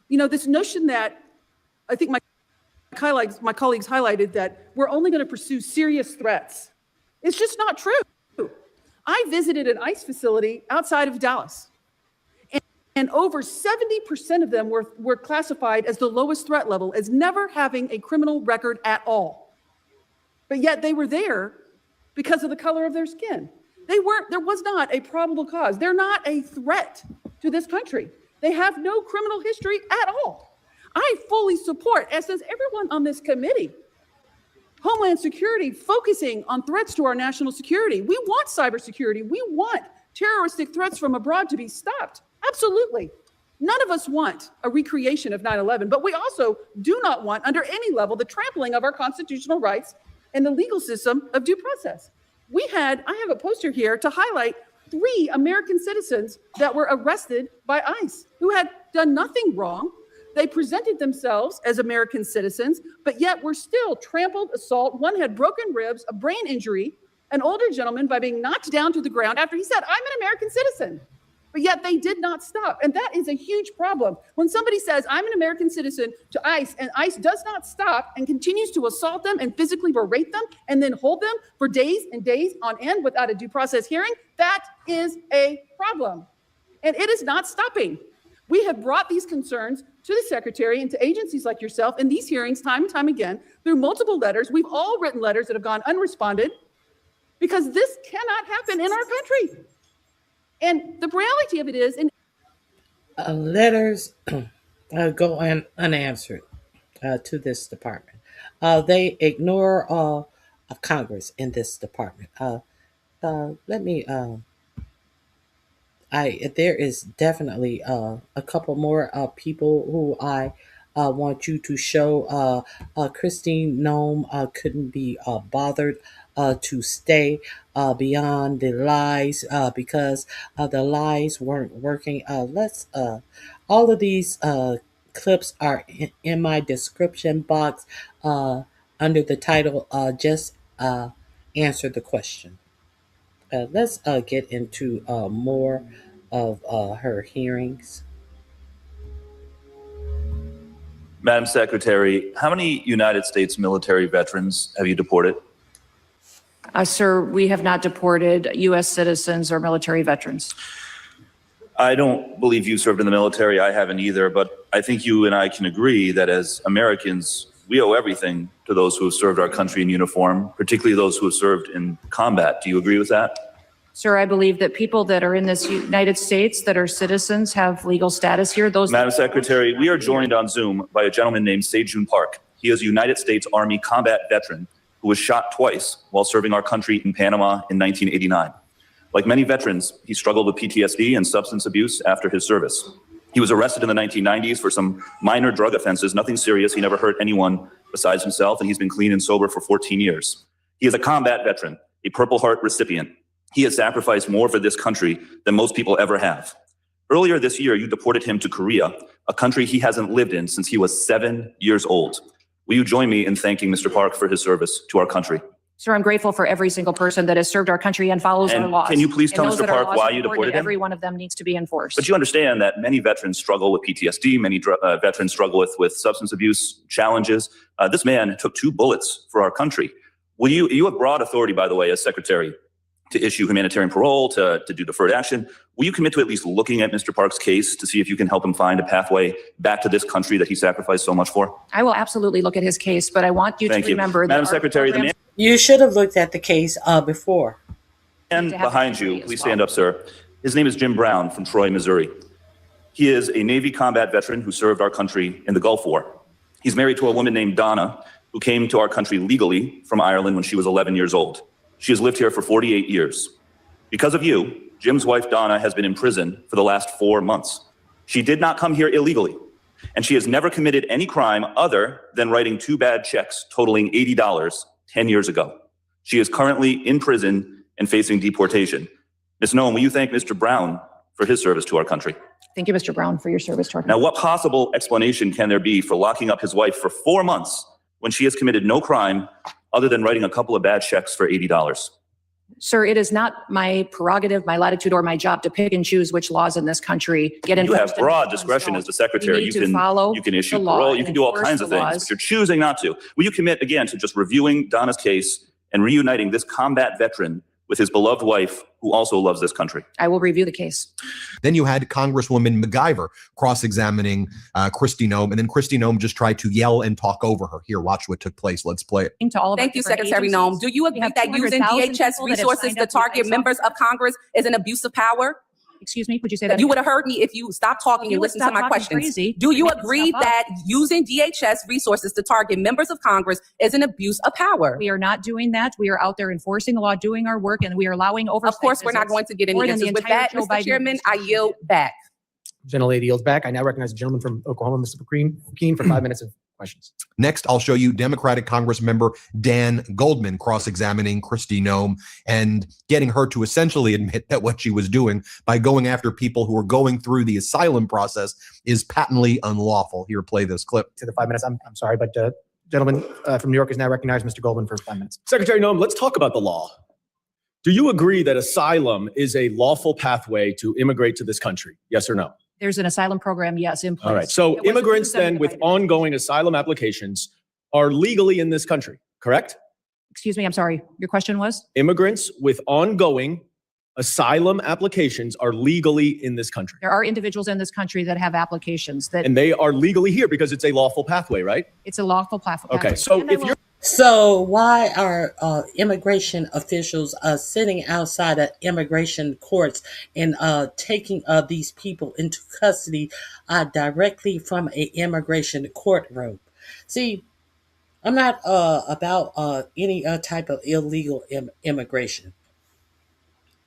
You know, this notion that I think my colleagues highlighted that we're only going to pursue serious threats. It's just not true. I visited an ICE facility outside of Dallas, and over 70% of them were classified as the lowest threat level, as never having a criminal record at all. But yet they were there because of the color of their skin. There was not a probable cause. They're not a threat to this country. They have no criminal history at all. I fully support, as does everyone on this committee, Homeland Security focusing on threats to our national security. We want cybersecurity. We want terroristic threats from abroad to be stopped. Absolutely. None of us want a recreation of 9/11, but we also do not want, under any level, the trampling of our constitutional rights and the legal system of due process. I have a poster here to highlight 3 American citizens that were arrested by ICE who had done nothing wrong. They presented themselves as American citizens, but yet were still trampled, assault. One had broken ribs, a brain injury, an older gentleman by being knocked down to the ground after he said, "I'm an American citizen." But yet they did not stop. And that is a huge problem. When somebody says, "I'm an American citizen," to ICE, and ICE does not stop and continues to assault them and physically berate them and then hold them for days and days on end without a due process hearing, that is a problem. And it is not stopping. We have brought these concerns to the secretary and to agencies like yourself in these hearings time and time again through multiple letters. We've all written letters that have gone unresponded because this cannot happen in our country. And the reality of it is, letters go unanswered to this department. They ignore Congress in this department. There is definitely a couple more people who I want you to show. Christine Nome couldn't be bothered to stay beyond the lies because the lies weren't working. All of these clips are in my description box under the title, Just Answer the Question. Let's get into more of her hearings. Madam Secretary, how many United States military veterans have you deported? Sir, we have not deported U.S. citizens or military veterans. I don't believe you served in the military. I haven't either, but I think you and I can agree that as Americans, we owe everything to those who have served our country in uniform, particularly those who have served in combat. Do you agree with that? Sir, I believe that people that are in this United States that are citizens have legal status here. Madam Secretary, we are joined on Zoom by a gentleman named Sejun Park. He is a United States Army combat veteran who was shot twice while serving our country in Panama in 1989. Like many veterans, he struggled with PTSD and substance abuse after his service. He was arrested in the 1990s for some minor drug offenses, nothing serious. He never hurt anyone besides himself, and he's been clean and sober for 14 years. He is a combat veteran, a Purple Heart recipient. He has sacrificed more for this country than most people ever have. Earlier this year, you deported him to Korea, a country he hasn't lived in since he was 7 years old. Will you join me in thanking Mr. Park for his service to our country? Sir, I'm grateful for every single person that has served our country and follows our laws. Can you please tell And knows Mr. that our Park laws why are you important. deported him? Every one of them needs to be enforced. But you understand that many veterans struggle with PTSD, many veterans struggle with substance abuse challenges. This man took 2 bullets for our country. You have broad authority, by the way, as Secretary, to issue humanitarian parole, to do deferred action. Will you commit to at least looking at Mr. Park's case to see if you can help him find a pathway back to this country that he sacrificed so much for? I will absolutely look at his case, but I want you to remember that Madam Secretary, the man You should have looked at the case before. behind you, please stand up, sir. His name is Jim Brown from Troy, Missouri. He is a Navy combat veteran who served our country in the Gulf War. He's married to a woman named Donna, who came to our country legally from Ireland when she was 11 years old. She has lived here for 48 years. Because of you, Jim's wife, Donna, has been in prison for the last 4 months. She did not come here illegally, and she has never committed any crime other than writing 2 bad checks totaling $80 10 years ago. She is currently in prison and facing deportation. Ms. Noem, will you thank Mr. Brown for his service to our country? Thank you, Mr. Brown, for your service to our Now, what possible explanation can there be for locking up his wife for 4 months when she has committed no crime other than writing a couple of bad checks for $80? Sir, it is not my prerogative, my latitude, or my job to pick and choose which laws in this country get You enforced. have broad discretion as the secretary. need to follow You can issue the law parole. You and can do all enforce kinds of the things, laws. but you're choosing not to. Will you commit again to just reviewing Donna's case and reuniting this combat veteran with his beloved wife, who also loves this country? I will review the case. Then you had Congresswoman MacGyver cross-examining Kristi Noem, and then Kristi Noem just tried to yell and talk over her. Here, watch what took place. Let's play it. To all of our Thank you, different Secretary agencies. Noem. Do you agree have that using 200,000 DHS people that have resources signed to up to target ISO? members of Congress is an abuse of power? Excuse me, would you say that? You would have heard me if you stopped talking You and would listened to stop my talking questions. crazy. Do you Make it agree stop up. that using DHS resources to target members of Congress is an abuse of power? We are not doing that. We are out there enforcing the law, doing our work, and we are allowing oversight. Of course, we're not visits going to get more any than the answers. With entire that, Joe Mr. Biden Chairman, I yield back. Gentlelady yields back. I now recognize the gentleman from Oklahoma, Mr. Keen, for 5 minutes of questions. Next, I'll show you Democratic Congress member Dan Goldman cross-examining Kristi Noem and getting her to essentially admit that what she was doing by going after people who are going through the asylum process is patently unlawful. Here, play this clip. To the 5 minutes. I'm sorry, but gentleman from New York is now recognized. Mr. Goldman for 5 minutes. Secretary Noem, let's talk about the law. Do you agree that asylum is a lawful pathway to immigrate to this country? Yes or no? There's an asylum program, yes, in place. All right. So It was immigrants approved under then the with Biden- ongoing asylum applications are legally in this country, correct? Excuse me, I'm sorry. Your question was? Immigrants with ongoing asylum applications are legally in this country. There are individuals in this country that have applications that And they are legally here because it's a lawful pathway, right? it's a lawful platform. Okay. So if you're So why are immigration officials sitting outside of immigration courts and taking these people into custody directly from an immigration courtroom? See, I'm not about any type of illegal immigration.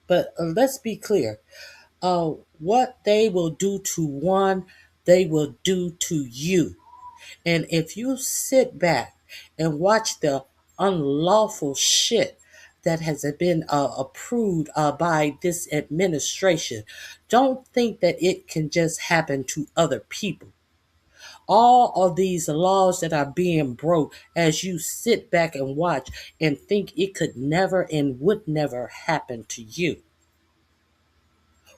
But let's be clear. What they will do to one, they will do to you. And if you sit back and watch the unlawful shit that has been approved by this administration, don't think that it can just happen to other people. All of these laws that are being broke, as you sit back and watch and think it could never and would never happen to you.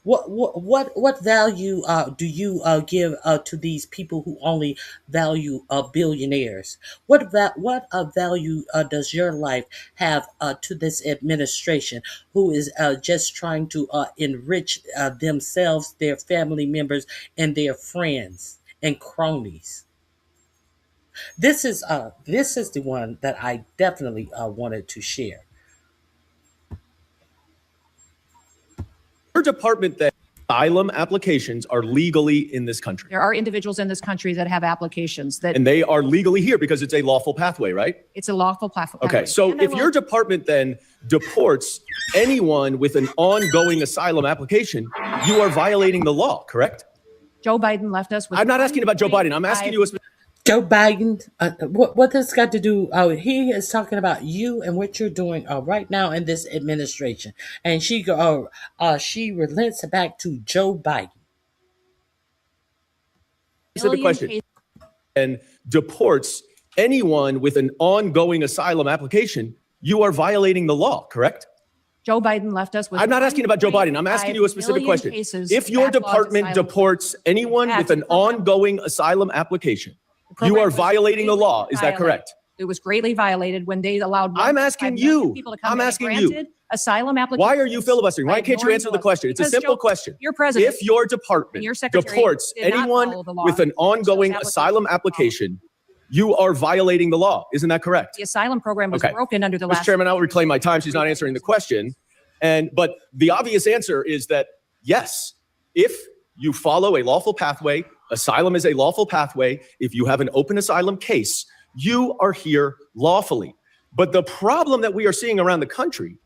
What value do you give to these people who only value billionaires? What value does your life have to this administration, who is just trying to enrich themselves, their family members, and their friends and cronies? This is the one that I definitely wanted to share. your department that asylum applications are legally in this country. There are individuals in this country that have applications that And they are legally here because it's a lawful pathway, right? it's a lawful platform. Okay, so if your department then deports anyone with an ongoing asylum application, you are violating the law, correct? Joe Biden left us with. I'm not asking about Joe Biden. I'm asking you a Joe Biden, what this got to do? He is talking about you and what you're doing right now in this administration, and she relents back to Joe Biden. specific question. And deports anyone with an ongoing asylum application, you are violating the law, correct? Joe Biden left us with. I'm not asking about Joe Biden. I'm asking you a 1.5 specific million question. cases If of your backlogged department asylum deports anyone with an ongoing asylum application, you program are was violating the greatly law. Is that violated. correct? It was greatly violated when they allowed. I'm 1.5 asking million you. people to come I'm in and asking you. granted asylum applications. Why are you filibustering? Why by can't you ignoring answer the laws. question? It's a Because, simple Joe, question. Your president, If your department and your secretary deports did not anyone follow the law, with an ongoing asylum application, you are violating the law. Isn't that correct? the asylum program was Okay. broken under the Mr. last. Chairman, I'll reclaim my time. She's not answering the question. But the obvious answer is that yes, if you follow a lawful pathway, asylum is a lawful pathway. If you have an open asylum case, you are here lawfully. But the problem that we are seeing around the country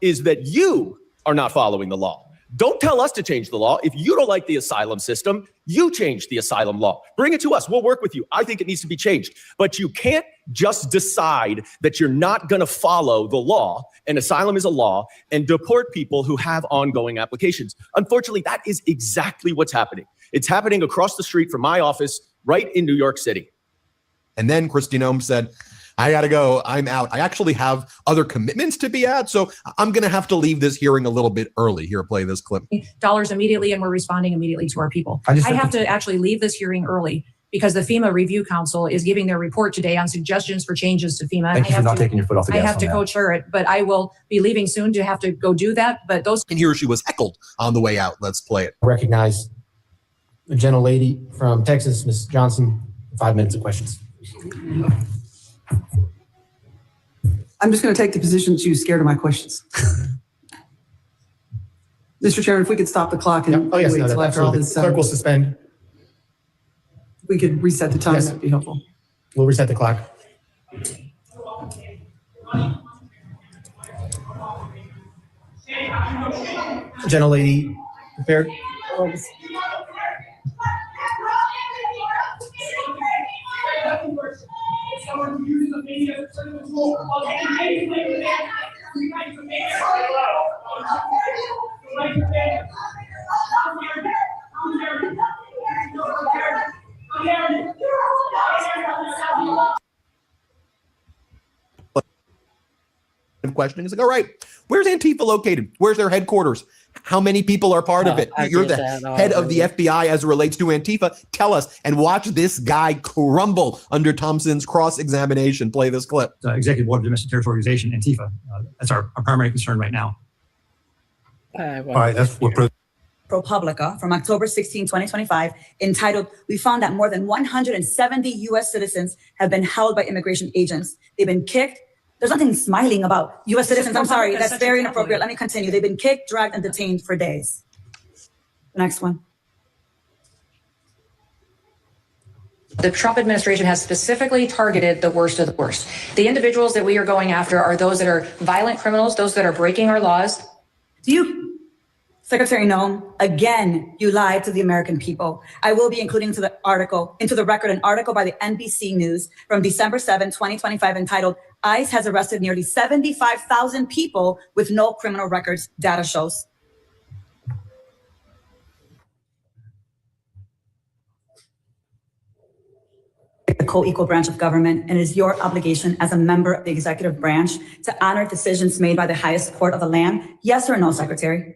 is that you are not following the law. Don't tell us to change the law. If you don't like the asylum system, you change the asylum law. Bring it to us. We'll work with you. I think it needs to be changed. But you can't just decide that you're not going to follow the law, and asylum is a law, and deport people who have ongoing applications. Unfortunately, that is exactly what's happening. It's happening across the street from my office right in New York City. And then Kristi Noem said, I got to go. I'm out. I actually have other commitments to be at, so I'm going to have to leave this hearing a little bit early. Here, play this clip. Dollars immediately, and we're responding immediately to our people. I have to actually leave this hearing early because the FEMA Review Council is giving their report today on suggestions for changes to FEMA. Thank you for not taking your foot off the gas. I have to co-chair it, but I will be leaving soon to have to go do that. But those. And here she was heckled on the way out. Let's play it. Recognize the gentlelady from Texas, Ms. Johnson, 5 minutes of questions. I'm just going to take the position that she was scared of my questions. Mr. Chairman, if we could stop the clock and wait until after all this. Clerk will suspend. We could reset the time. Yes. That'd be helpful. We'll reset the clock. Gentlelady, prepared. Questioning is like, all right, where's Antifa located? Where's their headquarters? How many people are part of it? You're the head of the FBI as it relates to Antifa. Tell us and watch this guy crumble under Thompson's cross-examination. Play this clip. Executive Board of Domestic Terrorist Organization, Antifa. That's our primary concern right now. All right, that's what ProPublica from October 16, 2025, entitled, "We found that more than 170 U.S. citizens have been held by immigration agents. They've been kicked." There's nothing smiling about U.S. citizens. I'm sorry, that's very inappropriate. Let me continue. They've been kicked, dragged, and detained for days. The next one. The Trump administration has specifically targeted the worst of the worst. The individuals that we are going after are those that are violent criminals, those that are breaking our laws. Do you, Secretary Noem, again, you lied to the American people. I will be including into the record, an article by the NBC News from December 7, 2025, entitled, "ICE has arrested nearly 75,000 people with no criminal records," data shows. The co-equal branch of government, and it is your obligation as a member of the executive branch to honor decisions made by the highest court of the land. Yes or no, Secretary?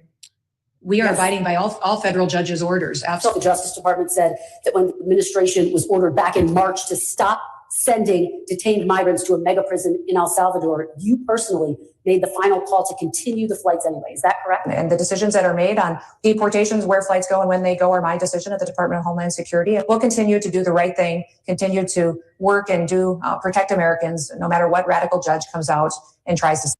We are abiding by all federal judges' orders. Absolutely. The Justice Department said that when the administration was ordered back in March to stop sending detained migrants to a mega prison in El Salvador, you personally made the final call to continue the flights anyway. Is that correct? And the decisions that are made on deportations, where flights go and when they go, are my decision at the Department of Homeland Security. And we'll continue to do the right thing, continue to work and do protect Americans, no matter what radical judge comes out and tries to.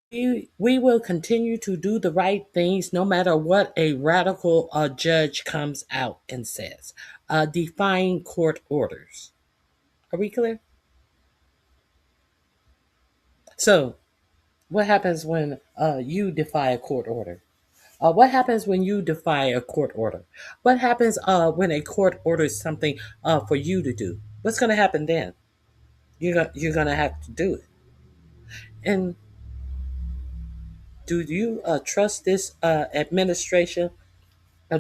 We will continue to do the right things no matter what a radical judge comes out and says. Defying court orders. Are we clear? So, what happens when you defy a court order? What happens when you defy a court order? What happens when a court orders something for you to do? What's going to happen then? You're going to have to do it. And do you trust this administration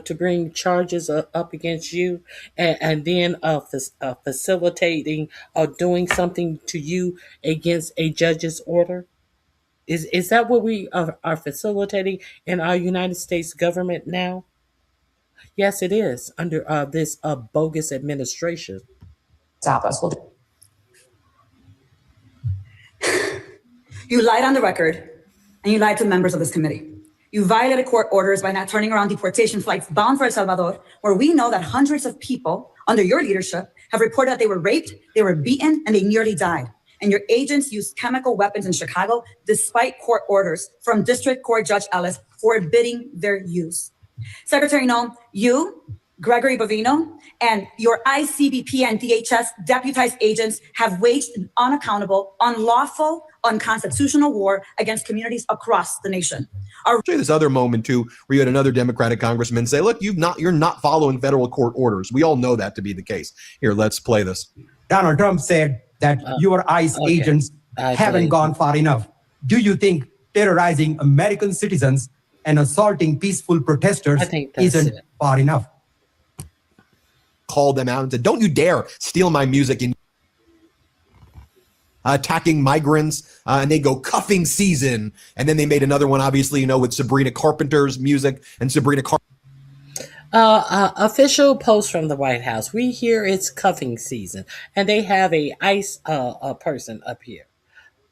to bring charges up against you and then facilitating or doing something to you against a judge's order? Is that what we are facilitating in our United States government now? Yes, it is, under this bogus administration. Stop us. You lied on the record, and you lied to members of this committee. You violated court orders by not turning around deportation flights bound for El Salvador, where we know that hundreds of people under your leadership have reported that they were raped, they were beaten, and they nearly died. And your agents used chemical weapons in Chicago despite court orders from District Court Judge Ellis forbidding their use. Secretary Noem, you, Gregory Bovino, and your ICBP and DHS deputized agents have waged an unaccountable, unlawful, unconstitutional war against communities across the nation. I'll show you this other moment too, where you had another Democratic congressman say, look, you're not following federal court orders. We all know that to be the case. Here, let's play this. Donald Trump said that your ICE agents haven't gone far enough. Do you think terrorizing American citizens and assaulting peaceful protesters I think that's isn't it. far enough? Called them out and said, "Don't you dare steal my music," in attacking migrants, and they go cuffing season. And then they made another one, obviously, with Sabrina Carpenter's music and Sabrina Official post from the White House. We hear it's cuffing season, and they have a ICE person up here.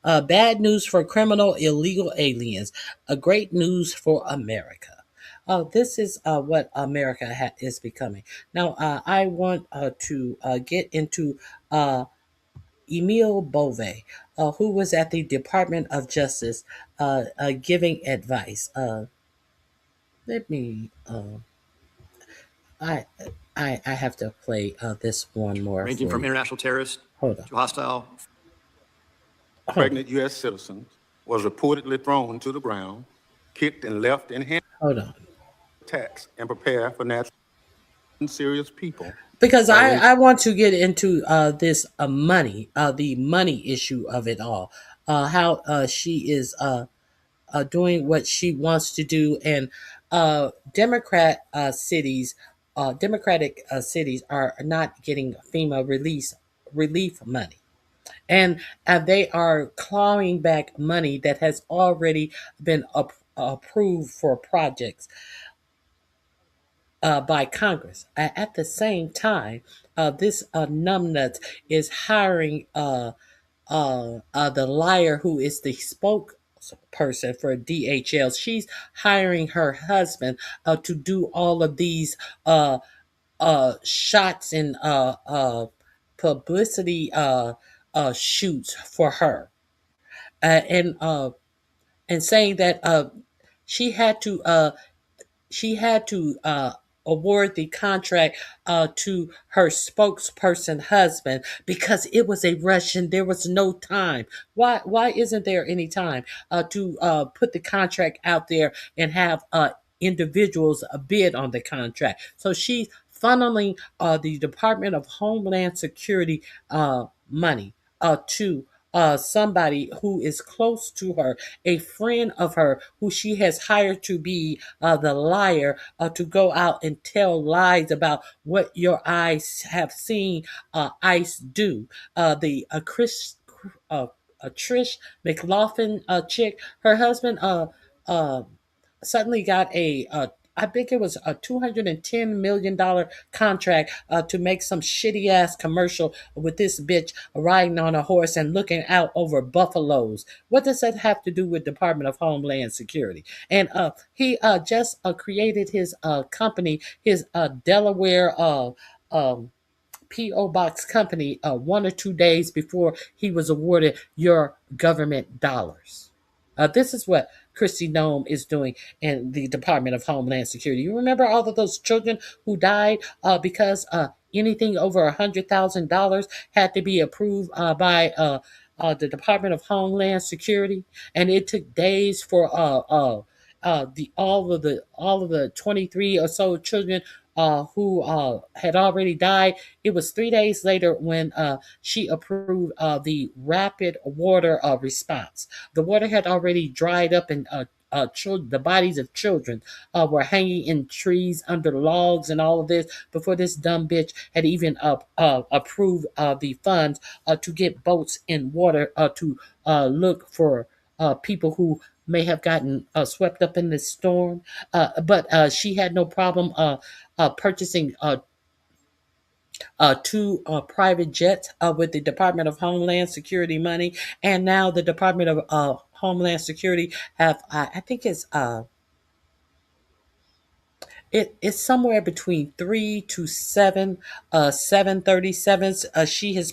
Bad news for criminal illegal aliens. Great news for America. This is what America is becoming. Now, I want to get into Emile Bove, who was at the Department of Justice giving advice. Let me. I have to play this one more. Ranging from international terrorists to hostile. Pregnant U.S. citizen was reportedly thrown to the ground, kicked and left in hand. Hold on. Attacks and prepare for natural and serious people. Because I want to get into this money, the money issue of it all. How she is doing what she wants to do, and Democratic cities are not getting FEMA relief money. And they are clawing back money that has already been approved for projects by Congress. At the same time, this numbnut is hiring the liar who is the spokesperson for DHL. She's hiring her husband to do all of these shots and publicity shoots for her, and saying that she had to award the contract to her spokesperson husband because it was a rush and there was no time. Why isn't there any time to put the contract out there and have individuals bid on the contract? So she's funneling the Department of Homeland Security money to somebody who is close to her, a friend of her who she has hired to be the liar, to go out and tell lies about what your eyes have seen ICE do. The Trish McLaughlin chick, her husband suddenly got I think it was a $210 million contract to make some shitty ass commercial with this bitch riding on a horse and looking out over buffaloes. What does that have to do with Department of Homeland Security? And he just created his company, his Delaware P.O. Box company 1 or 2 days before he was awarded your government dollars. This is what Kristi Noem is doing in the Department of Homeland Security. You remember all of those children who died because anything over $100,000 had to be approved by the Department of Homeland Security, and it took days for all of the 23 or so children who had already died. It was 3 days later when she approved the rapid water response. The water had already dried up, and the bodies of children were hanging in trees under logs and all of this before this dumb bitch had even approved the funds to get boats in water to look for people who may have gotten swept up in this storm. But she had no problem purchasing 2 private jets with the Department of Homeland Security money. And now the Department of Homeland Security have, I think it's somewhere between 3 to 7 737s she has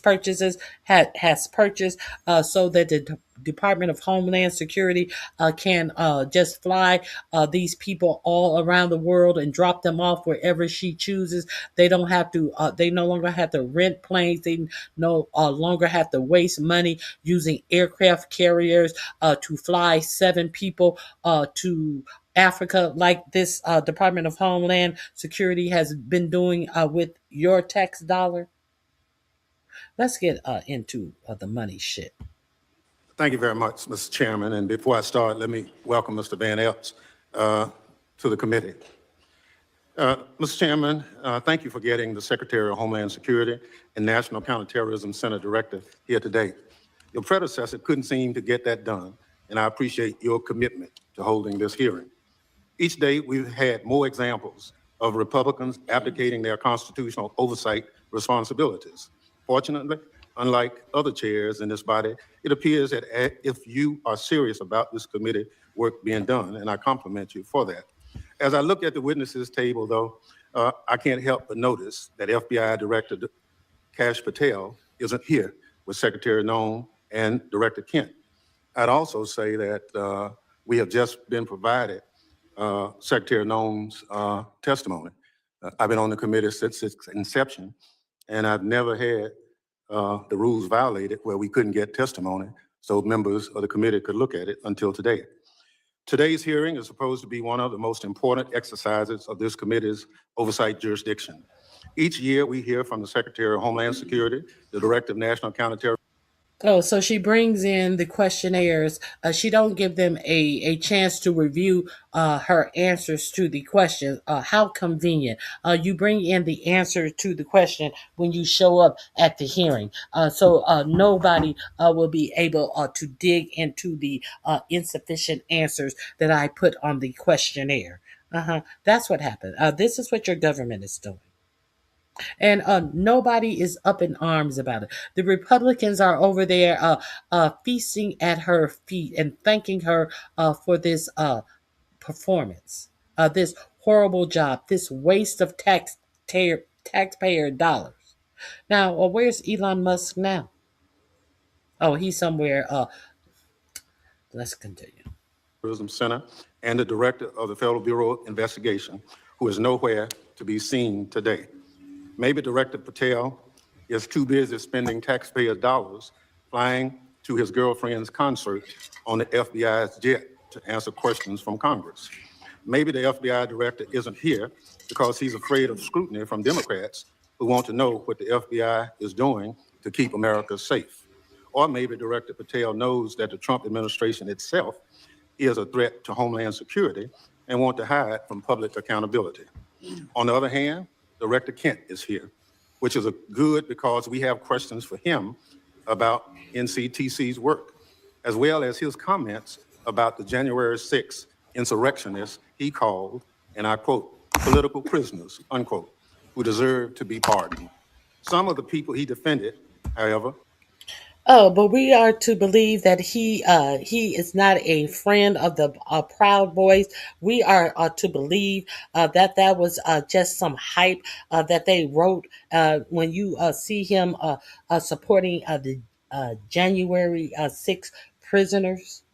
purchased so that the Department of Homeland Security can just fly these people all around the world and drop them off wherever she chooses. They don't have to. They no longer have to rent planes. They no longer have to waste money using aircraft carriers to fly 7 people to Africa, like this Department of Homeland Security has been doing with your tax dollar. Let's get into the money shit. Thank you very much, Mr. Chairman. And before I start, let me welcome Mr. Van Epps to the committee. Mr. Chairman, thank you for getting the Secretary of Homeland Security and National Counterterrorism Center Director here today. Your predecessor couldn't seem to get that done, and I appreciate your commitment to holding this hearing. Each day, we've had more examples of Republicans abdicating their constitutional oversight responsibilities. Fortunately, unlike other chairs in this body, it appears that if you are serious about this committee work being done, and I compliment you for that. As I look at the witnesses table, though, I can't help but notice that FBI Director Kash Patel isn't here with Secretary Nome and Director Kent. I'd also say that we have just been provided Secretary Nome's testimony. I've been on the committee since its inception, and I've never had the rules violated where we couldn't get testimony so members of the committee could look at it until today. Today's hearing is supposed to be one of the most important exercises of this committee's oversight jurisdiction. Each year, we hear from the Secretary of Homeland Security, the Director of National Counterterrorism. Oh, so she brings in the questionnaires. She don't give them a chance to review her answers to the questions. How convenient. You bring in the answer to the question when you show up at the hearing. So nobody will be able to dig into the insufficient answers that I put on the questionnaire. That's what happened. This is what your government is doing. And nobody is up in arms about it. The Republicans are over there feasting at her feet and thanking her for this performance, this horrible job, this waste of taxpayer dollars. Now, where's Elon Musk now? Oh, he's somewhere. Let's continue. Center and the Director of the Federal Bureau of Investigation, who is nowhere to be seen today. Maybe Director Patel is too busy spending taxpayer dollars flying to his girlfriend's concert on the FBI's jet to answer questions from Congress. Maybe the FBI director isn't here because he's afraid of scrutiny from Democrats who want to know what the FBI is doing to keep America safe. Or maybe Director Patel knows that the Trump administration itself is a threat to Homeland Security and want to hide from public accountability. On the other hand, Director Kent is here, which is good because we have questions for him about NCTC's work, as well as his comments about the January 6th insurrectionists he called, and I quote, political prisoners, unquote, who deserve to be pardoned. Some of the people he defended, however. Oh, but we are to believe that he is not a friend of the Proud Boys. We are to believe that was just some hype that they wrote when you see him supporting the January 6 prisoners.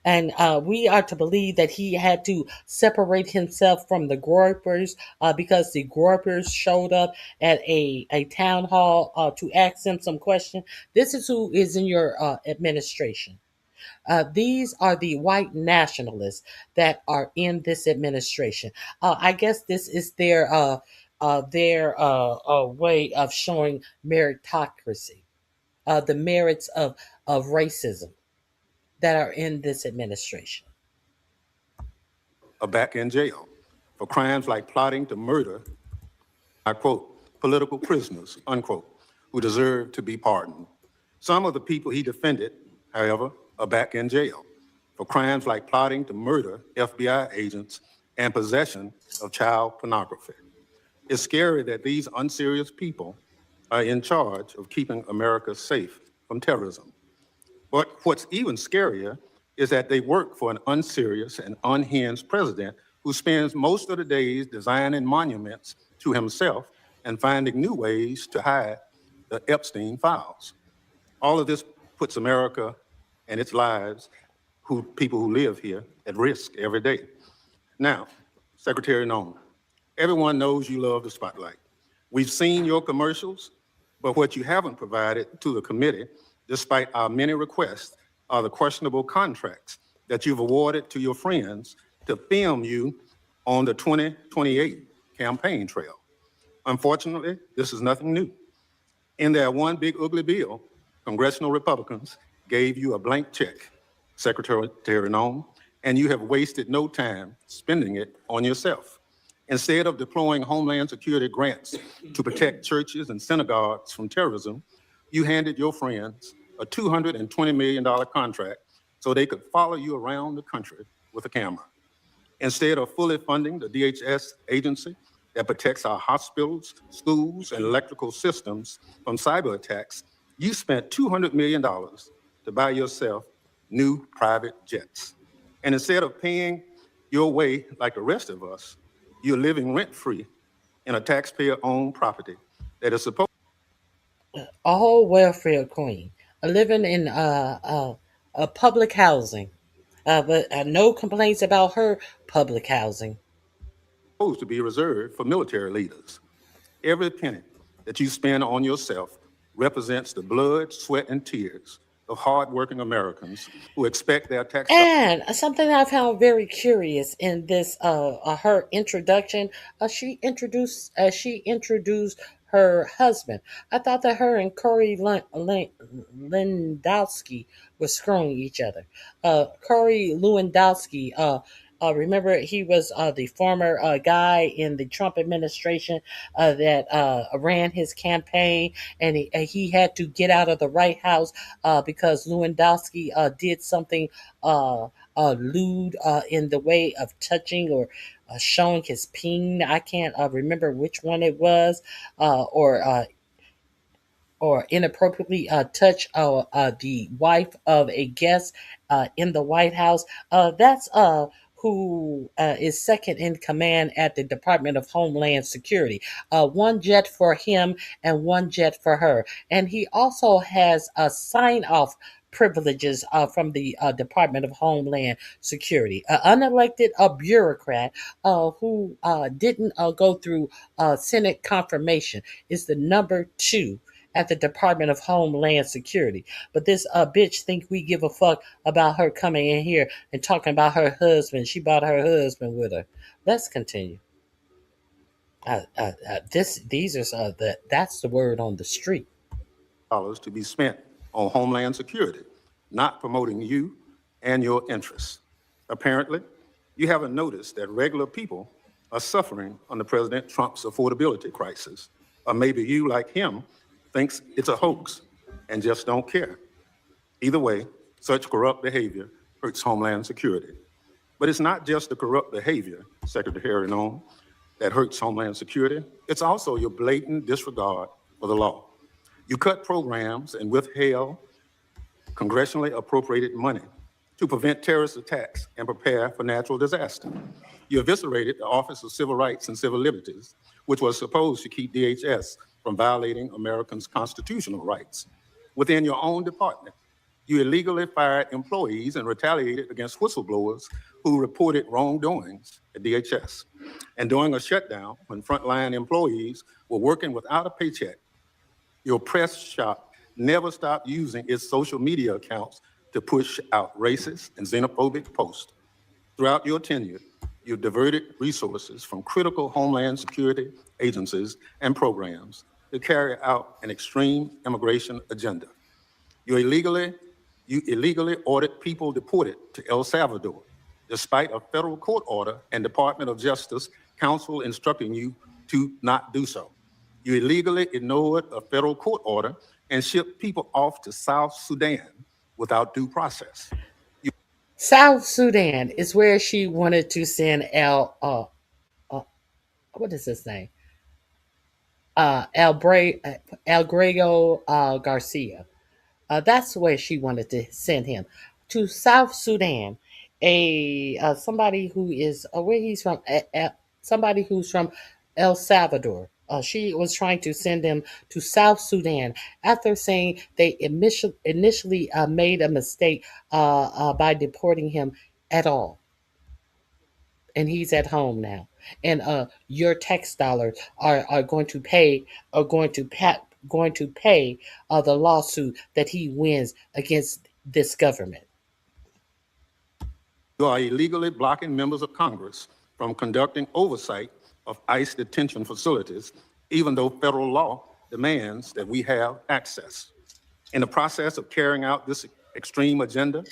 And we are to believe that he had to separate himself from the Groypers because the Groypers showed up at a town hall to ask him some questions. This is who is in your administration. These are the white nationalists that are in this administration. I guess this is their way of showing meritocracy, the merits of racism that are in this administration. Are back in jail for crimes like plotting to murder, I quote, political prisoners, unquote, who deserve to be pardoned. Some of the people he defended, however, are back in jail for crimes like plotting to murder FBI agents and possession of child pornography. It's scary that these unserious people are in charge of keeping America safe from terrorism. But what's even scarier is that they work for an unserious and unhinged president who spends most of the days designing monuments to himself and finding new ways to hide the Epstein files. All of this puts America and its lives, people who live here, at risk every day. Now, Secretary Nome, everyone knows you love the spotlight. We've seen your commercials, but what you haven't provided to the committee, despite our many requests, are the questionable contracts that you've awarded to your friends to film you on the 2028 campaign trail. Unfortunately, this is nothing new. In their one big ugly bill, congressional Republicans gave you a blank check, Secretary Nome, and you have wasted no time spending it on yourself. Instead of deploying Homeland Security grants to protect churches and synagogues from terrorism, you handed your friends a $220 million contract so they could follow you around the country with a camera. Instead of fully funding the DHS agency that protects our hospitals, schools, and electrical systems from cyber attacks, you spent $200 million to buy yourself new private jets. And instead of paying your way like the rest of us, you're living rent-free in a taxpayer-owned property that is supposed A whole welfare queen, living in public housing, but no complaints about her public housing. to be reserved for military leaders. Every penny that you spend on yourself represents the blood, sweat, and tears of hardworking Americans who expect their tax. And something I found very curious in this her introduction, she introduced her husband. I thought that her and Corey Lewandowski were screwing each other. Corey Lewandowski, remember he was the former guy in the Trump administration that ran his campaign, and he had to get out of the White House because Lewandowski did something lewd in the way of touching or showing his peen. I can't remember which one it was, or inappropriately touch the wife of a guest in the White House. That's who is second in command at the Department of Homeland Security. One jet for him and one jet for her. And he also has a sign-off privileges from the Department of Homeland Security. An unelected bureaucrat who didn't go through Senate confirmation is the number 2 at the Department of Homeland Security. But this bitch think we give a fuck about her coming in here and talking about her husband. She brought her husband with her. Let's continue. That's the word on the street. Dollars to be spent on Homeland Security, not promoting you and your interests. Apparently, you haven't noticed that regular people are suffering under President Trump's affordability crisis. Or maybe you, like him, thinks it's a hoax and just don't care. Either way, such corrupt behavior hurts Homeland Security. But it's not just the corrupt behavior, Secretary Nome, that hurts Homeland Security. It's also your blatant disregard for the law. You cut programs and withheld congressionally appropriated money to prevent terrorist attacks and prepare for natural disaster. You eviscerated the Office of Civil Rights and Civil Liberties, which was supposed to keep DHS from violating Americans' constitutional rights. Within your own department, you illegally fired employees and retaliated against whistleblowers who reported wrongdoings at DHS. And during a shutdown, when frontline employees were working without a paycheck, your press shop never stopped using its social media accounts to push out racist and xenophobic posts. Throughout your tenure, you diverted resources from critical Homeland Security agencies and programs to carry out an extreme immigration agenda. You illegally ordered people deported to El Salvador, despite a federal court order and Department of Justice counsel instructing you to not do so. You illegally ignored a federal court order and shipped people off to South Sudan without due process. South Sudan is where she wanted to send what is his name? El Grego Garcia. That's where she wanted to send him, to South Sudan. Somebody who is where he's from. Somebody who's from El Salvador. She was trying to send him to South Sudan after saying they initially made a mistake by deporting him at all. And he's at home now. And your tax dollars are going to pay the lawsuit that he wins against this government. You are illegally blocking members of Congress from conducting oversight of ICE detention facilities, even though federal law demands that we have access. In the process of carrying out this extreme agenda.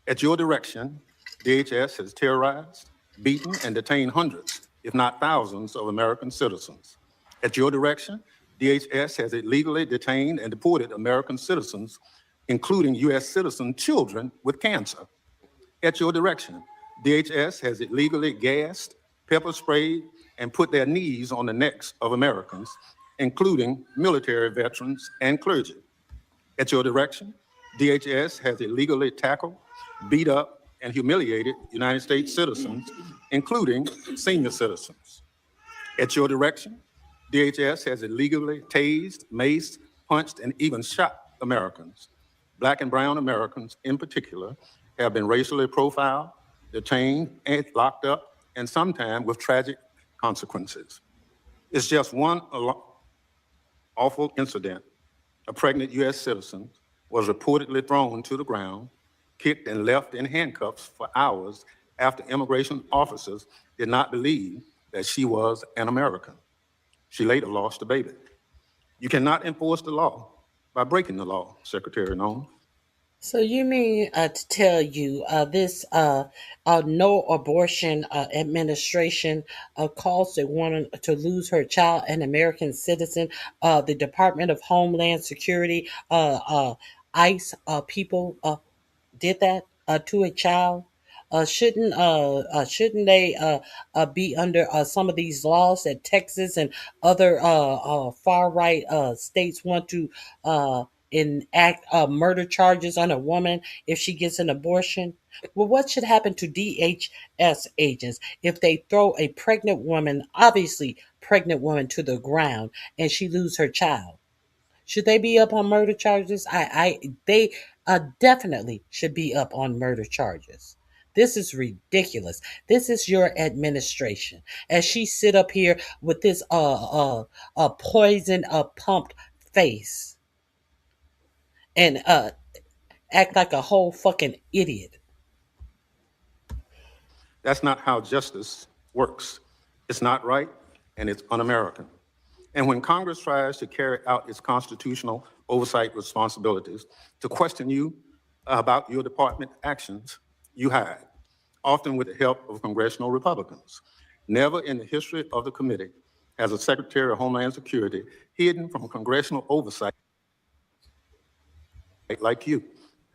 At your direction, DHS has terrorized, beaten, and detained hundreds, if not thousands, of American citizens. At your direction, DHS has illegally detained and deported American citizens, including U.S. citizen children with cancer. At your direction, DHS has illegally gassed, pepper sprayed, and put their knees on the necks of Americans, including military veterans and clergy. At your direction, DHS has illegally tackled, beat up, and humiliated United States citizens, including senior citizens. At your direction, DHS has illegally tased, maced, punched, and even shot Americans. Black and brown Americans, in particular, have been racially profiled, detained, and locked up, and sometimes with tragic consequences. It's just one awful incident. A pregnant U.S. citizen was reportedly thrown to the ground, kicked, and left in handcuffs for hours after immigration officers did not believe that she was an American. She later lost the baby. You cannot enforce the law by breaking the law, Secretary Noem. So you mean to tell you this no abortion administration caused a woman to lose her child, an American citizen? The Department of Homeland Security, ICE people did that to a child? Shouldn't they be under some of these laws that Texas and other far right states want to enact murder charges on a woman if she gets an abortion? Well, what should happen to DHS agents if they throw a pregnant woman, obviously pregnant woman, to the ground and she lose her child? Should they be up on murder charges? They definitely should be up on murder charges. This is ridiculous. This is your administration. As she sit up here with this poison pumped face and act like a whole fucking idiot. That's not how justice works. It's not right, and it's un-American. And when Congress tries to carry out its constitutional oversight responsibilities to question you about your department actions, you hide, often with the help of congressional Republicans. Never in the history of the committee has a Secretary of Homeland Security hidden from congressional oversight like you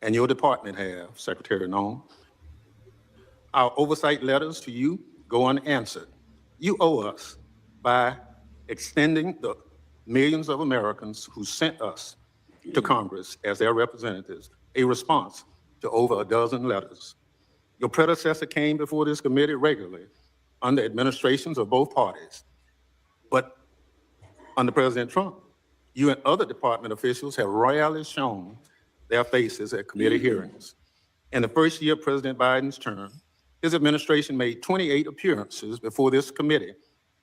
and your department have, Secretary Noem. Our oversight letters to you go unanswered. You owe us by extending the millions of Americans who sent us to Congress as their representatives a response to over a dozen letters. Your predecessor came before this committee regularly under administrations of both parties. But under President Trump, you and other department officials have rarely shown their faces at committee hearings. In the first year of President Biden's term, his administration made 28 appearances before this committee.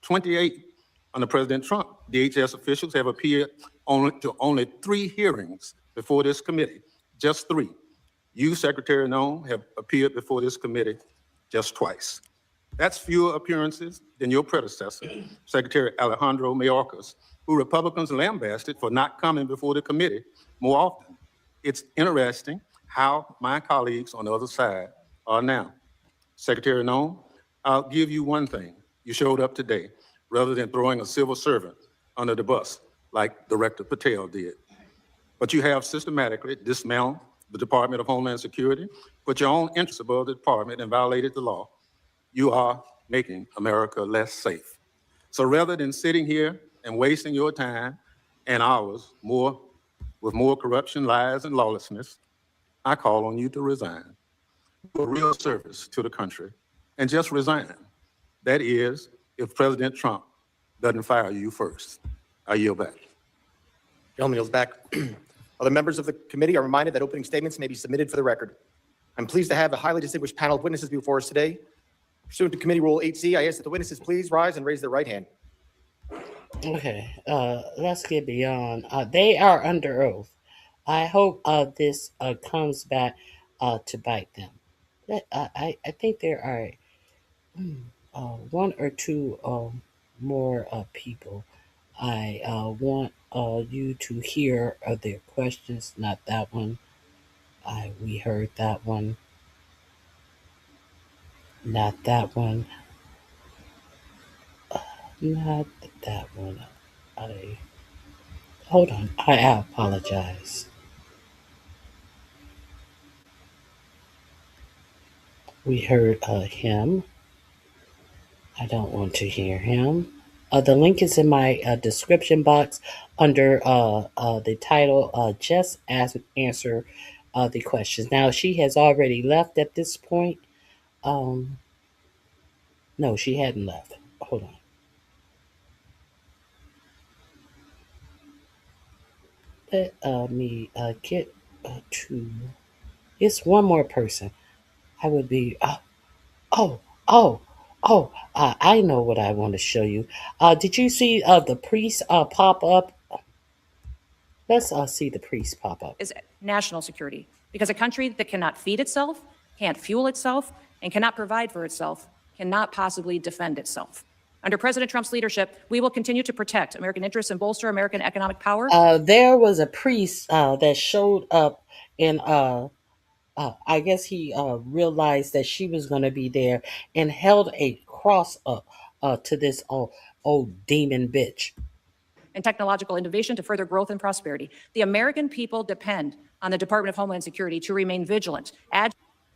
28. Under President Trump, DHS officials have appeared only 3 hearings before this committee, just 3. You, Secretary Noem, have appeared before this committee just twice. That's fewer appearances than your predecessor, Secretary Alejandro Mayorkas, who Republicans lambasted for not coming before the committee more often. It's interesting how my colleagues on the other side are now. Secretary Noem, I'll give you one thing. You showed up today rather than throwing a civil servant under the bus like Director Patel did. But you have systematically dismantled the Department of Homeland Security, put your own interests above the department, and violated the law. You are making America less safe. So rather than sitting here and wasting your time and ours with more corruption, lies, and lawlessness, I call on you to resign. Do a real service to the country and just resign. That is, if President Trump doesn't fire you first. I yield back. Gentleman yields back. Other members of the committee are reminded that opening statements may be submitted for the record. I'm pleased to have a highly distinguished panel of witnesses before us today. Pursuant to Committee Rule 8C, I ask that the witnesses please rise and raise their right hand. Okay, let's get beyond. They are under oath. I hope this comes back to bite them. I think there are one or two more people. I want you to hear their questions, not that one. We heard that one. Not that one. Not that one. I hold on. I apologize. We heard him. I don't want to hear him. The link is in my description box under the title. Just answer the questions. Now she has already left at this point. No, she hadn't left. Hold on. Let me get to. It's one more person. I would be. Oh, oh, oh! I know what I want to show you. Did you see the priest pop up? Let's see the priest pop up. Is national security, because a country that cannot feed itself, can't fuel itself, and cannot provide for itself cannot possibly defend itself. Under President Trump's leadership, we will continue to protect American interests and bolster American economic power. There was a priest that showed up, and I guess he realized that she was going to be there and held a cross up to this old demon bitch. And technological innovation to further growth and prosperity. The American people depend on the Department of Homeland Security to remain vigilant.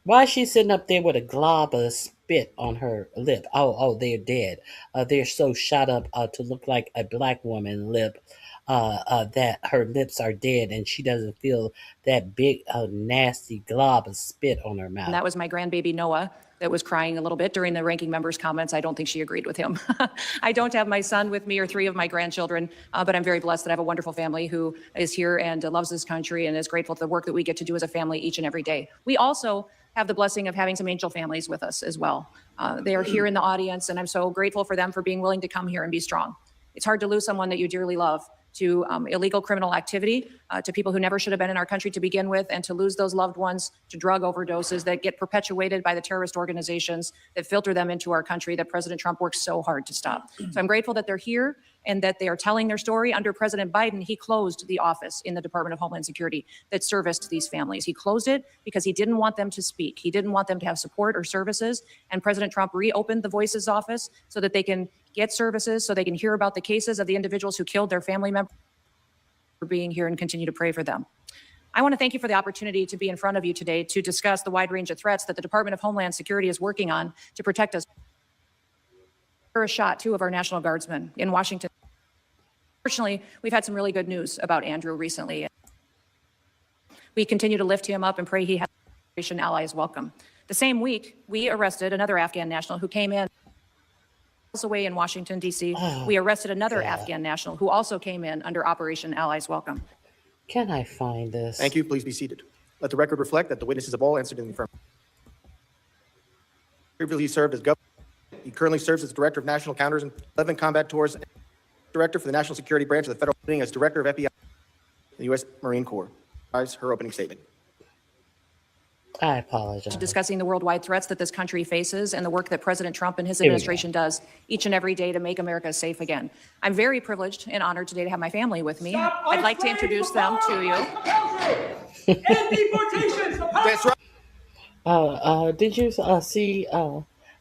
Why is she sitting up there with a glob of spit on her lip? Oh, they're dead. They're so shot up to look like a black woman lip that her lips are dead, and she doesn't feel that big, nasty glob of spit on her mouth. And that was my grandbaby Noah that was crying a little bit during the ranking member's comments. I don't think she agreed with him. I don't have my son with me or 3 of my grandchildren, but I'm very blessed that I have a wonderful family who is here and loves this country and is grateful for the work that we get to do as a family each and every day. We also have the blessing of having some angel families with us as well. They are here in the audience, and I'm so grateful for them for being willing to come here and be strong. It's hard to lose someone that you dearly love to illegal criminal activity, to people who never should have been in our country to begin with, and to lose those loved ones to drug overdoses that get perpetuated by the terrorist organizations that filter them into our country that President Trump works so hard to stop. So I'm grateful that they're here and that they are telling their story. Under President Biden, he closed the office in the Department of Homeland Security that serviced these families. He closed it because he didn't want them to speak. He didn't want them to have support or services. And President Trump reopened the Voices office so that they can get services, so they can hear about the cases of the individuals who killed their family members, for being here, and continue to pray for them. I want to thank you for the opportunity to be in front of you today to discuss the wide range of threats that the Department of Homeland Security is working on to protect us. A shot 2 of our National Guardsmen in Washington. Fortunately, we've had some really good news about Andrew recently. We continue to lift him up and pray he has allies welcome. The same week, we arrested another Afghan national who came in away in Washington, D.C. We arrested another Afghan national who also came in under Operation Allies Welcome. Can I find this? Thank you. Please be seated. Let the record reflect that the witnesses have all answered in the affirmative. Previously served as governor. He currently serves as Director of National Counters and 11 Combat Tours, and Director for the National Security Branch of the Federal Building as Director of FBI, the U.S. Marine Corps. Her opening statement. I apologize. Discussing the worldwide threats that this country faces and the work that President Trump and his administration does each and every day to make America safe again. I'm very privileged and honored today to have my family with me. I'd like to introduce them to you. That's right. Did you see?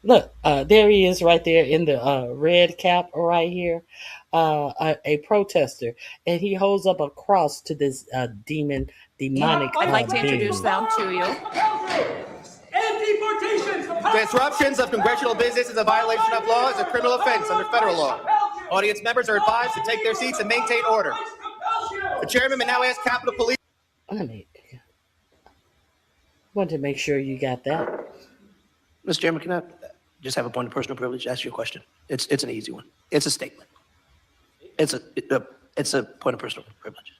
Look, there he is right there in the red cap right here, a protester, and he holds up a cross to this demonic. I'd like to introduce them to you. Disruptions of congressional business is a violation of law, is a criminal offense under federal law. Audience members are advised to take their seats and maintain order. The chairman may now ask Capitol Police. Want to make sure you got that. Mr. Chairman, can I just have a point of personal privilege to ask you a question? It's an easy one. It's a statement. It's a point of personal privilege.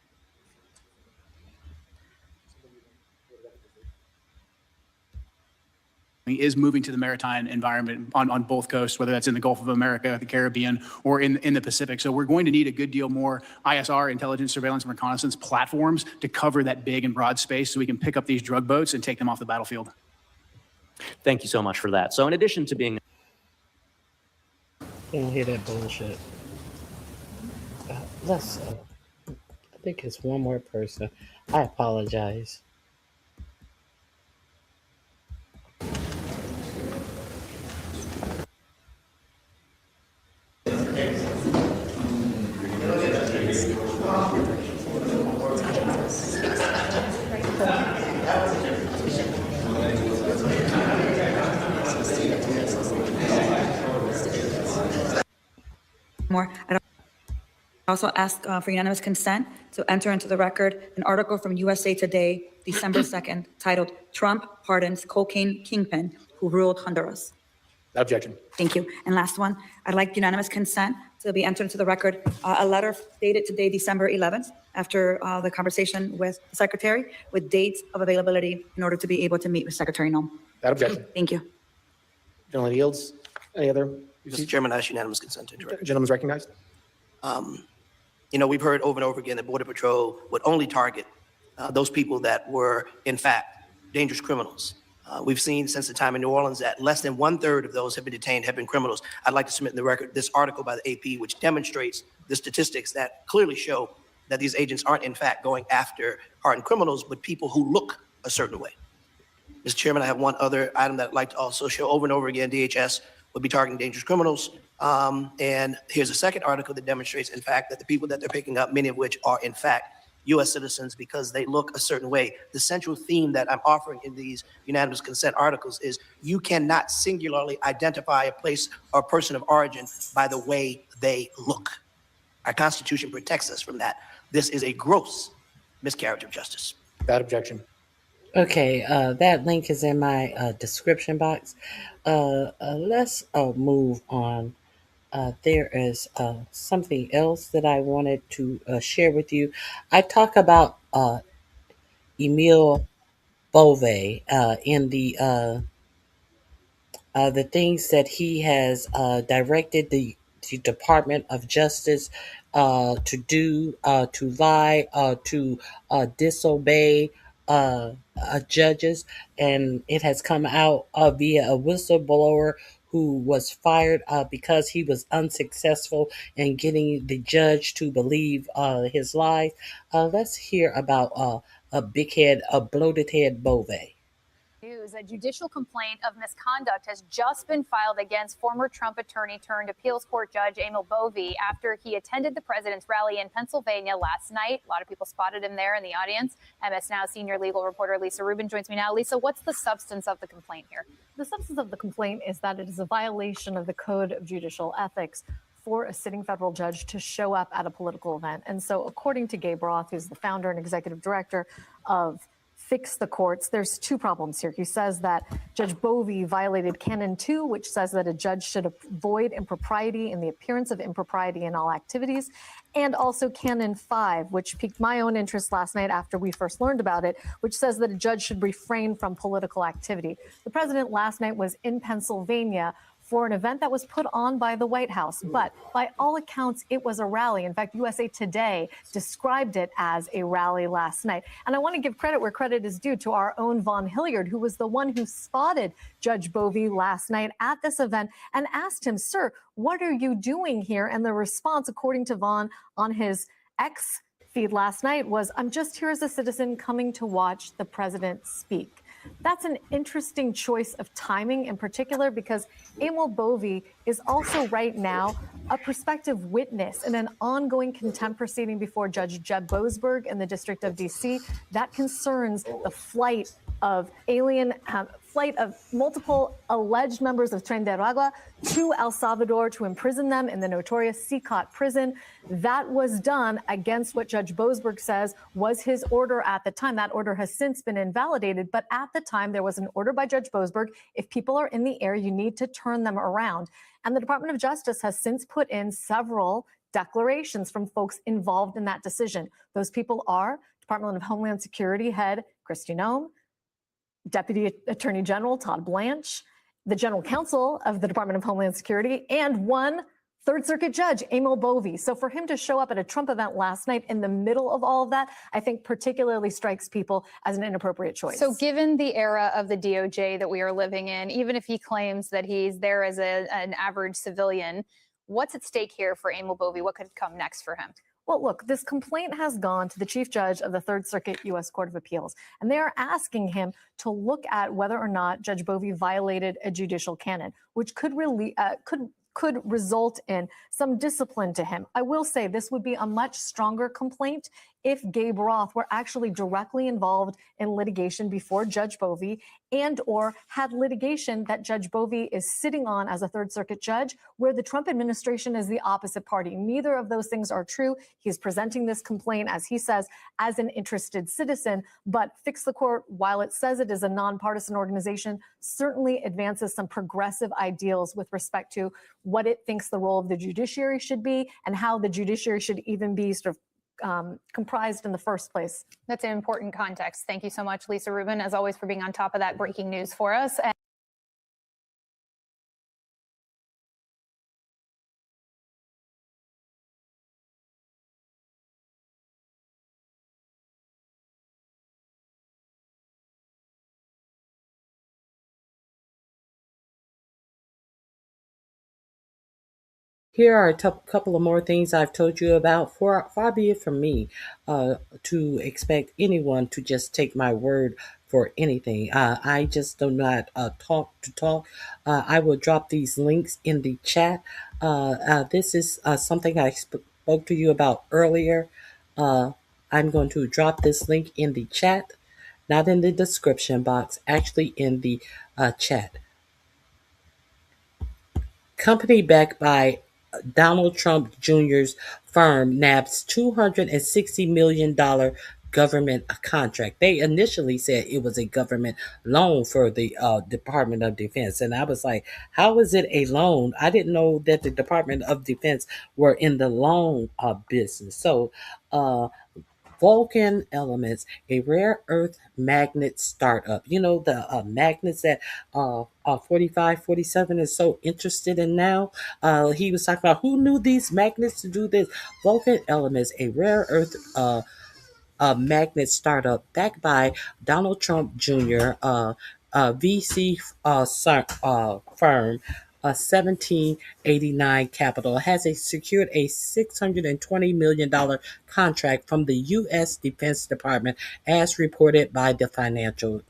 Is moving to the maritime environment on both coasts, whether that's in the Gulf of America, the Caribbean, or in the Pacific. So we're going to need a good deal more ISR, intelligence, surveillance, and reconnaissance platforms to cover that big and broad space so we can pick up these drug boats and take them off the battlefield. Thank you so much for that. So in addition to being... You don't hear that bullshit. I think it's one more person. I apologize. more, I'd also ask for unanimous consent to enter into the record an article from USA Today, December 2nd, titled "Trump Pardons Cocaine Kingpin Who Ruled Honduras." Without objection. Thank you. And last one, I'd like unanimous consent to be entered into the record a letter dated today, December 11th, after the conversation with the Secretary, with dates of availability in order to be able to meet with Secretary Noem. Without objection. Thank you. Gentleman yields. Any other? Mr. Chairman, I ask unanimous consent to enter. Gentleman's recognized. You know, we've heard over and over again that Border Patrol would only target those people that were, in fact, dangerous criminals. We've seen since the time in New Orleans that less than 1/3 of those have been detained have been criminals. I'd like to submit in the record this article by the AP, which demonstrates the statistics that clearly show that these agents aren't, in fact, going after hardened criminals, but people who look a certain way. Mr. Chairman, I have one other item that I'd like to also show over and over again. DHS would be targeting dangerous criminals. And here's a second article that demonstrates, in fact, that the people that they're picking up, many of which are, in fact, U.S. citizens because they look a certain way. The central theme that I'm offering in these unanimous consent articles is you cannot singularly identify a place or person of origin by the way they look. Our Constitution protects us from that. This is a gross miscarriage of justice. Without objection. Okay, that link is in my description box. Let's move on. There is something else that I wanted to share with you. I talk about Emile Bove in the things that he has directed the Department of Justice to do, to lie, to disobey judges, and it has come out via a whistleblower who was fired because he was unsuccessful in getting the judge to believe his lies. Let's hear about a big head, a bloated head Bove. News, a judicial complaint of misconduct has just been filed against former Trump attorney turned appeals court judge Emile Bove after he attended the president's rally in Pennsylvania last night. A lot of people spotted him there in the audience. MS Now senior legal reporter Lisa Rubin joins me now. Lisa, what's the substance of the complaint here? The substance of the complaint is that it is a violation of the Code of Judicial Ethics for a sitting federal judge to show up at a political event. And so according to Gabe Roth, who's the founder and executive director of Fix the Courts, there's two problems here. He says that Judge Bove violated Canon 2, which says that a judge should avoid impropriety in the appearance of impropriety in all activities, and also Canon 5, which piqued my own interest last night after we first learned about it, which says that a judge should refrain from political activity. The president last night was in Pennsylvania for an event that was put on by the White House. But by all accounts, it was a rally. In fact, USA Today described it as a rally last night. And I want to give credit where credit is due to our own Vaughn Hilliard, who was the one who spotted Judge Bove last night at this event and asked him, "Sir, what are you doing here?" And the response, according to Vaughn on his X feed last night, was, "I'm just here as a citizen coming to watch the president speak." That's an interesting choice of timing in particular because Emile Bove is also right now a prospective witness in an ongoing contempt proceeding before Judge Jeb Boasberg in the District of D.C. that concerns the flight of multiple alleged members of Tren de Aragua to El Salvador to imprison them in the notorious Sikot prison. That was done against what Judge Boasberg says was his order at the time. That order has since been invalidated, but at the time there was an order by Judge Boasberg. If people are in the air, you need to turn them around. And the Department of Justice has since put in several declarations from folks involved in that decision. Those people are Department of Homeland Security head Kristi Noem, Deputy Attorney General Todd Blanche, the General Counsel of the Department of Homeland Security, and one Third Circuit Judge, Emile Bove. So for him to show up at a Trump event last night in the middle of all of that, I think particularly strikes people as an inappropriate choice. So given the era of the DOJ that we are living in, even if he claims that he's there as an average civilian, what's at stake here for Emile Bove? What could come next for him? Well, look, this complaint has gone to the Chief Judge of the Third Circuit U.S. Court of Appeals, and they are asking him to look at whether or not Judge Bove violated a judicial canon, which could result in some discipline to him. I will say this would be a much stronger complaint if Gabe Roth were actually directly involved in litigation before Judge Bove and or had litigation that Judge Bovee is sitting on as a Third Circuit judge, where the Trump administration is the opposite party. Neither of those things are true. He's presenting this complaint, as he says, as an interested citizen, but Fix the Court, while it says it is a nonpartisan organization, certainly advances some progressive ideals with respect to what it thinks the role of the judiciary should be and how the judiciary should even be sort of comprised in the first place. That's an important context. Thank you so much, Lisa Rubin, as always, for being on top of that breaking news for us. Here are a couple of more things I've told you about. Far be it from me to expect anyone to just take my word for anything. I just do not talk to talk. I will drop these links in the chat. This is something I spoke to you about earlier. I'm going to drop this link in the chat, not in the description box, actually in the chat. Company backed by Donald Trump Jr.'s firm nabs $260 million government contract. They initially said it was a government loan for the Department of Defense. And I was like, how is it a loan? I didn't know that the Department of Defense were in the loan business. So, Vulcan Elements, a rare earth magnet startup. You know, the magnets that 4547 is so interested in now. He was talking about who knew these magnets to do this. Vulcan Elements, a rare earth magnet startup backed by Donald Trump Jr., VC firm, 1789 Capital, has secured a $620 million contract from the U.S. Defense Department, as reported by the Financial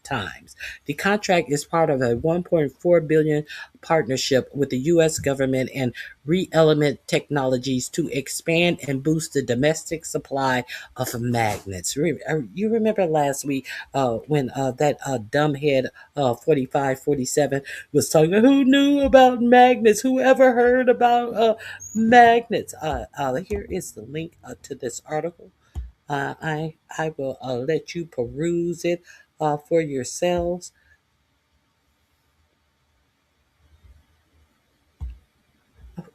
Times. The contract is part of a $1.4 billion partnership with the U.S. government and ReElement Technologies to expand and boost the domestic supply of magnets. You remember last week when that dumbhead 4547 was talking about who knew about magnets, who ever heard about magnets. Here is the link to this article. I will let you peruse it for yourselves.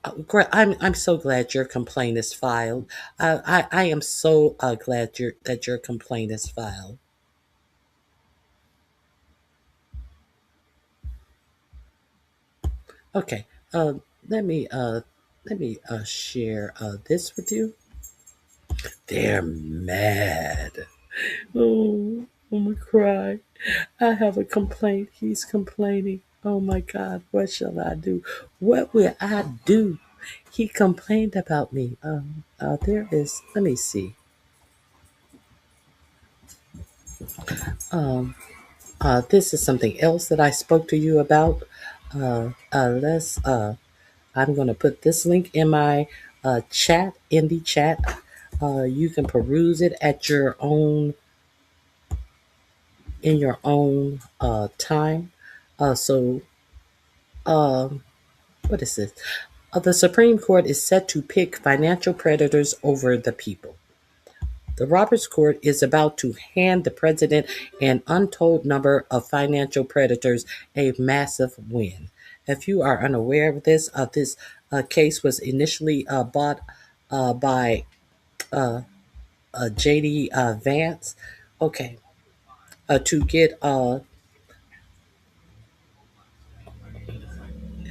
I'm so glad your complaint is filed. I am so glad that your complaint is filed. Okay. Let me share this with you. They're mad. Oh, I'm gonna cry. I have a complaint. He's complaining. Oh my God, what shall I do? What will I do? He complained about me. There is. Let me see. This is something else that I spoke to you about. Let's. I'm gonna put this link in my chat. In the chat, you can peruse it at your own in your own time. So, what is this? The Supreme Court is set to pick financial predators over the people. The Roberts Court is about to hand the president an untold number of financial predators a massive win. If you are unaware of this, this case was initially bought by J.D. Vance. Okay, to get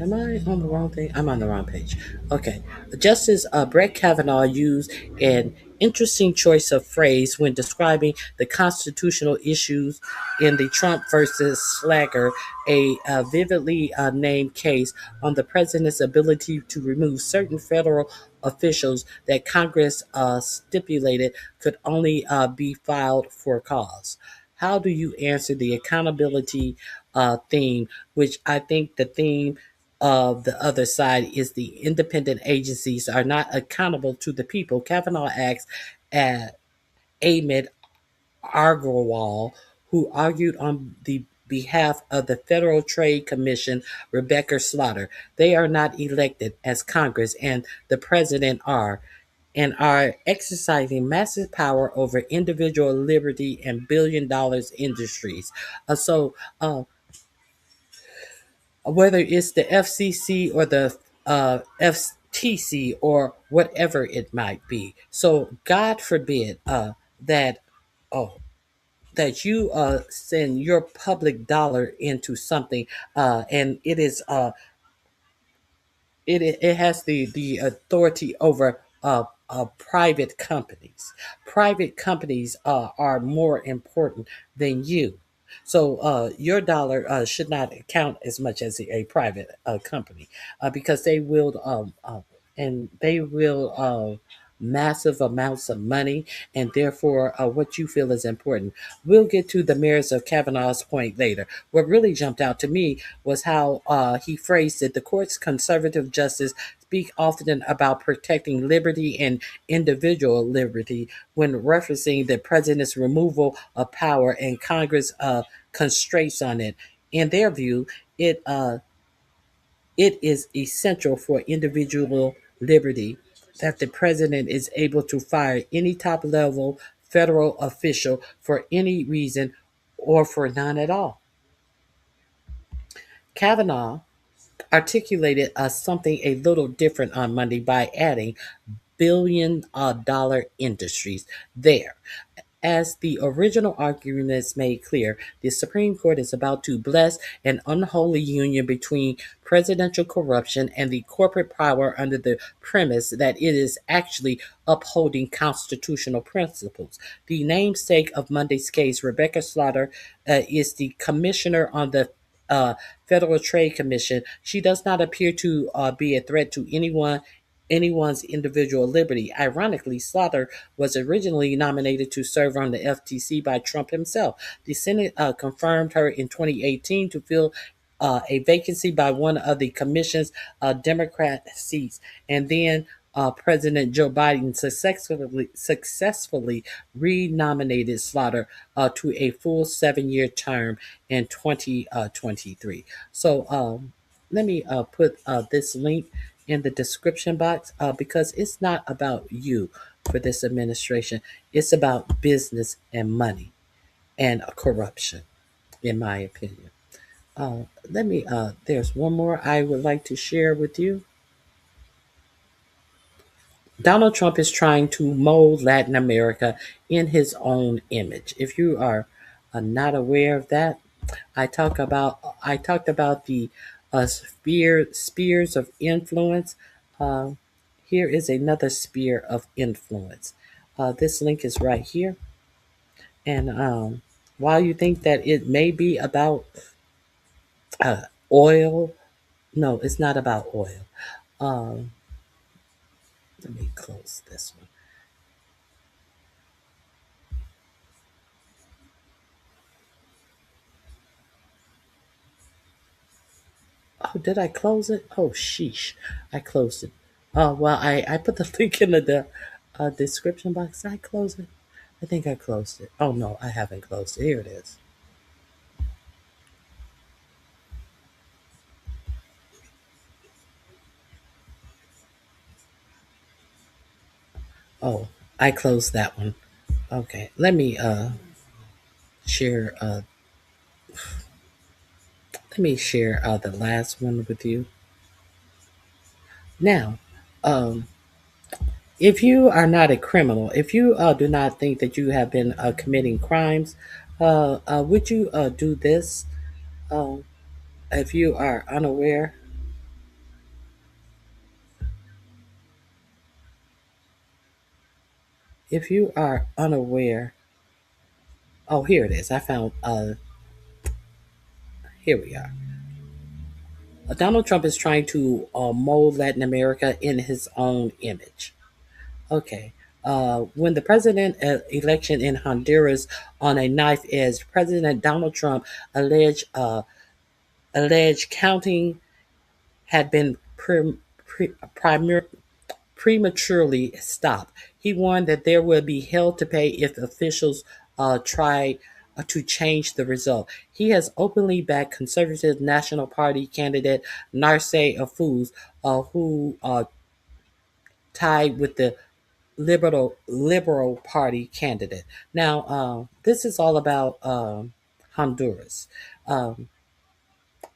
Am I on the wrong thing? I'm on the wrong page. Okay. Justice Brett Kavanaugh used an interesting choice of phrase when describing the constitutional issues in the Trump versus Slager, a vividly named case on the president's ability to remove certain federal officials that Congress stipulated could only be filed for cause. How do you answer the accountability theme, which I think the theme of the other side is the independent agencies are not accountable to the people? Kavanaugh asks Ahmed Agarwal, who argued on behalf of the Federal Trade Commission, Rebecca Slaughter. They are not elected as Congress and the president are, and are exercising massive power over individual liberty and billion-dollar industries. Whether it's the FCC or the FTC or whatever it might be. So God forbid that oh that you send your public dollar into something and it has the authority over private companies. Private companies are more important than you. So your dollar should not count as much as a private company because they will and they will massive amounts of money, and therefore what you feel is important. We'll get to the mayors of Kavanaugh's point later. What really jumped out to me was how he phrased it. The court's conservative justice speak often about protecting liberty and individual liberty when referencing the president's removal of power and Congress constraints on it. In their view, it is essential for individual liberty that the president is able to fire any top level federal official for any reason or for none at all. Kavanaugh articulated something a little different on Monday by adding billion-dollar industries there. As the original arguments made clear, the Supreme Court is about to bless an unholy union between presidential corruption and the corporate power under the premise that it is actually upholding constitutional principles. The namesake of Monday's case, Rebecca Slaughter, is the commissioner on the uh, Federal Trade Commission. She does not appear to be a threat to anyone's individual liberty. Ironically, Slaughter was originally nominated to serve on the FTC by Trump himself. The Senate confirmed her in 2018 to fill a vacancy by one of the commission's Democrat seats, and then President Joe Biden successfully renominated Slaughter to a full 7-year term in 2023. So let me put this link in the description box because it's not about you for this administration. It's about business and money and corruption, in my opinion. There's one more I would like to share with you. Donald Trump is trying to mold Latin America in his own image. If you are not aware of that, I talked about the spheres of influence. Uh, Here is another sphere of influence. This link is right here, and while you think that it may be about oil, no, it's not about oil. Um, Let me close this one. Oh, did I close it? Oh, sheesh. I closed it. Oh, well, I put the link in the description box. Did I close it? I think I closed it. Oh, no, I haven't closed it. Here it is. Oh, I closed that one. Okay, let me share the last one with you. Now, um if you are not a criminal, if you do not think that you have been committing crimes, would you do this? Uh, if you are unaware, if you are unaware, oh, here it is. I found. Here we are. Donald Trump is trying to mold Latin America in his own image. Okay. When the president election in Honduras on a knife edge, President Donald Trump alleged counting had been prematurely stopped. He warned that there would be hell to pay if officials tried to change the result. He has openly backed conservative National Party candidate Narseh Afuz, who tied with the Liberal Party candidate. Now, this is all about Honduras. Um,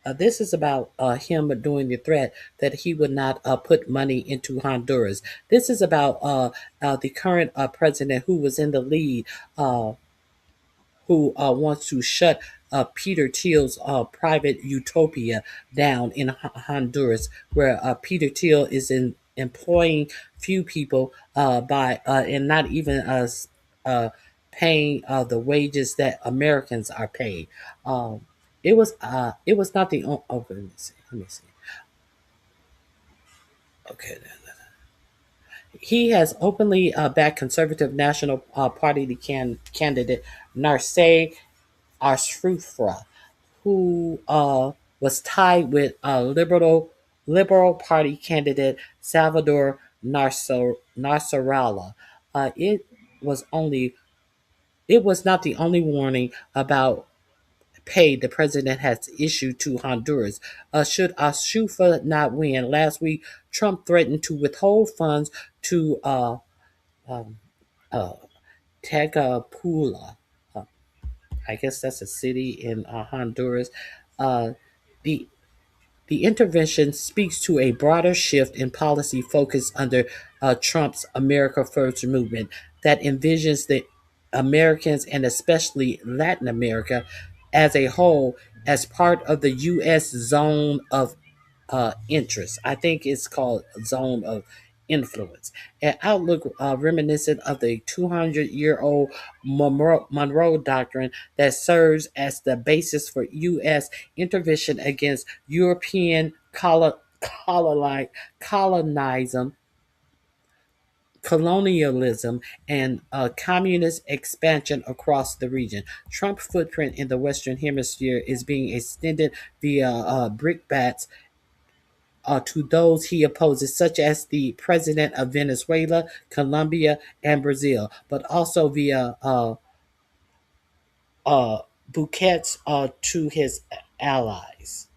this is about him doing the threat that he would not put money into Honduras. This is about the current president who was in the lead, who wants to shut Peter Thiel's private utopia down in Honduras, where Peter Thiel is employing few people by and not even paying the wages that Americans are paid. It was not the only. Oh, let me see. Let me see. Okay. He has openly backed conservative National Party candidate Narseh Ashrufra, who was tied with Liberal Party candidate Salvador Nasrallah. It was only it was not the only warning about pay the president has issued to Honduras. Should Ashufa not win, last week Trump threatened to withhold funds to um, uh, Tegapula. I guess that's a city in Honduras. Uh, the the intervention speaks to a broader shift in policy focus under Trump's America First movement that envisions the Americans and especially Latin America as a whole as part of the U.S. zone of interest. I think it's called zone of influence. An outlook reminiscent of the 200-year-old Monroe Doctrine that serves as the basis for U.S. intervention against European colonialism and communist expansion across the region. Trump's footprint in the Western Hemisphere is being extended via BRICS to those he opposes, such as the president of Venezuela, Colombia, and Brazil, but also via uh, bouquets to his allies.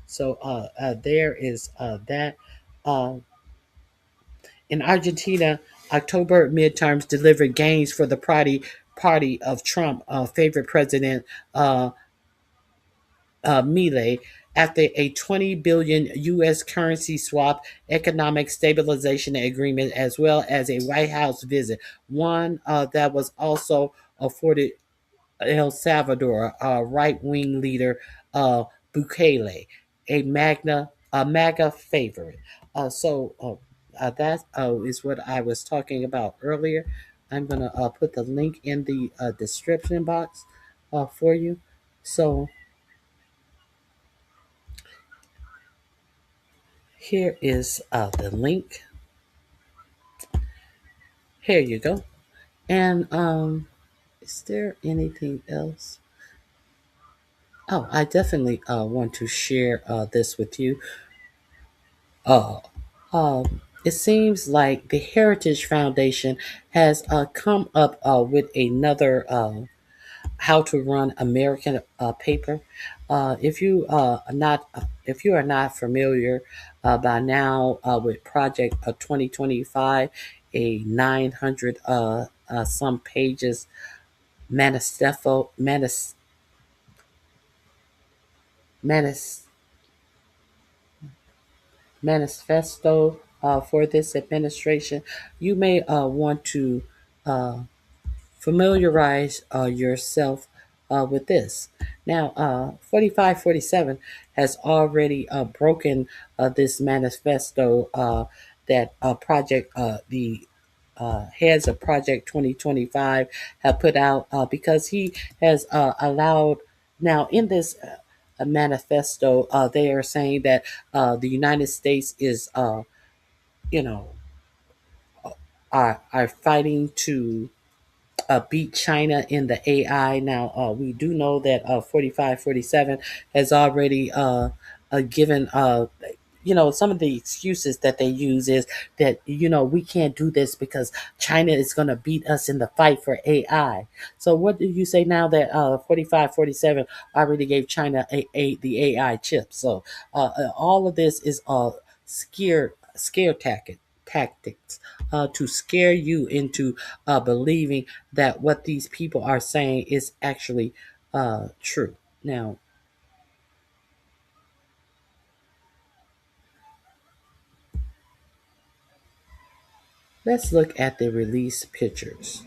So there is that. Uh, in Argentina, October midterms delivered gains for the party of Trump, favorite president Milei, after a 20 billion U.S. currency swap, economic stabilization agreement, as well as a White House visit, one that was also afforded El Salvador right-wing leader Bukele, a MAGA favorite. That is what I was talking about earlier. I'm gonna put the link in the description box for you. So here is the link. Here you go. And is there anything else? Oh, I definitely want to share this with you. Uh, it seems like the Heritage Foundation has come up with another how to run American paper. If you are not familiar by now with Project 2025, a 900 some pages manifesto manis, manifesto for this administration, you may want to uh, familiarize yourself with this. Now, 4547 has already broken this manifesto that the heads of Project 2025 have put out because he has allowed. Now, in this manifesto, they are saying that the United States is, you know, are fighting to beat China in the AI. Now, we do know that 4547 has already given some of the excuses that they use is that, we can't do this because China is going to beat us in the fight for AI. So what do you say now that 4547 already gave China the AI chip? So all of this is scare tactics to scare you into believing that what these people are saying is actually true. Now, let's look at the release pictures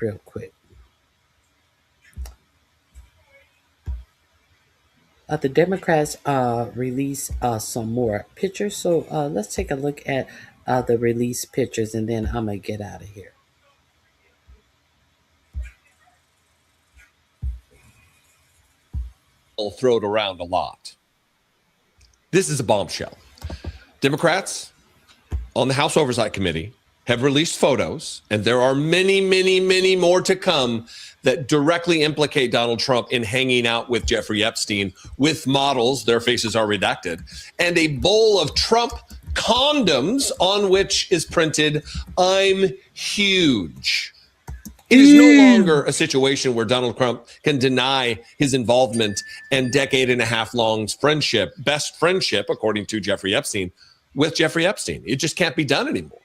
real quick. The Democrats released some more pictures, so let's take a look at the release pictures, and then I'm gonna get out of here. I'll throw it around a lot. This is a bombshell. Democrats on the House Oversight Committee have released photos, and there are many, many, many more to come that directly implicate Donald Trump in hanging out with Jeffrey Epstein with models, their faces are redacted, and a bowl of Trump condoms on which is printed, "I'm huge." It is no longer a situation where Donald Trump can deny his involvement and decade-and-a-half-long friendship, best friendship, according to Jeffrey Epstein, with Jeffrey Epstein. It just can't be done anymore.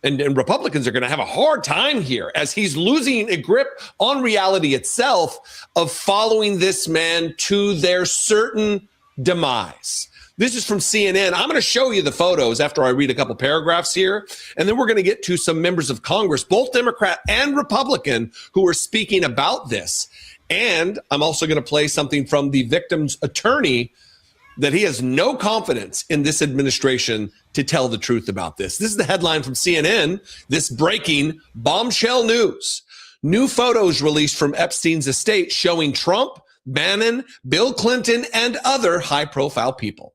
And Republicans are going to have a hard time here as he's losing a grip on reality itself of following this man to their certain demise. This is from CNN. I'm going to show you the photos after I read a couple paragraphs here, and then we're going to get to some members of Congress, both Democrat and Republican, who are speaking about this. And I'm also going to play something from the victim's attorney that he has no confidence in this administration to tell the truth about this. This is the headline from CNN, this breaking bombshell news. New photos released from Epstein's estate showing Trump, Bannon, Bill Clinton, and other high-profile people.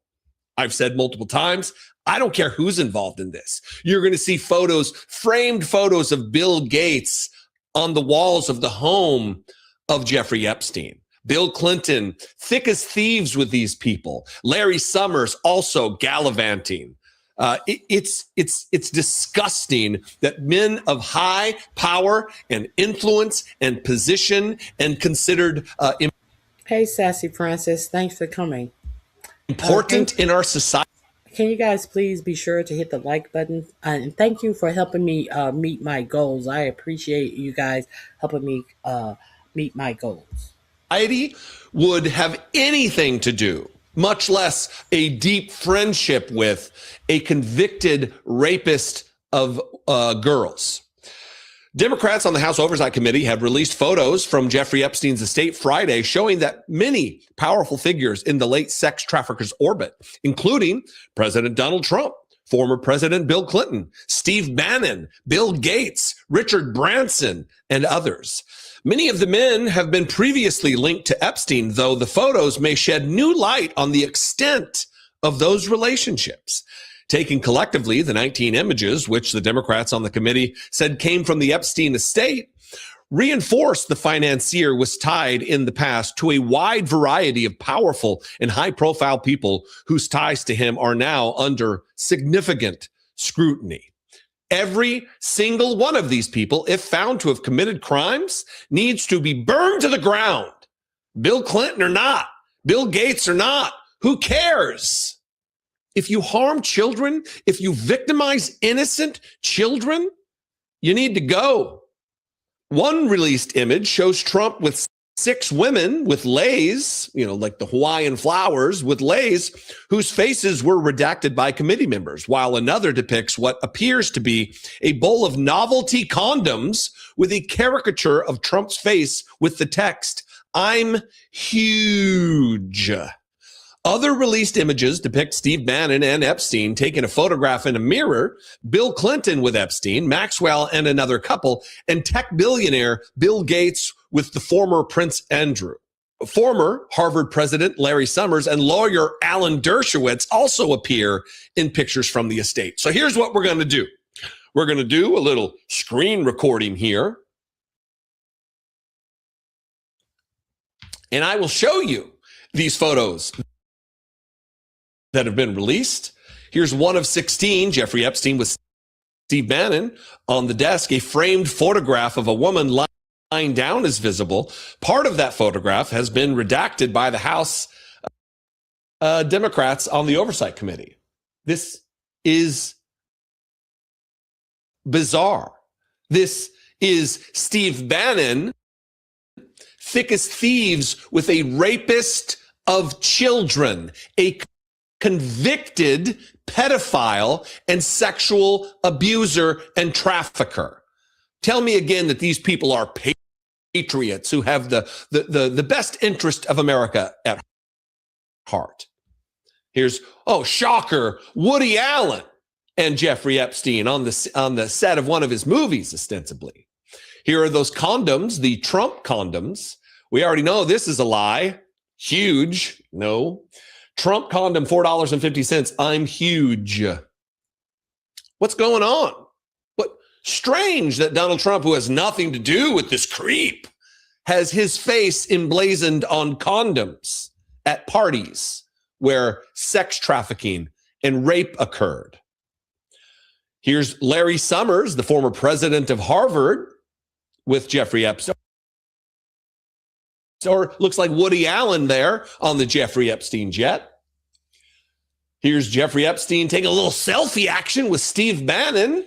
I've said multiple times, I don't care who's involved in this. You're going to see photos, framed photos of Bill Gates on the walls of the home of Jeffrey Epstein. Bill Clinton, thick as thieves with these people. Larry Summers also gallivanting. It's disgusting that men of high power and influence and position and considered Hey, Sassy Francis, thanks for coming. Important in our society. Can you guys please be sure to hit the like button? And thank you for helping me meet my goals. I appreciate you guys helping me meet my goals. Would have anything to do, much less a deep friendship with a convicted rapist of girls. Democrats on the House Oversight Committee have released photos from Jeffrey Epstein's estate Friday showing that many powerful figures in the late sex trafficker's orbit, including President Donald Trump, former President Bill Clinton, Steve Bannon, Bill Gates, Richard Branson, and others. Many of the men have been previously linked to Epstein, though the photos may shed new light on the extent of those relationships. Taken collectively, the 19 images, which the Democrats on the committee said came from the Epstein estate, reinforced the financier was tied in the past to a wide variety of powerful and high-profile people whose ties to him are now under significant scrutiny. Every single one of these people, if found to have committed crimes, needs to be burned to the ground. Bill Clinton or not, Bill Gates or not, who cares? If you harm children, if you victimize innocent children, you need to go. One released image shows Trump with 6 women with leis, like the Hawaiian flowers with leis, whose faces were redacted by committee members, while another depicts what appears to be a bowl of novelty condoms with a caricature of Trump's face with the text, "I'm huge." Other released images depict Steve Bannon and Epstein taking a photograph in a mirror, Bill Clinton with Epstein, Maxwell and another couple, and tech billionaire Bill Gates with the former Prince Andrew. Former Harvard president Larry Summers and lawyer Alan Dershowitz also appear in pictures from the estate. So here's what we're going to do. We're going to do a little screen recording here. And I will show you these photos that have been released. Here's one of 16, Jeffrey Epstein with Steve Bannon on the desk. A framed photograph of a woman lying down is visible. Part of that photograph has been redacted by the House Democrats on the Oversight Committee. This is bizarre. This is Steve Bannon, thick as thieves, with a rapist of children, a convicted pedophile and sexual abuser and trafficker. Tell me again that these people are patriots who have the best interest of America at heart. Here's, oh, shocker, Woody Allen and Jeffrey Epstein on the set of one of his movies, ostensibly. Here are those condoms, the Trump condoms. We already know this is a lie. Huge. No. Trump condom, $4.50. I'm huge. What's going on? What strange that Donald Trump, who has nothing to do with this creep, has his face emblazoned on condoms at parties where sex trafficking and rape occurred. Here's Larry Summers, the former president of Harvard, with Jeffrey Epstein. Or looks like Woody Allen there on the Jeffrey Epstein jet. Here's Jeffrey Epstein taking a little selfie action with Steve Bannon.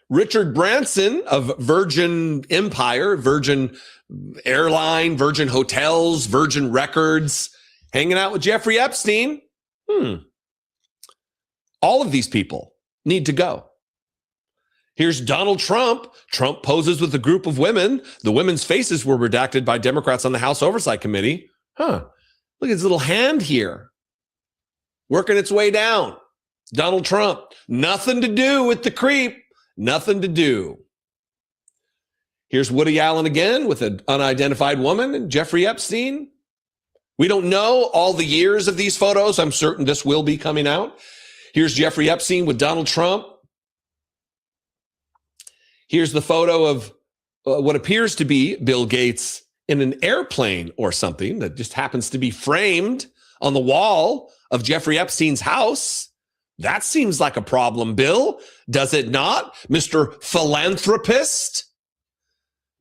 Richard Branson of Virgin Empire, Virgin Airline, Virgin Hotels, Virgin Records, hanging out with Jeffrey Epstein. All of these people need to go. Here's Donald Trump. Trump poses with a group of women. The women's faces were redacted by Democrats on the House Oversight Committee. Look at his little hand here, working its way down. Donald Trump, nothing to do with the creep. Nothing to do. Here's Woody Allen again with an unidentified woman and Jeffrey Epstein. We don't know all the years of these photos. I'm certain this will be coming out. Here's Jeffrey Epstein with Donald Trump. Here's the photo of what appears to be Bill Gates in an airplane or something that just happens to be framed on the wall of Jeffrey Epstein's house. That seems like a problem, Bill. Does it not, Mr. Philanthropist?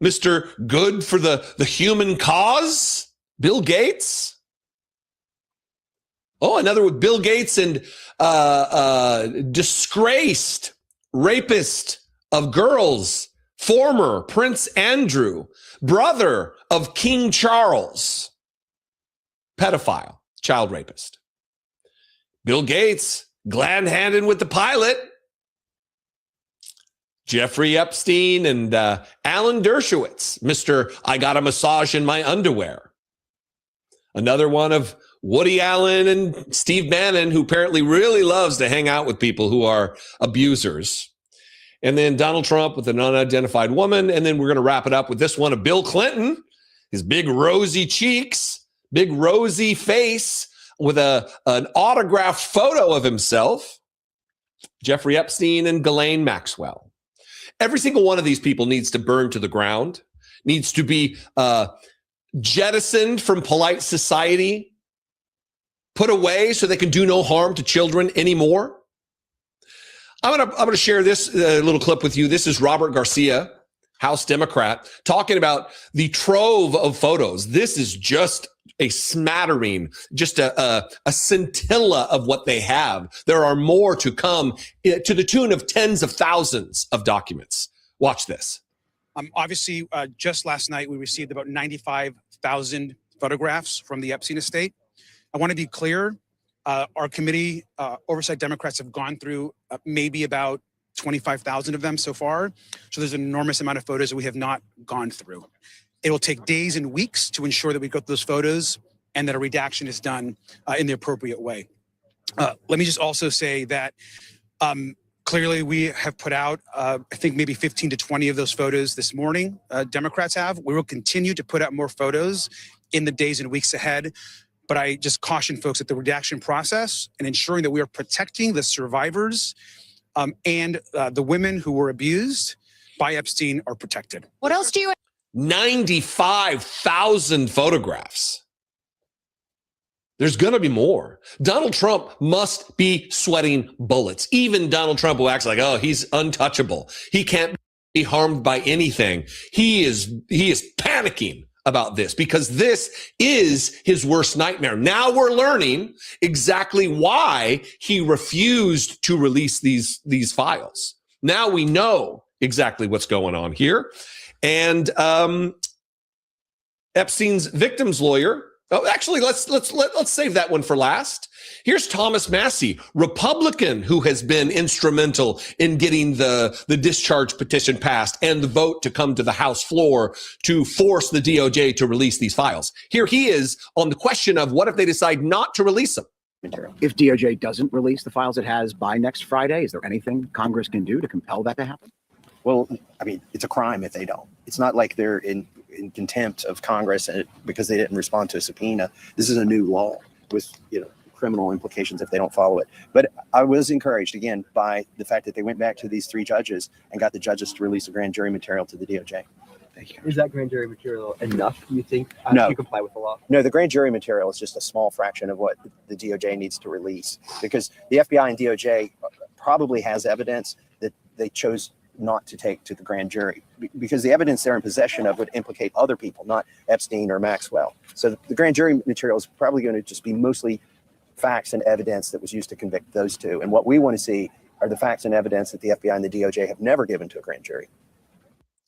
Mr. Good for the human cause? Bill Gates? Oh, another with Bill Gates and disgraced rapist of girls, former Prince Andrew, brother of King Charles, pedophile, child rapist. Bill Gates, glad-handed with the pilot. Jeffrey Epstein and Alan Dershowitz, Mr. I got a massage in my underwear. Another one of Woody Allen and Steve Bannon, who apparently really loves to hang out with people who are abusers. And then Donald Trump with an unidentified woman. And then we're going to wrap it up with this one of Bill Clinton, his big rosy cheeks, big rosy face with an autographed photo of himself, Jeffrey Epstein and Ghislaine Maxwell. Every single one of these people needs to burn to the ground, needs to be jettisoned from polite society, put away so they can do no harm to children anymore. I'm gonna share this little clip with you. This is Robert Garcia, House Democrat, talking about the trove of photos. This is just a smattering, just a scintilla of what they have. There are more to come to the tune of tens of thousands of documents. Watch this. Obviously, just last night, we received about 95,000 photographs from the Epstein estate. I want to be clear. Our committee, Oversight Democrats, have gone through maybe about 25,000 of them so far. So there's an enormous amount of photos that we have not gone through. It will take days and weeks to ensure that we got those photos and that a redaction is done in the appropriate way. Let me just also say that clearly we have put out, I think maybe 15 to 20 of those photos this morning, Democrats have. We will continue to put out more photos in the days and weeks ahead. But I just caution folks that the redaction process and ensuring that we are protecting the survivors and the women who were abused by Epstein are protected. What else do you... 95,000 photographs. There's going to be more. Donald Trump must be sweating bullets. Even Donald Trump, who acts like, oh, he's untouchable. He can't be harmed by anything. He is panicking about this because this is his worst nightmare. Now we're learning exactly why he refused to release these files. Now we know exactly what's going on here. And Epstein's victim's lawyer. Oh, actually, let's save that one for last. Here's Thomas Massey, Republican, who has been instrumental in getting the discharge petition passed and the vote to come to the House floor to force the DOJ to release these files. Here he is on the question of what if they decide not to release them. If DOJ doesn't release the files it has by next Friday, is there anything Congress can do to compel that to happen? Well, I mean, it's a crime if they don't. It's not like they're in contempt of Congress because they didn't respond to a subpoena. This is a new law with, criminal implications if they don't follow it. But I was encouraged, again, by the fact that they went back to these 3 judges and got the judges to release the grand jury material to the DOJ. Thank you. Is that grand jury material enough, you think, No. to comply with the law? No, the grand jury material is just a small fraction of what the DOJ needs to release, because the FBI and DOJ probably has evidence that they chose not to take to the grand jury because the evidence they're in possession of would implicate other people, not Epstein or Maxwell. So the grand jury material is probably going to just be mostly facts and evidence that was used to convict those 2. And what we want to see are the facts and evidence that the FBI and the DOJ have never given to a grand jury.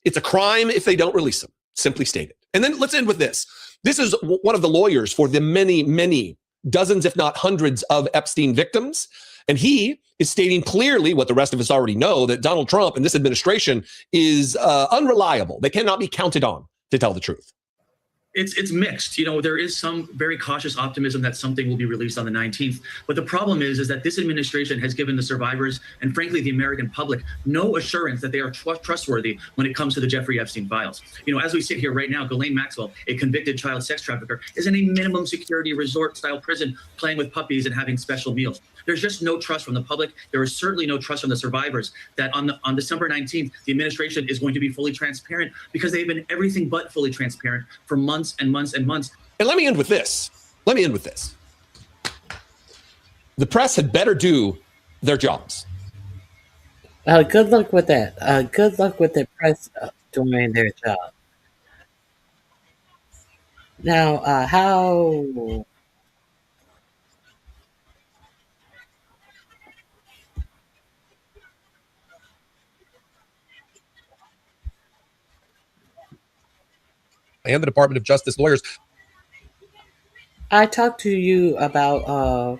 It's a crime if they don't release them, simply stated. And then let's end with this. This is one of the lawyers for the many, many dozens, if not hundreds of Epstein victims. And he is stating clearly what the rest of us already know, that Donald Trump and this administration is unreliable. They cannot be counted on to tell the truth. It's mixed. There is some very cautious optimism that something will be released on the 19th. But the problem is that this administration has given the survivors and frankly, the American public no assurance that they are trustworthy when it comes to the Jeffrey Epstein files. As we sit here right now, Ghislaine Maxwell, a convicted child sex trafficker, is in a minimum security resort style prison playing with puppies and having special meals. There's just no trust from the public. There is certainly no trust from the survivors that on December 19th, the administration is going to be fully transparent because they've been everything but fully transparent for months and months and months. And let me end with this. The press had better do their jobs. Good luck with that. Good luck with the press doing their job. Now, how... And the Department of Justice lawyers. I talked to you about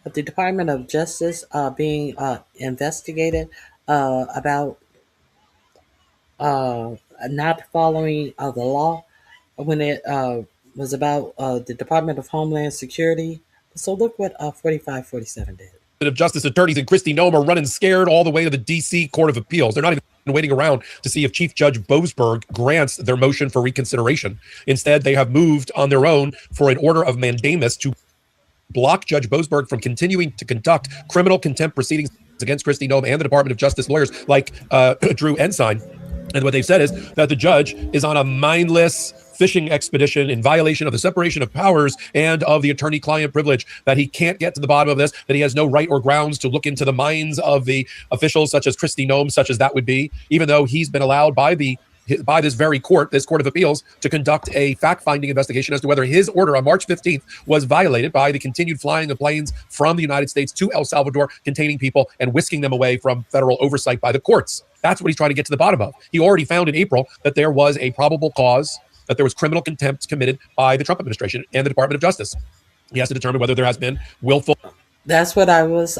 the Department of Justice being investigated about not following the law when it was about the Department of Homeland Security. So look what 4547 did. Of Justice attorneys and Kristi Noem are running scared all the way to the D.C. Court of Appeals. They're not even waiting around to see if Chief Judge Boasberg grants their motion for reconsideration. Instead, they have moved on their own for an order of mandamus to block Judge Boasberg from continuing to conduct criminal contempt proceedings against Kristi Noem and the Department of Justice lawyers like Drew Ensign. And what they've said is that the judge is on a mindless fishing expedition in violation of the separation of powers and of the attorney-client privilege, that he can't get to the bottom of this, that he has no right or grounds to look into the minds of the officials such as Kristi Noem, such as that would be, even though he's been allowed by this very court, this Court of Appeals, to conduct a fact-finding investigation as to whether his order on March 15th was violated by the continued flying of planes from the United States to El Salvador containing people and whisking them away from federal oversight by the courts. That's what he's trying to get to the bottom of. He already found in April that there was a probable cause, that there was criminal contempt committed by the Trump administration and the Department of Justice. He has to determine whether there has been willful. That's what I was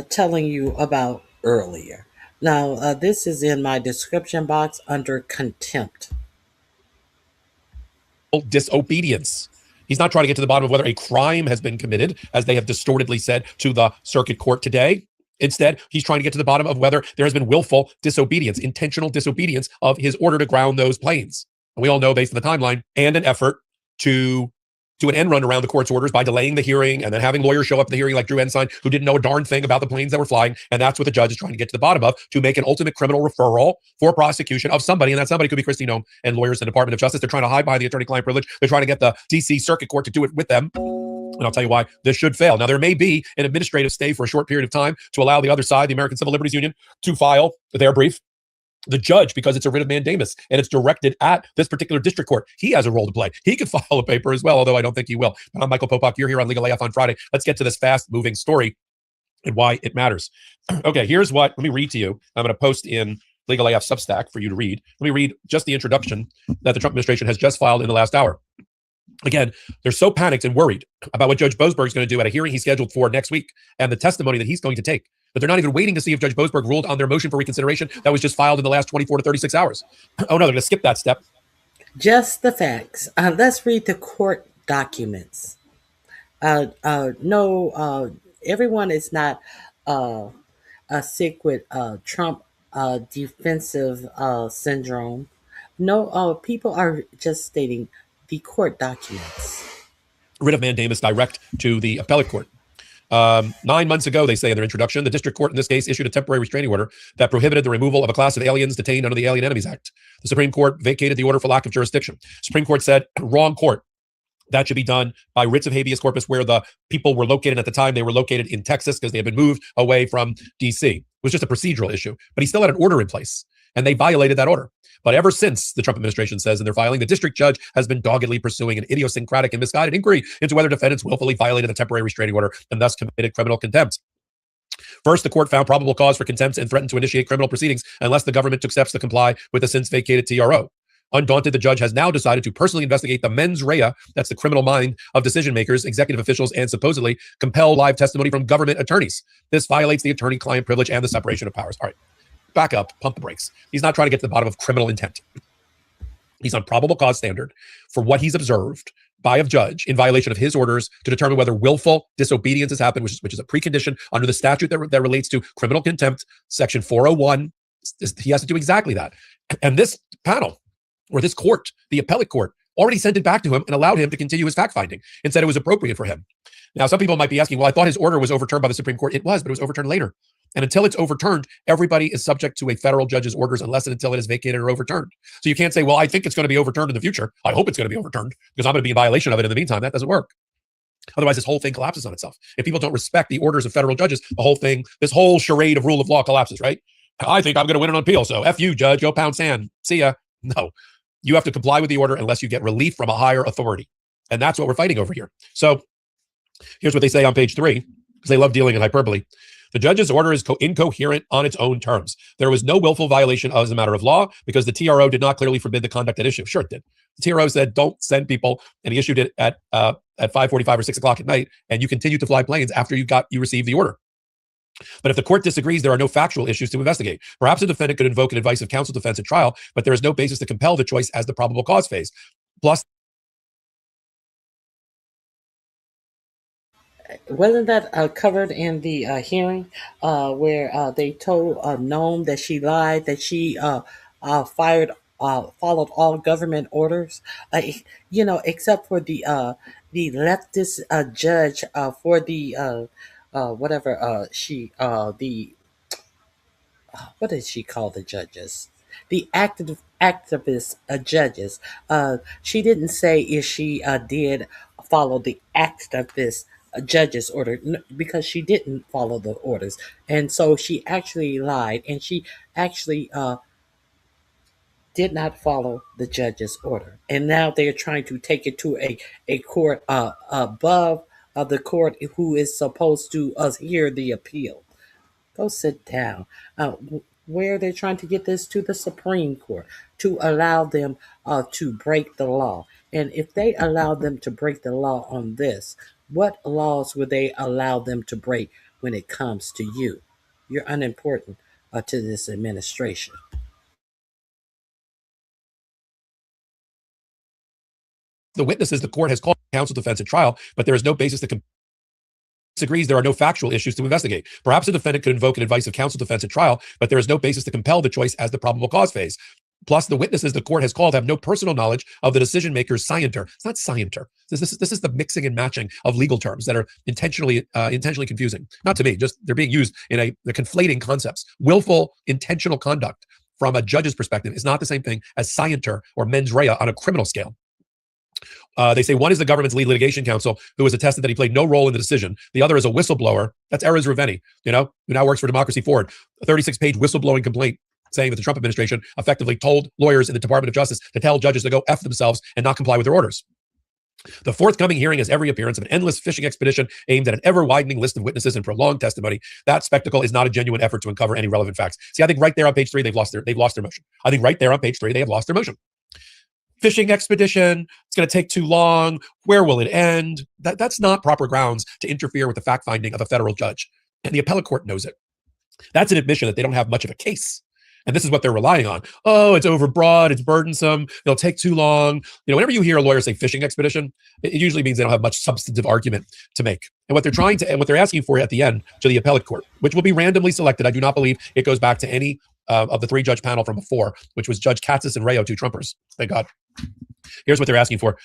telling you about earlier. Now, this is in my description box under contempt. Disobedience. He's not trying to get to the bottom of whether a crime has been committed, as they have distortedly said to the circuit court today. Instead, he's trying to get to the bottom of whether there has been willful disobedience, intentional disobedience of his order to ground those planes. And we all know, based on the timeline, and an effort to do an end run around the court's orders by delaying the hearing and then having lawyers show up at the hearing like Drew Ensign, who didn't know a darn thing about the planes that were flying. And that's what the judge is trying to get to the bottom of, to make an ultimate criminal referral for prosecution of somebody. And that somebody could be Kristi Noem and lawyers in the Department of Justice. They're trying to hide behind the attorney-client privilege. They're trying to get the D.C. Circuit Court to do it with them. And I'll tell you why this should fail. Now, there may be an administrative stay for a short period of time to allow the other side, the American Civil Liberties Union, to file their brief. The judge, because it's a writ of mandamus and it's directed at this particular district court, he has a role to play. He could file a paper as well, although I don't think he will. But I'm Michael Popak. You're here on Legal AF on Friday. Let's get to this fast-moving story and why it matters. Okay, here's what, let me read to you. I'm going to post in Legal AF Substack for you to read. Let me read just the introduction that the Trump administration has just filed in the last hour. Again, they're so panicked and worried about what Judge Boasberg is going to do at a hearing he's scheduled for next week and the testimony that he's going to take. But they're not even waiting to see if Judge Boasberg ruled on their motion for reconsideration that was just filed in the last 24 to 36 hours. Oh, no, they're going to skip that step. Just the facts. Let's read the court documents. No, everyone is not sick with Trump defensive syndrome. No, people are just stating the court documents. Writ of mandamus direct to the appellate court. 9 months ago, they say in their introduction, the district court in this case issued a temporary restraining order that prohibited the removal of a class of aliens detained under the Alien Enemies Act. The Supreme Court vacated the order for lack of jurisdiction. Supreme Court said, wrong court. That should be done by writs of habeas corpus where the people were located at the time. They were located in Texas because they had been moved away from D.C. It was just a procedural issue, but he still had an order in place and they violated that order. But ever since, the Trump administration says in their filing, the district judge has been doggedly pursuing an idiosyncratic and misguided inquiry into whether defendants willfully violated the temporary restraining order and thus committed criminal contempt. First, the court found probable cause for contempt and threatened to initiate criminal proceedings unless the government took steps to comply with the since vacated TRO. Undaunted, the judge has now decided to personally investigate the mens rea, that's the criminal mind of decision makers, executive officials, and supposedly compel live testimony from government attorneys. This violates the attorney-client privilege and the separation of powers. All right, back up, pump the brakes. He's not trying to get to the bottom of criminal intent. He's on probable cause standard for what he's observed by a judge in violation of his orders to determine whether willful disobedience has happened, which is a precondition under the statute that relates to criminal contempt, section 401. He has to do exactly that. And this panel, or this court, the appellate court, already sent it back to him and allowed him to continue his fact-finding and said it was appropriate for him. Now, some people might be asking, well, I thought his order was overturned by the Supreme Court. It was, but it was overturned later. And until it's overturned, everybody is subject to a federal judge's orders unless and until it is vacated or overturned. So you can't say, well, I think it's going to be overturned in the future. I hope it's going to be overturned because I'm going to be in violation of it in the meantime. That doesn't work. Otherwise, this whole thing collapses on itself. If people don't respect the orders of federal judges, the whole thing, this whole charade of rule of law collapses, right? I think I'm going to win an appeal. So F you, judge, go pound sand. See ya. No. You have to comply with the order unless you get relief from a higher authority. And that's what we're fighting over here. So here's what they say on page 3, because they love dealing in hyperbole. The judge's order is incoherent on its own terms. There was no willful violation as a matter of law because the TRO did not clearly forbid the conduct at issue. Sure it did. The TRO said, don't send people, and he issued it at 5:45 or 6 o'clock at night, and you continue to fly planes after you received the order. But if the court disagrees, there are no factual issues to investigate. Perhaps a defendant could invoke an advice of counsel defense at trial, but there is no basis to compel the choice as the probable cause phase. Plus, wasn't that covered in the hearing where they told Noam that she lied, that she followed all government orders, except for the leftist judge for the what did she call the judges? The activist judges. She didn't say if she did follow the activist judge's order because she didn't follow the orders, and so she actually lied, and she actually did not follow the judge's order. And now they're trying to take it to a court above the court who is supposed to hear the appeal. Go sit down. Where they're trying to get this to the Supreme Court to allow them to break the law. And if they allow them to break the law on this, what laws would they allow them to break when it comes to you? You're unimportant to this administration. the witnesses the court has called counsel defense at trial, but there is no basis to disagrees there are no factual issues to investigate. Perhaps a defendant could invoke an advice of counsel defense at trial, but there is no basis to compel the choice as the probable cause phase. Plus, the witnesses the court has called have no personal knowledge of the decision maker's scienter. It's not scienter. This is the mixing and matching of legal terms that are intentionally confusing. Not to me, just they're being used in they're conflating concepts. Willful, intentional conduct from a judge's perspective is not the same thing as scienter or mens rea on a criminal scale. They say one is the government's lead litigation counsel, who has attested that he played no role in the decision. The other is a whistleblower. That's Erez Raveni, who now works for Democracy Forward. A 36-page whistleblowing complaint saying that the Trump administration effectively told lawyers in the Department of Justice to tell judges to go F themselves and not comply with their orders. The forthcoming hearing has every appearance of an endless fishing expedition aimed at an ever-widening list of witnesses and prolonged testimony. That spectacle is not a genuine effort to uncover any relevant facts. See, I think right there on page 3, they've lost their motion. I think right there on page 3, they have lost their motion. Fishing expedition, it's going to take too long. Where will it end? That's not proper grounds to interfere with the fact-finding of a federal judge. And the appellate court knows it. That's an admission that they don't have much of a case. And this is what they're relying on. Oh, it's overbroad, it's burdensome, it'll take too long. Whenever you hear a lawyer say fishing expedition, it usually means they don't have much substantive argument to make. And what they're asking for at the end to the appellate court, which will be randomly selected. I do not believe it goes back to any of the 3-judge panel from before, which was Judge Katsas and Rayo, 2 Trumpers. Thank God. Here's what they're asking for.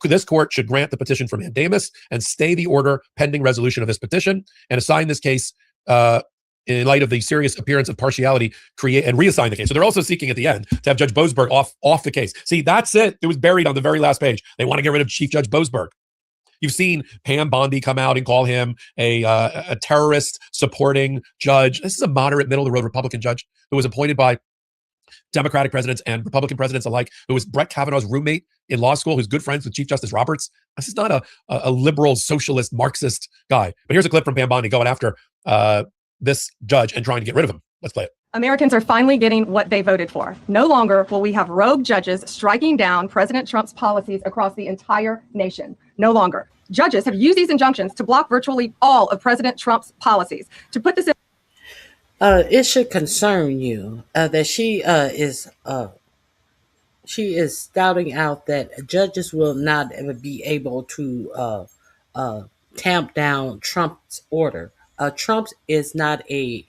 This court should grant the petition for mandamus and stay the order pending resolution of this petition and assign this case in light of the serious appearance of partiality, create and reassign the case. So they're also seeking at the end to have Judge Boasberg off the case. See, that's it. It was buried on the very last page. They want to get rid of Chief Judge Boasberg. You've seen Pam Bondi come out and call him a terrorist supporting judge. This is a moderate, middle of the road Republican judge who was appointed by Democratic presidents and Republican presidents alike, who was Brett Kavanaugh's roommate in law school, who's good friends with Chief Justice Roberts. This is not a liberal, socialist, Marxist guy. But here's a clip from Pam Bondi going after this judge and trying to get rid of him. Let's play it. Americans are finally getting what they voted for. No longer will we have rogue judges striking down President Trump's policies across the entire nation. No longer. Judges have used these injunctions to block virtually all of President Trump's policies. To put this in it should concern you that she is spouting out that judges will not ever be able to tamp down Trump's order. Trump is not an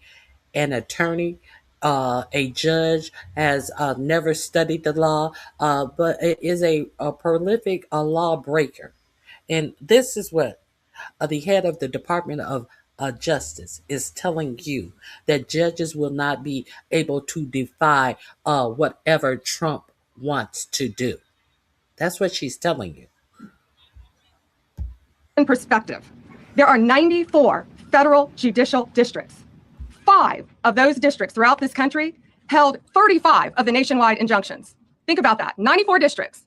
attorney. A judge, has never studied the law, but it is a prolific lawbreaker. And this is what the head of the Department of Justice is telling you, that judges will not be able to defy whatever Trump wants to do. That's what she's telling you. In perspective, there are 94 federal judicial districts. 5 of those districts throughout this country held 35 of the nationwide injunctions. Think about that, 94 districts.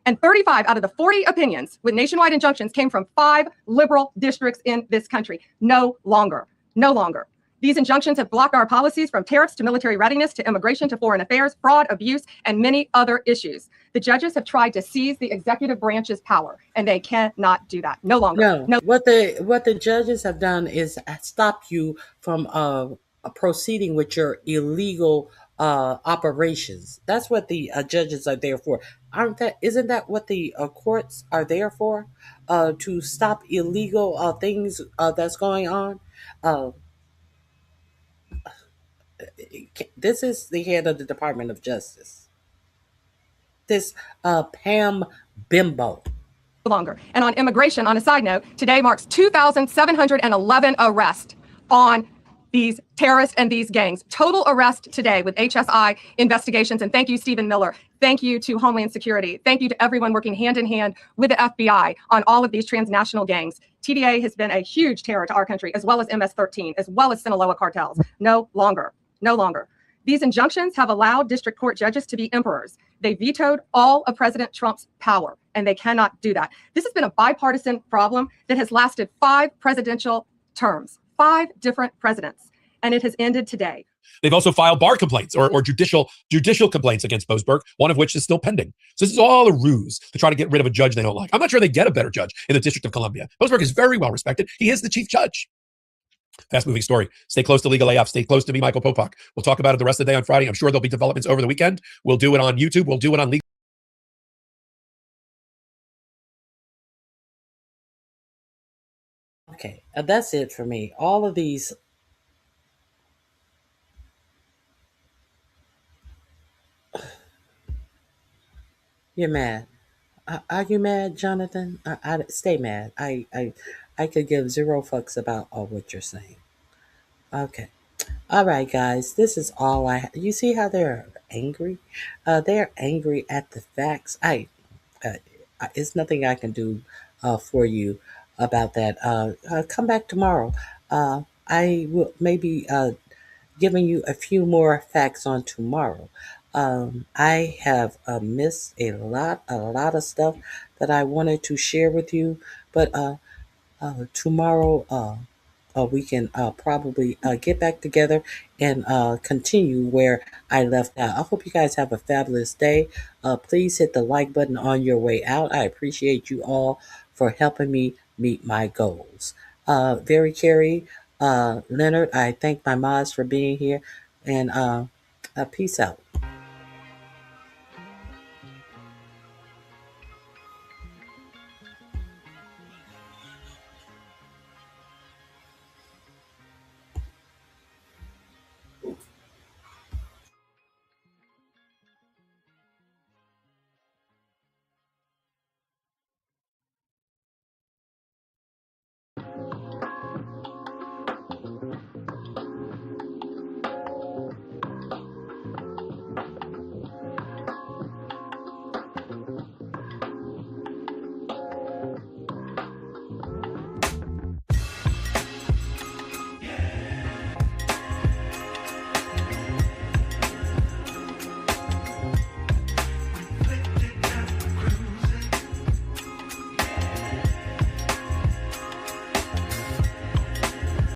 And 35 out of the 40 opinions with nationwide injunctions came from 5 liberal districts in this country. No longer. No longer. These injunctions have blocked our policies from tariffs to military readiness to immigration to foreign affairs, fraud, abuse, and many other issues. The judges have tried to seize the executive branch's power, and they cannot do that. No longer. No. What the judges have done is stop you from proceeding with your illegal operations. That's what the judges are there for. Isn't that what the courts are there for? To stop illegal things that's going on. This is the head of the Department of Justice. This Pam Bimbo. Longer. And on immigration, on a side note, today marks 2,711 arrests on these terrorists and these gangs. Total arrest today with HSI investigations. And thank you, Stephen Miller. Thank you to Homeland Security. Thank you to everyone working hand in hand with the FBI on all of these transnational gangs. TDA has been a huge terror to our country, as well as MS-13, as well as Sinaloa cartels. No longer. No longer. These injunctions have allowed district court judges to be emperors. They vetoed all of President Trump's power, and they cannot do that. This has been a bipartisan problem that has lasted 5 presidential terms, 5 different presidents, and it has ended today. They've also filed bar complaints or judicial complaints against Boasberg, one of which is still pending. So this is all a ruse to try to get rid of a judge they don't like. I'm not sure they get a better judge in the District of Columbia. Boasberg is very well respected. He is the chief judge. Fast moving story. Stay close to Legal AF. Stay close to me, Michael Popak. We'll talk about it the rest of the day on Friday. I'm sure there'll be developments over the weekend. We'll do it on YouTube. We'll do it on Legal. Okay, that's it for me. All of these. You're mad. Are you mad, Jonathan? Stay mad. I could give 0 fucks about what you're saying. Okay. All right, guys. This is all you see how they're angry? They're angry at the facts. it's nothing I can do for you about that. Come back tomorrow. I will maybe giving you a few more facts on tomorrow. I have missed a lot of stuff that I wanted to share with you, but tomorrow we can probably get back together and continue where I left out. I hope you guys have a fabulous day. Please hit the like button on your way out. I appreciate you all for helping me meet my goals. Very Carrie, Leonard, I thank my mods for being here, and peace out.